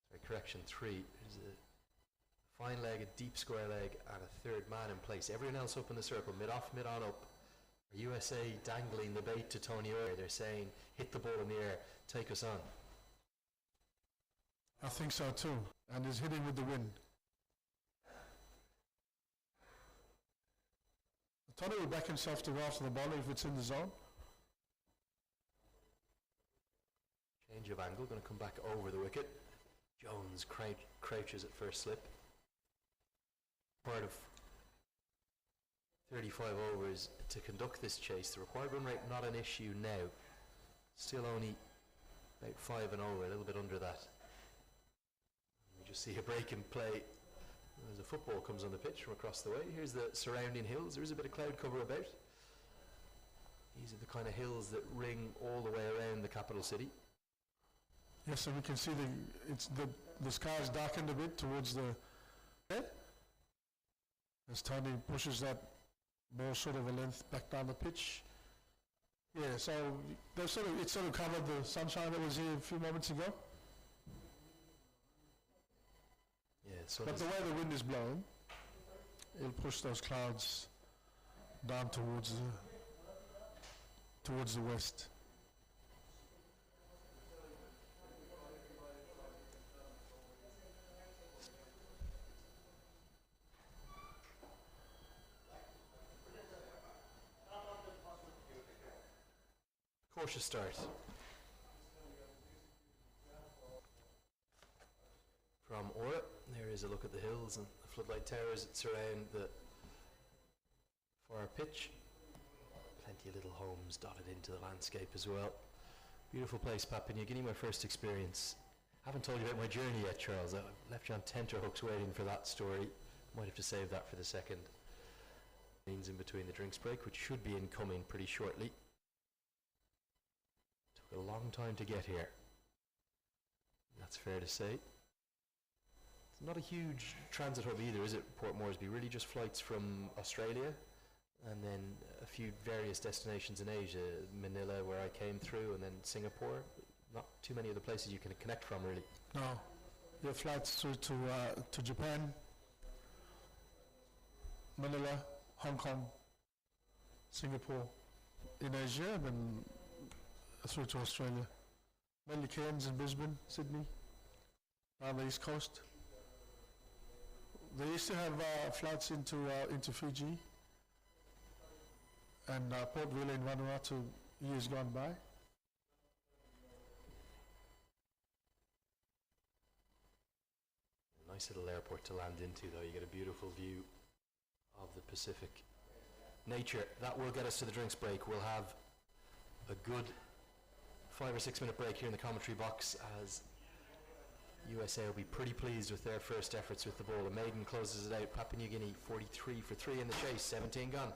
Sorry, correction, 3. There's a fine leg, a deep square leg, and a 3rd man in place. Everyone else up in the circle, mid-off, mid-on up. USA dangling the bait to Tony Ora. They're saying, hit the ball in the air, take us on. I think so too. And he's hitting with the wind. Tony will back himself to go after the bowler if it's in the zone. Change of angle, going to come back over the wicket. Jones crouches at first slip. Part of 35 overs to conduct this chase. The required run rate not an issue now. Still only about 5 and over, a little bit under that. We just see a break in play as a football comes on the pitch from across the way. Here's the surrounding hills. There is a bit of cloud cover about. These are the kind of hills that ring all the way around the capital city. Yes, so we can see the sky is darkened a bit towards the head. As Tony pushes that ball sort of a length back down the pitch. Yeah, so it sort of covered the sunshine that was here a few moments ago. Yeah, so but the way the wind is blowing, it'll push those clouds down towards the west. Cautious start. From Ora, there is a look at the hills and the floodlight towers that surround the for our pitch. Plenty of little homes dotted into the landscape as well. Beautiful place, Papua New Guinea, my first experience. Haven't told you about my journey yet, Charles. I left you on tenterhooks waiting for that story. Might have to save that for the second. Means in between the drinks break, which should be incoming pretty shortly. Took a long time to get here. That's fair to say. It's not a huge transit hub either, is it, Port Moresby? Really just flights from Australia and then a few various destinations in Asia, Manila where I came through, and then Singapore. Not too many other places you can connect from, really. No, your flights through to Japan, Manila, Hong Kong, Singapore, in Asia, and then through to Australia. Mainly Cairns and Brisbane, Sydney, down the east coast. They used to have flights into Fiji and Port Willow in Vanuatu years gone by. Nice little airport to land into, though. You get a beautiful view of the Pacific. Nature. That will get us to the drinks break. We'll have a good 5 or 6 minute break here in the commentary box, as USA will be pretty pleased with their first efforts with the ball. The maiden closes it out. Papua New Guinea 43 for 3 in the chase, 17 gone.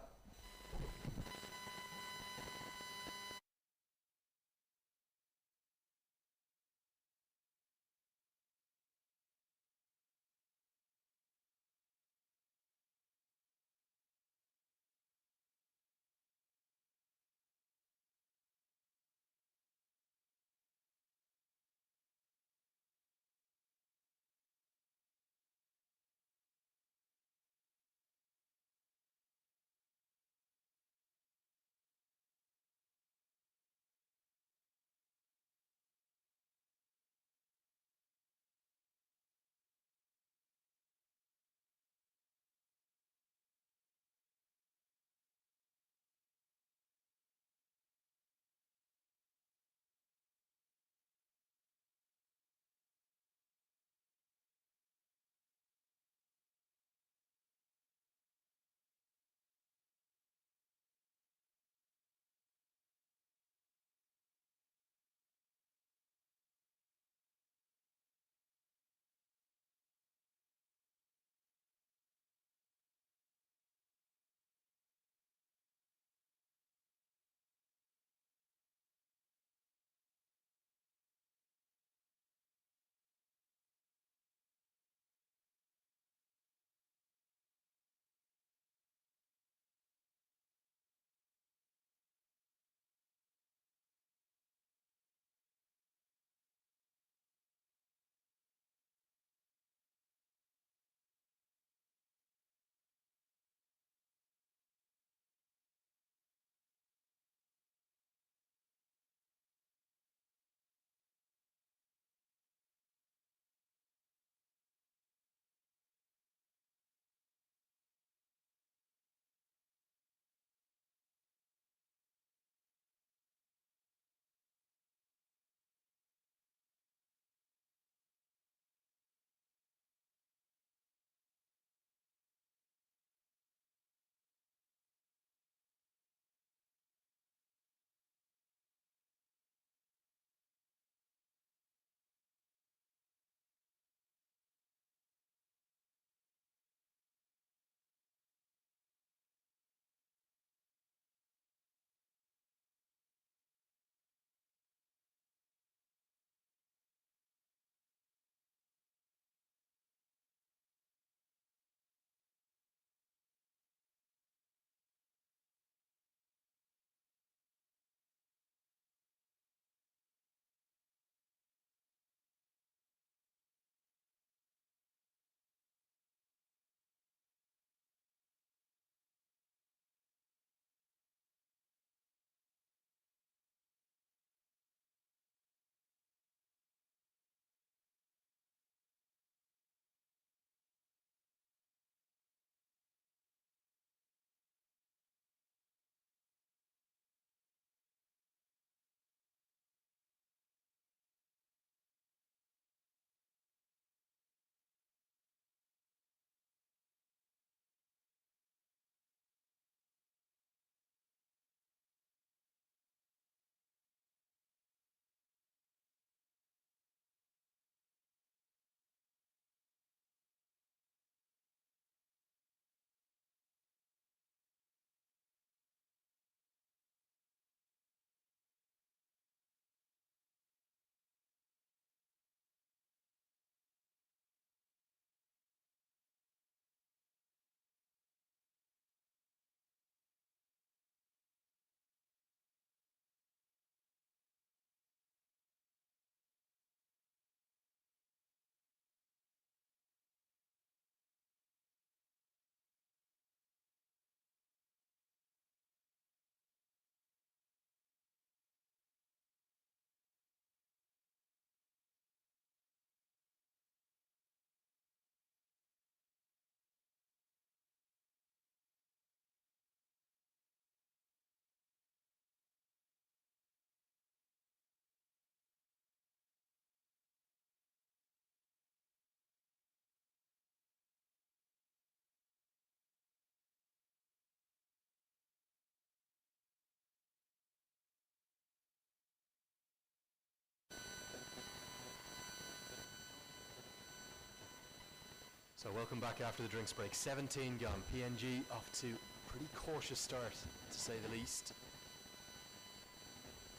So welcome back after the drinks break. 17 gone. PNG off to a pretty cautious start, to say the least.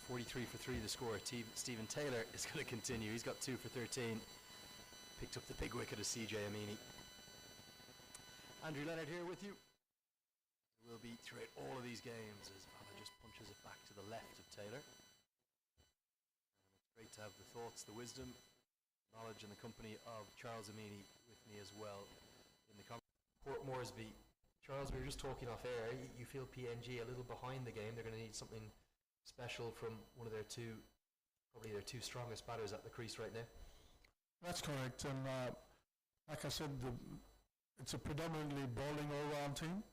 43 for 3 the score. Stephen Taylor is going to continue. He's got 2 for 13. Picked up the big wicket of CJ Amini. Andrew Leonard here with you. We'll be throughout all of these games as Vala just punches it back to the left of Taylor. And it's great to have the thoughts, the wisdom, knowledge and the company of Charles Amini with me as well in the Port Moresby. Charles, we were just talking off air. You feel PNG a little behind the game. They're going to need something special from one of their probably their two strongest batters at the crease right now. That's correct. And like I said, it's a predominantly bowling all-round team.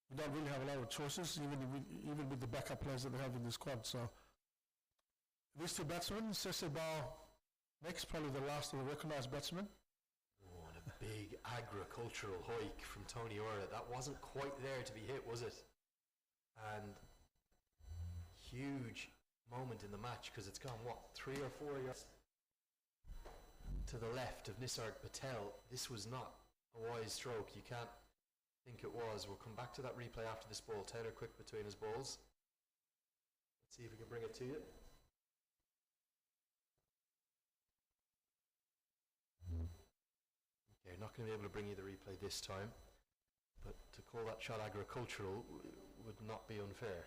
We don't really have a lot of choices, even with the backup players that they have in the squad. So these two batsmen, Sesebao next, probably the last of the recognised batsmen. Oh, and a big agricultural hike from Tony Ora. That wasn't quite there to be hit, was it? And huge moment in the match because it's gone, 3 or 4 yards to the left of Nisarg Patel. This was not a wise stroke. You can't think it was. We'll come back to that replay after this ball. Taylor quick between his balls. Let's see if we can bring it to you. Okay, not going to be able to bring you the replay this time, but to call that shot agricultural would not be unfair.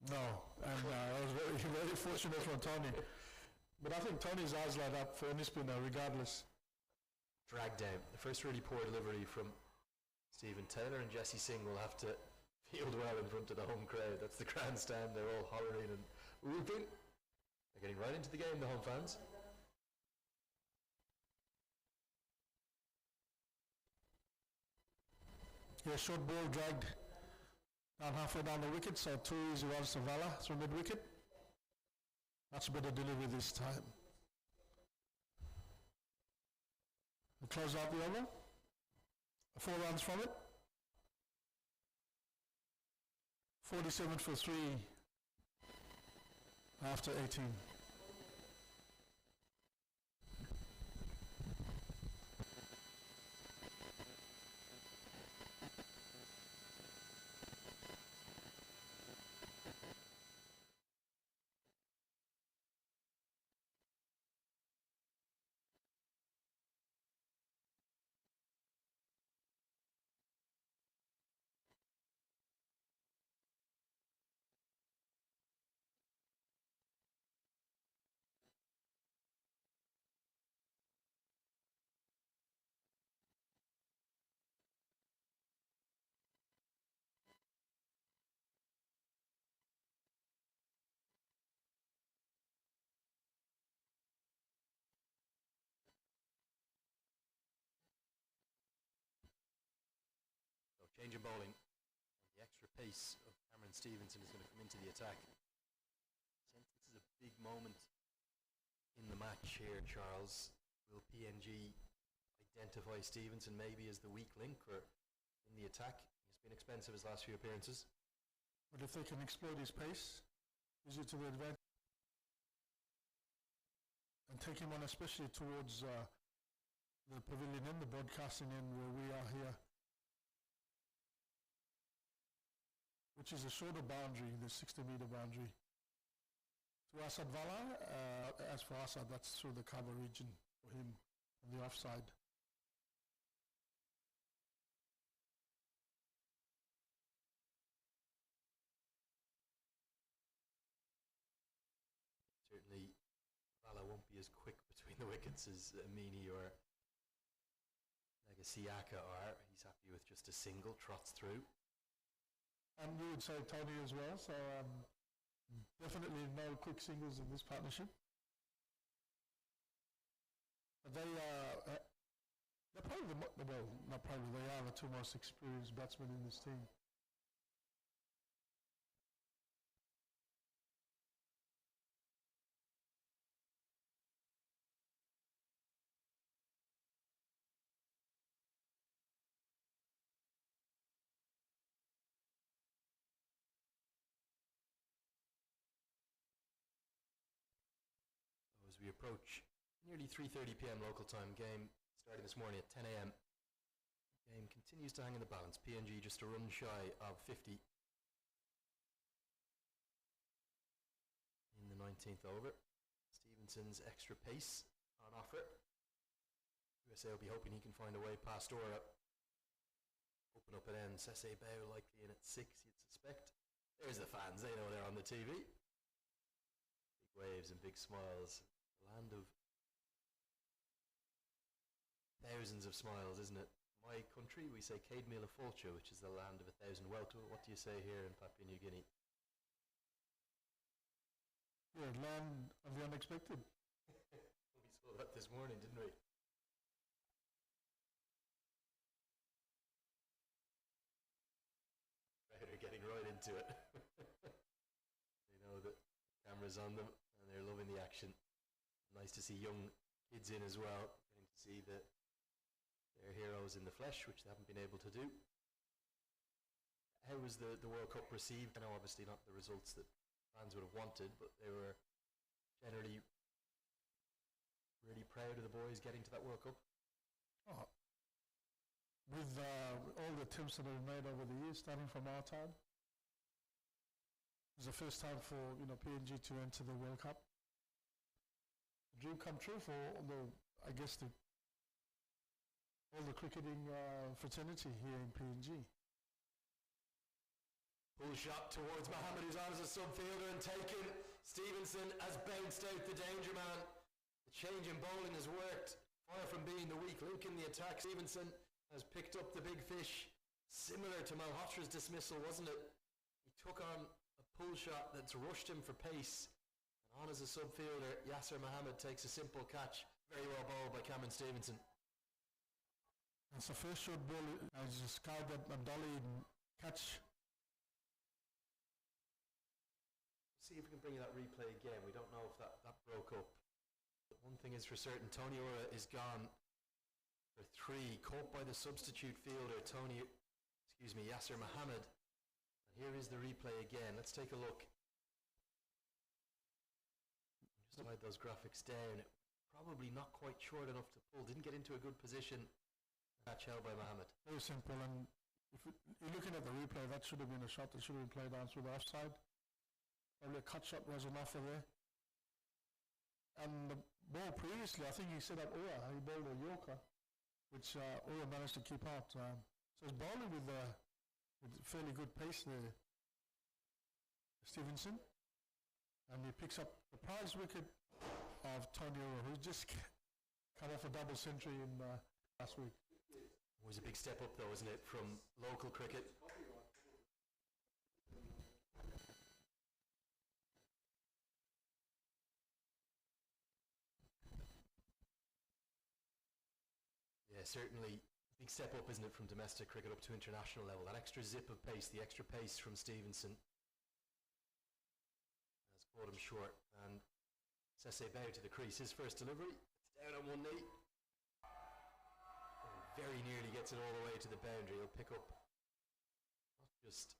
No, and I was very fortunate from Tony. But I think Tony's eyes light up for any spinner regardless. Drag down. The first really poor delivery from Stephen Taylor, and Jesse Singh will have to field well in front of the home crowd. That's the grandstand. They're all hollering and whooping. They're getting right into the game, the home fans. Yeah, short ball dragged down halfway down the wicket, so 2 easy runs to Vala through mid-wicket. Much better delivery this time. We close out the over. 4 runs from it. 47 for 3 after 18. Change in bowling. And the extra pace of Cameron Stevenson is going to come into the attack. I sense this is a big moment in the match here, Charles. Will PNG identify Stevenson maybe as the weak link or in the attack? He's been expensive his last few appearances. But if they can exploit his pace, use it to the advantage, and take him on especially towards the pavilion end, the broadcasting end where we are here, which is a shorter boundary, the 60-meter boundary. To Asad Vala, as for Asad, that's through the cover region for him on the offside. Certainly, Vala won't be as quick between the wickets as Amini or Nagasiaka are. He's happy with just a single, trots through. And you would say Tony as well, so definitely no quick singles in this partnership. But they're probably they are the two most experienced batsmen in this team. As we approach nearly 3:30 p.m. local time, game starting this morning at 10 a.m. Game continues to hang in the balance. PNG just a run shy of 50 in the 19th over. Stevenson's extra pace on offer. USA will be hoping he can find a way past Ora. Open up an end. Sese Bao likely in at 6, you'd suspect. There's the fans, they know they're on the TV. Big waves and big smiles. The land of thousands of smiles, isn't it? My country, we say Cade Mila Fulcha, which is the land of 1,000 welter. What do you say here in Papua New Guinea? Yeah, land of the unexpected. We saw that this morning, didn't we? They're getting right into it. They know that the camera's on them and they're loving the action. Nice to see young kids in as well, getting to see their heroes in the flesh, which they haven't been able to do. How was the World Cup received? I know obviously not the results that fans would have wanted, but they were generally really proud of the boys getting to that World Cup. Oh. With all the attempts that we've made over the years, starting from our time, it was the first time for PNG to enter the World Cup. A dream come true for all the cricketing fraternity here in PNG. Pull shot towards Mohammed, who's on as a subfielder and taken. Stevenson has bounced out the danger man. The change in bowling has worked. Far from being the weak link in the attack, Stevenson has picked up the big fish. Similar to Malhotra's dismissal, wasn't it? He took on a pull shot that's rushed him for pace. And on as a subfielder, Yasser Mohammed takes a simple catch. Very well bowled by Cameron Stevenson. It's the first short ball. I just skied that Dolly and catch. See if we can bring you that replay again. We don't know if that broke up. But one thing is for certain, Tony Ora is gone for 3, caught by the substitute fielder, Yasser Mohammed. And here is the replay again. Let's take a look. Just hide those graphics down. Probably not quite short enough to pull. Didn't get into a good position. Catch held by Mohammed. Very simple. And if you're looking at the replay, that should have been a shot that should have been played down through the offside. Probably a cut shot was an offer there. And the ball previously, I think he set up Ora. He bowled a Yorker, which Ora managed to keep out. So he's bowling with fairly good pace there, Stevenson. And he picks up the prize wicket of Tony Ora, who just come off a double century in last week. It was a big step up though, isn't it, from local cricket. Yeah, certainly big step up, isn't it, from domestic cricket up to international level. That extra zip of pace, the extra pace from Stevenson has caught him short. And Sese Bao to the crease. His first delivery. It's down on one knee. And very nearly gets it all the way to the boundary. He'll pick up not just...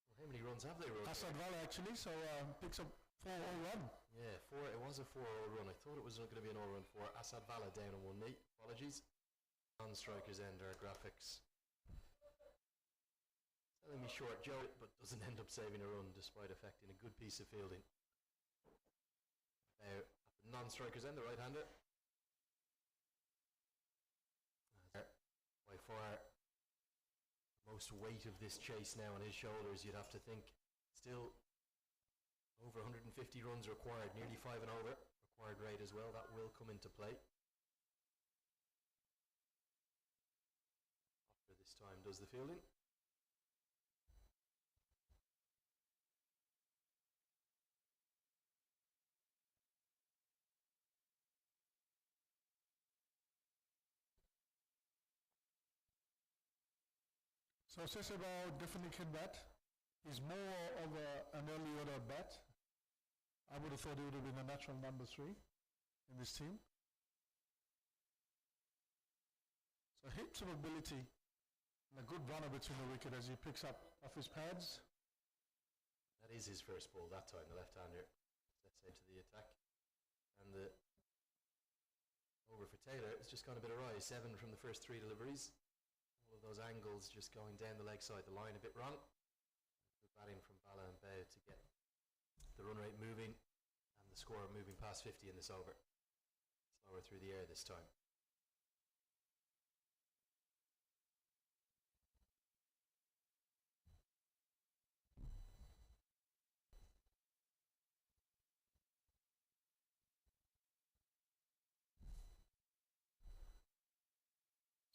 Well, how many runs have they run? Assad Valley actually, so picks up 4 all run. Yeah, 4. It was a 4-all run. I thought it was going to be an all run for Assad Vala down on one knee. Apologies. Non-strikers end our graphics. Telling me short Joe, but doesn't end up saving a run despite affecting a good piece of fielding. Now, at the non-strikers end, the right-hander. By far, the most weight of this chase now on his shoulders, you'd have to think. Still over 150 runs required, nearly 5 and over. Required rate as well, that will come into play. After this time does the fielding. So Sese Bao definitely can bat. He's more of an early order bat. I would have thought he would have been a natural number 3 in this team. So heaps of ability and a good runner between the wicket as he picks up off his pads. That is his first ball that time, the left-hander. Let's say to the attack. And the over for Taylor. It's just gone a bit awry. 7 from the first 3 deliveries. All of those angles just going down the leg side, the line a bit wrong. Good batting from Bala and Bao to get the run rate moving and the score moving past 50 in this over. Slower through the air this time.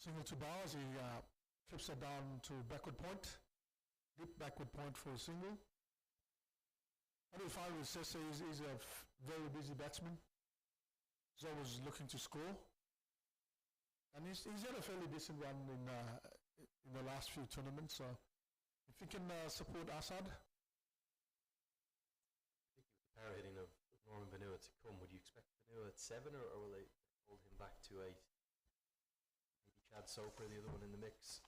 Single to Bao as he clips it down to backward point. Deep backward point for a single. What we find with Sese is he's a very busy batsman. He's always looking to score. And he's had a fairly decent run in the last few tournaments. So if he can support Assad. Particularly with the power hitting of Norman Vanua to come, would you expect Vanua at 7 or will they hold him back to 8? Maybe Chad Soper, the other one in the mix.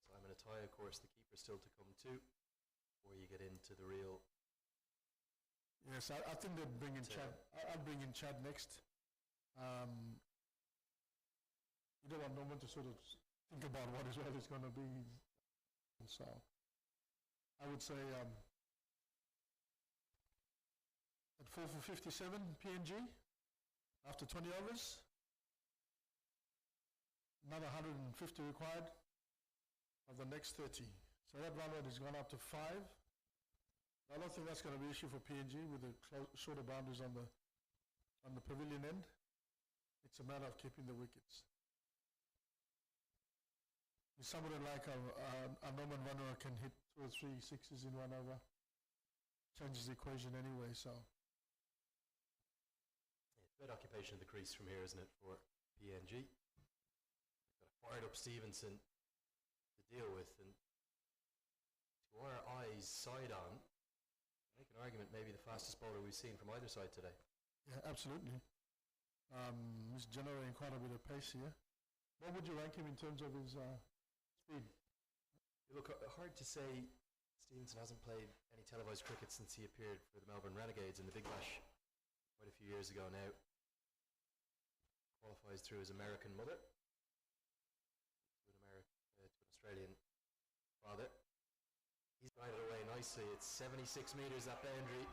Simon Attai, of course, the keeper still to come too, before you get into the real. Yes, I think they'd bring in Chad. I'd bring in Chad next. You don't want Norman to sort of think about what his role is going to be. So I would say at 4 for 57 PNG after 20 overs. Another 150 required of the next 30. So that run rate has gone up to 5. I don't think that's going to be an issue for PNG with the shorter boundaries on the pavilion end. It's a matter of keeping the wickets. If somebody like a Norman Vanua can hit 2 or 3 sixes in 1 over, changes the equation anyway. So it's a good occupation of the crease from here, isn't it, for PNG? Got a fired up Stevenson to deal with, and to our eyes side on, make an argument maybe the fastest bowler we've seen from either side today. Yeah, absolutely. He's generating quite a bit of pace here. What would you rank him in terms of his speed? Look, hard to say. Stevenson hasn't played any televised cricket since he appeared for the Melbourne Renegades in the Big Bash quite a few years ago now. Qualifies through his American mother. To an Australian father. He's guided away nicely. It's 76 metres that boundary,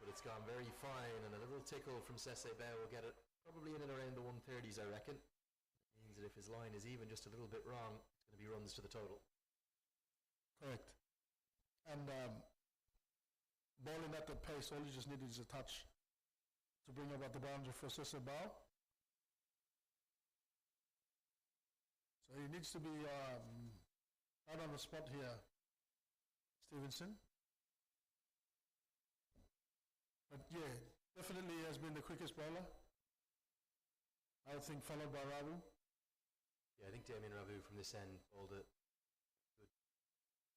but it's gone very fine, and a little tickle from Sese Bao will get it probably in and around the 130s, I reckon. It means that if his line is even just a little bit wrong, it's going to be runs to the total. Correct. And bowling at that pace, all you just need is a touch to bring about the boundary for Sese Bao. So he needs to be right on the spot here, Stevenson. But yeah, definitely has been the quickest bowler. I would think followed by Ravu. Yeah, I think Damien Ravu from this end bowled at good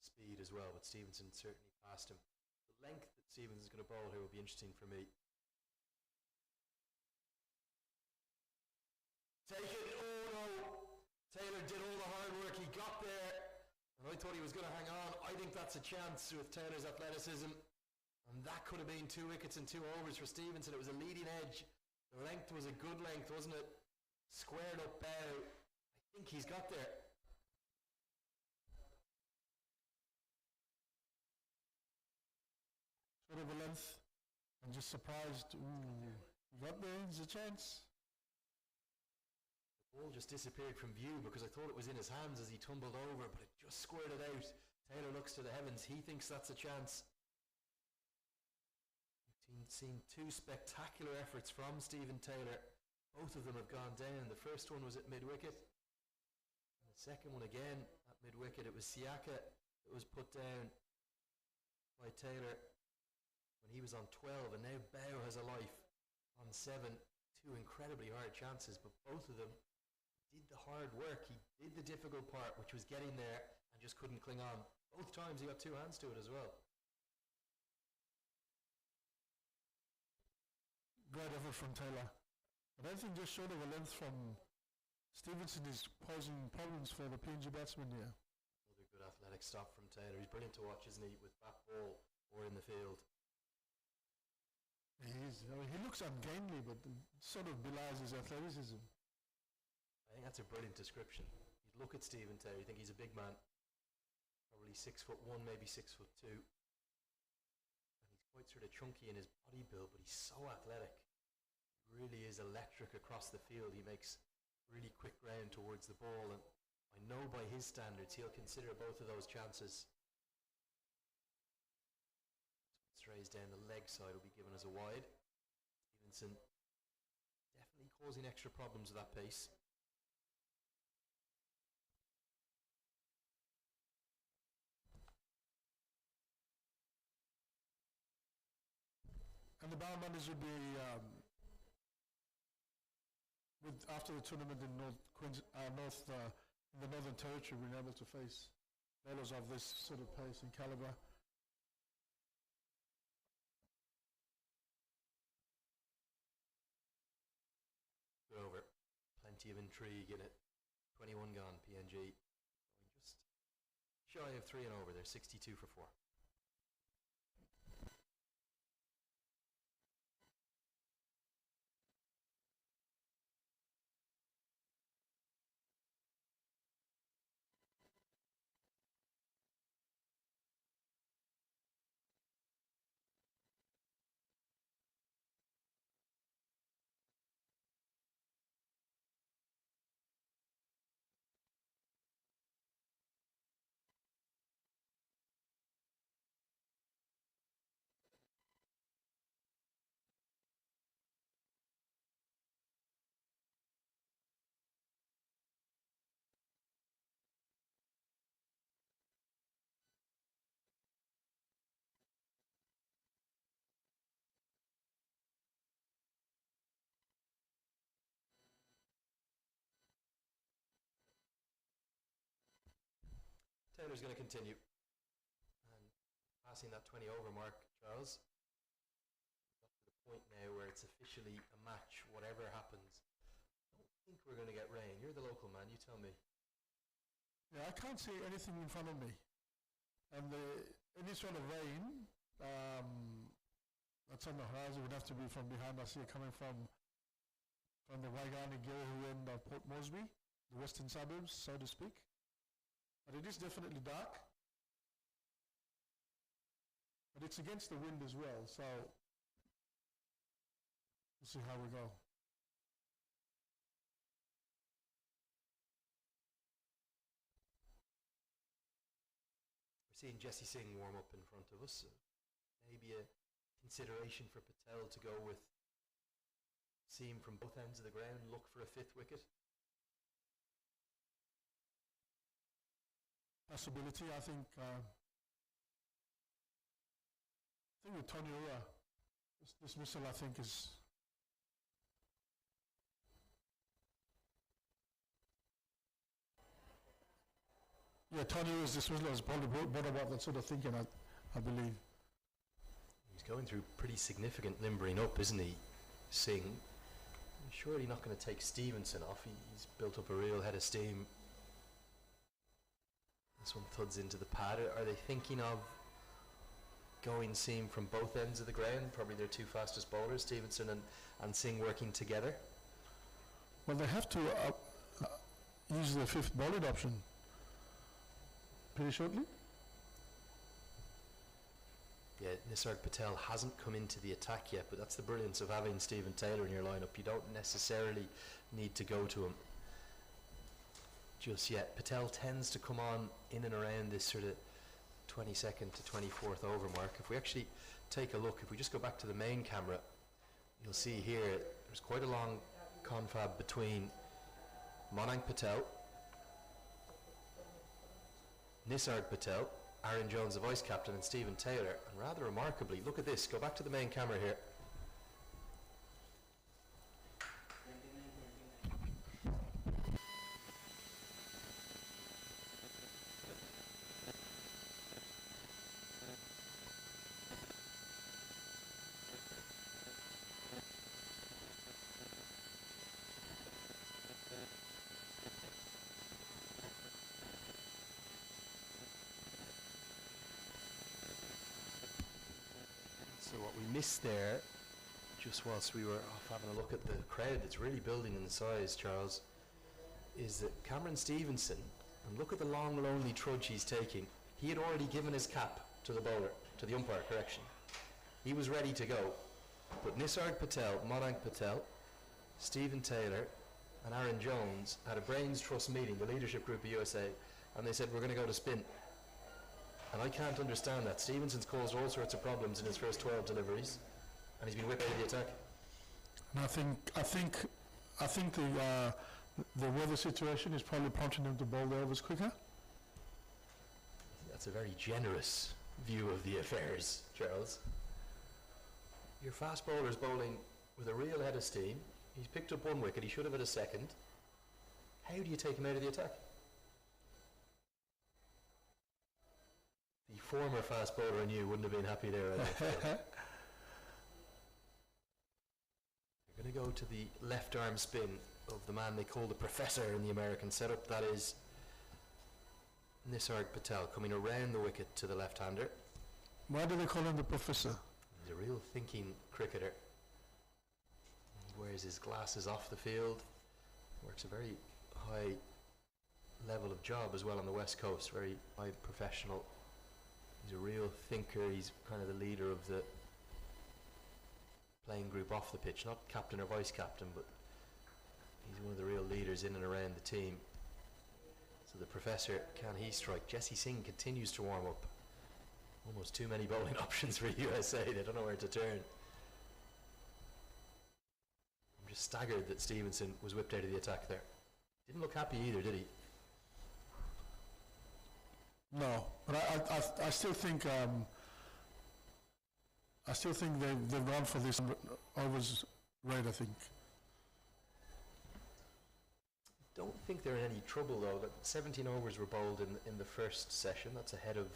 speed as well, but Stevenson certainly passed him. The length that Stevenson's going to bowl here will be interesting for me. Take it, oh no! Taylor did all the hard work, he got there, and I thought he was going to hang on. I think that's a chance with Taylor's athleticism, and that could have been 2 wickets and 2 overs for Stevenson. It was a leading edge. The length was a good length, wasn't it? Squared up Bao. I think he's got there. Short of a length, and just surprised. Ooh, he got there, there's a chance. The ball just disappeared from view because I thought it was in his hands as he tumbled over, but it just squared it out. Taylor looks to the heavens. He thinks that's a chance. We've seen 2 spectacular efforts from Stephen Taylor. Both of them have gone down. The first one was at mid-wicket. And the second one again at mid-wicket. It was Siaka that was put down by Taylor when he was on 12, and now Bao has a life on 7. 2 incredibly hard chances, but both of them did the hard work. He did the difficult part, which was getting there, and just couldn't cling on. Both times he got 2 hands to it as well. Great effort from Taylor. But I think just short of a length from Stevenson is posing problems for the PNG batsman here. Another good athletic stop from Taylor. He's brilliant to watch, isn't he, with bat ball or in the field. He is. I mean, he looks ungainly, but it sort of belies his athleticism. I think that's a brilliant description. You look at Stephen Taylor, you think he's a big man, probably 6'1", maybe 6'2". And he's quite sort of chunky in his body build, but he's so athletic. He really is electric across the field. He makes really quick ground towards the ball, and I know by his standards he'll consider both of those chances. Strays down the leg side will be given as a wide. Stevenson definitely causing extra problems with that pace. And the boundaries would be with after the tournament in in the Northern Territory, being able to face bowlers of this sort of pace and calibre. Good over. Plenty of intrigue in it. 21 gone, PNG. Going just shy of 3 and over. They're 62 for 4. Taylor's going to continue. And passing that 20 over mark, Charles. Got to the point now where it's officially a match, whatever happens. I don't think we're going to get rain. You're the local man, you tell me. Yeah, I can't see anything in front of me. And any sort of rain that's on the horizon would have to be from behind us here, coming from the Waigani Gilhu end of Port Moresby, the western suburbs, so to speak. But it is definitely dark. But it's against the wind as well, so we'll see how we go. We're seeing Jesse Singh warm up in front of us. Maybe a consideration for Patel to go with seam from both ends of the ground, look for a 5th wicket. Possibility, I think with Tony Ura, this dismissal I think is Tony Ura's dismissal is probably brought about that sort of thinking, I believe. He's going through pretty significant limbering up, isn't he, Singh? He's surely not going to take Stevenson off. He's built up a real head of steam. This one thuds into the pad. Are they thinking of going seam from both ends of the ground? Probably their two fastest bowlers, Stevenson and Singh, working together. Well, they have to use the 5th bowling option pretty shortly. Yeah, Nisarg Patel hasn't come into the attack yet, but that's the brilliance of having Stephen Taylor in your lineup. You don't necessarily need to go to him just yet. Patel tends to come on in and around this sort of 22nd to 24th over mark. If we actually take a look, if we just go back to the main camera, you'll see here there's quite a long confab between Monang Patel, Nisarg Patel, Aaron Jones, the vice captain, and Stephen Taylor. And rather remarkably, look at this, go back to the main camera here. So what we missed there, just whilst we were off having a look at the crowd that's really building in size, Charles, is that Cameron Stevenson, and look at the long, lonely trudge he's taking. He had already given his cap to the bowler, to the umpire, correction. He was ready to go. But Nisarg Patel, Madank Patel, Stephen Taylor, and Aaron Jones had a Brains Trust meeting, the leadership group of USA, and they said, we're going to go to spin. And I can't understand that. Stevenson's caused all sorts of problems in his first 12 deliveries, and he's been whipped out of the attack. And I think the weather situation is probably prompting him to bowl the overs quicker. That's a very generous view of the affairs, Charles. Your fast bowler's bowling with a real head of steam. He's picked up one wicket. He should have had a second. How do you take him out of the attack? The former fast bowler I knew wouldn't have been happy there. We're going to go to the left arm spin of the man they call the professor in the American setup. That is Nisarg Patel coming around the wicket to the left-hander. Why do they call him the professor? He's a real thinking cricketer. He wears his glasses off the field. Works a very high level of job as well on the West Coast. Very high professional. He's a real thinker. He's kind of the leader of the playing group off the pitch. Not captain or vice captain, but he's one of the real leaders in and around the team. So the professor, can he strike? Jesse Singh continues to warm up. Almost too many bowling options for USA. They don't know where to turn. I'm just staggered that Stevenson was whipped out of the attack there. Didn't look happy either, did he? No, but I still think they've gone for this overs rate. I think. Don't think they're in any trouble though. That 17 overs were bowled in the first session. That's ahead of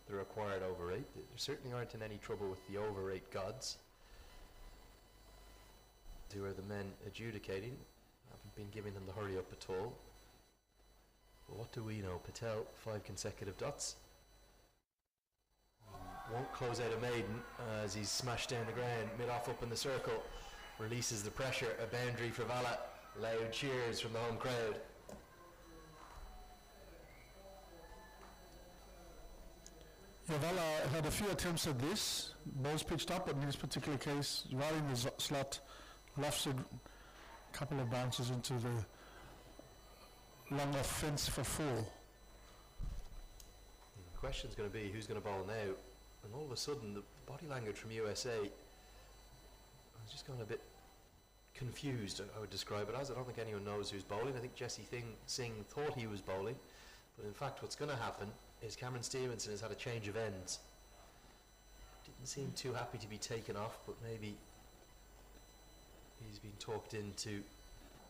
the required over rate. They certainly aren't in any trouble with the over rate gods, who are the men adjudicating. Haven't been giving them the hurry up at all. But what do we know? Patel, 5 consecutive dots. Won't close out a maiden as he's smashed down the ground. Mid-off up in the circle. Releases the pressure. A boundary for Vala. Loud cheers from the home crowd. Vala had a few attempts at this. Balls pitched up, but in this particular case, right in the slot, lofted a couple of bounces into the long off fence for 4. The question's going to be who's going to bowl now. And all of a sudden, the body language from USA has just gone a bit confused, I would describe it as. I don't think anyone knows who's bowling. I think Jesse Singh thought he was bowling. But in fact, what's going to happen is Cameron Stevenson has had a change of ends. Didn't seem too happy to be taken off, but maybe he's been talked into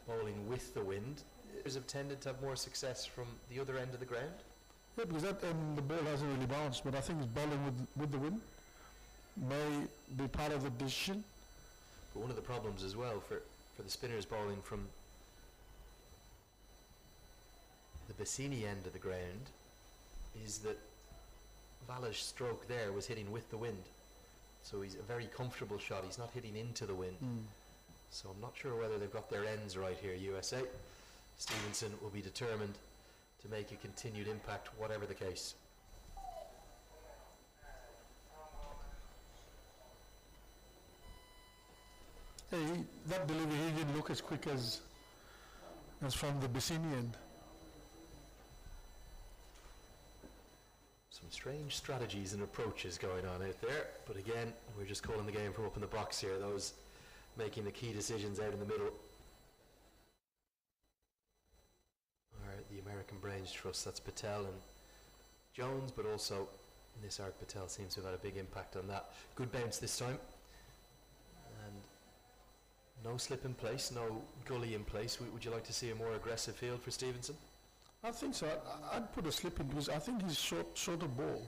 bowling with the wind. Others have tended to have more success from the other end of the ground. Yeah, because that the ball hasn't really bounced, but I think it's bowling with the wind may be part of the decision. But one of the problems as well for the spinners bowling from the Bassini end of the ground is that Vala's stroke there was hitting with the wind. So he's a very comfortable shot. He's not hitting into the wind. So I'm not sure whether they've got their ends right here, USA. Stevenson will be determined to make a continued impact, whatever the case. Hey, that delivery, he didn't look as quick as from the Bassini end. Some strange strategies and approaches going on out there, but again, we're just calling the game from up in the box here, those making the key decisions out in the middle. Alright, the American Brains Trust, that's Patel and Jones, but also Nisarg Patel seems to have had a big impact on that. Good bounce this time. And no slip in place, no gully in place. Would you like to see a more aggressive field for Stevenson? I think so. I'd put a slip in because I think he's shorter ball.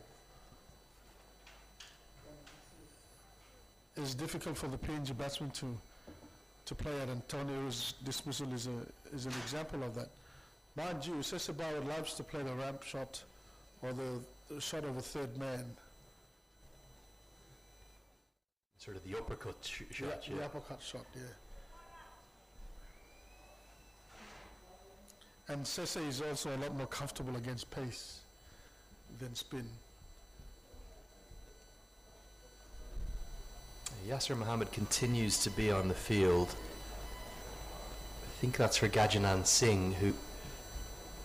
It's difficult for the PNG batsman to play at. Antonio's dismissal is an example of that. Mind you, Sesabauer loves to play the ramp shot or the shot of a third man. sort of the uppercut shot. The uppercut shot, yeah. And Sese is also a lot more comfortable against pace than spin. Yasser Mohammed continues to be on the field. I think that's for Gajanan Singh, who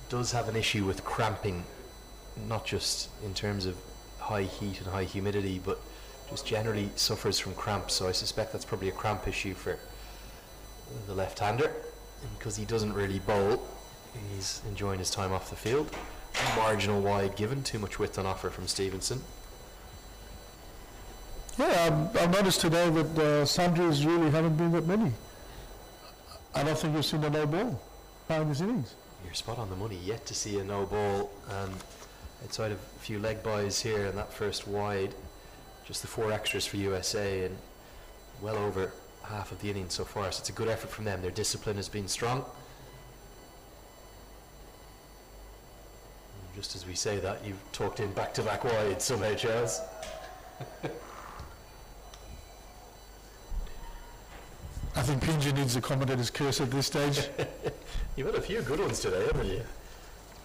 does have an issue with cramping, not just in terms of high heat and high humidity, but just generally suffers from cramps. So I suspect that's probably a cramp issue for the left-hander. And because he doesn't really bowl, he's enjoying his time off the field. Marginal wide given, too much width on offer from Stevenson. Yeah, I've noticed today that sundries really haven't been that many. I don't think you've seen a no ball in this innings. You're spot on the money. Yet to see a no ball, and outside of a few leg buys here and that first wide, just the 4 extras for USA and well over half of the innings so far. So it's a good effort from them. Their discipline has been strong. And just as we say that, you've talked in back-to-back wide somehow, Charles. I think Pinji needs the commentator's curse at this stage. You've had a few good ones today, haven't you?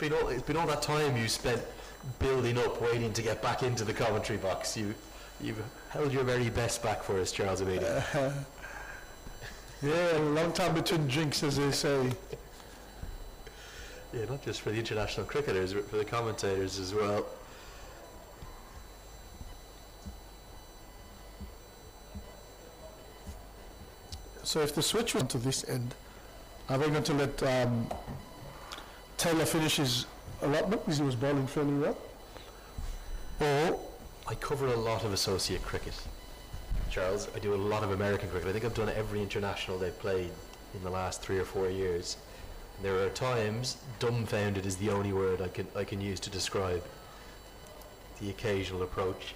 It's been all that time you spent building up, waiting to get back into the commentary box. You've held your very best back for us, Charles Amelia. Yeah, a long time between drinks, as they say. Yeah, not just for the international cricketers, but for the commentators as well. So if the switch went to this end, are they going to let Taylor finish his allotment because he was bowling fairly well? Or I cover a lot of associate cricket, Charles. I do a lot of American cricket. I think I've done every international they've played in the last 3 or 4 years. And there are times dumbfounded is the only word I can use to describe the occasional approach.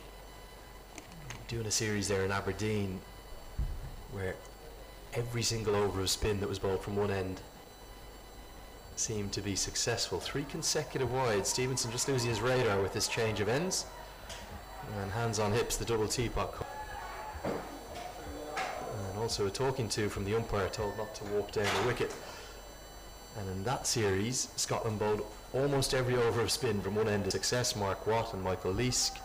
Doing a series there in Aberdeen where every single over of spin that was bowled from one end seemed to be successful. 3 consecutive wides. Stevenson just losing his radar with this change of ends. And hands on hips, the double teapot. And also a talking to from the umpire, told not to walk down the wicket. And in that series, Scotland bowled almost every over of spin from one end to success. Mark Watt and Michael Leask.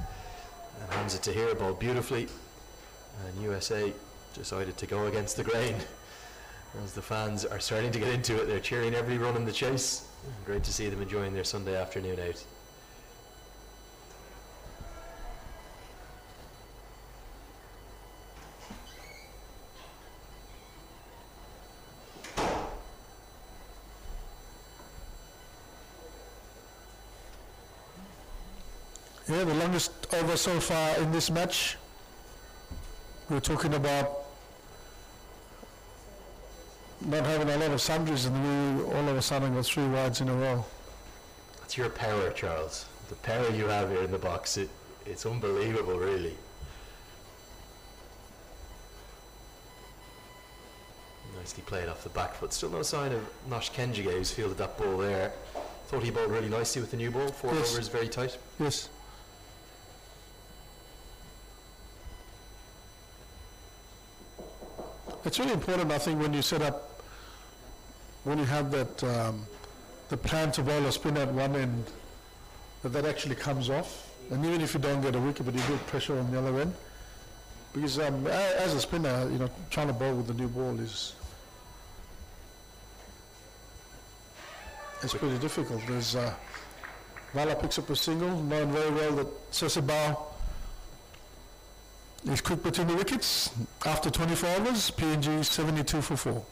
And hands it to here, bowled beautifully. And USA decided to go against the grain. As the fans are starting to get into it, they're cheering every run in the chase. Great to see them enjoying their Sunday afternoon out. yeah, the longest over so far in this match. We're talking about not having a lot of sundries, and we all of a sudden got 3 wides in a row. That's your power, Charles. The power you have here in the box, it's unbelievable, really. Nicely played off the back foot. Still no sign of Nosh Kenjige, who's fielded that ball there. Thought he bowled really nicely with the new ball. 4 Yes. overs, very tight. Yes. It's really important, I think, when you set up, when you have that, the plan to bowl a spin at one end, that actually comes off. And even if you don't get a wicket, but you build pressure on the other end. Because as a spinner, you know, trying to bowl with the new ball is pretty difficult. There's Vala picks up a single, knowing very well that Sesabao is quick between the wickets. After 24 overs, PNG 72 for 4.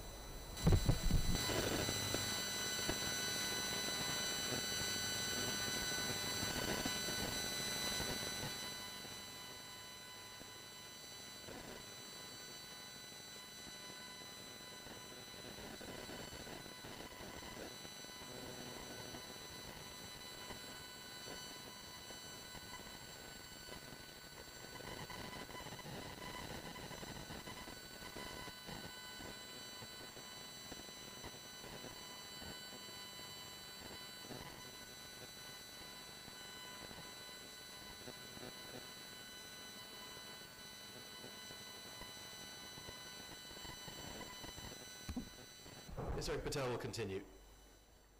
Mr. Patel will continue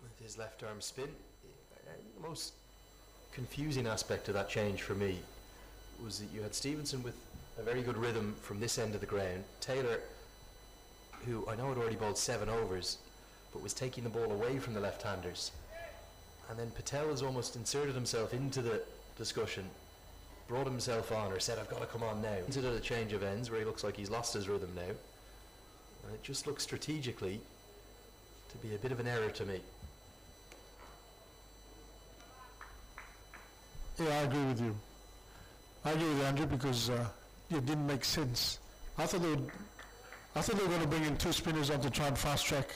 with his left arm spin. The most confusing aspect of that change for me was that you had Stevenson with a very good rhythm from this end of the ground. Taylor, who I know had already bowled 7 overs, but was taking the ball away from the left-handers. And then Patel has almost inserted himself into the discussion, brought himself on, or said, I've got to come on now. Into the change of ends, where he looks like he's lost his rhythm now. And it just looks strategically to be a bit of an error to me. Yeah, I agree with you. I agree with you, Andrew, because it didn't make sense. I thought they were going to bring in 2 spinners on to try and fast track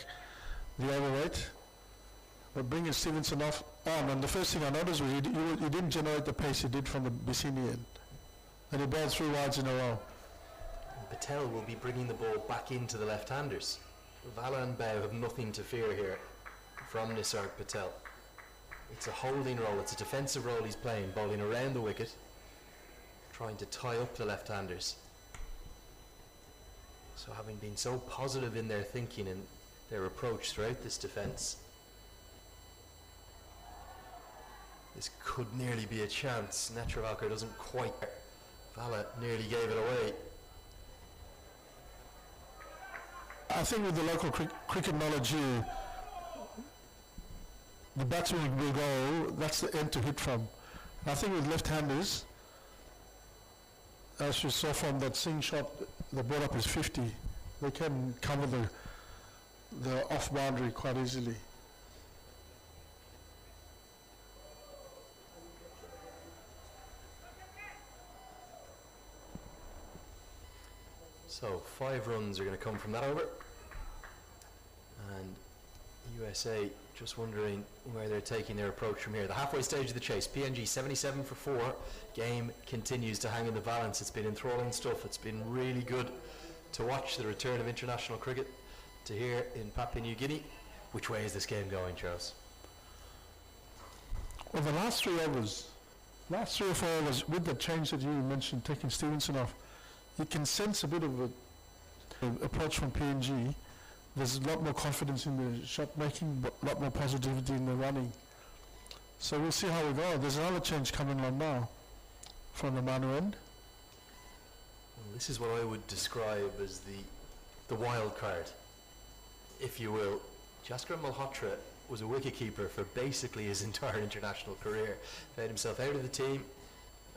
the overweight. But bringing Stevenson on, and the first thing I noticed was he didn't generate the pace he did from the Bissini end. And he bowled 3 wides in a row. Patel will be bringing the ball back into the left-handers. Vala and Bow have nothing to fear here from Nisarg Patel. It's a holding role, it's a defensive role he's playing, bowling around the wicket, trying to tie up the left-handers. So having been so positive in their thinking and their approach throughout this defence, this could nearly be a chance. Netravalkar doesn't quite. Vala nearly gave it away. I think with the local cricket knowledge here, the batsman will go, that's the end to hit from. I think with left-handers, as you saw from that Singh shot, the ball up is 50. They can cover the off boundary quite easily. So 5 runs are going to come from that over. And USA just wondering where they're taking their approach from here. The halfway stage of the chase, PNG 77 for 4. Game continues to hang in the balance. It's been enthralling stuff. It's been really good to watch the return of international cricket to here in Papua New Guinea. Which way is this game going, Charles? Well, the last 3 overs, last 3 or 4 overs, with the change that you mentioned, taking Stevenson off, you can sense a bit of an approach from PNG. There's a lot more confidence in the shot making, but a lot more positivity in the running. So we'll see how we go. There's another change coming on now from the Manu end. Well, this is what I would describe as the wild card, if you will. Jaskar Malhotra was a wicketkeeper for basically his entire international career. Played himself out of the team,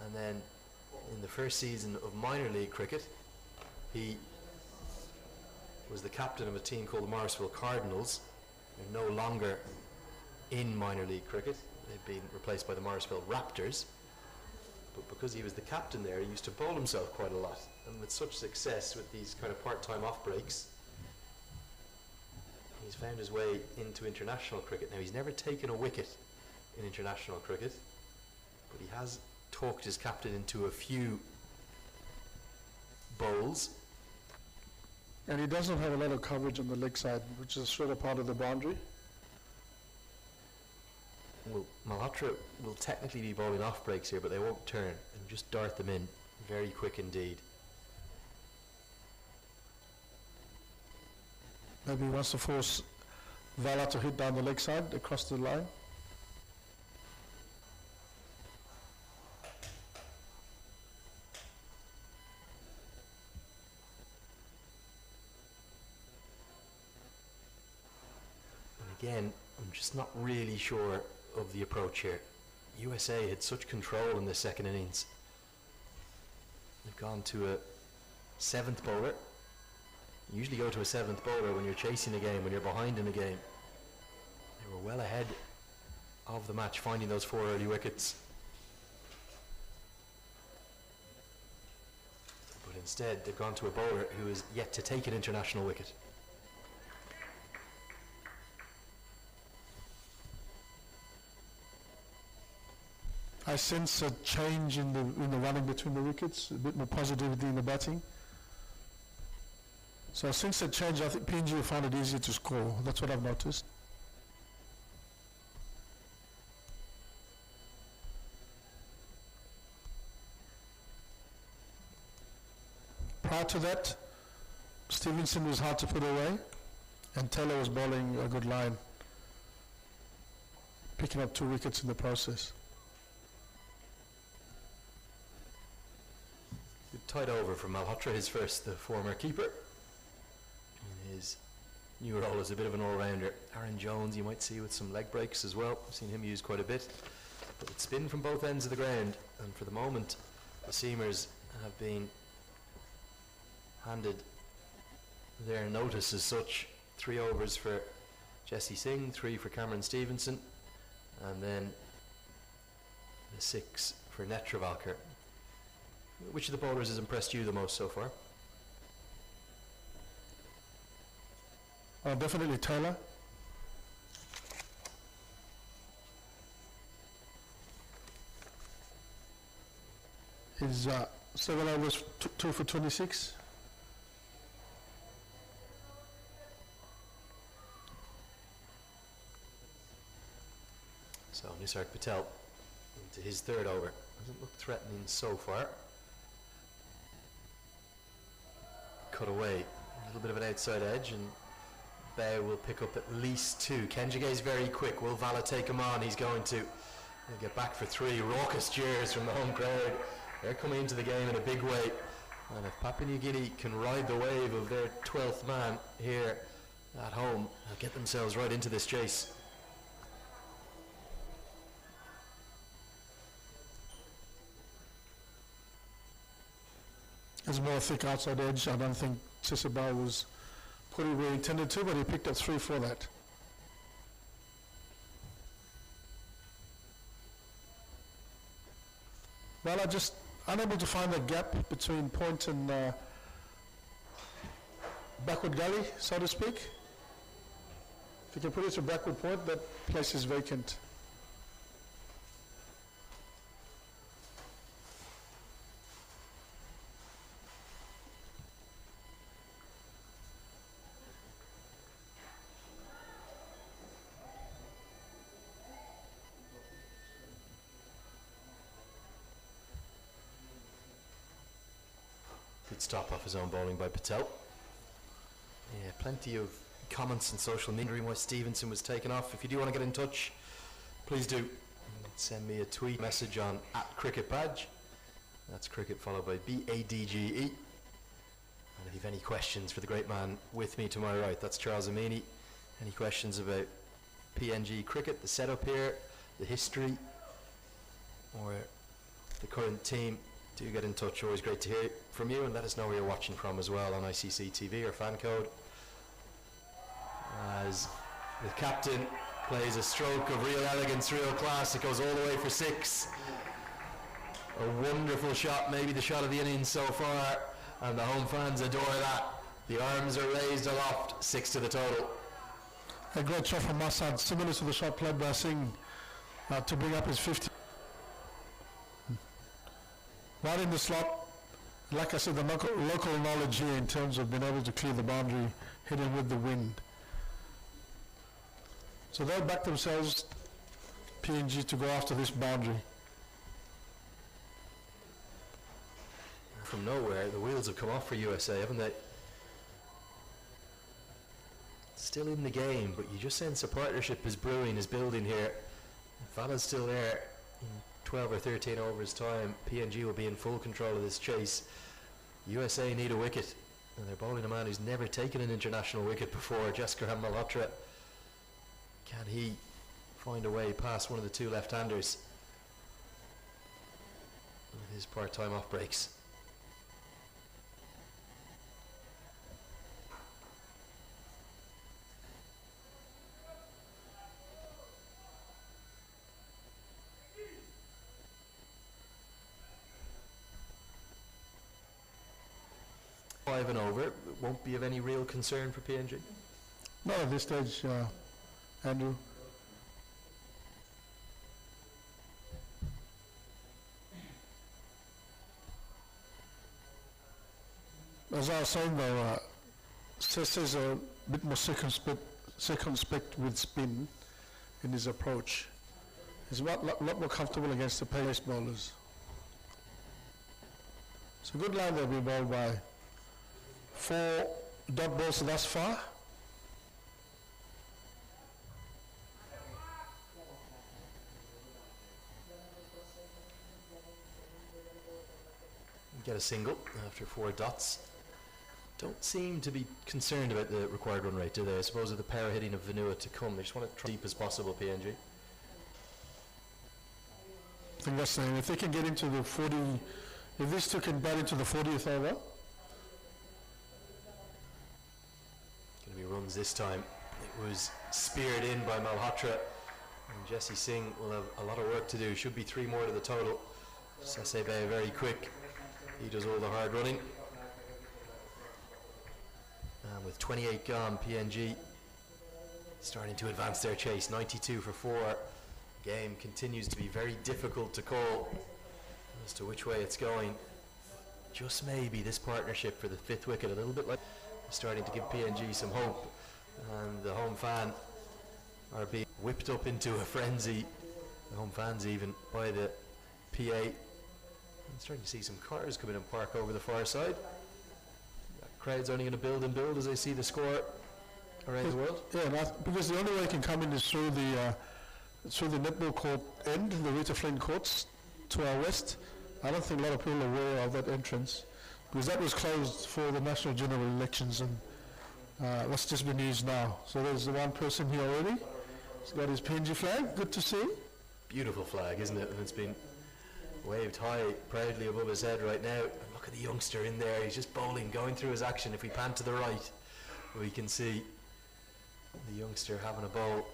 and then in the first season of minor league cricket, he was the captain of a team called the Morrisville Cardinals. They're no longer in minor league cricket. They've been replaced by the Morrisville Raptors. But because he was the captain there, he used to bowl himself quite a lot. And with such success with these kind of part-time off breaks, he's found his way into international cricket. Now, he's never taken a wicket in international cricket, but he has talked his captain into a few bowls. And he doesn't have a lot of coverage on the leg side, which is sort of part of the boundary. Well, Malhotra will technically be bowling off breaks here, but they won't turn and just dart them in very quick indeed. Maybe he wants to force Vala to hit down the leg side across the line. Again, I'm just not really sure of the approach here. USA had such control in the second innings. They've gone to a 7th bowler. You usually go to a 7th bowler when you're chasing a game, when you're behind in a game. They were well ahead of the match, finding those 4 early wickets. But instead, they've gone to a bowler who is yet to take an international wicket. I sense a change in the running between the wickets, a bit more positivity in the batting. So since the change, I think PNG will find it easier to score. That's what I've noticed. Prior to that, Stevenson was hard to put away. And Taylor was bowling a good line, picking up 2 wickets in the process. Good tight over from Malhotra, his first, the former keeper. In his new role as a bit of an all-rounder. Aaron Jones you might see with some leg breaks as well. I've seen him used quite a bit. But it's spin from both ends of the ground, and for the moment the seamers have been handed their notice as such. 3 overs for Jesse Singh, 3 for Cameron Stevenson, and then the 6 for Netravalkar. Which of the bowlers has impressed you the most so far? Definitely Taylor. His 7 overs, 2 for 26. So Nisarg Patel into his 3rd over. Doesn't look threatening so far. Cut away, a little bit of an outside edge, and Bow will pick up at least 2. Kenjige's very quick. Will Vala take him on? He's going to. He'll get back for 3. Raucous cheers from the home crowd. They're coming into the game in a big way. And if Papua New Guinea can ride the wave of their 12th man here at home, they'll get themselves right into this chase. There's more thick outside edge. I don't think Sisabal was put it where he intended to, but he picked up 3 for that. Well, I just unable to find the gap between point and backward gully, so to speak. If you can put it to backward point, that place is vacant. Good stop off his own bowling by Patel. Yeah, plenty of comments on social media why Stevenson was taken off. If you do want to get in touch, please do. Send me a tweet message on @cricketbadge. That's cricket followed by BADGE. And if you have any questions for the great man with me to my right, that's Charles Amini. Any questions about PNG cricket, the setup here, the history, or the current team, do get in touch. Always great to hear from you, and let us know where you're watching from as well on ICC TV or fan code. As the captain plays a stroke of real elegance, real class, it goes all the way for 6. A wonderful shot, maybe the shot of the innings so far, and the home fans adore that. The arms are raised aloft, 6 to the total. A great shot from Masad, similar to the shot played by Singh to bring up his 50. Right in the slot. Like I said, the local knowledge here in terms of being able to clear the boundary, hitting with the wind. So they'll back themselves, PNG, to go after this boundary. From nowhere, the wheels have come off for USA, haven't they? Still in the game, but you just sense a partnership is brewing, is building here. Vala's still there. In 12 or 13 overs time, PNG will be in full control of this chase. USA need a wicket, and they're bowling a man who's never taken an international wicket before, Jaskaran Malhotra. Can he find a way past one of the 2 left-handers with his part-time off breaks? Five and over, it won't be of any real concern for PNG. Not at this stage, Andrew. As I was saying though, Sessa's a bit more circumspect with spin in his approach. He's a lot more comfortable against the pace bowlers. It's a good line they've been bowled by 4 dot balls thus far. get a single after 4 dots. Don't seem to be concerned about the required run rate, do they? I suppose with the power hitting of Vanua to come, they just want to try deep as possible, PNG. I think that's the aim. If they can get into the 40, if these two can bat into the 40th over, Going to be runs this time. It was speared in by Malhotra, and Jesse Singh will have a lot of work to do. Should be 3 more to the total. Sasebe very quick. He does all the hard running. And with 28 gone, PNG starting to advance their chase. 92 for 4. Game continues to be very difficult to call as to which way it's going. Just maybe this partnership for the 5th wicket, a little bit like starting to give PNG some hope, and the home fan are being whipped up into a frenzy, the home fans even, by the PA. I'm starting to see some cars come in and park over the far side. That crowd's only going to build and build as they see the score around the world. yeah, because the only way it can come in is through the netball court end, the Rita Flynn courts to our west. I don't think a lot of people are aware of that entrance, because that was closed for the national general elections, and that's just been used now. So there's the one person here already. He's got his PNG flag. Good to see. Beautiful flag, isn't it? And it's been waved high proudly above his head right now. And look at the youngster in there. He's just bowling, going through his action. If we pan to the right, we can see the youngster having a bowl.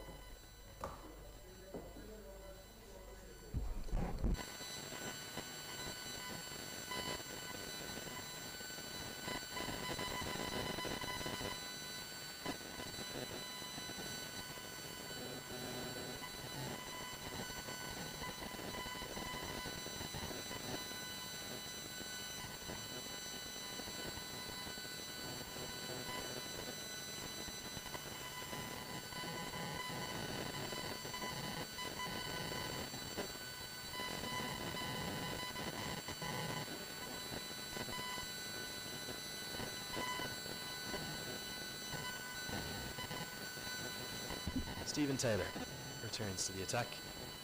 Stephen Taylor returns to the attack.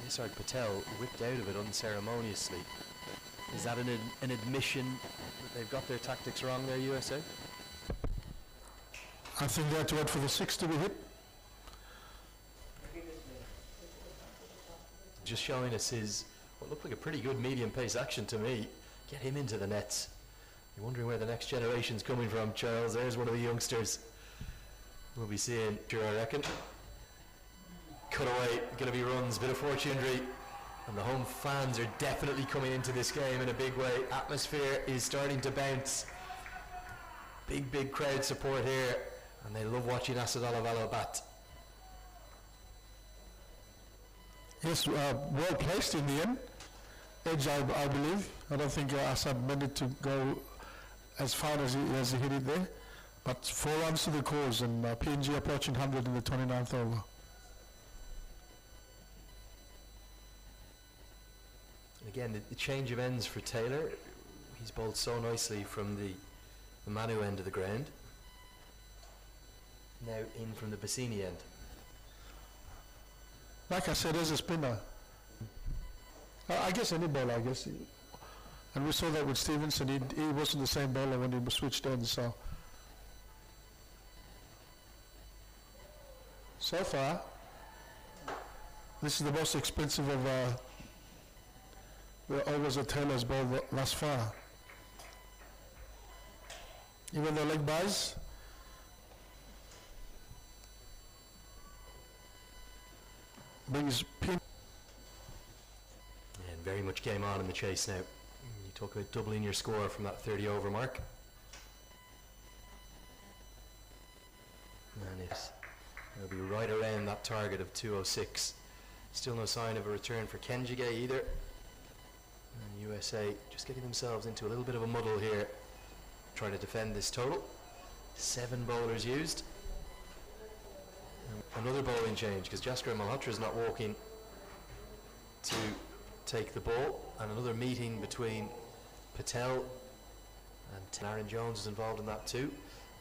Nisarg Patel whipped out of it unceremoniously. Is that an admission that they've got their tactics wrong there, USA? I think they had to wait for the 6 to be hit. Just showing us his, what looked like a pretty good medium pace action to me. Get him into the nets. You're wondering where the next generation's coming from, Charles. There's one of the youngsters we'll be seeing, sure, I reckon. Cut away, going to be runs, bit of fortunery, and the home fans are definitely coming into this game in a big way. Atmosphere is starting to bounce. Big crowd support here, and they love watching Asadollah Vallo bat. Yes, well placed in the end. Edge, I believe. I don't think Assad meant it to go as far as he hit it there. But 4 runs to the cause, and PNG approaching 100 in the 29th over. And again, the change of ends for Taylor. He's bowled so nicely from the Manu end of the ground. Now in from the Bassini end. Like I said, as a spinner, I guess any bowler, and we saw that with Stevenson. He wasn't the same bowler when he was switched ends. So far, this is the most expensive of the overs that Taylor's bowled thus far. Even the leg buys. Brings pin. And very much game on in the chase now. You talk about doubling your score from that 30 over mark. And it'll be right around that target of 206. Still no sign of a return for Kenjige either. And USA just getting themselves into a little bit of a muddle here, trying to defend this total. 7 bowlers used. And another bowling change, because Jaskar Malhotra is not walking to take the ball, and another meeting between Patel and Aaron Jones is involved in that too.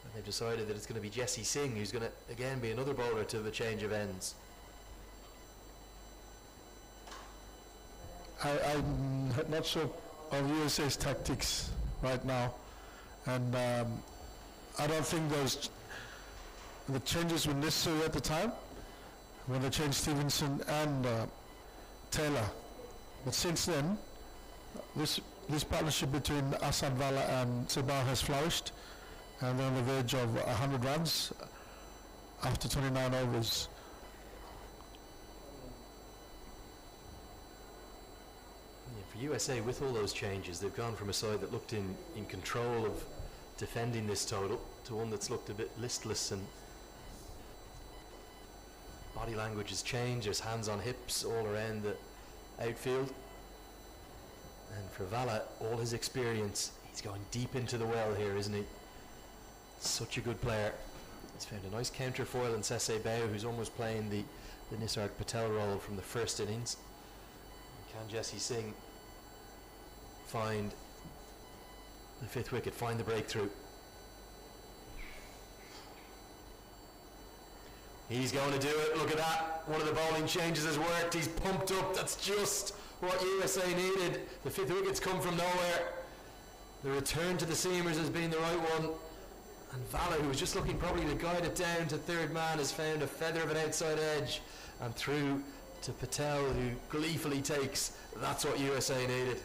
And they've decided that it's going to be Jesse Singh who's going to again be another bowler to the change of ends. I'm not sure of USA's tactics. right now, and I don't think the changes were necessary at the time when they changed Stevenson and Taylor. But since then, this partnership between Asad Vala and Sebao has flourished, and they're on the verge of 100 runs after 29 overs. Yeah, for USA, with all those changes, they've gone from a side that looked in control of defending this total to one that's looked a bit listless, and body language has changed. There's hands on hips all around the outfield. And for Vala, all his experience, he's going deep into the well here, isn't he? Such a good player. He's found a nice counterfoil in Sese Bao, who's almost playing the Nisarg Patel role from the first innings. Can Jesse Singh find the fifth wicket, find the breakthrough? He's going to do it. Look at that. One of the bowling changes has worked. He's pumped up. That's just what USA needed. The fifth wicket's come from nowhere. The return to the seamers has been the right one. And Vala, who was just looking probably to guide it down to third man, has found a feather of an outside edge and through to Patel, who gleefully takes. That's what USA needed.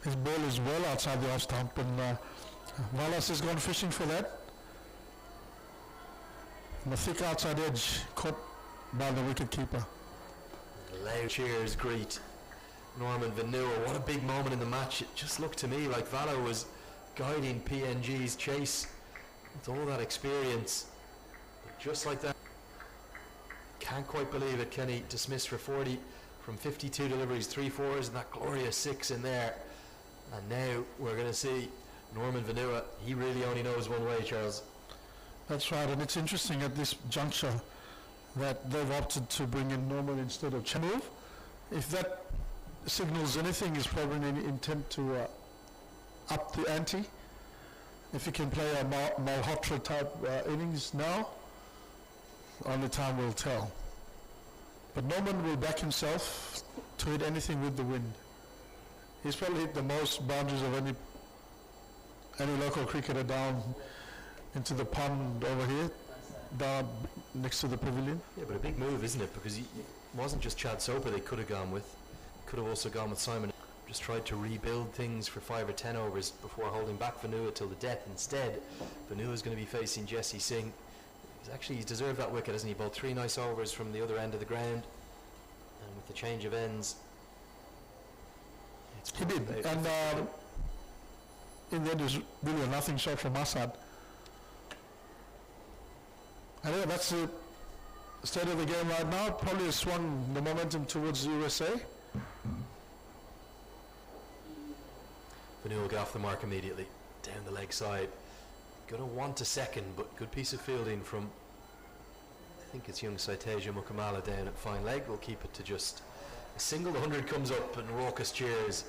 His ball is well outside the off stump, and Valas has gone fishing for that. And the thick outside edge caught by the wicket keeper. Loud cheers greet Norman Vanua. What a big moment in the match. It just looked to me like Vala was guiding PNG's chase with all that experience. But just like that, can't quite believe it. Kenny dismissed for 40 from 52 deliveries, 3 fours, and that glorious 6 in there. And now we're going to see Norman Vanua. He really only knows one way, Charles. That's right, and it's interesting at this juncture that they've opted to bring in Norman instead of Chamov. If that signals anything, is probably an intent to up the ante. If he can play a Malhotra type innings now, only time will tell. But Norman will back himself to hit anything with the wind. He's probably hit the most boundaries of any local cricketer down into the pond over here, down next to the pavilion. Yeah, but a big move, isn't it? Because it wasn't just Chad Soper they could have gone with. Could have also gone with Simon. Just tried to rebuild things for 5 or 10 overs before holding back Vanua till the death. Instead, Vanua is going to be facing Jesse Singh. He's deserved that wicket, hasn't he? Bowled 3 nice overs from the other end of the ground, and with the change of ends, He did, and in the end it was really a nothing shot from Asad. I think that's the state of the game right now. Probably has swung the momentum towards the USA. Vanua will get off the mark immediately, down the leg side. Going to want a second, but good piece of fielding from, I think it's young Saiteja Mukamala down at fine leg. We'll keep it to just a single. The 100 comes up and raucous cheers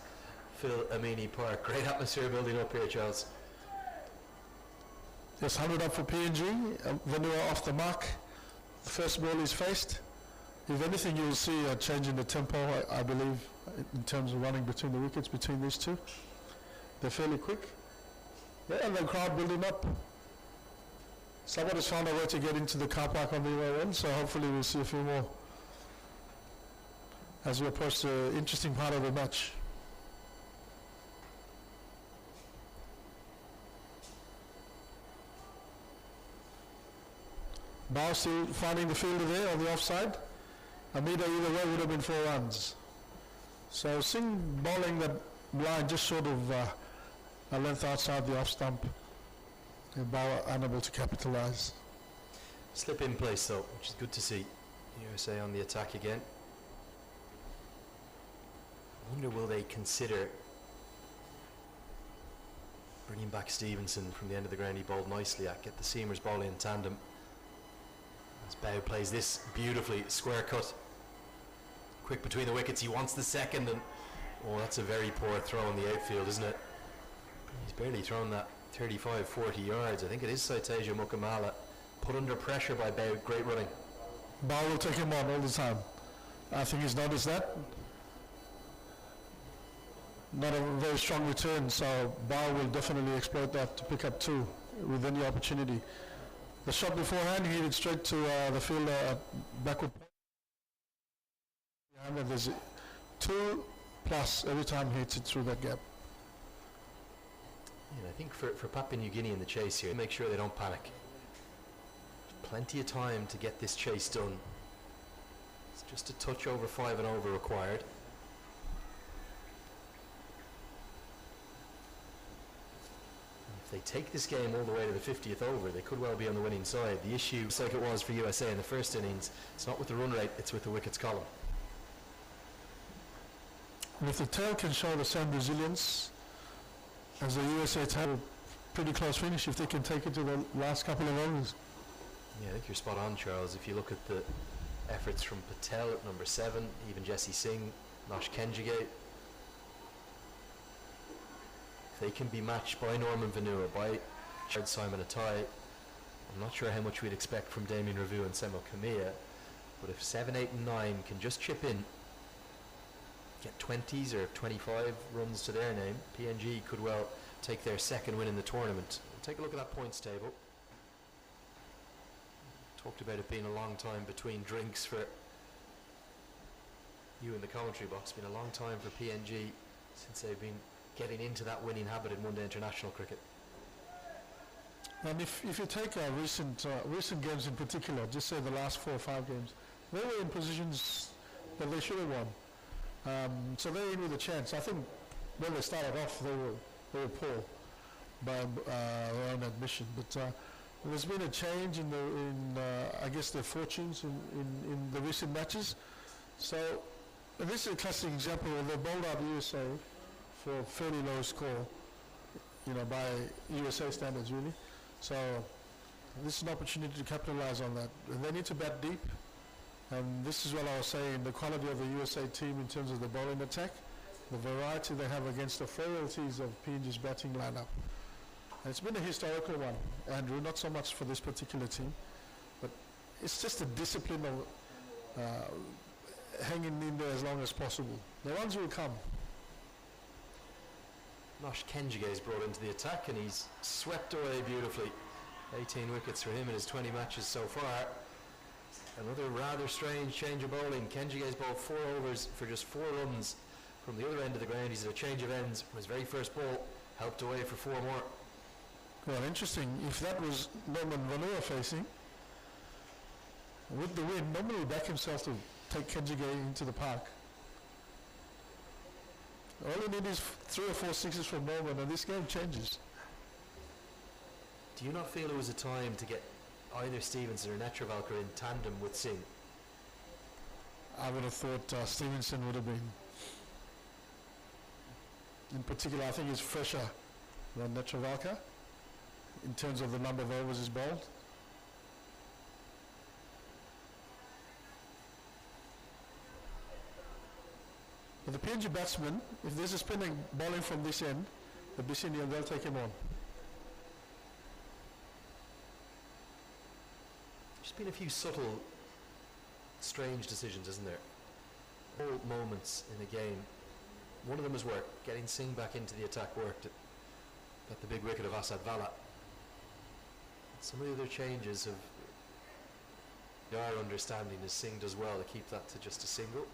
fill Amini Park. Great atmosphere building up here, Charles. Just 100 up for PNG. Vanua off the mark. The first ball is faced. If anything, you'll see a change in the tempo, I believe, in terms of running between the wickets between these two. They're fairly quick. Yeah, and the crowd building up. Someone has found a way to get into the car park on the way in, so hopefully we'll see a few more as we approach the interesting part of the match. Bao still finding the fielder there on the offside. Amida either way would have been 4 runs. So Singh bowling that line just short of a length outside the off stump, and Bao unable to capitalise. Slip in place though, which is good to see. USA on the attack again. I wonder, will they consider bringing back Stevenson from the end of the ground? He bowled nicely at, get the seamers bowling in tandem. As Bao plays this beautifully, square cut, quick between the wickets. He wants the second, and oh, that's a very poor throw in the outfield, isn't it? He's barely thrown that 35, 40 yards. I think it is Saiteja Mukamala, put under pressure by Bao. Great running. Bao will take him on all the time. I think he's noticed that. not a very strong return, so Bao will definitely exploit that to pick up 2 with any opportunity. The shot beforehand, he hit it straight to the fielder at backward point. And there's 2 plus every time he hits it through that gap. Yeah, I think for Papua New Guinea in the chase here, make sure they don't panic. There's plenty of time to get this chase done. It's just a touch over 5 and over required. If they take this game all the way to the 50th over, they could well be on the winning side. The issue, just like it was for USA in the first innings, it's not with the run rate, it's with the wickets column. And if the tail can show the same resilience as the USA tail, pretty close finish if they can take it to the last couple of overs. Yeah, I think you're spot on, Charles. If you look at the efforts from Patel at number 7, even Jesse Singh, Nosh Kenjigate, if they can be matched by Norman Vanua, by Simon Atai, I'm not sure how much we'd expect from Damien Review and Semo Kamiya, but if 7, 8 and 9 can just chip in, get 20s or 25 runs to their name, PNG could well take their second win in the tournament. Take a look at that points table. Talked about it being a long time between drinks for you in the commentary box. Been a long time for PNG since they've been getting into that winning habit in one-day international cricket. And if you take recent games in particular, just say the last 4 or 5 games, they were in positions that they should have won. So they're in with a chance. I think when they started off, they were poor by their own admission. But there's been a change in I guess their fortunes in the recent matches. So and this is a classic example where they bowled out USA for a fairly low score, by USA standards really. So this is an opportunity to capitalize on that. And they need to bat deep. And this is what I was saying, the quality of the USA team in terms of the bowling attack, the variety they have against the frailties of PNG's batting lineup. And it's been a historical one, Andrew, not so much for this particular team, but it's just a discipline of hanging in there as long as possible. The runs will come. Nosh Kenjigate is brought into the attack and he's swept away beautifully. 18 wickets for him in his 20 matches so far. Another rather strange change of bowling. Kenjigate's bowled 4 overs for just 4 runs from the other end of the ground. He's at a change of ends from his very first ball, helped away for 4 more. Well, interesting. If that was Norman Vanua facing, with the win, Norman will back himself to take Kenjigate into the park. All you need is 3 or 4 sixes from Norman and this game changes. Do you not feel it was a time to get either Stevenson or Netravalkar in tandem with Singh? I would have thought Stevenson would have been. In particular, I think he's fresher than Netravalkar in terms of the number of overs he's bowled. But the PNG batsman, if there's a spinner bowling from this end, the Bissinian, they'll take him on. There's been a few subtle, strange decisions, isn't there? All moments in the game. One of them has worked. Getting Singh back into the attack worked at the big wicket of Asad Vala. Some of the other changes have our understanding is Singh does well to keep that to just a single.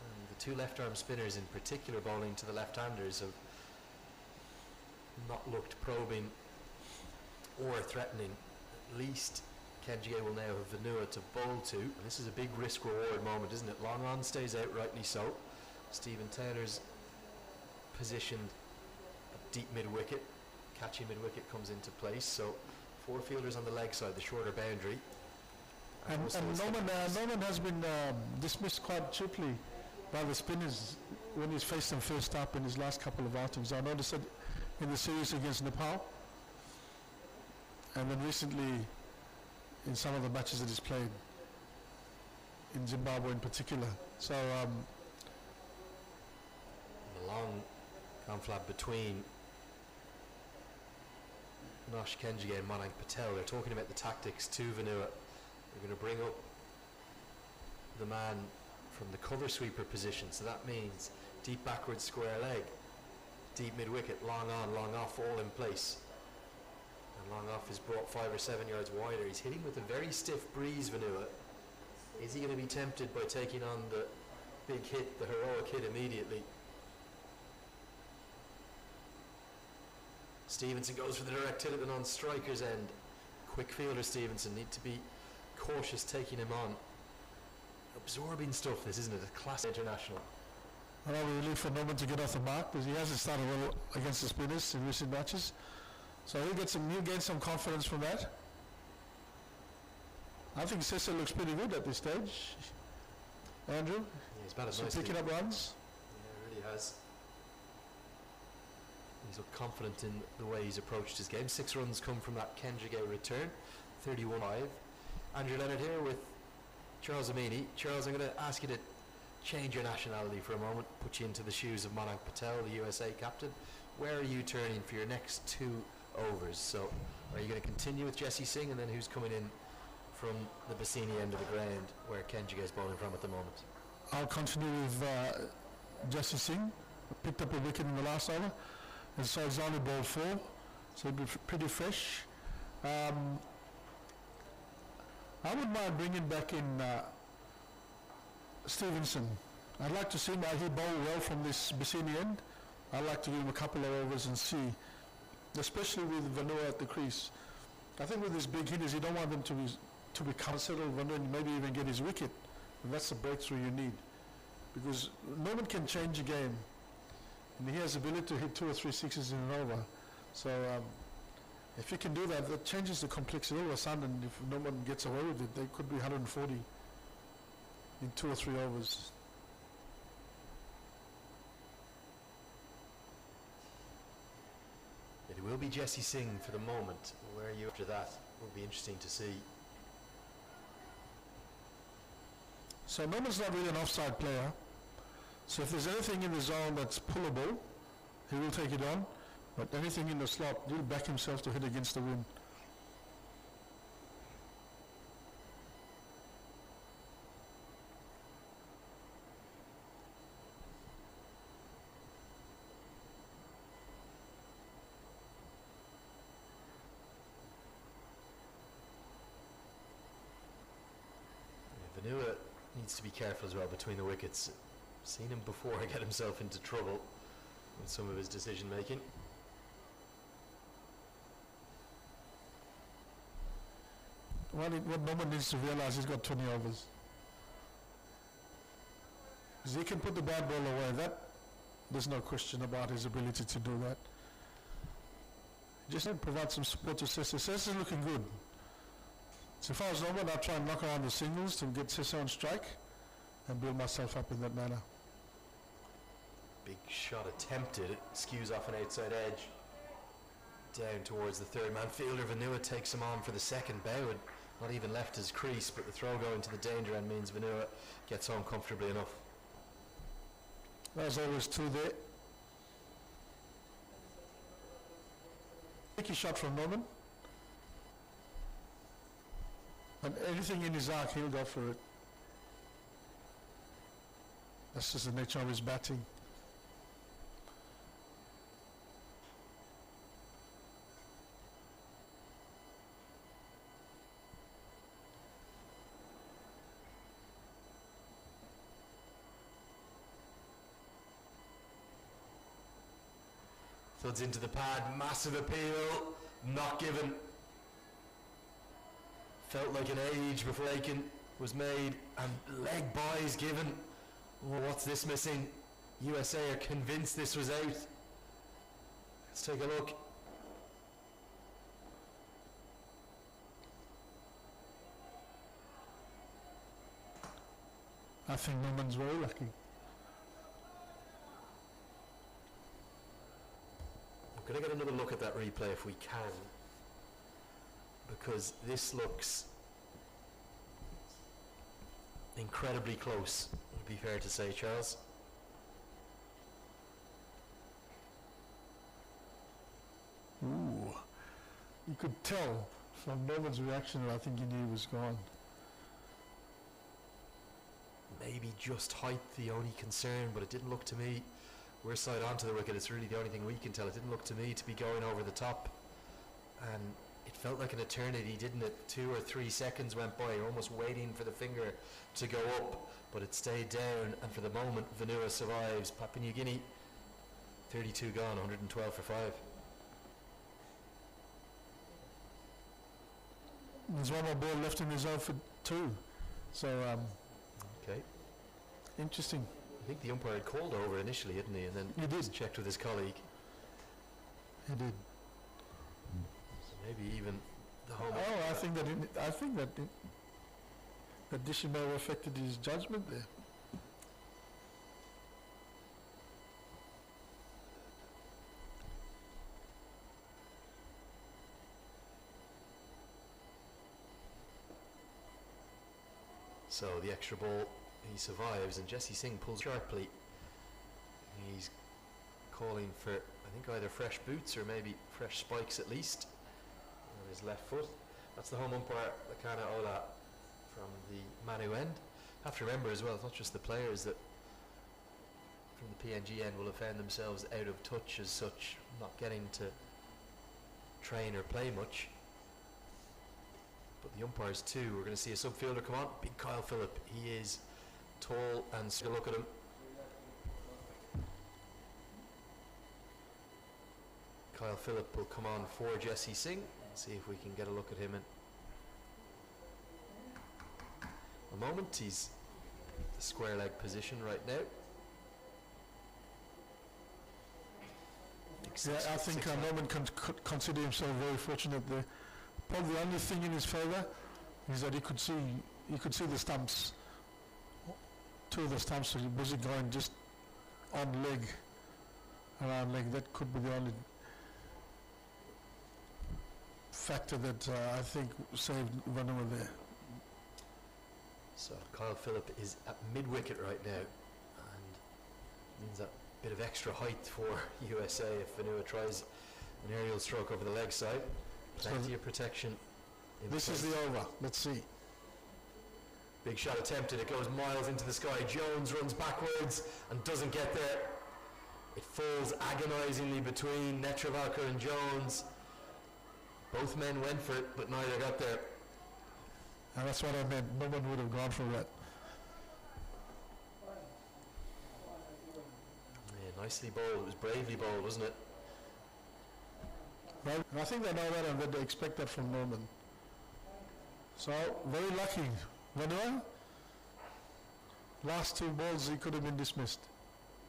And the 2 left-arm spinners in particular bowling to the left-handers have not looked probing or threatening. At least Kenjigate will now have Vanua to bowl to. And this is a big risk-reward moment, isn't it? Long on stays out, rightly so. Stephen Taylor's positioned at deep mid-wicket. Catchy mid-wicket comes into place. So 4 fielders on the leg side, the shorter boundary. And Norman has been dismissed quite cheaply by the spinners when he's faced them first up in his last couple of outings. I noticed it in the series against Nepal, and then recently in some of the matches that he's played in Zimbabwe in particular. So the long conflab between Nosh Kenjigate and Manang Patel. They're talking about the tactics to Vanua. They're going to bring up the man from the cover sweeper position, so that means Deep backward square leg. Deep mid-wicket, long on, long off, all in place. And long off is brought 5 or 7 yards wider. He's hitting with a very stiff breeze, Vanua. Is he going to be tempted by taking on the big hit, the heroic hit immediately? Stevenson goes for the direct hit at the non-striker's end. Quick fielder Stevenson, need to be cautious taking him on. Absorbing stuff, this, isn't it? A class international. Well, we relief for Norman to get off the mark because he hasn't started well against the spinners in recent matches. So he'll gain some confidence from that. I think Cecil looks pretty good at this stage. Andrew? Yeah, he's batted so nicely. picking up runs. Yeah, he really has. He's looked confident in the way he's approached his game. 6 runs come from that Kenjige return. 31-5. Andrew Leonard here with Charles Amini. Charles, I'm going to ask you to change your nationality for a moment, put you into the shoes of Manak Patel, the USA captain. Where are you turning for your next 2 overs? So are you going to continue with Jesse Singh, and then who's coming in from the Bassini end of the ground where Kenjige is bowling from at the moment? I'll continue with Jesse Singh. Picked up a wicket in the last over, and so he's only bowled 4, so it'll be pretty fresh. I wouldn't mind bringing back in Stevenson. I'd like to see him. He bowled well from this Bassini end. I'd like to give him a couple of overs and see, especially with Vanua at the crease. I think with his big hitters, you don't want them to be settled, Vanua, and maybe even get his wicket. And that's the breakthrough you need, because no one can change a game, and he has the ability to hit 2 or 3 sixes in an over. So if you can do that, that changes the complexity. All of a sudden, if no one gets away with it, they could be 140 in 2 or 3 overs. It will be Jesse Singh for the moment. Where are you after that? Will be interesting to see. So Norman's not really an offside player. So if there's anything in the zone that's pullable, he will take it on. But anything in the slot, he'll back himself to hit against the wind. Vanua needs to be careful as well between the wickets. Seen him before get himself into trouble with some of his decision making. What Norman needs to realize, he's got 20 overs. Because he can put the bad ball away. That, there's no question about his ability to do that. Just need to provide some support to Cesar. Cesar's looking good. So if I was Norman, I'd try and knock around the singles to get Cesar on strike and build myself up in that manner. Big shot attempted. It skews off an outside edge. Down towards the third man fielder. Vanua takes him on for the second bow. And not even left his crease, but the throw going to the danger end means Vanua gets home comfortably enough. There's always 2 there. Tricky shot from Norman. And anything in his arc, he'll go for it. That's just the nature of his batting. Thuds into the pad, massive appeal, not given. Felt like an age before Aiken was made, and leg buys given. Oh, what's this missing? USA are convinced this was out. Let's take a look. I think Norman's very lucky. I'm going to get another look at that replay if we can, because this looks incredibly close, would be fair to say, Charles. Ooh. You could tell from Norman's reaction that I think he knew he was gone. maybe just height the only concern, but it didn't look to me. We're side onto the wicket, it's really the only thing we can tell. It didn't look to me to be going over the top. And it felt like an eternity, didn't it? 2 or 3 seconds went by, almost waiting for the finger to go up, but it stayed down, and for the moment, Vanua survives. Papua New Guinea, 32 gone, 112 for 5. There's one more ball left in reserve for 2. So, Okay. interesting. I think the umpire had called over initially, hadn't he? And then He did. checked with his colleague. He did. So maybe even the home. Oh, I think that that Dishy may have affected his judgment there. So the extra ball, he survives, and Jesse Singh pulls sharply. He's calling for, I think, either fresh boots or maybe fresh spikes at least on his left foot. That's the home umpire, Lakana Ola, from the Manu end. Have to remember as well, it's not just the players that from the PNG end will have found themselves out of touch as such, not getting to train or play much. But the umpires too, we're going to see a subfielder come on. Big Kyle Phillip, he is tall and still look at him. Kyle Phillip will come on for Jesse Singh. See if we can get a look at him in a moment. He's the square leg position right now. Yeah, I think Norman consider himself very fortunate there. Probably the only thing in his favour is that he could see the stumps. 2 of the stumps are busy going just on leg, around leg. That could be the only factor that I think saved Vanua there. So Kyle Phillip is at mid-wicket right now, and means that bit of extra height for USA if Vanua tries an aerial stroke over the leg side. Plenty of protection. This is the over. Let's see. Big shot attempted. It goes miles into the sky. Jones runs backwards and doesn't get there. It falls agonisingly between Netravalkar and Jones. Both men went for it, but neither got there. And that's what I meant. No one would have gone for that. Yeah, nicely bowled. It was bravely bowled, wasn't it? Well, I think they know that and that they expect that from Norman. So, very lucky. Vanua, last 2 balls he could have been dismissed.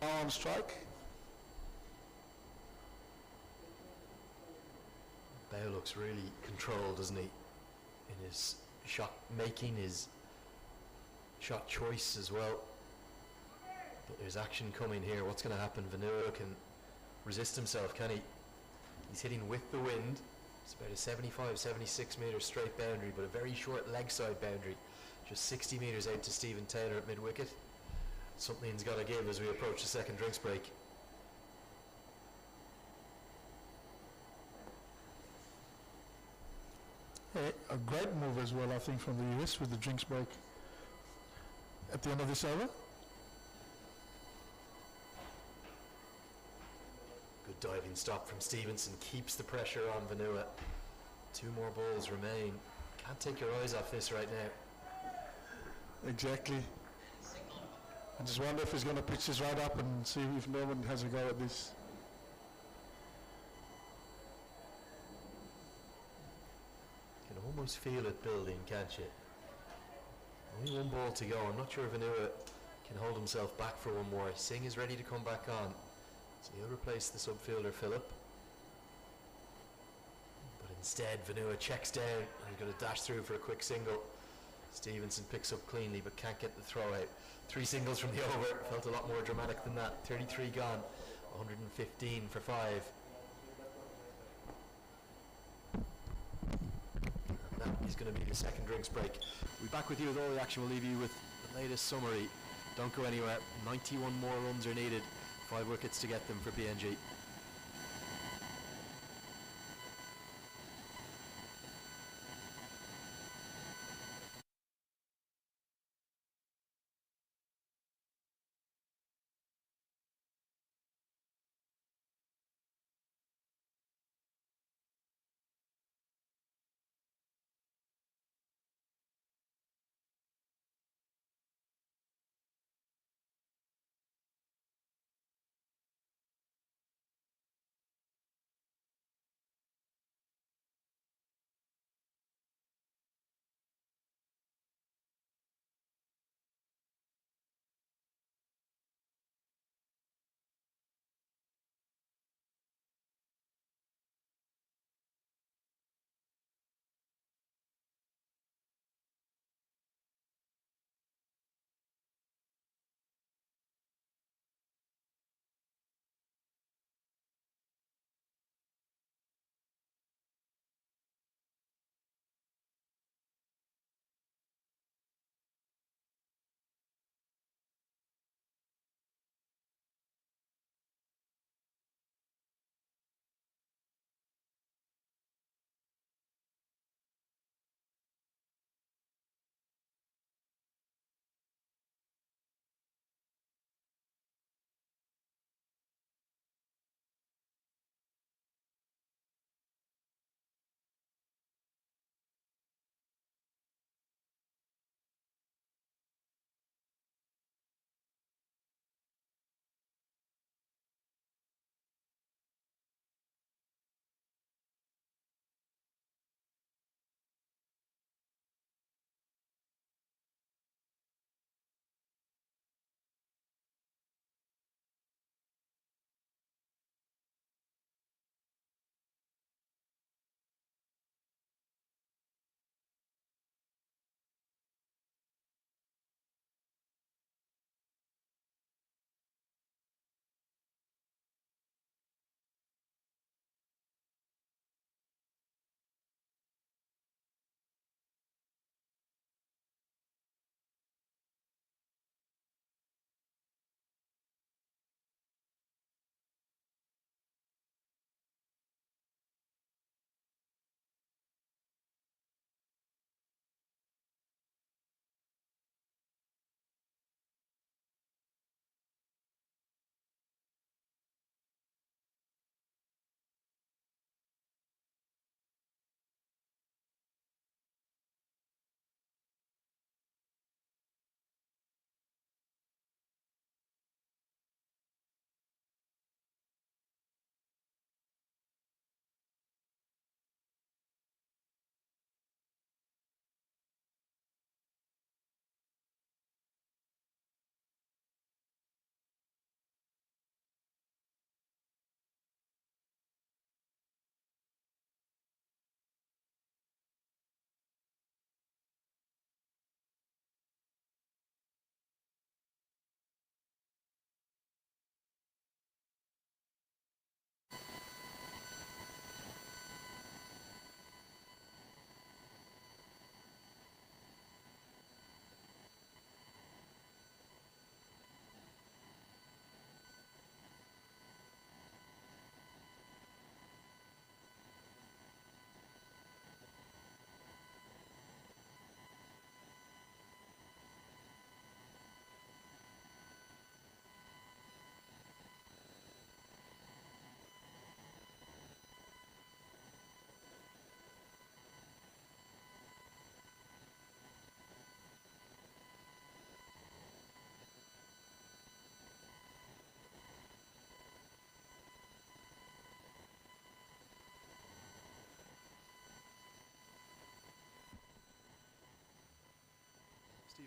Now on strike. Bale looks really controlled, doesn't he? In his shot making, his shot choice as well. But there's action coming here. What's going to happen? Vanua can resist himself, can he? He's hitting with the wind. It's about a 75, 76 metre straight boundary, but a very short leg side boundary. Just 60 metres out to Stephen Taylor at mid-wicket. Something's got to give as we approach the second drinks break. A great move as well, I think, from the US with the drinks break at the end of this over. Good diving stop from Stevenson, keeps the pressure on Vanua. 2 more balls remain. Can't take your eyes off this right now. Exactly. I just wonder if he's going to pitch this right up and see if Norman has a go at this. You can almost feel it building, can't you? Only 1 ball to go. I'm not sure if Vanua can hold himself back for 1 more. Singh is ready to come back on. So he'll replace the subfielder Phillip. But instead Vanua checks down and he's going to dash through for a quick single. Stevenson picks up cleanly but can't get the throw out. 3 singles from the over. Felt a lot more dramatic than that. 33 gone. 115 for 5. And that is going to be the second drinks break. We'll be back with you with all the action. We'll leave you with the latest summary. Don't go anywhere. 91 more runs are needed. 5 wickets to get them for PNG.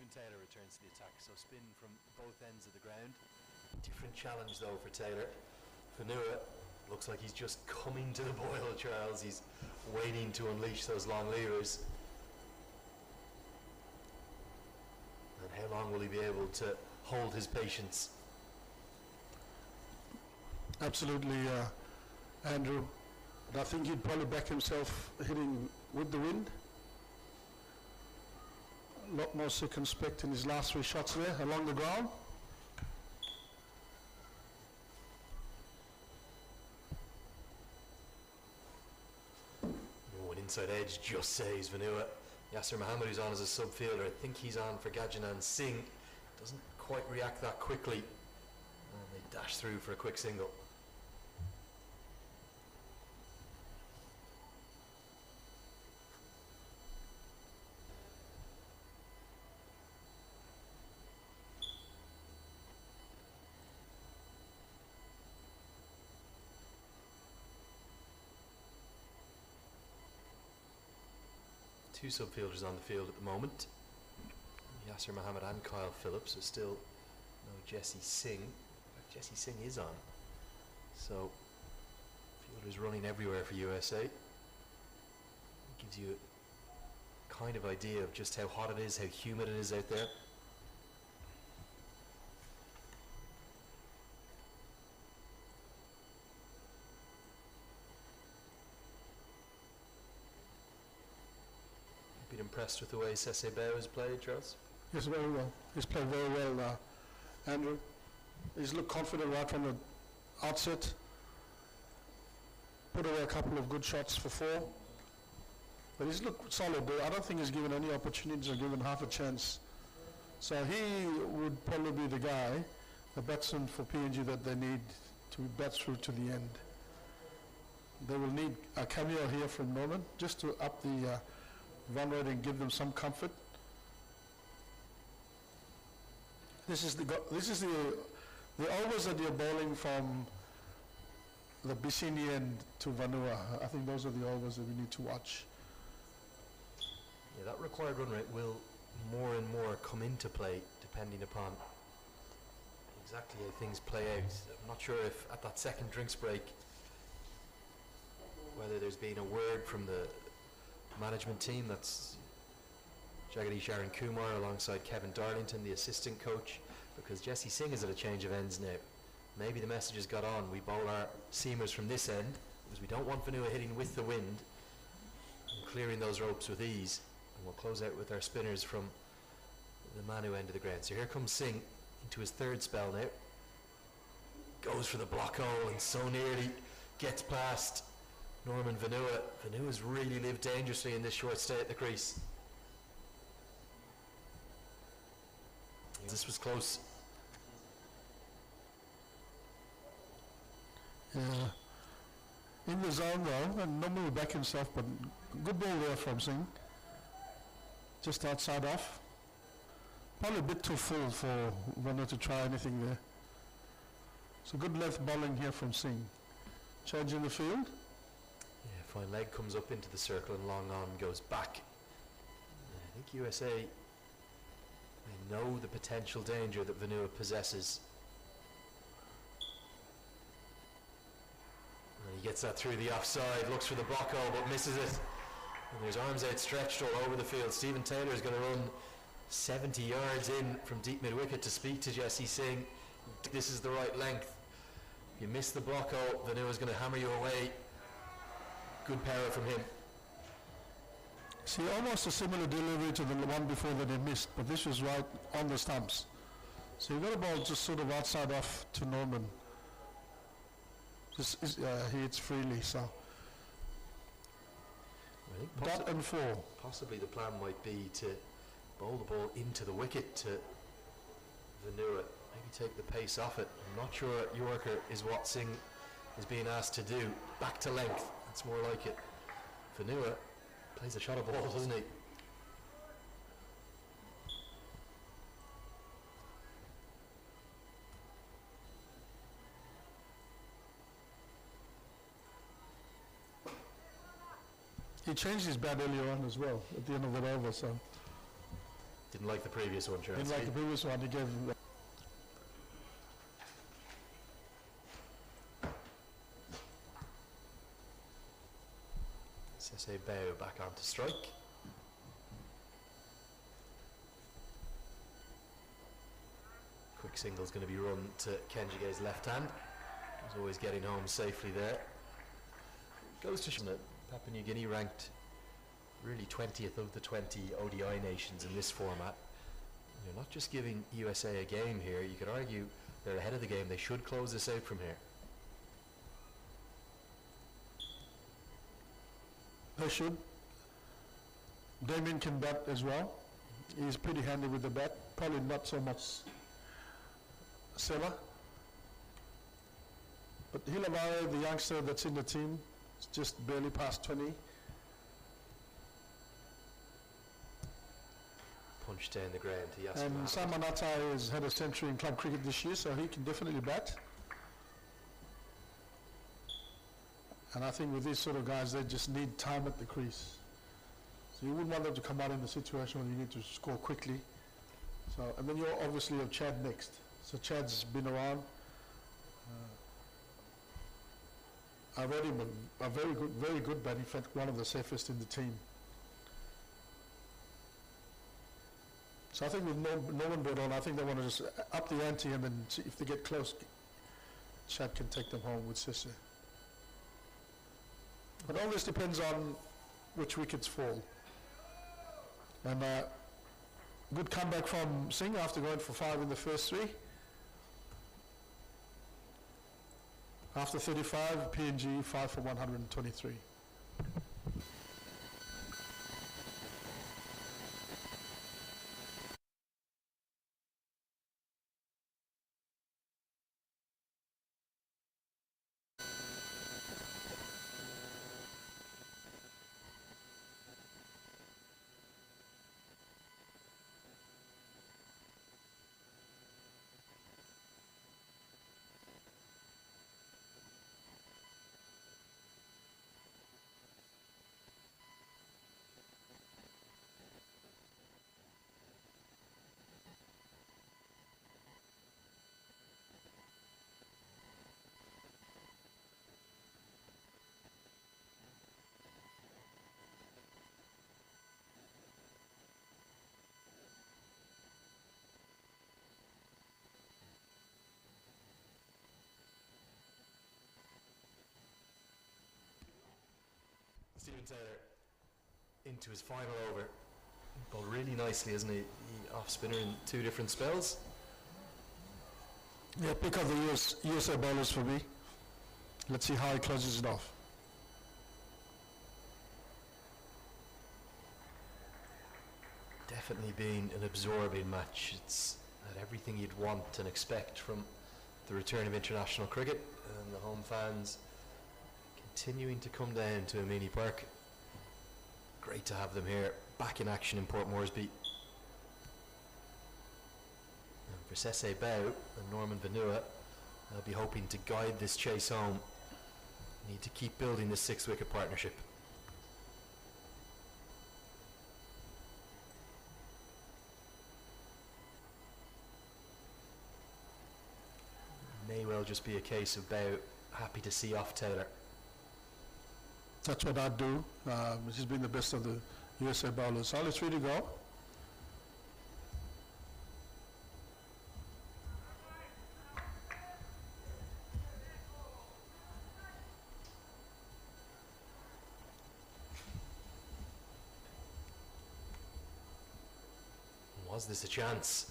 Stephen Taylor returns to the attack, so spin from both ends of the ground. Different challenge though for Taylor. Vanua looks like he's just coming to the boil, Charles. He's waiting to unleash those long levers. And how long will he be able to hold his patience? Absolutely, Andrew. But I think he'd probably back himself hitting with the wind. A lot more circumspect in his last 3 shots there along the ground. Oh, an inside edge just saves Vanua. Yasser Mohammed, who's on as a subfielder, I think he's on for Gajanan Singh. Doesn't quite react that quickly. And they dash through for a quick single. Two subfielders on the field at the moment. Yasser Mohammed and Kyle Phillips. There's still no Jesse Singh. In fact, Jesse Singh is on. So, fielders running everywhere for USA. It gives you a kind of idea of just how hot it is, how humid it is out there. Been impressed with the way Sesebeo has played, Charles? Yes, very well. He's played very well, Andrew. He's looked confident right from the outset. Put away a couple of good shots for 4. But he's looked solid. I don't think he's given any opportunities or given half a chance. So he would probably be the guy, the batsman for PNG that they need to bat through to the end. They will need a cameo here from Norman just to up the run rate and give them some comfort. This is the overs that you're bowling from the Bicini end to Vanua. I think those are the overs that we need to watch. Yeah, that required run rate will more and more come into play depending upon exactly how things play out. I'm not sure if at that second drinks break whether there's been a word from the management team, that's Jagadish Aaron Kumar alongside Kevin Darlington, the assistant coach, because Jesse Singh is at a change of ends now. Maybe the message has got on. We bowl our seamers from this end because we don't want Vanua hitting with the wind and clearing those ropes with ease, and we'll close out with our spinners from the Manu end of the ground. So here comes Singh into his 3rd spell now. Goes for the block hole and so nearly gets past Norman Vanua. Vanua's really lived dangerously in this short stay at the crease. This was close. Yeah. In the zone though, and normally back himself, but good ball there from Singh. Just outside off. Probably a bit too full for Vanua to try anything there. So good length bowling here from Singh. Change in the field. Yeah, fine leg comes up into the circle and long on goes back. I think USA, they know the potential danger that Vanua possesses. And he gets that through the offside, looks for the block hole but misses it. And there's arms outstretched all over the field. Stephen Taylor is going to run 70 yards in from deep mid-wicket to speak to Jesse Singh. This is the right length. If you miss the block hole, Vanua is going to hammer you away. Good power from him. See, almost a similar delivery to the one before that he missed, but this was right on the stumps. So you got a ball just sort of outside off to Norman. He hits freely, so. I think Dot and 4. possibly the plan might be to bowl the ball into the wicket to Vanua. Maybe take the pace off it. I'm not sure Yorker is what Singh is being asked to do. Back to length. That's more like it. Vanua plays a shot of ball, doesn't he? He changed his bat earlier on as well at the end of that over, so. Didn't like the previous one, Charles. Didn't like the previous one. He gave. Sese Bao back on to strike. Quick single's going to be run to Kenjige's left hand. He's always getting home safely there. Goes to show that Papua New Guinea ranked really 20th of the 20 ODI nations in this format. You're not just giving USA a game here, you could argue they're ahead of the game. They should close this out from here. They should. Damien can bat as well. He's pretty handy with the bat. Probably not so much Sela. But Hilavare, the youngster that's in the team, is just barely past 20. Punched down the ground to Yasser And Mohammed. Salman Atai has had a century in club cricket this year, so he can definitely bat. And I think with these sort of guys, they just need time at the crease. So you wouldn't want them to come out in a situation where you need to score quickly. So, and then you obviously have Chad next. So Chad's been around. I read him a very good bat. In fact, one of the safest in the team. So I think with Norman brought on, I think they want to just up the ante, and then see if they get close, Chad can take them home with Sisse. But all this depends on which wickets fall. And good comeback from Singh after going for 5 in the first 3. After 35, PNG 5 for 123. Stephen Taylor into his final over. Bowled really nicely, isn't he? He off spinner in 2 different spells. Yeah, pick up the USA bowlers for me. Let's see how he closes it off. Definitely been an absorbing match. It's had everything you'd want and expect from the return of international cricket, and the home fans continuing to come down to Amini Park. Great to have them here, back in action in Port Moresby. And for Sese Bao and Norman Vanua, they'll be hoping to guide this chase home. Need to keep building this 6-wicket partnership. May well just be a case of Bao happy to see off Taylor. That's what I'd do. He's been the best of the USA bowlers. So let's really go. Was this a chance?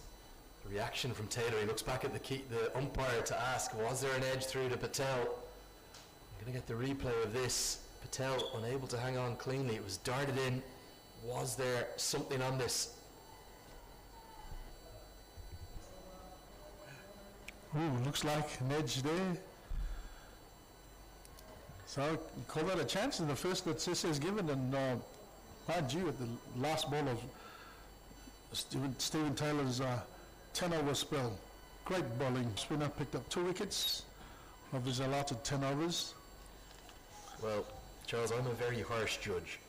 The reaction from Taylor, he looks back at the umpire to ask, was there an edge through to Patel? I'm going to get the replay of this. Patel unable to hang on cleanly. It was darted in. Was there something on this? Ooh, looks like an edge there. So you call that a chance in the first that Sisse is given, and mind you, at the last ball of Stephen Taylor's 10-over spell. Great bowling. Spinner picked up 2 wickets of his allotted 10 overs. Well, Charles, I'm a very harsh judge.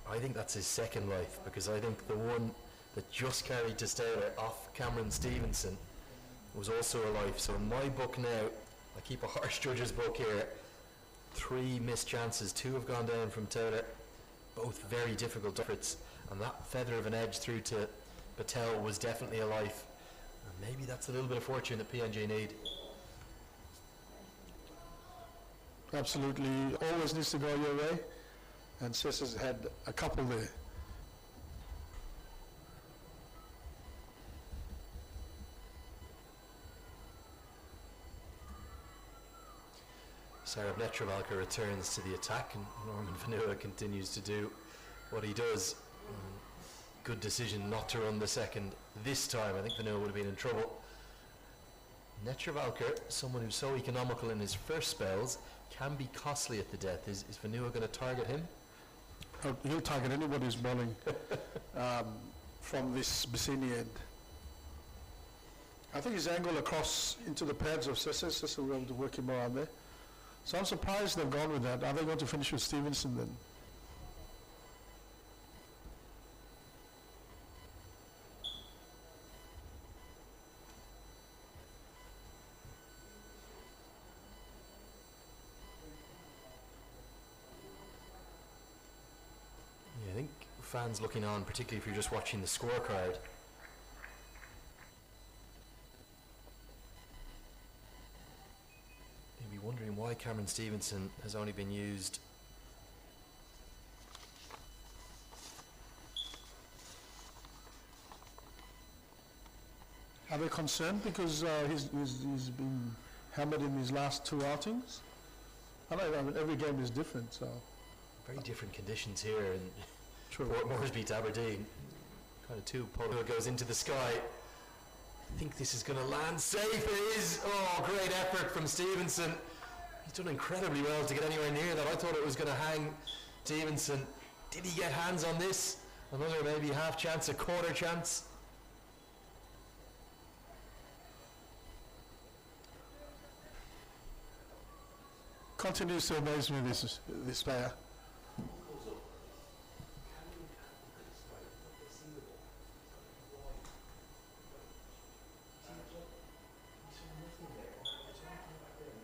I think that's his second life, because I think the one that just carried to Taylor off Cameron Stevenson was also a life. So in my book now, I keep a harsh judge's book here. 3 missed chances, 2 have gone down from Taylor, both very difficult efforts, and that feather of an edge through to Patel was definitely a life. And maybe that's a little bit of fortune that PNG need. Absolutely, always needs to go your way, and Sis has had a couple there. Sarab Netravalka returns to the attack, and Norman Vanua continues to do what he does. Good decision not to run the second this time. I think Vanua would have been in trouble. Netravalka, someone who's so economical in his first spells, can be costly at the death. Is Vanua going to target him? He'll target anybody who's bowling from this Bassini end. I think his angle across into the pads of Sis will be able to work him around there. So I'm surprised they've gone with that. Are they going to finish with Stevenson then? Yeah, I think fans looking on, particularly if you're just watching the scorecard, wondering why Cameron Stevenson has only been used Are they concerned because he's been hammered in his last 2 outings? I mean, every game is different, so. very different conditions here in True. Port Moresby to Aberdeen. Kind of 2 polo goes into the sky. I think this is going to land safe. It is. Oh, great effort from Stevenson. He's done incredibly well to get anywhere near that. I thought it was going to hang. Stevenson, did he get hands on this? Another maybe half chance, a quarter chance. Continues to amaze me, this player.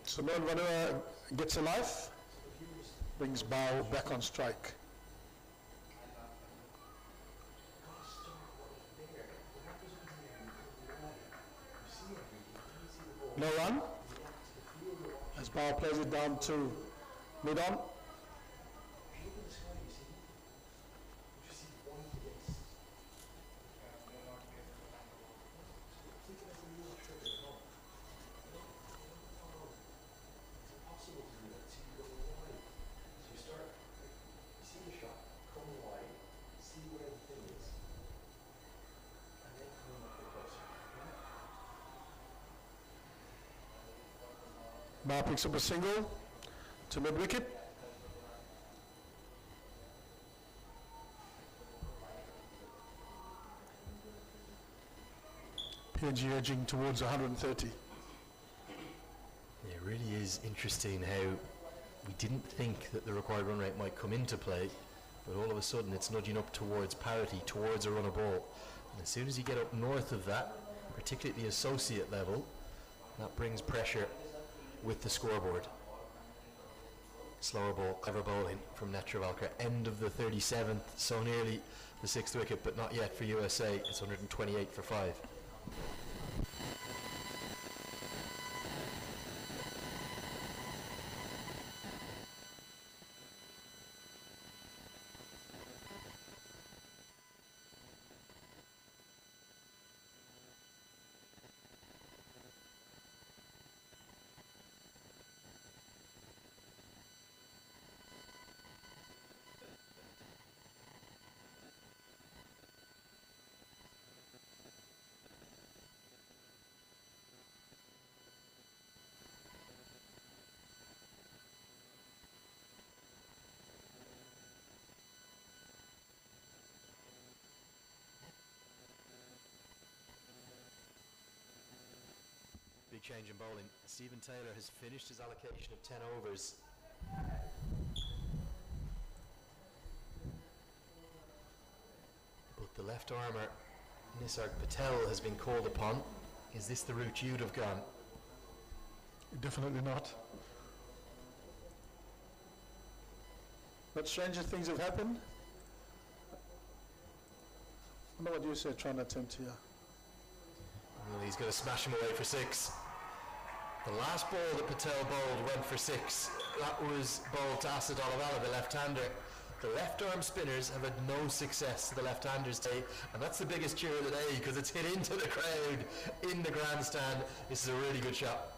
So Lord Vanua gets a life, brings Bao back on strike. No run, as Bao plays it down to mid-on. Bao picks up a single to mid-wicket. PNG edging towards 130. It really is interesting how we didn't think that the required run rate might come into play, but all of a sudden it's nudging up towards parity, towards a run of ball. And as soon as you get up north of that, particularly at the associate level, that brings pressure with the scoreboard. Slower ball, clever bowling from Netravalka. End of the 37th, so nearly the 6th wicket, but not yet for USA. It's 128 for 5. Big change in bowling. Stephen Taylor has finished his allocation of 10 overs. But the left armour Nisarg Patel has been called upon. Is this the route you'd have gone? Definitely not. But stranger things have happened. I know what you said, trying to attempt here. Well, he's going to smash him away for 6. The last ball that Patel bowled went for 6. That was bowled to Asad Olivala, the left-hander. The left-arm spinners have had no success to the left-handers today, and that's the biggest cheer of the day because it's hit into the crowd in the grandstand. This is a really good shot.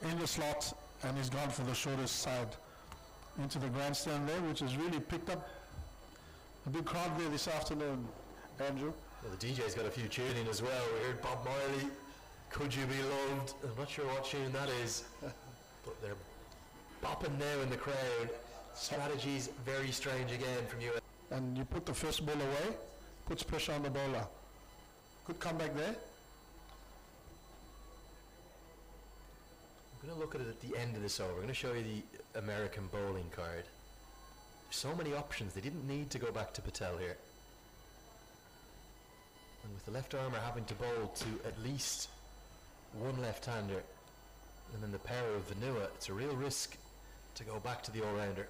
In the slot, and he's gone for the shortest side into the grandstand there, which has really picked up a big crowd there this afternoon, Andrew. Well, the DJ's got a few tuning as well. We heard Bob Marley, Could You Be Loved? I'm not sure what tune that is, but they're bopping now in the crowd. Strategies very strange again from US. And you put the first ball away, puts pressure on the bowler. Good comeback there. I'm going to look at it at the end of this over. We're going to show you the American bowling card. There's so many options. They didn't need to go back to Patel here. And with the left armour having to bowl to at least one left-hander, and then the pair of Vanua, it's a real risk to go back to the all-rounder.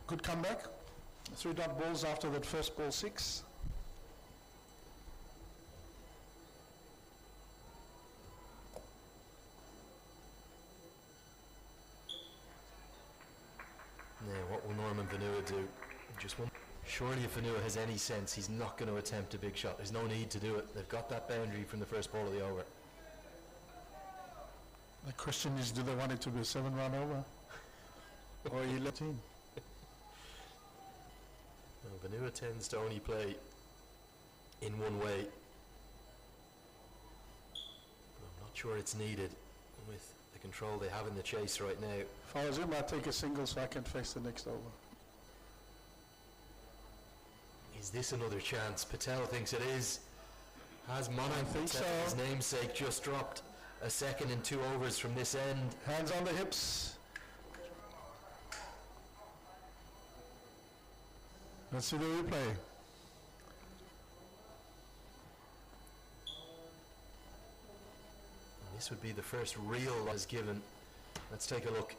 Good comeback. 3 dot balls after that first ball 6. Now, what will Norman Vanua do? Just one. Surely if Vanua has any sense, he's not going to attempt a big shot. There's no need to do it. They've got that boundary from the first ball of the over. The question is, do they want it to be a 7-run over? Or 11? Well, Vanua tends to only play in one way. But I'm not sure it's needed with the control they have in the chase right now. If I was him, I'd take a single so I can face the next over. Is this another chance? Patel thinks it is. Has Monarch think Patel, so. his namesake, just dropped a second in 2 overs from this end? Hands on the hips. Let's see the replay. This would be the first real loss given. Let's take a look.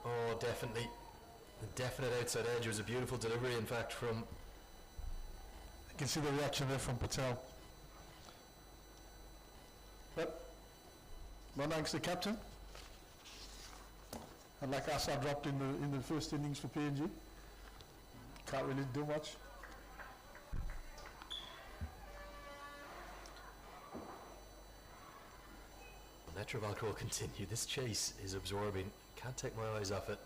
Oh, definitely. The definite outside edge was a beautiful delivery, in fact, from... You can see the reaction there from Patel. But Monarch's the captain. And like Asad dropped in the first innings for PNG. Can't really do much. Netravalkar will continue. This chase is absorbing. Can't take my eyes off it.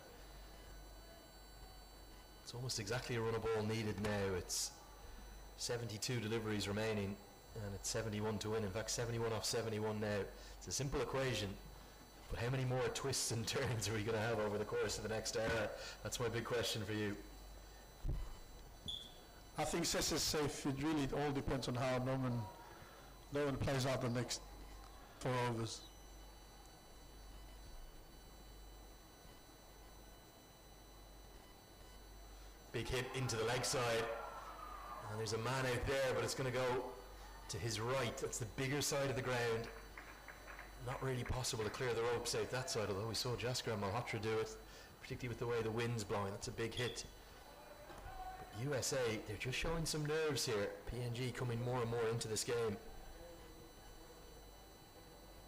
It's almost exactly a run of ball needed now. It's 72 deliveries remaining and it's 71 to win. In fact, 71 off 71 now. It's a simple equation, but how many more twists and turns are we going to have over the course of the next hour? That's my big question for you. I think Cess is safe. It really all depends on how Norman plays out the next 4 overs. Big hit into the leg side. And there's a man out there, but it's going to go to his right. That's the bigger side of the ground. Not really possible to clear the ropes out that side, although we saw Jaskaran Malhotra do it, particularly with the way the wind's blowing. That's a big hit. But USA, they're just showing some nerves here. PNG coming more and more into this game.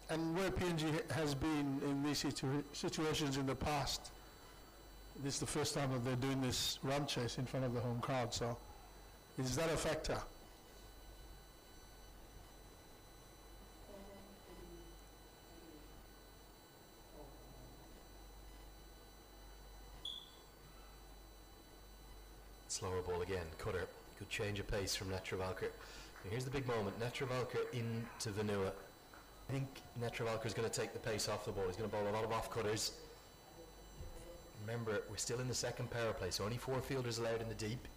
And where PNG has been in these situations in the past, this is the first time that they're doing this run chase in front of the home crowd, so is that a factor? Slower ball again, cutter. Good change of pace from Netravalkar. And here's the big moment. Netravalkar into Vanua. I think Netravalkar is going to take the pace off the ball. He's going to bowl a lot of off-cutters. Remember, we're still in the second power play, so only 4 fielders allowed in the deep.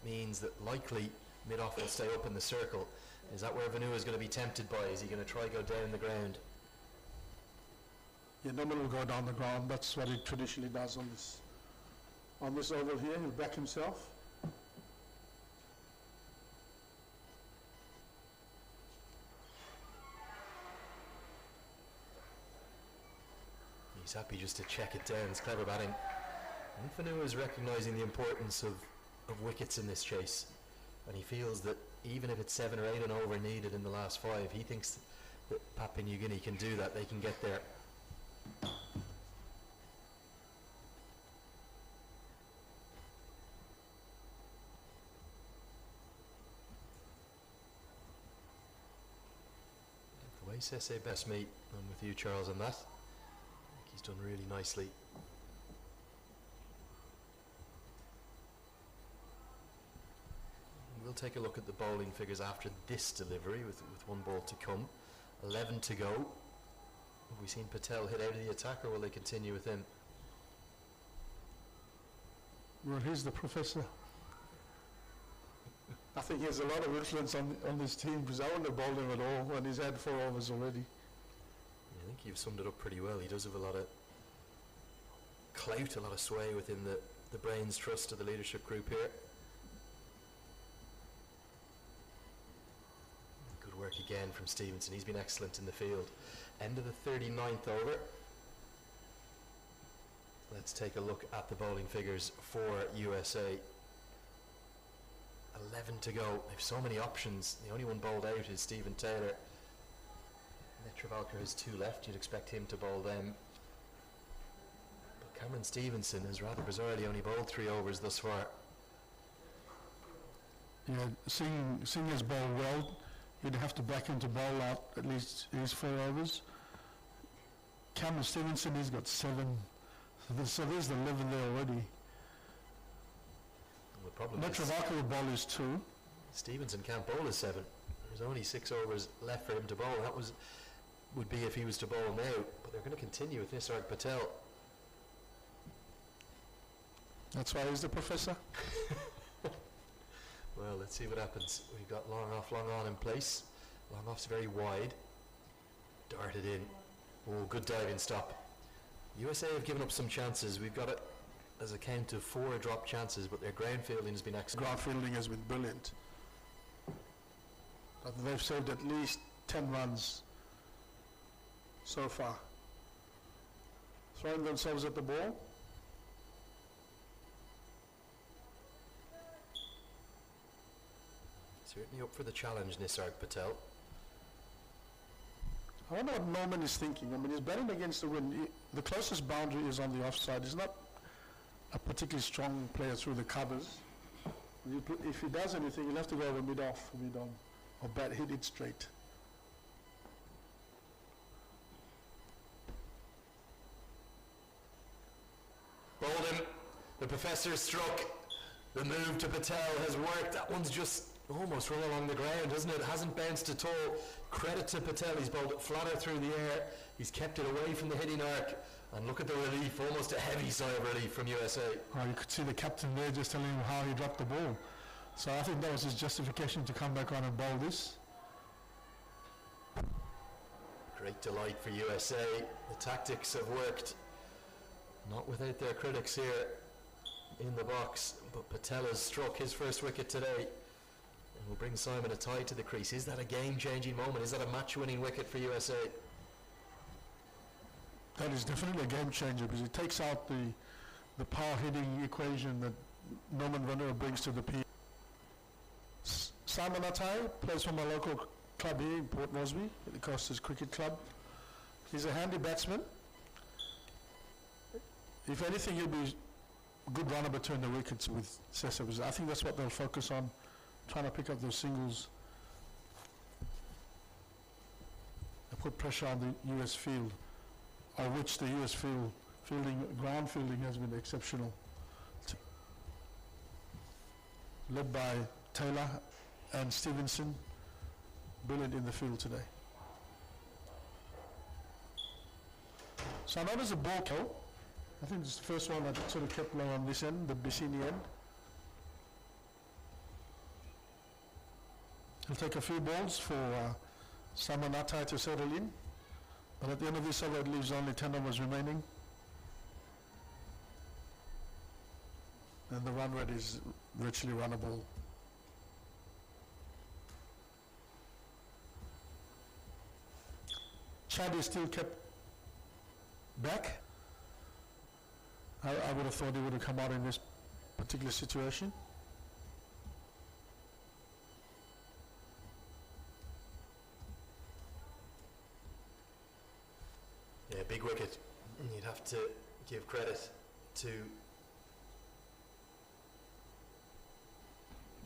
Means that likely mid-off will stay up in the circle. Is that where Vanua is going to be tempted by? Is he going to try go down the ground? Yeah, Norman will go down the ground. That's what he traditionally does on this oval here. He'll back himself. He's happy just to check it down. It's clever batting. And Fanua is recognising the importance of wickets in this chase. And he feels that even if it's 7 or 8 and over needed in the last 5, he thinks that Papua New Guinea can do that. They can get there. The way Sese best mate, I'm with you, Charles, on that. I think he's done really nicely. We'll take a look at the bowling figures after this delivery with one ball to come. 11 to go. Have we seen Patel hit out of the attack, or will they continue with him? Well, he's the professor. I think he has a lot of influence on this team, because I wouldn't have bowled him at all when he's had 4 overs already. I think you've summed it up pretty well. He does have a lot of clout, a lot of sway within the brains trust of the leadership group here. Good work again from Stevenson. He's been excellent in the field. End of the 39th over. Let's take a look at the bowling figures for USA. 11 to go. They have so many options. The only one bowled out is Stephen Taylor. Netravalkar has 2 left. You'd expect him to bowl them. But Cameron Stevenson has rather bizarrely only bowled 3 overs thus far. Yeah, Singh has bowled well. You'd have to back him to bowl out at least his 4 overs. Cameron Stevenson, he's got 7. So there's the 11 there already. The problem is Netravalkar will bowl his 2. Stevenson can't bowl his 7. There's only 6 overs left for him to bowl. That would be if he was to bowl now. But they're going to continue with Nisarg Patel. That's why he's the professor. Well, let's see what happens. We've got long on in place. Long off's very wide. Darted in. Oh, good diving stop. USA have given up some chances. We've got it as a count of 4 drop chances, but their ground fielding has been excellent. Ground fielding has been brilliant. They've saved at least 10 runs so far. Throwing themselves at the ball. Certainly up for the challenge, Nisarg Patel. I wonder what Norman is thinking. I mean, he's batting against the wind. The closest boundary is on the offside. He's not a particularly strong player through the covers. If he does anything, he'll have to go over mid-off, mid-on, or hit it straight. Bowled him. The professor struck. The move to Patel has worked. That one's just almost run along the ground, hasn't it? It hasn't bounced at all. Credit to Patel. He's bowled it flatter through the air. He's kept it away from the hitting arc. And look at the relief, almost a heavy sigh of relief from USA. Oh, you could see the captain there just telling him how he dropped the ball. So I think that was his justification to come back on and bowl this. Great delight for USA. The tactics have worked. Not without their critics here in the box. But Patel has struck his first wicket today. And will bring Simon a tie to the crease. Is that a game-changing moment? Is that a match-winning wicket for USA? That is definitely a game changer, because it takes out the power hitting equation that Norman Vanilla brings to the P. Simon Atai plays for my local club here in Port Moresby, the Costas Cricket Club. He's a handy batsman. If anything, he'll be a good runner between the wickets with Sessa. I think that's what they'll focus on, trying to pick up those singles. They put pressure on the US field, of which the US ground fielding has been exceptional. Led by Taylor and Stevenson, brilliant in the field today. So I noticed the ball kill. I think it's the first one that sort of kept low on this end, the Bissini end. He'll take a few balls for Simon Atai to settle in. But at the end of this over, it leaves only 10 overs remaining. And the run rate is virtually runnable. Chad is still kept back. I would have thought he would have come out in this particular situation. Yeah, big wicket. You'd have to give credit to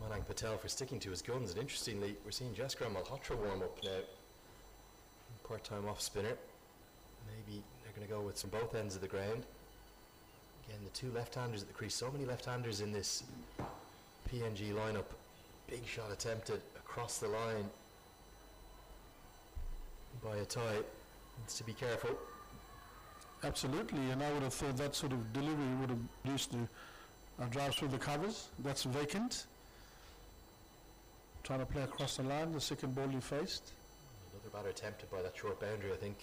Malang Patel for sticking to his guns, and interestingly, we're seeing Jaskaran Malhotra warm up now. Part-time off-spinner. Maybe they're going to go with some both ends of the ground. Again, the two left-handers at the crease. So many left-handers in this PNG lineup. Big shot attempted across the line by a tie. Needs to be careful. Absolutely, and I would have thought that sort of delivery would have used to drive through the covers. That's vacant. Trying to play across the line, the second ball he faced. Another batter tempted by that short boundary, I think.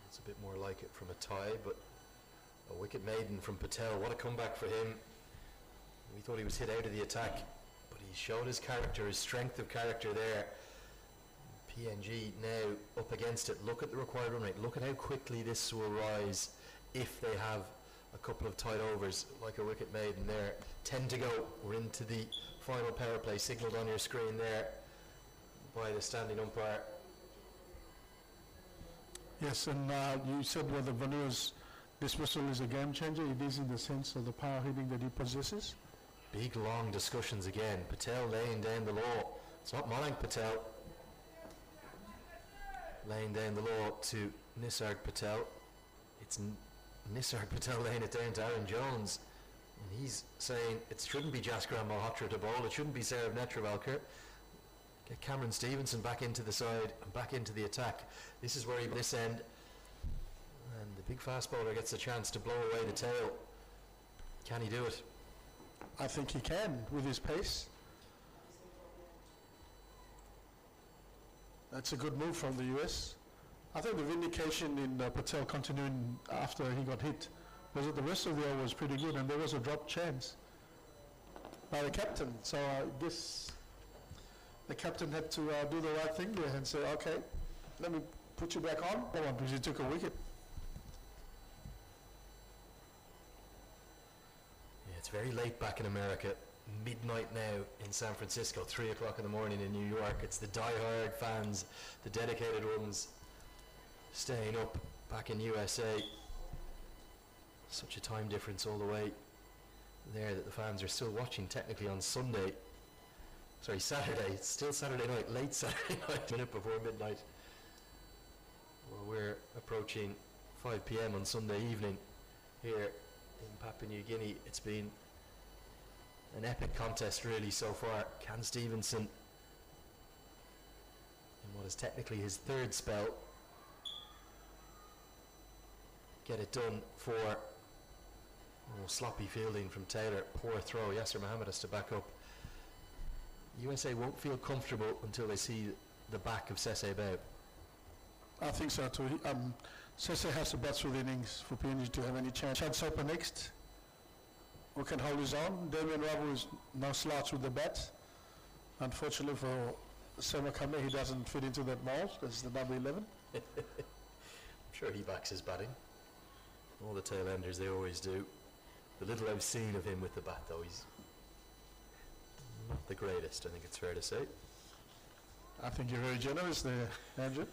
It's a bit more like it from a tie, but a wicket maiden from Patel. What a comeback for him. We thought he was hit out of the attack, but he showed his character, his strength of character there. PNG now up against it. Look at the required run rate. Look at how quickly this will rise if they have a couple of tight overs like a wicket maiden there. 10 to go. We're into the final power play, signalled on your screen there by the standing umpire. Yes, and you said whether Vanua's dismissal is a game changer. It is in the sense of the power hitting that he possesses. Big long discussions again. Patel laying down the law. It's not Malang Patel laying down the law to Nisarg Patel. It's Nisarg Patel laying it down to Aaron Jones. And he's saying it shouldn't be Jaskaran Malhotra to bowl. It shouldn't be Saurav Netravalkar. Get Cameron Stevenson back into the side and back into the attack. This is where he this end. And the big fast bowler gets a chance to blow away the tail. Can he do it? I think he can with his pace. That's a good move from the US. I think the vindication in Patel continuing after he got hit was that the rest of the over was pretty good, and there was a drop chance by the captain. So I guess the captain had to do the right thing there and say, okay, let me put you back on, because he took a wicket. Yeah, it's very late back in America. Midnight now in San Francisco, 3 o'clock in the morning in New York. It's the die-hard fans, the dedicated ones, staying up back in USA. Such a time difference all the way there that the fans are still watching technically on Sunday. Sorry, Saturday. It's still Saturday night, late Saturday night, minute before midnight. Well, we're approaching 5 p.m. on Sunday evening here in Papua New Guinea. It's been an epic contest really so far. Can Stevenson, in what is technically his third spell, get it done for sloppy fielding from Taylor? Poor throw. Yasser Mohammed has to back up. USA won't feel comfortable until they see the back of Sese Bao. I think so too. Sese has to bat through the innings for PNG to have any chance. Chad Soper next. We can hold his own. Damien Rabu is now slouched with the bat. Unfortunately for Sema Kame, he doesn't fit into that mold. That's the number 11. I'm sure he backs his batting. All the tail enders, they always do. The little I've seen of him with the bat, though, he's not the greatest, I think it's fair to say. I think you're very generous there, Andrew.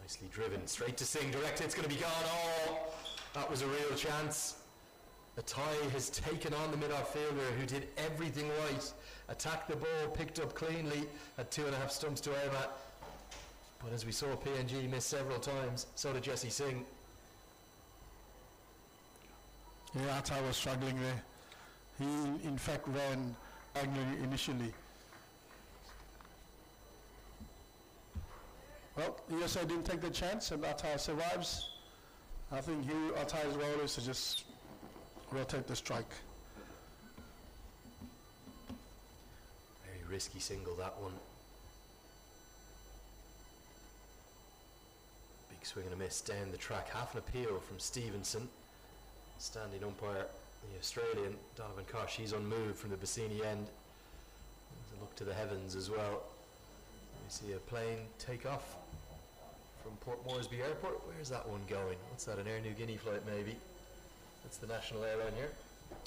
Nicely driven, straight to Singh, directed, it's going to be gone. Oh, that was a real chance. The tie has taken on the mid-off fielder who did everything right. Attacked the ball, picked up cleanly, had 2.5 stumps to aim at. But as we saw, PNG miss several times, so did Jesse Singh. Yeah, Atai was struggling there. He, in fact, ran diagonally initially. Well, USA didn't take the chance, and Atai survives. I think Atai's role is to just rotate the strike. risky single, that one. Big swing and a miss down the track. Half an appeal from Stevenson. Standing umpire, the Australian, Donovan Kosh, he's unmoved from the Bassini end. There's a look to the heavens as well. We see a plane take off from Port Moresby Airport. Where's that one going? What's that, an Air Niugini flight maybe? That's the national airline here.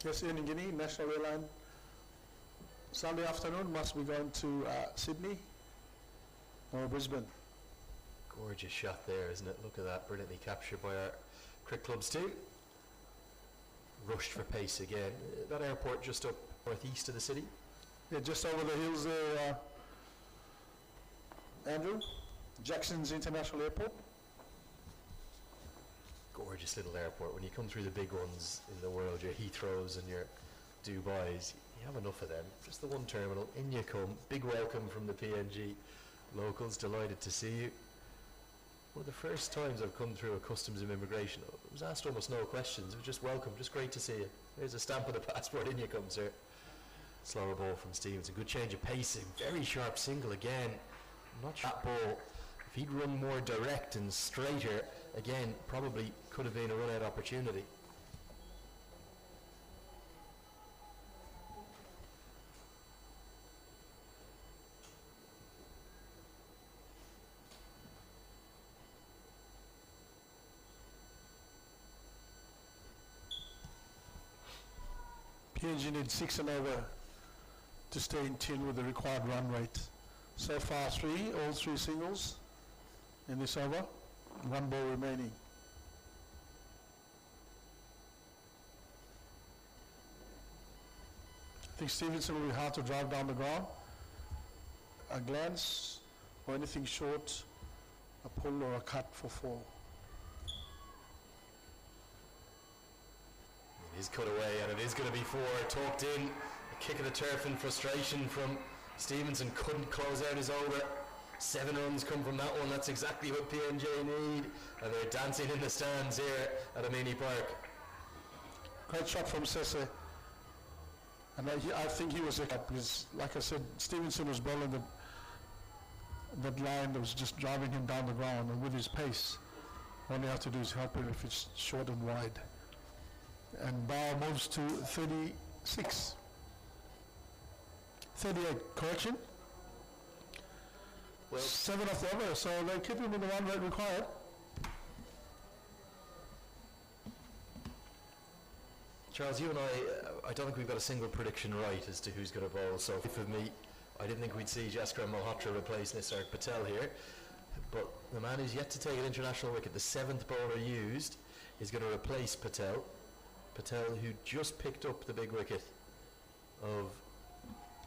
Yes, Air Guinea, national airline. Sunday afternoon, must be going to Sydney or Brisbane. Gorgeous shot there, isn't it? Look at that, brilliantly captured by our cricket club's team. Rushed for pace again. That airport just up northeast of the city. Yeah, just over the hills there, Andrew. Jackson's International Airport. Gorgeous little airport. When you come through the big ones in the world, your Heathrows and your Dubais, you have enough of them. Just the one terminal, in you come. Big welcome from the PNG locals, delighted to see you. One of the first times I've come through a customs and immigration, I was asked almost no questions. It was just welcome, just great to see you. There's a stamp of the passport, in you come, sir. Slower ball from Stevens, a good change of pacing. Very sharp single again. I'm not sure that ball, if he'd run more direct and straighter, again, probably could have been a run-out opportunity. PNG needs 6 and over to stay in tune with the required run rate. So far all three singles in this over, 1 ball remaining. I think Stevenson will be hard to drive down the ground. A glance or anything short, a pull or a cut for 4. It is cut away and it is going to be 4. Talked in, a kick of the turf in frustration from Stevenson, couldn't close out his over. 7 runs come from that one. That's exactly what PNJ need, and they're dancing in the stands here at Amini Park. Great shot from Sese, and I think he was because, like I said, Stevenson was bowling that line that was just driving him down the ground, and with his pace, all you have to do is help him if it's short and wide. And Bao moves to 36. 38, correction? Well, 7 off the over, so they keep him in the run rate required. Charles, you and I don't think we've got a single prediction right as to who's going to bowl. So for me, I didn't think we'd see Jaskar Malhotra replace Nisarg Patel here. But the man who's yet to take an international wicket, the 7th bowler used, is going to replace Patel. Patel, who just picked up the big wicket of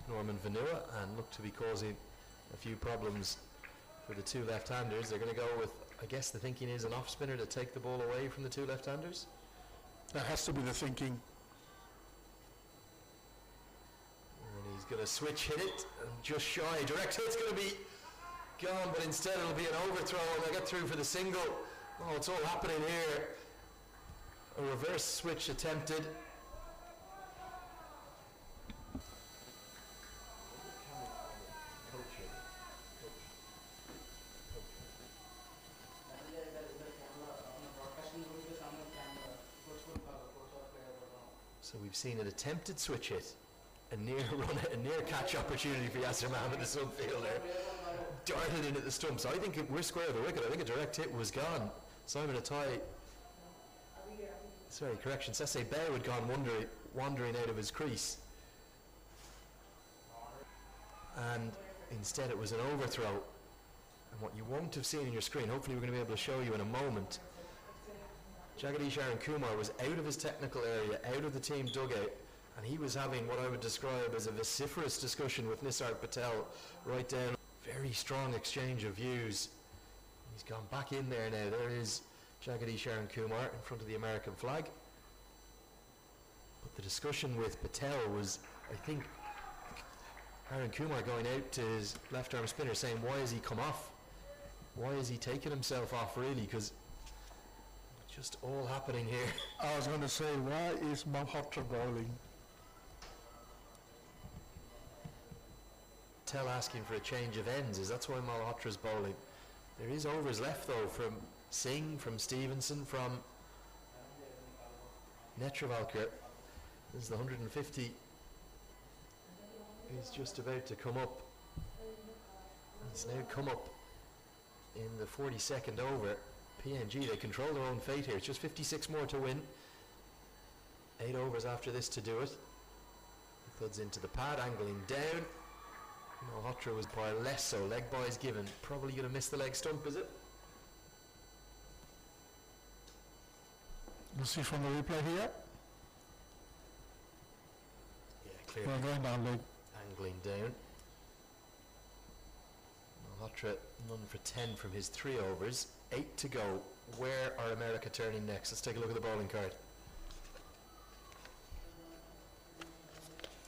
Norman Vanua and looked to be causing a few problems for the 2 left-handers. They're going to go with, I guess the thinking is, an off-spinner to take the ball away from the 2 left-handers. That has to be the thinking. And he's going to switch hit it, and just shy. Direct hit's going to be gone, but instead it'll be an overthrow, and they get through for the single. Oh, it's all happening here. A reverse switch attempted. So we've seen an attempted switch hit, a near catch opportunity for Yasser Mohammed, the sub fielder, darted in at the stumps. I think we're square of the wicket. I think a direct hit was gone. Simon Atai, sorry, correction, Sese Bear had gone wandering out of his crease. And instead it was an overthrow. And what you won't have seen on your screen, hopefully we're going to be able to show you in a moment, Jagadish Arun Kumar was out of his technical area, out of the team dugout, and he was having what I would describe as a vociferous discussion with Nisarg Patel right down. Very strong exchange of views. He's gone back in there now. There is Jagadish Arun Kumar in front of the American flag. But the discussion with Patel was, I think, Arun Kumar going out to his left arm spinner saying, why has he come off? Why is he taking himself off, really? Because just all happening here. I was going to say, why is Malhotra bowling? Patel asking for a change of ends, is that's why Malhotra's bowling. There is overs left though from Singh, from Stevenson, from Netravalkar. This is the 150 is just about to come up. It's now come up in the 42nd over. PNG, they control their own fate here. It's just 56 more to win. 8 overs after this to do it. Thuds into the pad, angling down. Malhotra was by less, so leg byes given. Probably going to miss the leg stump, is it? We'll see from the replay here. Yeah, clearly. Well, going down leg. Angling down. Malhotra none for 10 from his 3 overs. 8 to go. Where are America turning next? Let's take a look at the bowling card.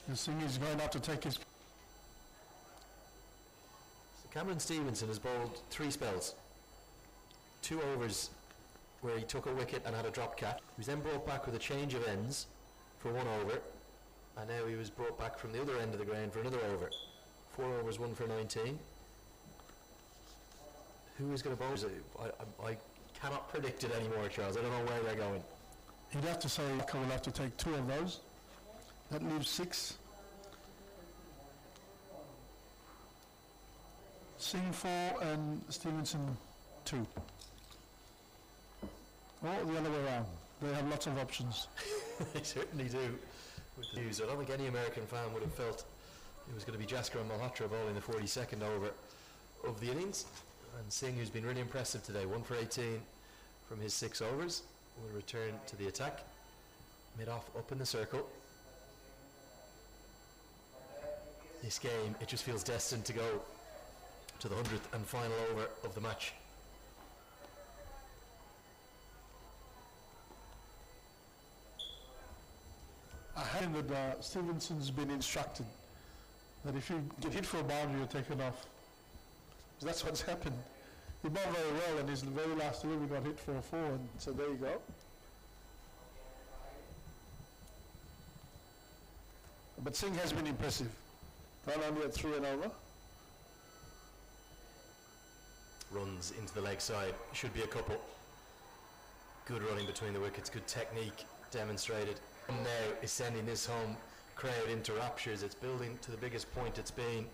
The Singh is going to have to take his... So Cameron Stevenson has bowled 3 spells. 2 overs where he took a wicket and had a drop catch. He was then brought back with a change of ends for 1 over, and now he was brought back from the other end of the ground for another over. 4 overs, 1 for 19. Who is going to bowl? I cannot predict it anymore, Charles. I don't know where they're going. You'd have to say Laka will have to take 2 of those. That leaves 6. Singh 4 and Stevenson 2. Or the other way around. They have lots of options. They certainly do. With the news, I don't think any American fan would have felt it was going to be Jasker and Malhotra bowling the 42nd over of the innings. And Singh, who's been really impressive today, 1 for 18 from his 6 overs, will return to the attack. Mid-off up in the circle. This game, it just feels destined to go to the 100th and final over of the match. I heard that Stevenson's been instructed that if you get hit for a boundary, you're taken off. So that's what's happened. He bowled very well, and his very last delivery got hit for a 4, and so there you go. But Singh has been impressive. Not only at 3 and over. Runs into the leg side, should be a couple. Good running between the wickets, good technique demonstrated. And now is sending this home crowd into raptures. It's building to the biggest point it's been.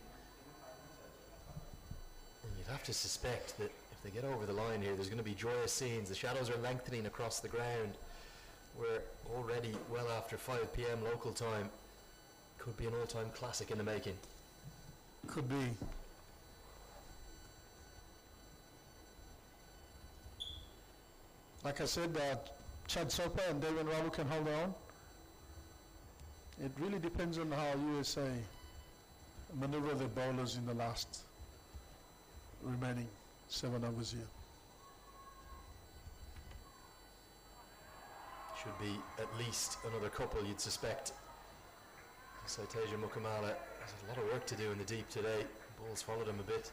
And you'd have to suspect that if they get over the line here, there's going to be joyous scenes. The shadows are lengthening across the ground. We're already well after 5 p.m. local time. Could be an all-time classic in the making. Could be. Like I said, Chad Soper and David Ramu can hold their own. It really depends on how USA maneuver their bowlers in the last remaining 7 overs here. Should be at least another couple, you'd suspect. So Teja Mukamala has a lot of work to do in the deep today. Balls followed him a bit.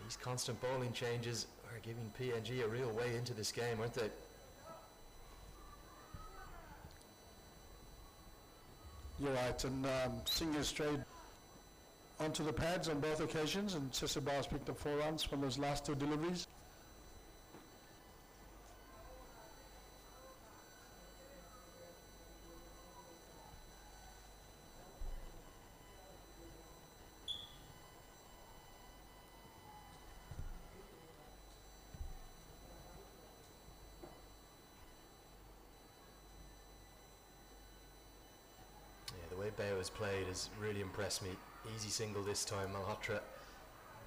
These constant bowling changes are giving PNG a real way into this game, aren't they? You're right, and Singh has strayed onto the pads on both occasions, and Sesabah's picked up 4 runs from those last 2 deliveries. Bayo has played has really impressed me. Easy single this time. Malhotra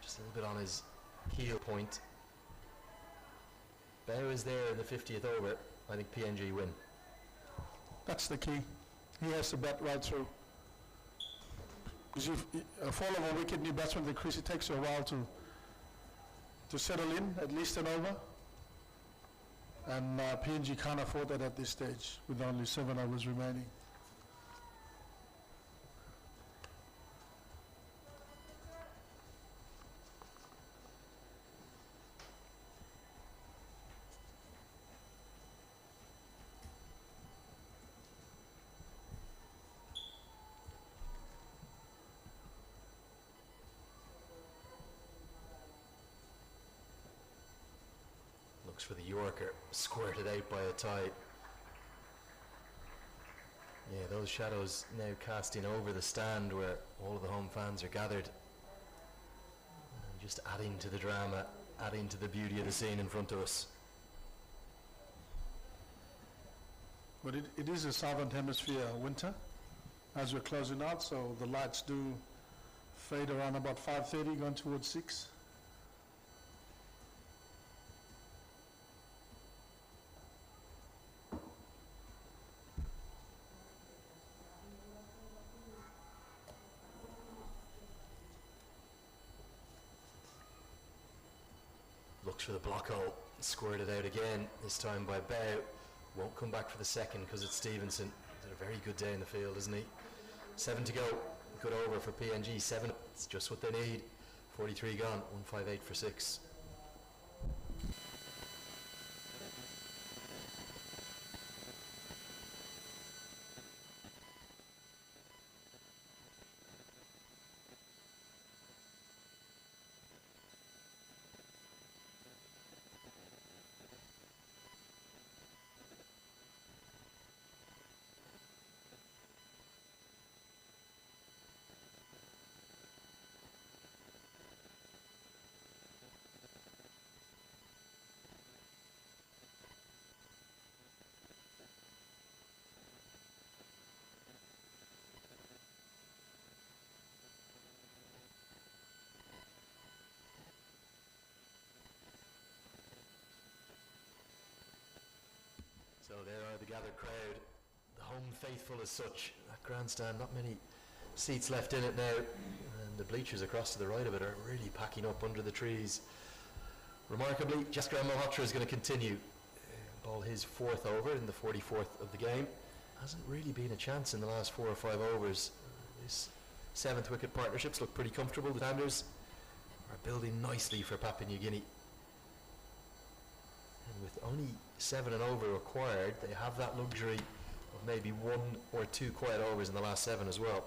just a little bit on his heel point. Bayo is there in the 50th over. I think PNG win. That's the key. He has to bat right through. Because if a fall of a wicket new batsman in the crease, it takes you a while to settle in, at least an over. And PNG can't afford that at this stage with only 7 overs remaining. for the Yorker, squirted out by a tie. Yeah, those shadows now casting over the stand where all of the home fans are gathered. And just adding to the drama, adding to the beauty of the scene in front of us. But it is a southern hemisphere winter as we're closing out, so the lights do fade around about 5:30, going towards 6. Looks for the block hole, squirted out again, this time by Bow. Won't come back for the second because it's Stevenson. He's had a very good day in the field, isn't he? 7 to go. Good over for PNG. 7. It's just what they need. 43 gone. 158 for 6. So there are the gathered crowd, the home faithful as such. That grandstand, not many seats left in it now, and the bleachers across to the right of it are really packing up under the trees. Remarkably, Jaskar Malhotra is going to continue. Ball his 4th over in the 44th of the game. Hasn't really been a chance in the last 4 or 5 overs. His 7th wicket partnerships look pretty comfortable. The Sanders are building nicely for Papua New Guinea. And with only 7 and over required, they have that luxury of maybe 1 or 2 quiet overs in the last 7 as well.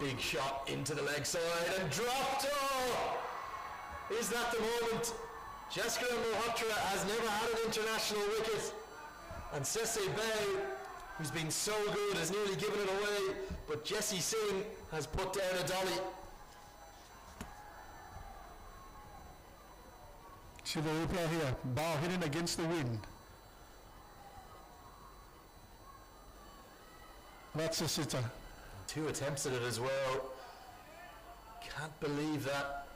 Big shot into the leg side and dropped. Oh! Is that the moment? Jaskar Malhotra has never had an international wicket, and Sese Bay, who's been so good, has nearly given it away, but Jesse Singh has put down a dolly. See the replay here, ball hitting against the wind. That's a sitter. 2 attempts at it as well. Can't believe that.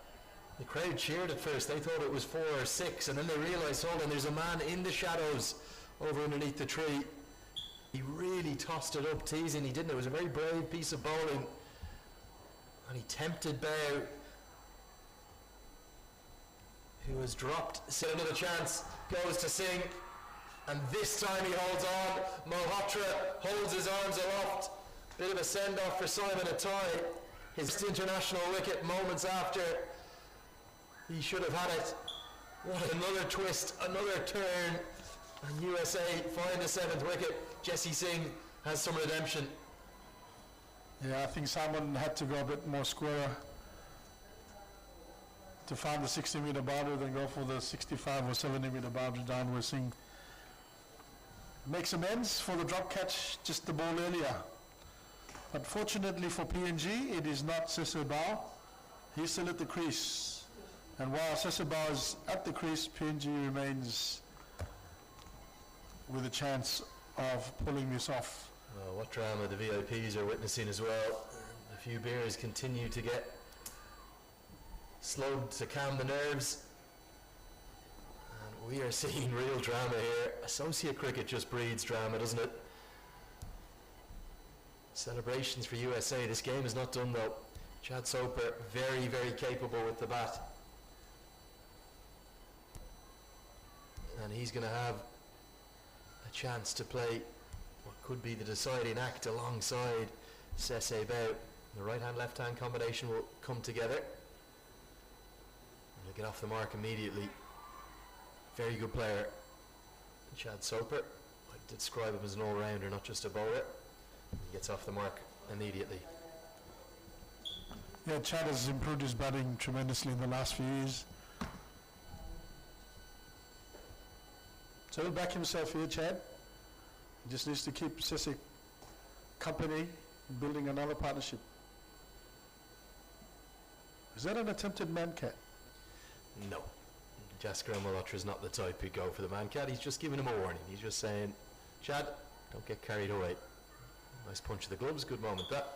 The crowd cheered at first. They thought it was 4 or 6, and then they realised, hold on, there's a man in the shadows over underneath the tree. He really tossed it up, teasing. He didn't. It was a very brave piece of bowling. And he tempted Bow, who has dropped. Still another chance. Goes to Singh. And this time he holds on. Malhotra holds his arms aloft. Bit of a send-off for Simon Atai. His international wicket moments after he should have had it. What another twist, another turn. And USA find the 7th wicket. Jesse Singh has some redemption. Yeah, I think Simon had to go a bit more squarer to find the 60-meter boundary than go for the 65 or 70-meter boundary down. We're seeing makes amends for the drop catch just the ball earlier. But fortunately for PNG, it is not Sesebao. He's still at the crease. And while Sesebao is at the crease, PNG remains with a chance of pulling this off. Well, what drama the VIPs are witnessing as well. A few beers continue to get slowed to calm the nerves. And we are seeing real drama here. Associate cricket just breeds drama, doesn't it? Celebrations for USA. This game is not done though. Chad Soper, very, very capable with the bat. And he's going to have a chance to play what could be the deciding act alongside Sese Bao. The right-hand, left-hand combination will come together. And he'll get off the mark immediately. Very good player. Chad Soper. I'd describe him as an all-rounder, not just a bowler. He gets off the mark immediately. Yeah, Chad has improved his batting tremendously in the last few years. So he'll back himself here, Chad. He just needs to keep Sese company, building another partnership. Is that an attempted man-cat? No. Jasker Malhotra is not the type who'd go for the man-cat. He's just giving him a warning. He's just saying, Chad, don't get carried away. Nice punch of the gloves, good moment that.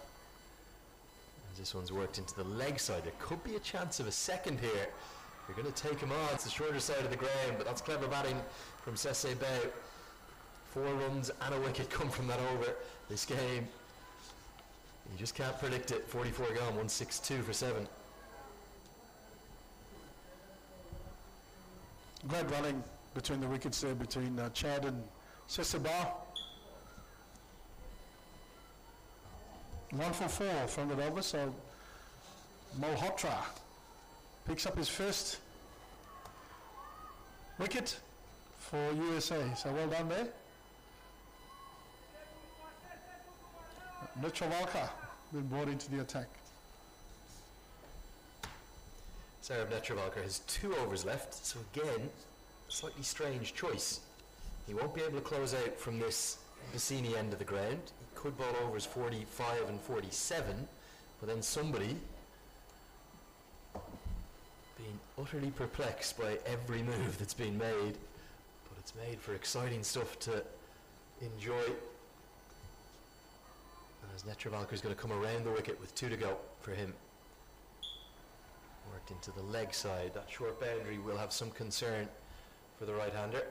As this one's worked into the leg side, there could be a chance of a second here. You're going to take him on. It's the shorter side of the ground, but that's clever batting from Sese Bao. 4 runs and a wicket come from that over this game. You just can't predict it. 44 gone, 162 for 7. Great running between the wickets there, between Chad and Sese Bao. 1 for 4 from the over, so Malhotra picks up his first wicket for USA. So well done there. Netravalkar been brought into the attack. Sarab Netravalkar has 2 overs left, so again, a slightly strange choice. He won't be able to close out from this Bassini end of the ground. He could bowl overs 45 and 47, but then somebody being utterly perplexed by every move that's been made, but it's made for exciting stuff to enjoy. As Netravalkar is going to come around the wicket with 2 to go for him. Worked into the leg side. That short boundary will have some concern for the right-hander.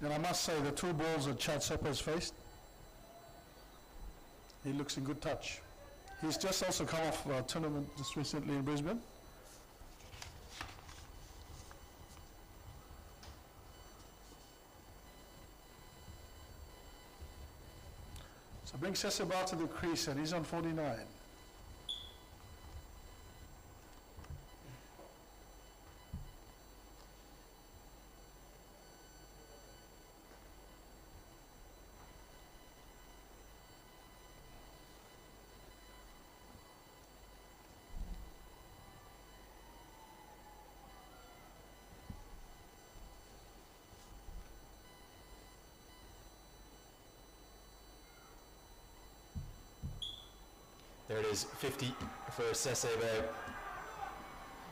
And I must say, the 2 balls that Chad Seppa has faced, he looks in good touch. He's just also come off a tournament just recently in Brisbane. So bring Sese Bao to the crease, and he's on 49. There it is, 50 for Sese Bao.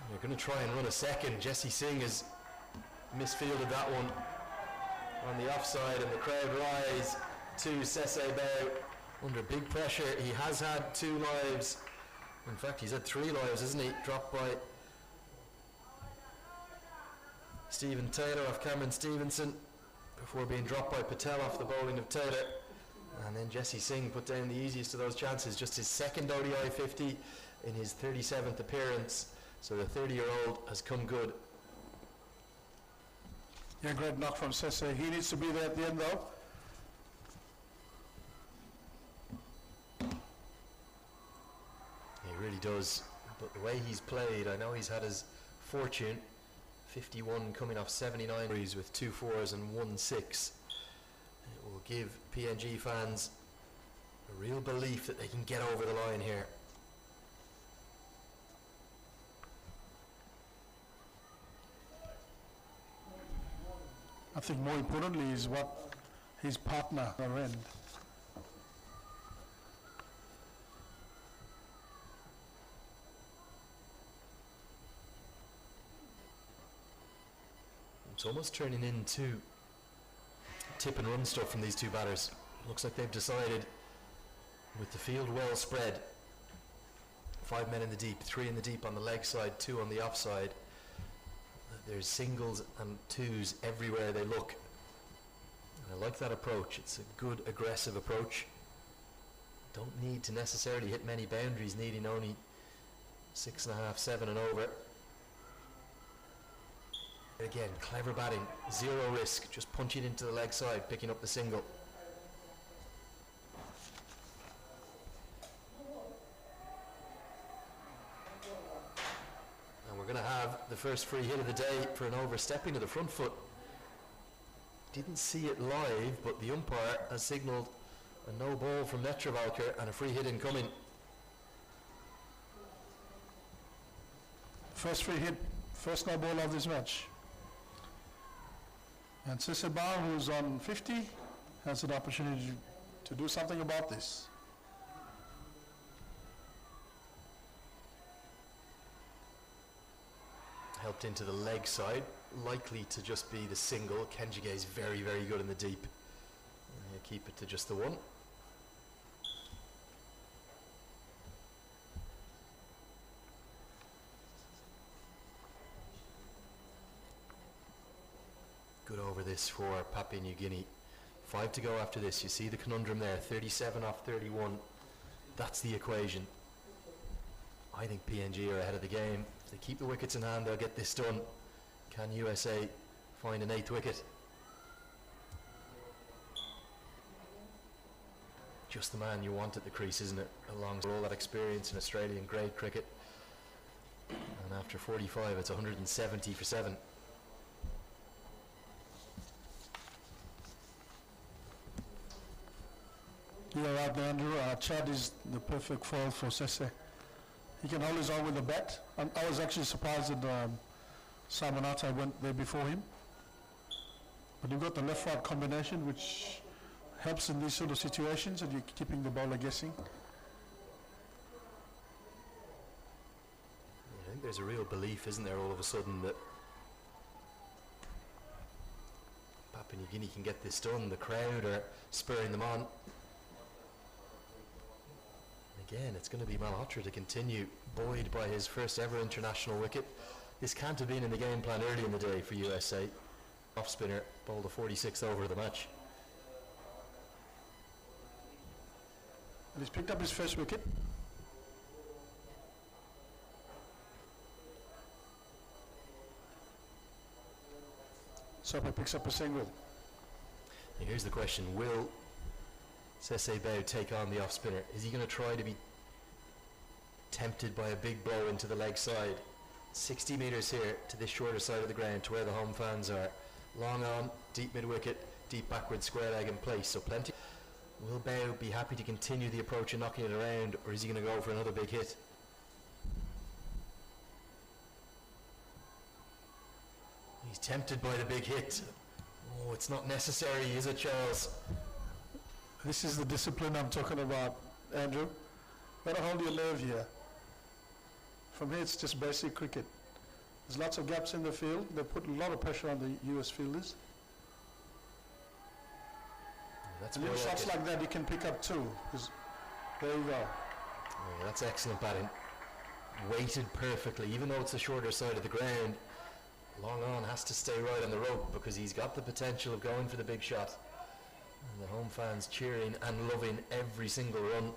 They're going to try and run a second. Jesse Singh has misfielded that one on the offside, and the crowd rise to Sese Bao under big pressure. He has had 2 lives. In fact, he's had 3 lives, hasn't he? Dropped by Stephen Taylor off Cameron Stevenson before being dropped by Patel off the bowling of Taylor. And then Jesse Singh put down the easiest of those chances, just his second ODI 50 in his 37th appearance. So the 30-year-old has come good. Yeah, great knock from Sese. He needs to be there at the end, though. He really does. But the way he's played, I know he's had his fortune. 51 coming off 79 with 2 4s and 1 6. It will give PNG fans a real belief that they can get over the line here. I think more importantly is what his partner are in. It's almost turning into tip and run stuff from these 2 batters. Looks like they've decided, with the field well spread, 5 men in the deep, 3 in the deep on the leg side, 2 on the offside, there's singles and 2s everywhere they look. And I like that approach. It's a good aggressive approach. Don't need to necessarily hit many boundaries, needing only 6.5, 7 and over. Again, clever batting, 0 risk, just punching into the leg side, picking up the single. And we're going to have the first free hit of the day for an overstepping of the front foot. Didn't see it live, but the umpire has signalled a no ball from Netravalkar and a free hit incoming. First free hit, first no ball of this match. And Sisebao, who's on 50, has an opportunity to do something about this. Helped into the leg side, likely to just be the single. Kenjige is very, very good in the deep. Keep it to just the one. Good over this for Papua New Guinea. 5 to go after this. You see the conundrum there, 37 off 31. That's the equation. I think PNG are ahead of the game. If they keep the wickets in hand, they'll get this done. Can USA find an 8th wicket? Just the man you want at the crease, isn't it? Along with all that experience in Australian grade cricket. And after 45, it's 170 for 7. You're right there, Andrew. Chad is the perfect foil for Sese. He can hold his own with the bat. I was actually surprised that Simon Atai went there before him. But you've got the left-right combination, which helps in these sort of situations, and you're keeping the bowler guessing. I think there's a real belief, isn't there, all of a sudden, that Papua New Guinea can get this done. The crowd are spurring them on. Again, it's going to be Malhotra to continue, buoyed by his first ever international wicket. This can't have been in the game plan early in the day for USA. Off spinner bowled the 46th over of the match. And he's picked up his first wicket. Soper picks up a single. And here's the question, will Sesebao take on the off spinner? Is he going to try to be tempted by a big blow into the leg side? 60 metres here to this shorter side of the ground to where the home fans are. Long on, deep mid wicket, deep backward square leg in place, so plenty. Will Bao be happy to continue the approach and knocking it around, or is he going to go for another big hit? He's tempted by the big hit. Oh, it's not necessary, is it, Charles? This is the discipline I'm talking about, Andrew. Got to hold your nerve here. From here, it's just basic cricket. There's lots of gaps in the field. They put a lot of pressure on the US fielders. That's and little shots like that you can pick up too. There you go. Yeah, that's excellent batting. Weighted perfectly, even though it's the shorter side of the ground. Long on has to stay right on the rope because he's got the potential of going for the big shot. And the home fans cheering and loving every single run.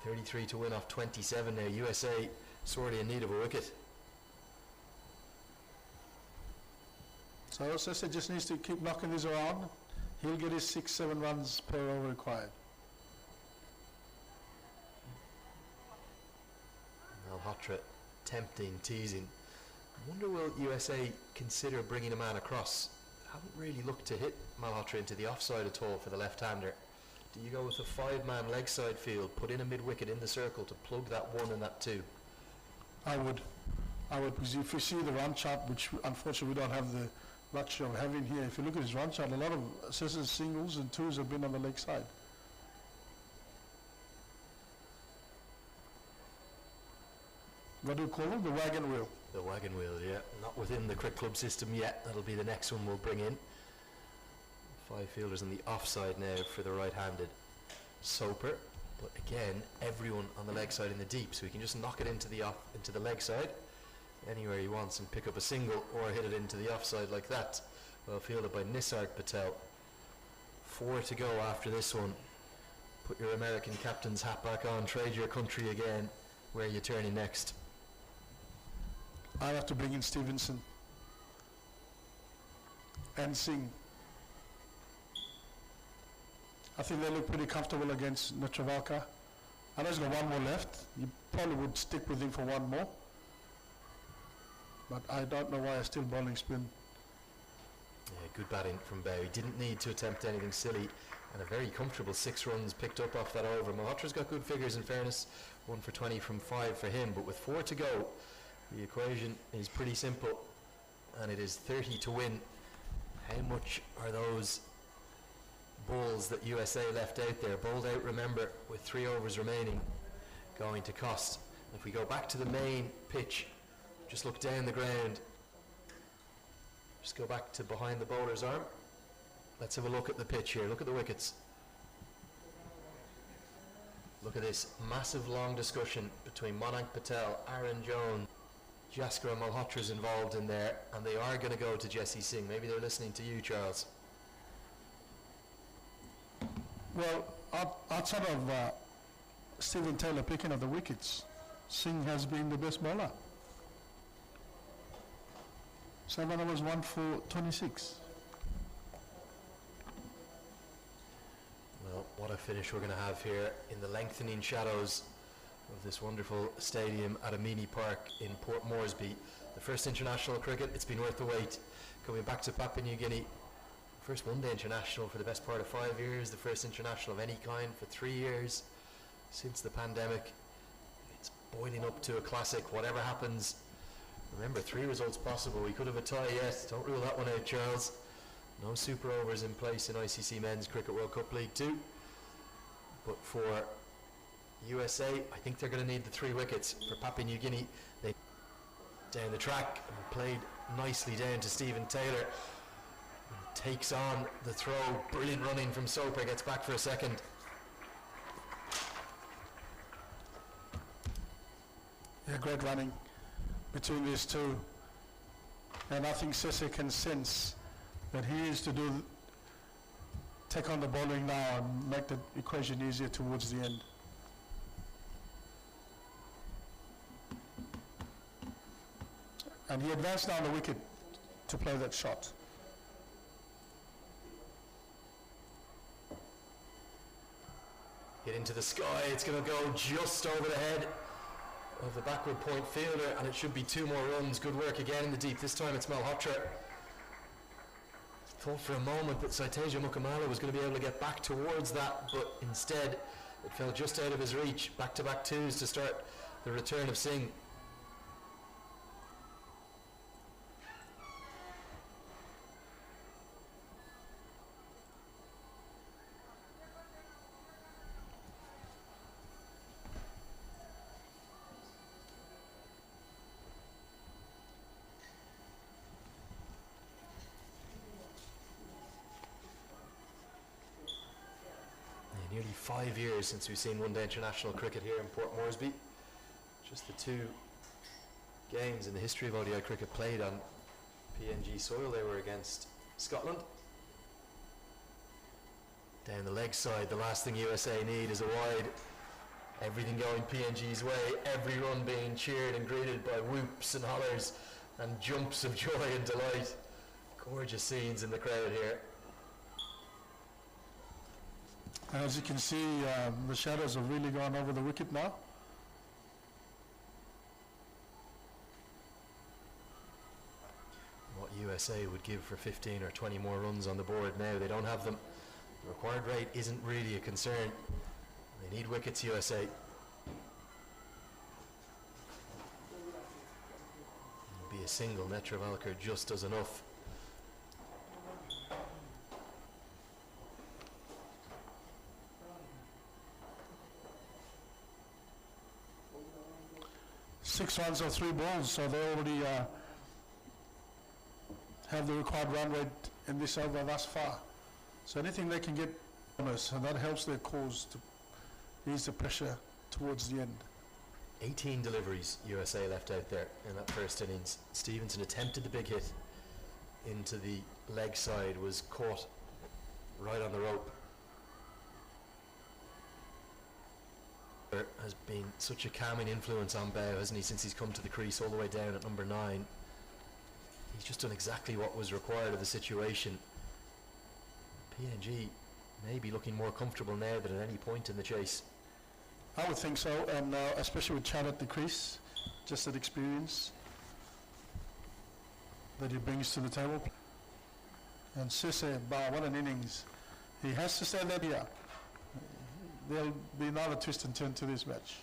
33 to win off 27 now. USA sorely in need of a wicket. So Sese just needs to keep knocking this around. He'll get his 6-7 runs per over required. Malhotra tempting, teasing. I wonder will USA consider bringing a man across? Haven't really looked to hit Malhotra into the offside at all for the left-hander. Do you go with a 5-man leg side field, put in a mid-wicket in the circle to plug that 1 and that 2? I would, because if you see the run chart, which unfortunately we don't have the luxury of having here, if you look at his run chart, a lot of Sese's singles and 2s have been on the leg side. What do you call them? The wagon wheel. The wagon wheel, yeah. Not within the cricket club system yet. That'll be the next one we'll bring in. 5 fielders on the offside now for the right-handed Soper. But again, everyone on the leg side in the deep, so he can just knock it into the leg side anywhere he wants and pick up a single or hit it into the offside like that. Well fielded by Nisarg Patel. 4 to go after this one. Put your American captain's hat back on, trade your country again. Where are you turning next? I'd have to bring in Stevenson and Singh. I think they look pretty comfortable against Netravalka. I know he's got 1 more left. You probably would stick with him for 1 more. But I don't know why I'm still bowling spin. Yeah, good batting from Bao. He didn't need to attempt anything silly, and a very comfortable 6 runs picked up off that over. Malhotra's got good figures in fairness, 1 for 20 from 5 for him, but with 4 to go, The equation is pretty simple, and it is 30 to win. How much are those balls that USA left out there, bowled out, remember, with 3 overs remaining, going to cost? If we go back to the main pitch, just look down the ground, just go back to behind the bowler's arm. Let's have a look at the pitch here. Look at the wickets. Look at this massive long discussion between Monank Patel, Aaron Jones, Jaskar Malhotra's involved in there, and they are going to go to Jesse Singh. Maybe they're listening to you, Charles. Well, outside of Stephen Taylor picking up the wickets, Singh has been the best bowler. 7 overs, 1 for 26. Well, what a finish we're going to have here in the lengthening shadows of this wonderful stadium at Amini Park in Port Moresby. The first international cricket, it's been worth the wait. Coming back to Papua New Guinea, first one-day international for the best part of 5 years, the first international of any kind for 3 years since the pandemic. It's boiling up to a classic, whatever happens. Remember, 3 results possible. We could have a tie yet. Don't rule that one out, Charles. No super overs in place in ICC Men's Cricket World Cup League 2. But for USA, I think they're going to need the 3 wickets. For Papua New Guinea, they down the track and played nicely down to Stephen Taylor. Takes on the throw. Brilliant running from Soper. Gets back for a second. Yeah, great running between these two. And I think Sese can sense that he is to take on the bowling now and make the equation easier towards the end. And he advanced down the wicket to play that shot. Hit into the sky. It's going to go just over the head of the backward point fielder, and it should be 2 more runs. Good work again in the deep. This time it's Malhotra. Thought for a moment that Saiteja Mukamala was going to be able to get back towards that, but instead it fell just out of his reach. Back-to-back 2s to start the return of Singh. Nearly 5 years since we've seen one-day international cricket here in Port Moresby. Just the 2 games in the history of ODI cricket played on PNG soil. They were against Scotland. Down the leg side, the last thing USA need is a wide. Everything going PNG's way, every run being cheered and greeted by whoops and hollers and jumps of joy and delight. Gorgeous scenes in the crowd here. And as you can see, the shadows have really gone over the wicket now. What USA would give for 15 or 20 more runs on the board now, they don't have them. The required rate isn't really a concern. They need wickets, USA. Be a single. Netravalkar just does enough. Six runs or 3 balls, so they already have the required run rate in this over thus far. So anything they can get on us, and that helps their cause to ease the pressure towards the end. 18 deliveries USA left out there in that first innings. Stevenson attempted the big hit into the leg side, was caught right on the rope. Has been such a calming influence on Bow, hasn't he, since he's come to the crease all the way down at number 9. He's just done exactly what was required of the situation. PNG may be looking more comfortable now than at any point in the chase. I would think so, and especially with Chad at the crease, just that experience that he brings to the table. And Sese, wow, what an innings. He has to stay there here. There'll be another twist and turn to this match.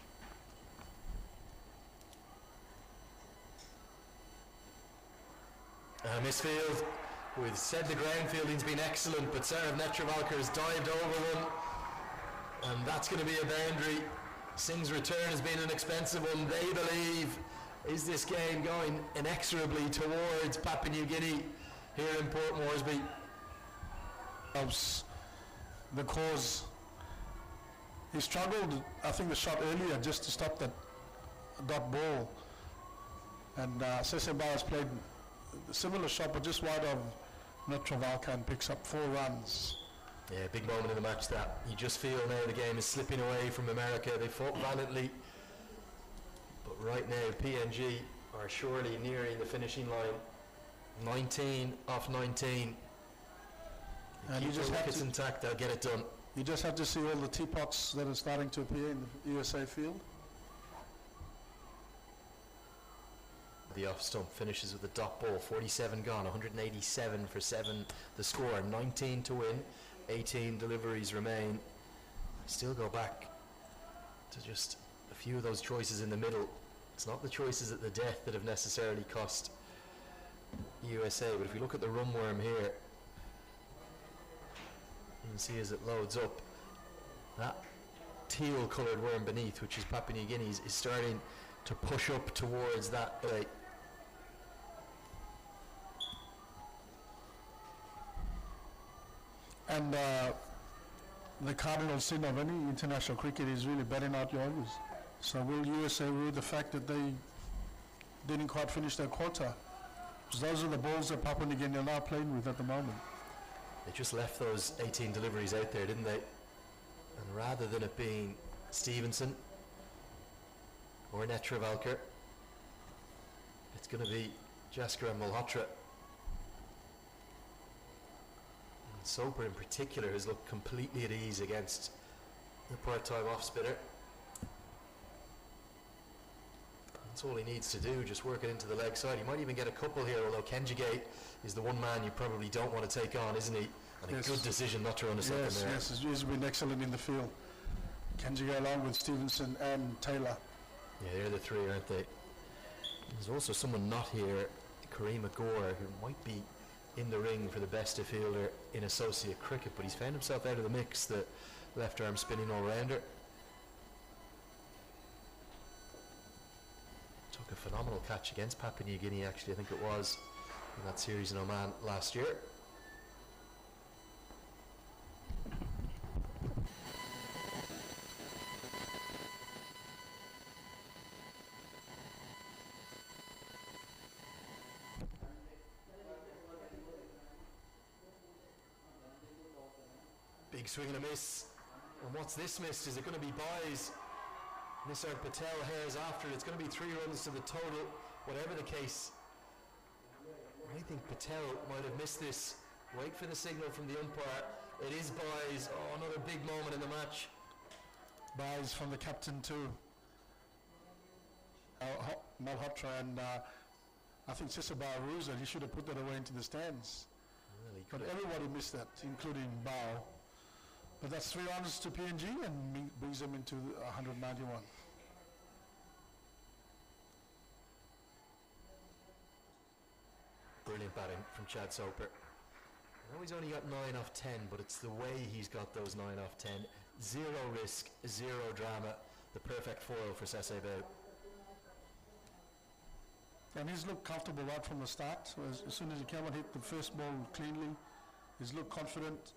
Misfield, we've said the ground fielding's been excellent, but Sarav Netravalkar has dived over one, and that's going to be a boundary. Singh's return has been an expensive one. They believe, is this game going inexorably towards Papua New Guinea here in Port Moresby? The cause. He struggled, I think, the shot earlier just to stop that dot ball. And Sesebao has played a similar shot, but just wide of Netravalkar, and picks up 4 runs. Yeah, big moment in the match that you just feel now the game is slipping away from America. They fought valiantly, but right now PNG are surely nearing the finishing line. 19 off 19. And keep you just the have wickets to, intact, they'll get it done. you just have to see all the teapots that are starting to appear in the USA field. The off stump finishes with a dot ball, 47 gone, 187 for 7 the score, 19 to win, 18 deliveries remain. Still go back to just a few of those choices in the middle. It's not the choices at the death that have necessarily cost USA, but if you look at the runworm here, you can see as it loads up, that teal coloured worm beneath, which is Papua New Guinea's, is starting to push up towards that plate. And the cardinal sin of any international cricket is really batting out your overs. So will USA rue the fact that they didn't quite finish their quota? Because those are the balls that Papua New Guinea are now playing with at the moment. They just left those 18 deliveries out there, didn't they? And rather than it being Stevenson or Netravalkar, it's going to be Jaskar and Malhotra. And Soper in particular has looked completely at ease against the part-time off-spinner. That's all he needs to do, just work it into the leg side. He might even get a couple here, although Kenjigate is the one man you probably don't want to take on, isn't he? And Yes. a good decision not to run a second Yes, there. yes, he's been excellent in the field. Kenji along with Stevenson and Taylor. Yeah, they're the three, aren't they? There's also someone not here, Kareem Agor, who might be in the ring for the best of fielder in associate cricket, but he's found himself out of the mix, the left arm spinning all-rounder. Took a phenomenal catch against Papua New Guinea, actually, I think it was, in that series in Oman last year. Big swing and a miss. And what's this missed? Is it going to be buys? Nisar Patel hairs after it. It's going to be 3 runs to the total, whatever the case. I think Patel might have missed this. Wait for the signal from the umpire. It is buys. Oh, another big moment in the match. Buys from the captain too. Malhotra, and I think Sesebao rules that he should have put that away into the stands. Really But everybody missed that, including Bao. But that's 3 runs to PNG and brings them into 191. Brilliant batting from Chad Soper. I know he's only got 9 off 10, but it's the way he's got those 9 off 10. Zero risk, zero drama. The perfect foil for Sesebao. And he's looked comfortable right from the start. So as soon as he came and hit the first ball cleanly, he's looked confident.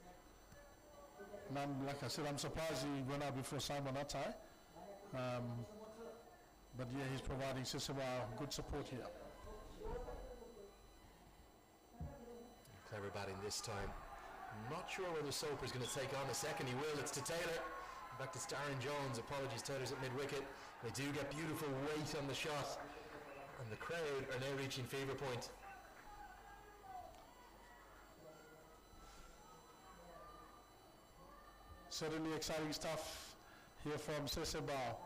And like I said, I'm surprised he went out before Simon Atai. But yeah, he's providing Sesebao good support here. Clever batting this time. Not sure whether Soper's going to take on the second. He will. It's to Taylor. Back to Darren Jones. Apologies, Taylor's at mid-wicket. They do get beautiful weight on the shot. And the crowd are now reaching fever point. Certainly exciting stuff here from Sesebao.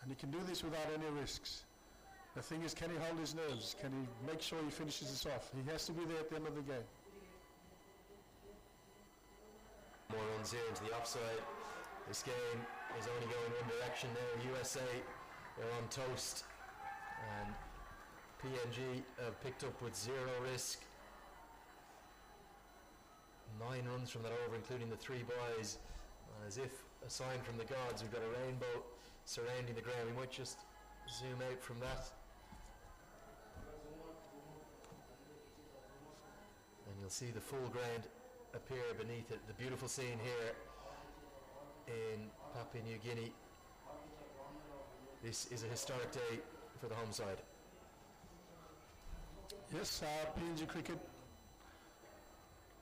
And he can do this without any risks. The thing is, can he hold his nerves? Can he make sure he finishes this off? He has to be there at the end of the game. More runs here into the offside. This game is only going one direction now. USA are on toast And PNG have picked up with 0 risk. 9 runs from that over, including the 3 boys. As if a sign from the gods, we've got a rainbow surrounding the ground. We might just zoom out from that. And you'll see the full ground appear beneath it. The beautiful scene here in Papua New Guinea. This is a historic day for the home side. Yes, PNG cricket,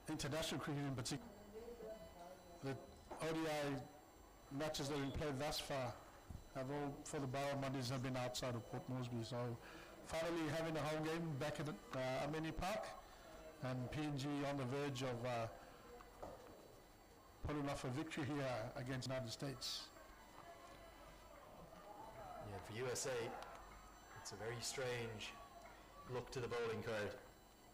international cricket in particular, the ODI matches that have been played thus far have all, for the Barramundis, have been outside of Port Moresby. So finally having a home game back at Amini Park, and PNG on the verge of pulling off a victory here against the United States. Yeah, for USA, it's a very strange look to the bowling card.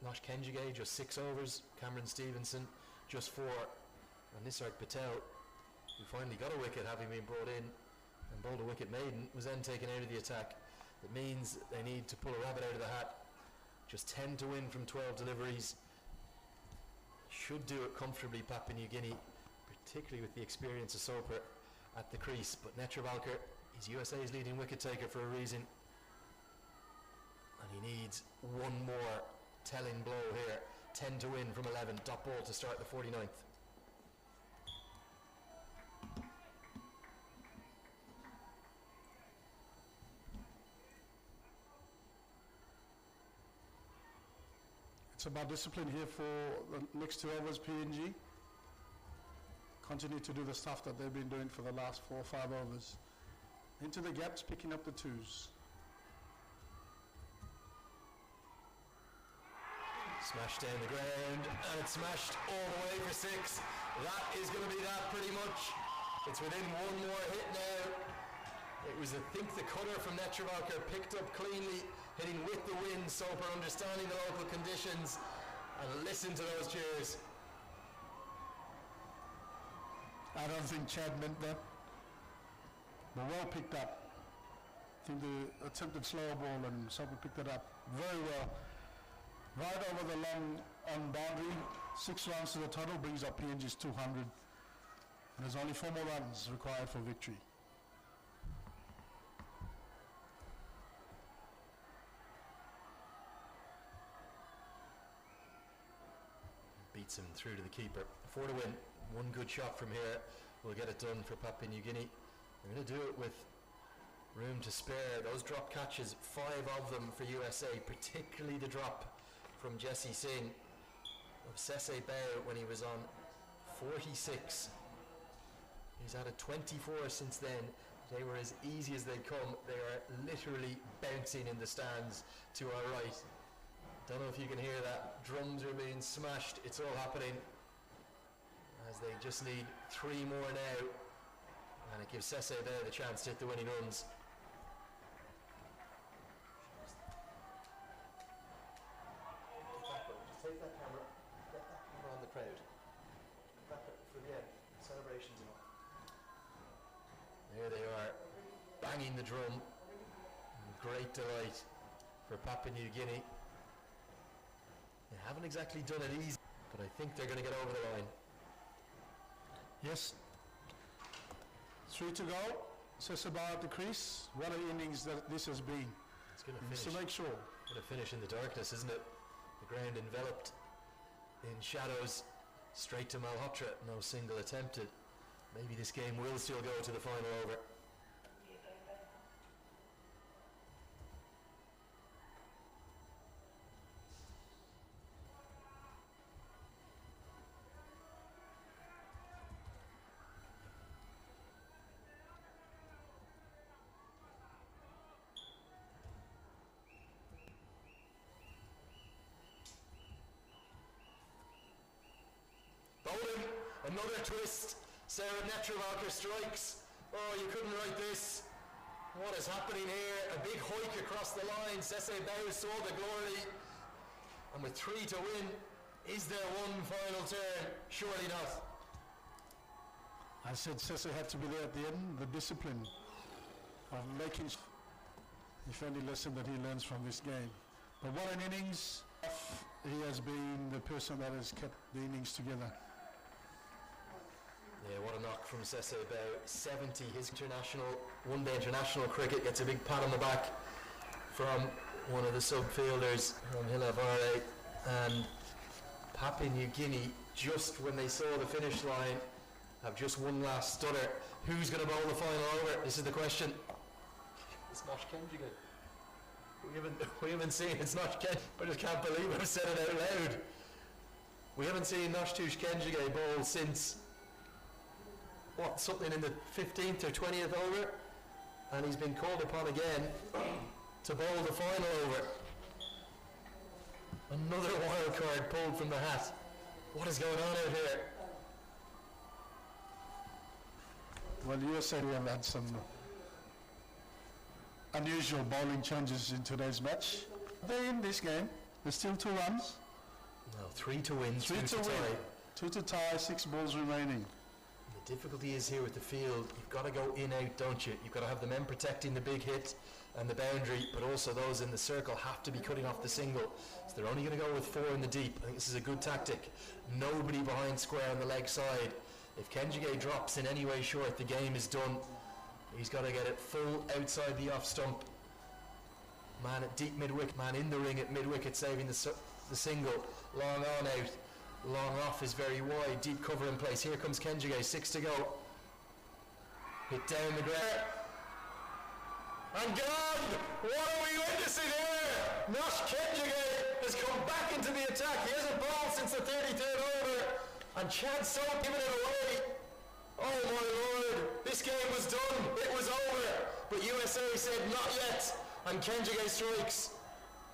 Nosh Kenjige, just 6 overs. Cameron Stevenson, just 4. And Nisarg Patel, who finally got a wicket, having been brought in and bowled a wicket maiden, was then taken out of the attack. It means they need to pull a rabbit out of the hat. Just 10 to win from 12 deliveries. Should do it comfortably, Papua New Guinea, particularly with the experience of Soper at the crease. But Netravalkar is USA's leading wicket taker for a reason. And he needs one more telling blow here. 10 to win from 11. Dot ball to start the 49th. It's about discipline here for the next 2 overs, PNG. Continue to do the stuff that they've been doing for the last 4 or 5 overs. Into the gaps, picking up the 2s. Smashed down the ground, and it's smashed all the way for 6. That is going to be that pretty much. It's within 1 more hit now. It was, I think, the cutter from Netravalkar picked up cleanly, hitting with the wind. Soper understanding the local conditions, and listen to those cheers. I don't think Chad meant that, but well picked up. I think the attempted slower ball and Soper picked it up very well. Right over the long on boundary, 6 runs to the total, brings up PNG's 200. And there's only 4 more runs required for victory. Beats him through to the keeper. 4 to win. 1 good shot from here will get it done for Papua New Guinea. They're going to do it with room to spare. Those drop catches, 5 of them for USA, particularly the drop from Jesse Singh of Sese Bao when he was on 46. He's added 24 since then. They were as easy as they come. They are literally bouncing in the stands to our right. Don't know if you can hear that. Drums are being smashed. It's all happening as they just need 3 more now. And it gives Sese there the chance to hit the winning runs. Just take that camera. Get that camera on the crowd. Back up for the end. Celebrations and all. There they are, banging the drum. Great delight for Papua New Guinea. They haven't exactly done it easy, but I think they're going to get over the line. Yes. 3 to go. Sesaba at the crease. What an innings that this has been. It's going to Just finish. to make sure. Going to finish in the darkness, isn't it? The ground enveloped in shadows. Straight to Malhotra. No single attempted. Maybe this game will still go to the final over. Bowling, another twist. Sarah Netravalkar strikes. Oh, you couldn't write this. What is happening here? A big hoik across the line. Sese Bao saw the glory. And with 3 to win, is there one final turn? Surely not. I said Sese had to be there at the end. The discipline of making if any lesson that he learns from this game. But what an innings. He has been the person that has kept the innings together. Yeah, what a knock from Sese Bao. 70, his one-day international cricket, gets a big pat on the back from one of the sub-fielders from Hilavare, and Papua New Guinea, just when they saw the finish line, have just one last stutter. Who's going to bowl the final over? This is the question. It's Nosh Kenjiga. We haven't seen, it's Nosh Kenjiga. I just can't believe I've said it out loud. We haven't seen Nosh Kenjiga bowl since, what, something in the 15th or 20th over, and he's been called upon again to bowl the final over. Another wild card pulled from the hat. What is going on out here? Well, USA have had some unusual bowling changes in today's match. They're in this game. There's still 2 runs. No, 3 to win, 3 2 to tie. win. 2 to tie, 6 balls remaining. The difficulty is here with the field, you've got to go in out, don't you? You've got to have the men protecting the big hit and the boundary, but also those in the circle have to be cutting off the single. So they're only going to go with 4 in the deep. I think this is a good tactic. Nobody behind square on the leg side. If Kenjige drops in any way short, the game is done. He's got to get it full outside the off stump. Man at deep mid-wicket, man in the ring at mid-wicket, saving the single. Long on out. Long off is very wide, deep cover in place. Here comes Kenjige, 6 to go. Hit down the ground. And gone! What are we witnessing here? Nosh Kenjige has come back into the attack. He hasn't bowled since the 33rd over. And Chad Soap giving it away. Oh my lord, this game was done. It was over. But USA said not yet. And Kenjige strikes.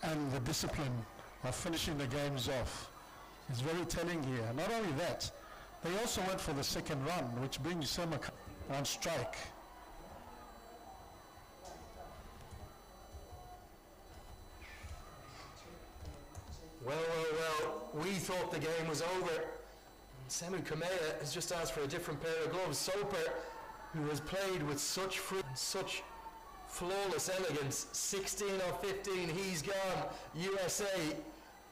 And the discipline of finishing the games off is very telling here. Not only that, they also went for the second run, which brings Semak on strike. Well, we thought the game was over. Semu Kamea has just asked for a different pair of gloves. Soper, who has played with such flawless elegance, 16 or 15, he's gone. USA,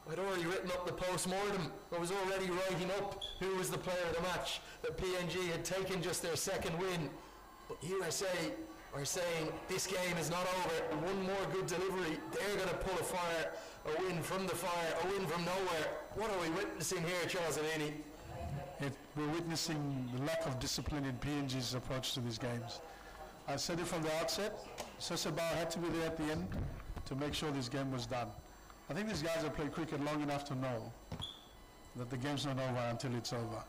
I'd already written up the post-mortem. I was already writing up who was the player of the match, that PNG had taken just their second win. But USA are saying this game is not over. One more good delivery, they're going to pull a win from the fire, a win from nowhere. What are we witnessing here, Charles Anini? We're witnessing the lack of discipline in PNG's approach to these games. I said it from the outset, Sosebao had to be there at the end to make sure this game was done. I think these guys have played cricket long enough to know that the game's not over until it's over.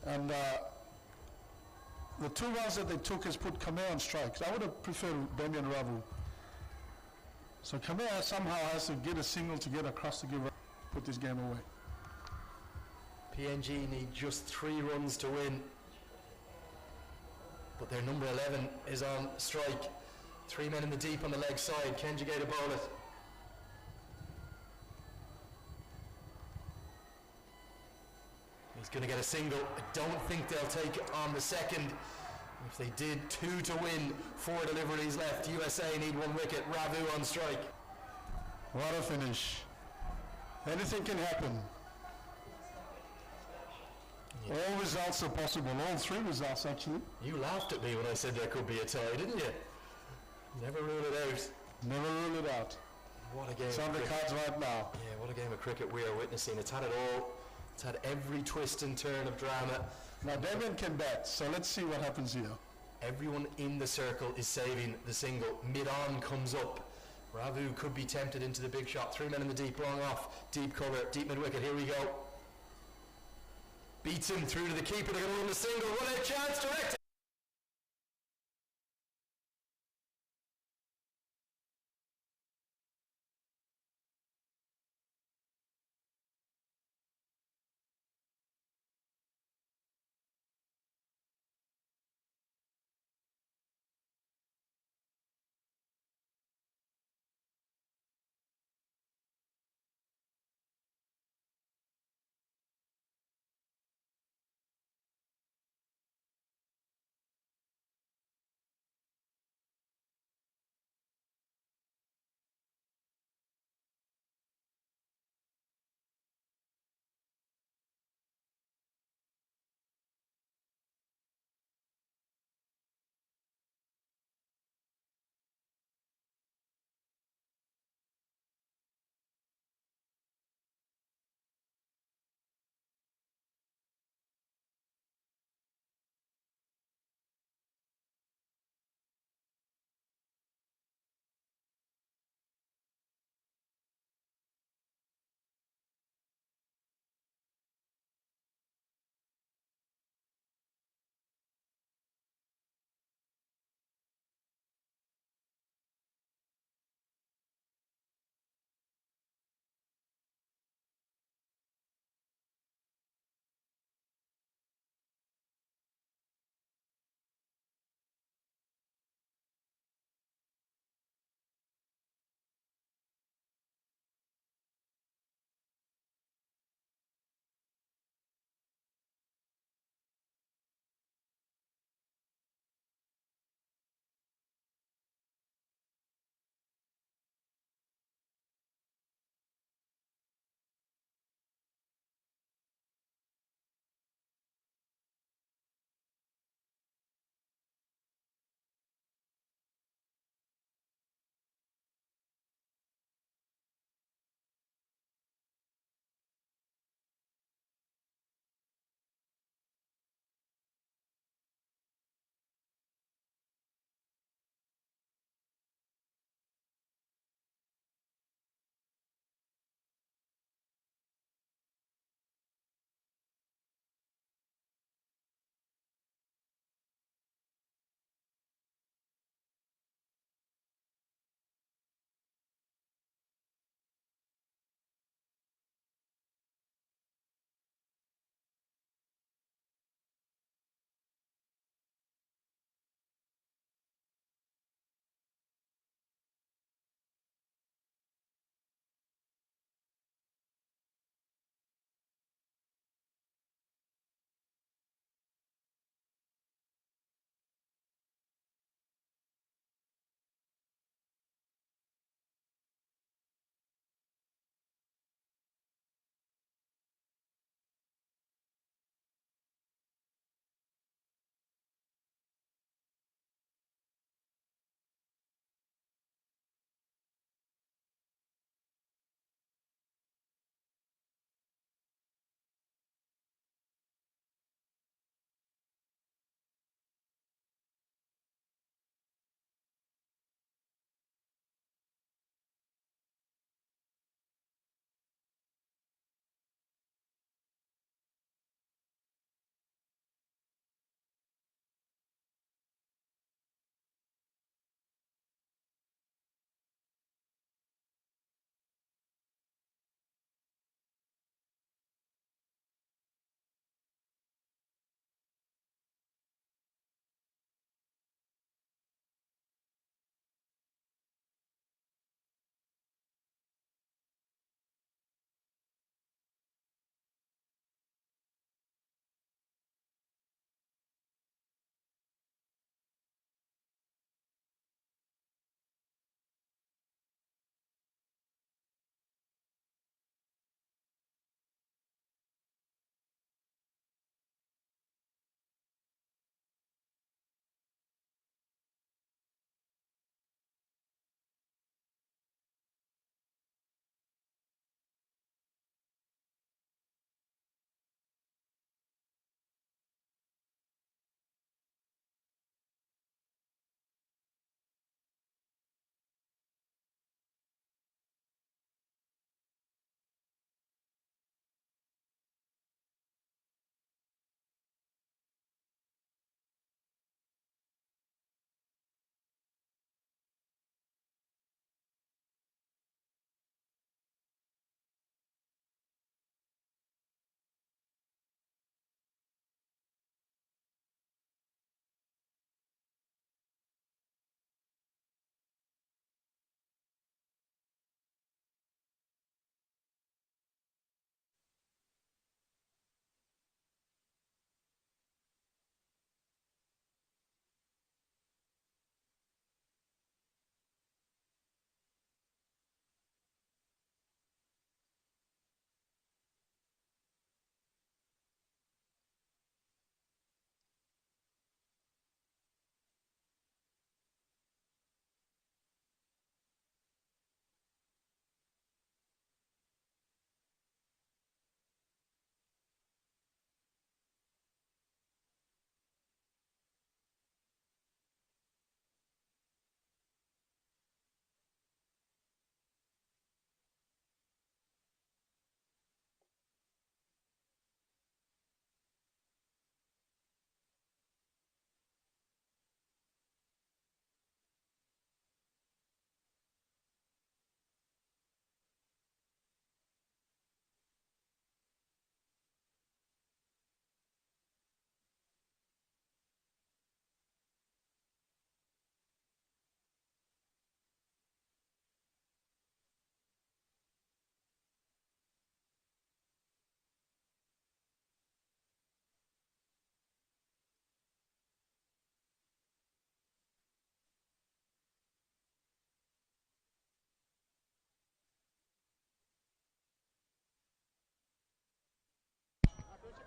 And the 2 runs that they took has put Kamea on strikes. I would have preferred Damian Ravu. So Kamea somehow has to get a single to get across to put this game away. PNG need just 3 runs to win. But their number 11 is on strike. 3 men in the deep on the leg side. Kenjige to bowl it. He's going to get a single. I don't think they'll take it on the second. If they did, 2 to win, 4 deliveries left. USA need 1 wicket. Ravu on strike. What a finish. Anything can happen. Yeah. All results are possible. All 3 results, actually. You laughed at me when I said there could be a tie, didn't you? Never rule it out. Never rule it out. What a game. It's on the cards right now. Yeah, what a game of cricket we are witnessing. It's had it all. It's had every twist and turn of drama. Now Damien can bat, so let's see what happens here. Everyone in the circle is saving the single. Mid-on comes up. Ravu could be tempted into the big shot. 3 men in the deep, long off. Deep cover, deep mid-wicket. Here we go. Beats him through to the keeper. They're going to run the single. What a chance, direct.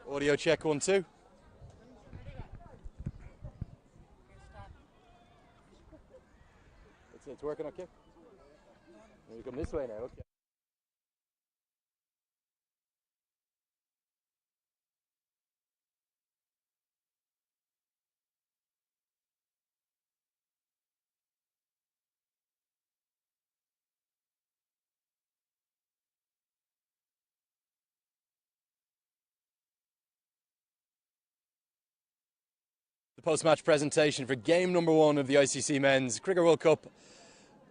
Audio check 1, 2. It's working okay. You come this way now, okay. The post-match presentation for game number 1 of the ICC Men's Cricket World Cup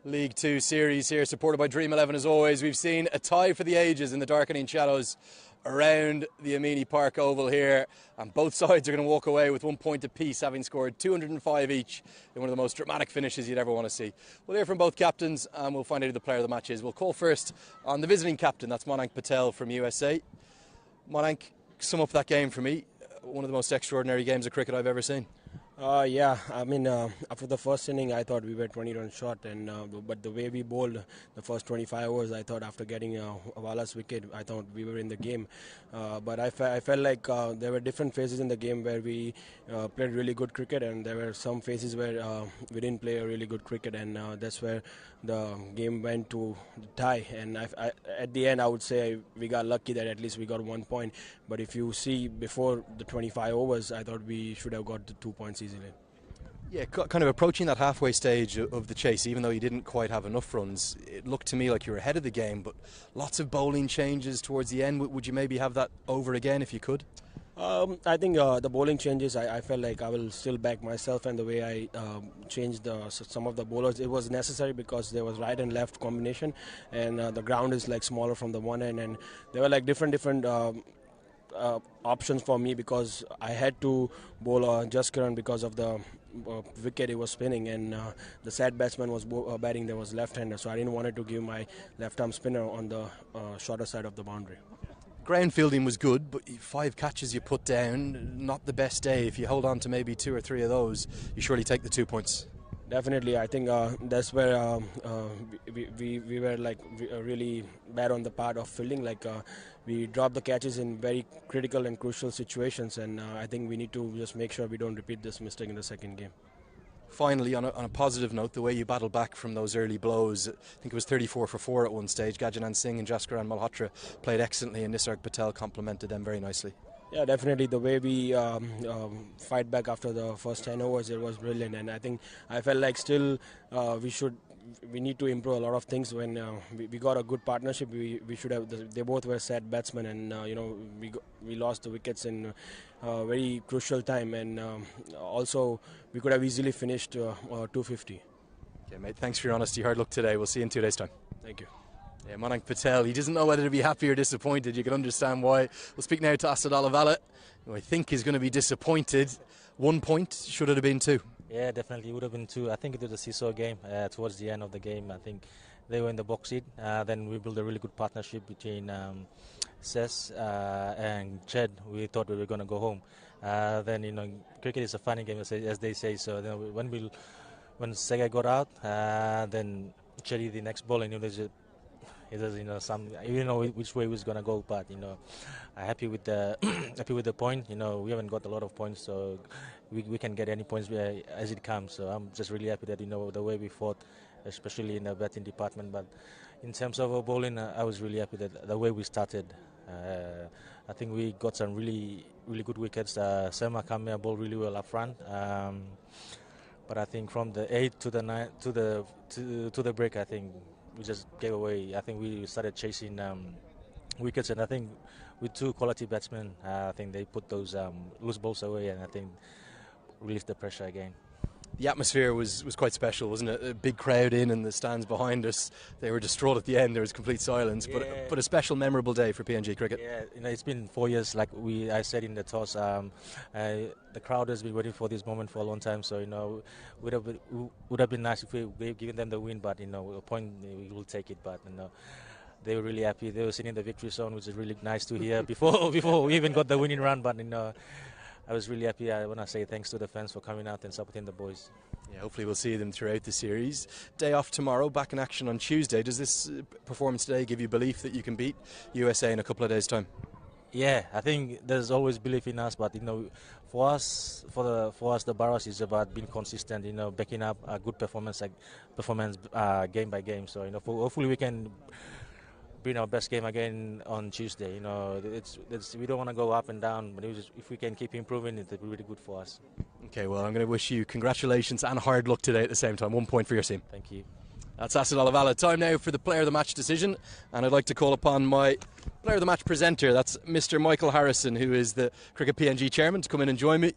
League 2 series here, supported by Dream 11 as always. We've seen a tie for the ages in the darkening shadows around the Amini Park Oval here, and both sides are going to walk away with 1 point apiece, having scored 205 each in one of the most dramatic finishes you'd ever want to see. We'll hear from both captains and we'll find out who the player of the match is. We'll call first on the visiting captain, that's Mayank Patel from USA. Mayank, sum up that game for me. One of the most extraordinary games of cricket I've ever seen. Yeah, I mean, after the first inning, I thought we were 20 runs short, and but the way we bowled the first 25 overs, I thought after getting Awala's wicket, I thought we were in the game. But I felt like there were different phases in the game where we played really good cricket, and there were some phases where we didn't play a really good cricket, and that's where the game went to the tie. And at the end, I would say we got lucky that at least we got 1 point. But if you see before the 25 overs, I thought we should have got the 2 points easily. Yeah, kind of approaching that halfway stage of the chase, even though you didn't quite have enough runs, it looked to me like you were ahead of the game, but lots of bowling changes towards the end. Would you maybe have that over again if you could? I think the bowling changes, I felt like I will still back myself, and the way I changed some of the bowlers, it was necessary because there was right and left combination, and the ground is like smaller from the one end, and there were like different options for me because I had to bowl Jaskaran because of the wicket it was spinning, and the sad batsman was batting that was left-hander, so I didn't want to give my left-arm spinner on the shorter side of the boundary. Ground fielding was good, but 5 catches you put down, not the best day. If you hold on to maybe 2 or 3 of those, you surely take the 2 points. Definitely, I think that's where we were like really bad on the part of fielding. Like we dropped the catches in very critical and crucial situations, and I think we need to just make sure we don't repeat this mistake in the second game. Finally, on a positive note, the way you battled back from those early blows, I think it was 34 for 4 at one stage. Gajanan Singh and Jaskaran Malhotra played excellently, and Nisarg Patel complemented them very nicely. Yeah, definitely. The way we fight back after the first 10 overs, it was brilliant, and I felt like still we need to improve a lot of things. When we got a good partnership, we should have. They both were set batsmen, and we lost the wickets in very crucial time, and also we could have easily finished 250. Okay, mate. Thanks for your honesty. Hard luck today. We'll see you in 2 days' time. Thank you. Yeah, Mayank Patel, he doesn't know whether to be happy or disappointed. You can understand why. We'll speak now to Asad Alavala, who I think is going to be disappointed. 1 point, should it have been 2? Yeah, definitely would have been 2. I think it was a seesaw game towards the end of the game. I think they were in the box seat. Then we built a really good partnership between Ses and Ched. We thought we were going to go home. Then, cricket is a funny game, as they say. So then when Sega got out, then Ched the next ball, and it does, you know which way he was gonna go, but I'm happy with the point. We haven't got a lot of points, so we can get any points as it comes. So I'm just really happy that the way we fought, especially in the batting department. But in terms of our bowling, I was really happy that the way we started. I think we got some really good wickets. Selma Kamea bowled really well up front. But I think from the 8 to the 9 to the break, I think we just gave away. I think we started chasing wickets, and I think with 2 quality batsmen, I think they put those loose balls away, and I think relieved the pressure again. The atmosphere was quite special, wasn't it? A big crowd in the stands behind us. They were distraught at the end. There was complete silence, yeah. but a special, memorable day for PNG cricket. Yeah, it's been 4 years. Like I said in the toss, the crowd has been waiting for this moment for a long time. So would have been nice if we given them the win, but a point we will take it. But they were really happy. They were sitting in the victory zone, which is really nice to hear before we even got the winning run. But I was really happy. I want to say thanks to the fans for coming out and supporting the boys. Yeah, hopefully we'll see them throughout the series. Day off tomorrow, back in action on Tuesday. Does this performance today give you belief that you can beat USA in a couple of days' time? Yeah, I think there's always belief in us, but for us, the Barras is about being consistent. Backing up a good performance, game by game. So hopefully we can bring our best game again on Tuesday. We don't want to go up and down, but if we can keep improving, it'll be really good for us. Okay, well, I'm going to wish you congratulations and hard luck today at the same time. 1 point for your team. Thank you. That's Asad Alavala. Time now for the player of the match decision, and I'd like to call upon my player of the match presenter. That's Mr. Michael Harrison, who is the Cricket PNG chairman, to come in and join me.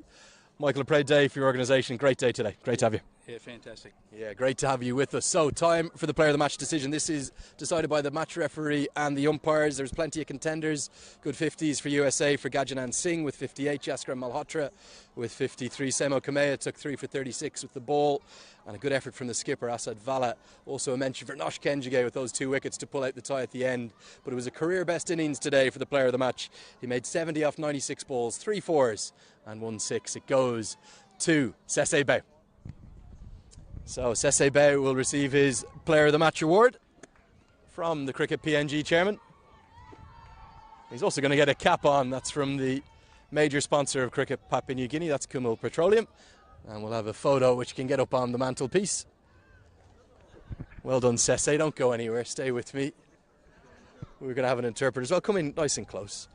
Michael, a proud day for your organisation. Great day today. Great to have you. Yeah, fantastic. Yeah, great to have you with us. So, time for the player of the match decision. This is decided by the match referee and the umpires. There's plenty of contenders. Good 50s for USA for Gajanan Singh with 58, Jaskar Malhotra with 53. Semo Kamea took 3 for 36 with the ball. And a good effort from the skipper, Asad Vala. Also a mention for Nosh Kenjige with those 2 wickets to pull out the tie at the end. But it was a career best innings today for the player of the match. He made 70 off 96 balls, 3 fours and 1 6. It goes to Sese Bay. So Sese Bay will receive his player of the match award from the Cricket PNG chairman. He's also going to get a cap on. That's from the major sponsor of cricket, Papua New Guinea. That's Kumul Petroleum. And we'll have a photo which can get up on the mantelpiece. Well done, Sese. Don't go anywhere. Stay with me. We're going to have an interpreter as well. Come in nice and close.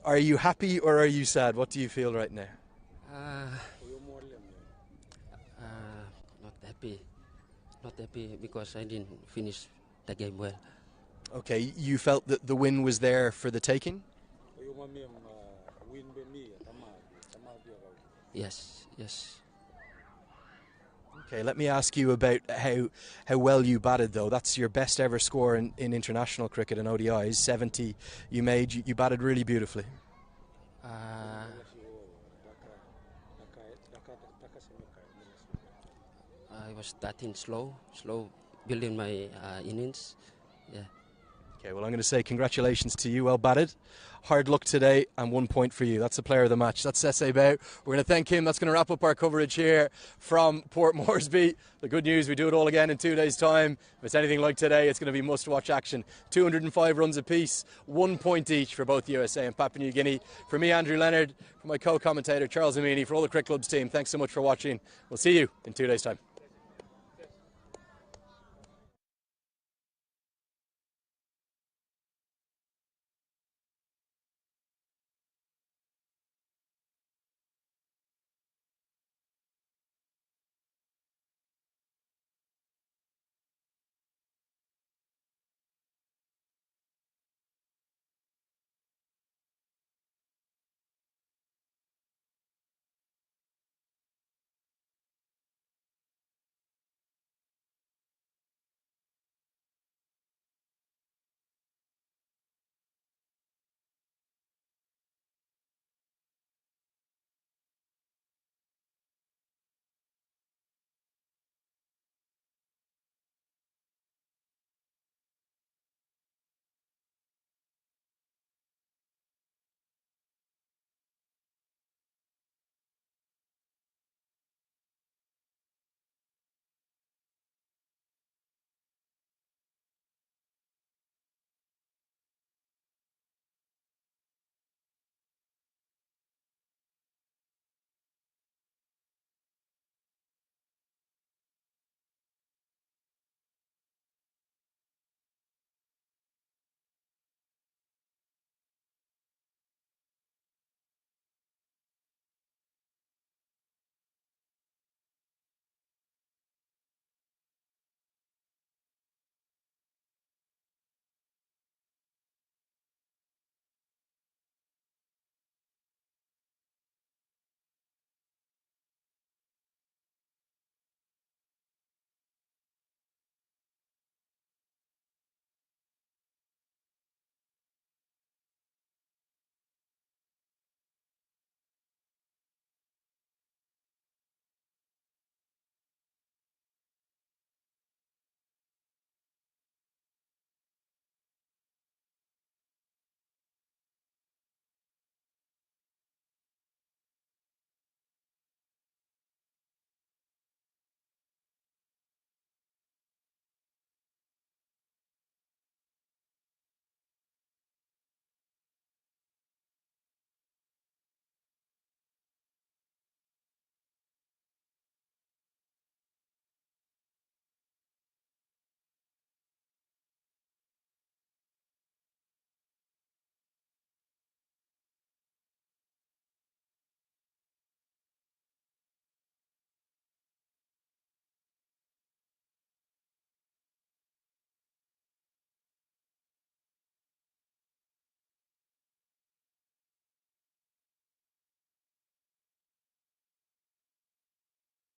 Are you happy or are you sad? What do you feel right now? Not happy because I didn't finish the game well. Okay, you felt that the win was there for the taking? Yes, yes. Okay, let me ask you about how well you batted, though. That's your best ever score in international cricket and ODIs. 70 you made. You batted really beautifully. I was starting slow building my innings. Yeah. Okay, well, I'm going to say congratulations to you. Well batted. Hard luck today and 1 point for you. That's the player of the match. That's Sese Bao. We're going to thank him. That's going to wrap up our coverage here from Port Moresby. The good news, we do it all again in 2 days' time. If it's anything like today, it's going to be must-watch action. 205 runs apiece, 1 point each for both USA and Papua New Guinea. For me, Andrew Leonard, for my co-commentator, Charles Amini, for all the Cricket Club's team, thanks so much for watching. We'll see you in 2 days' time.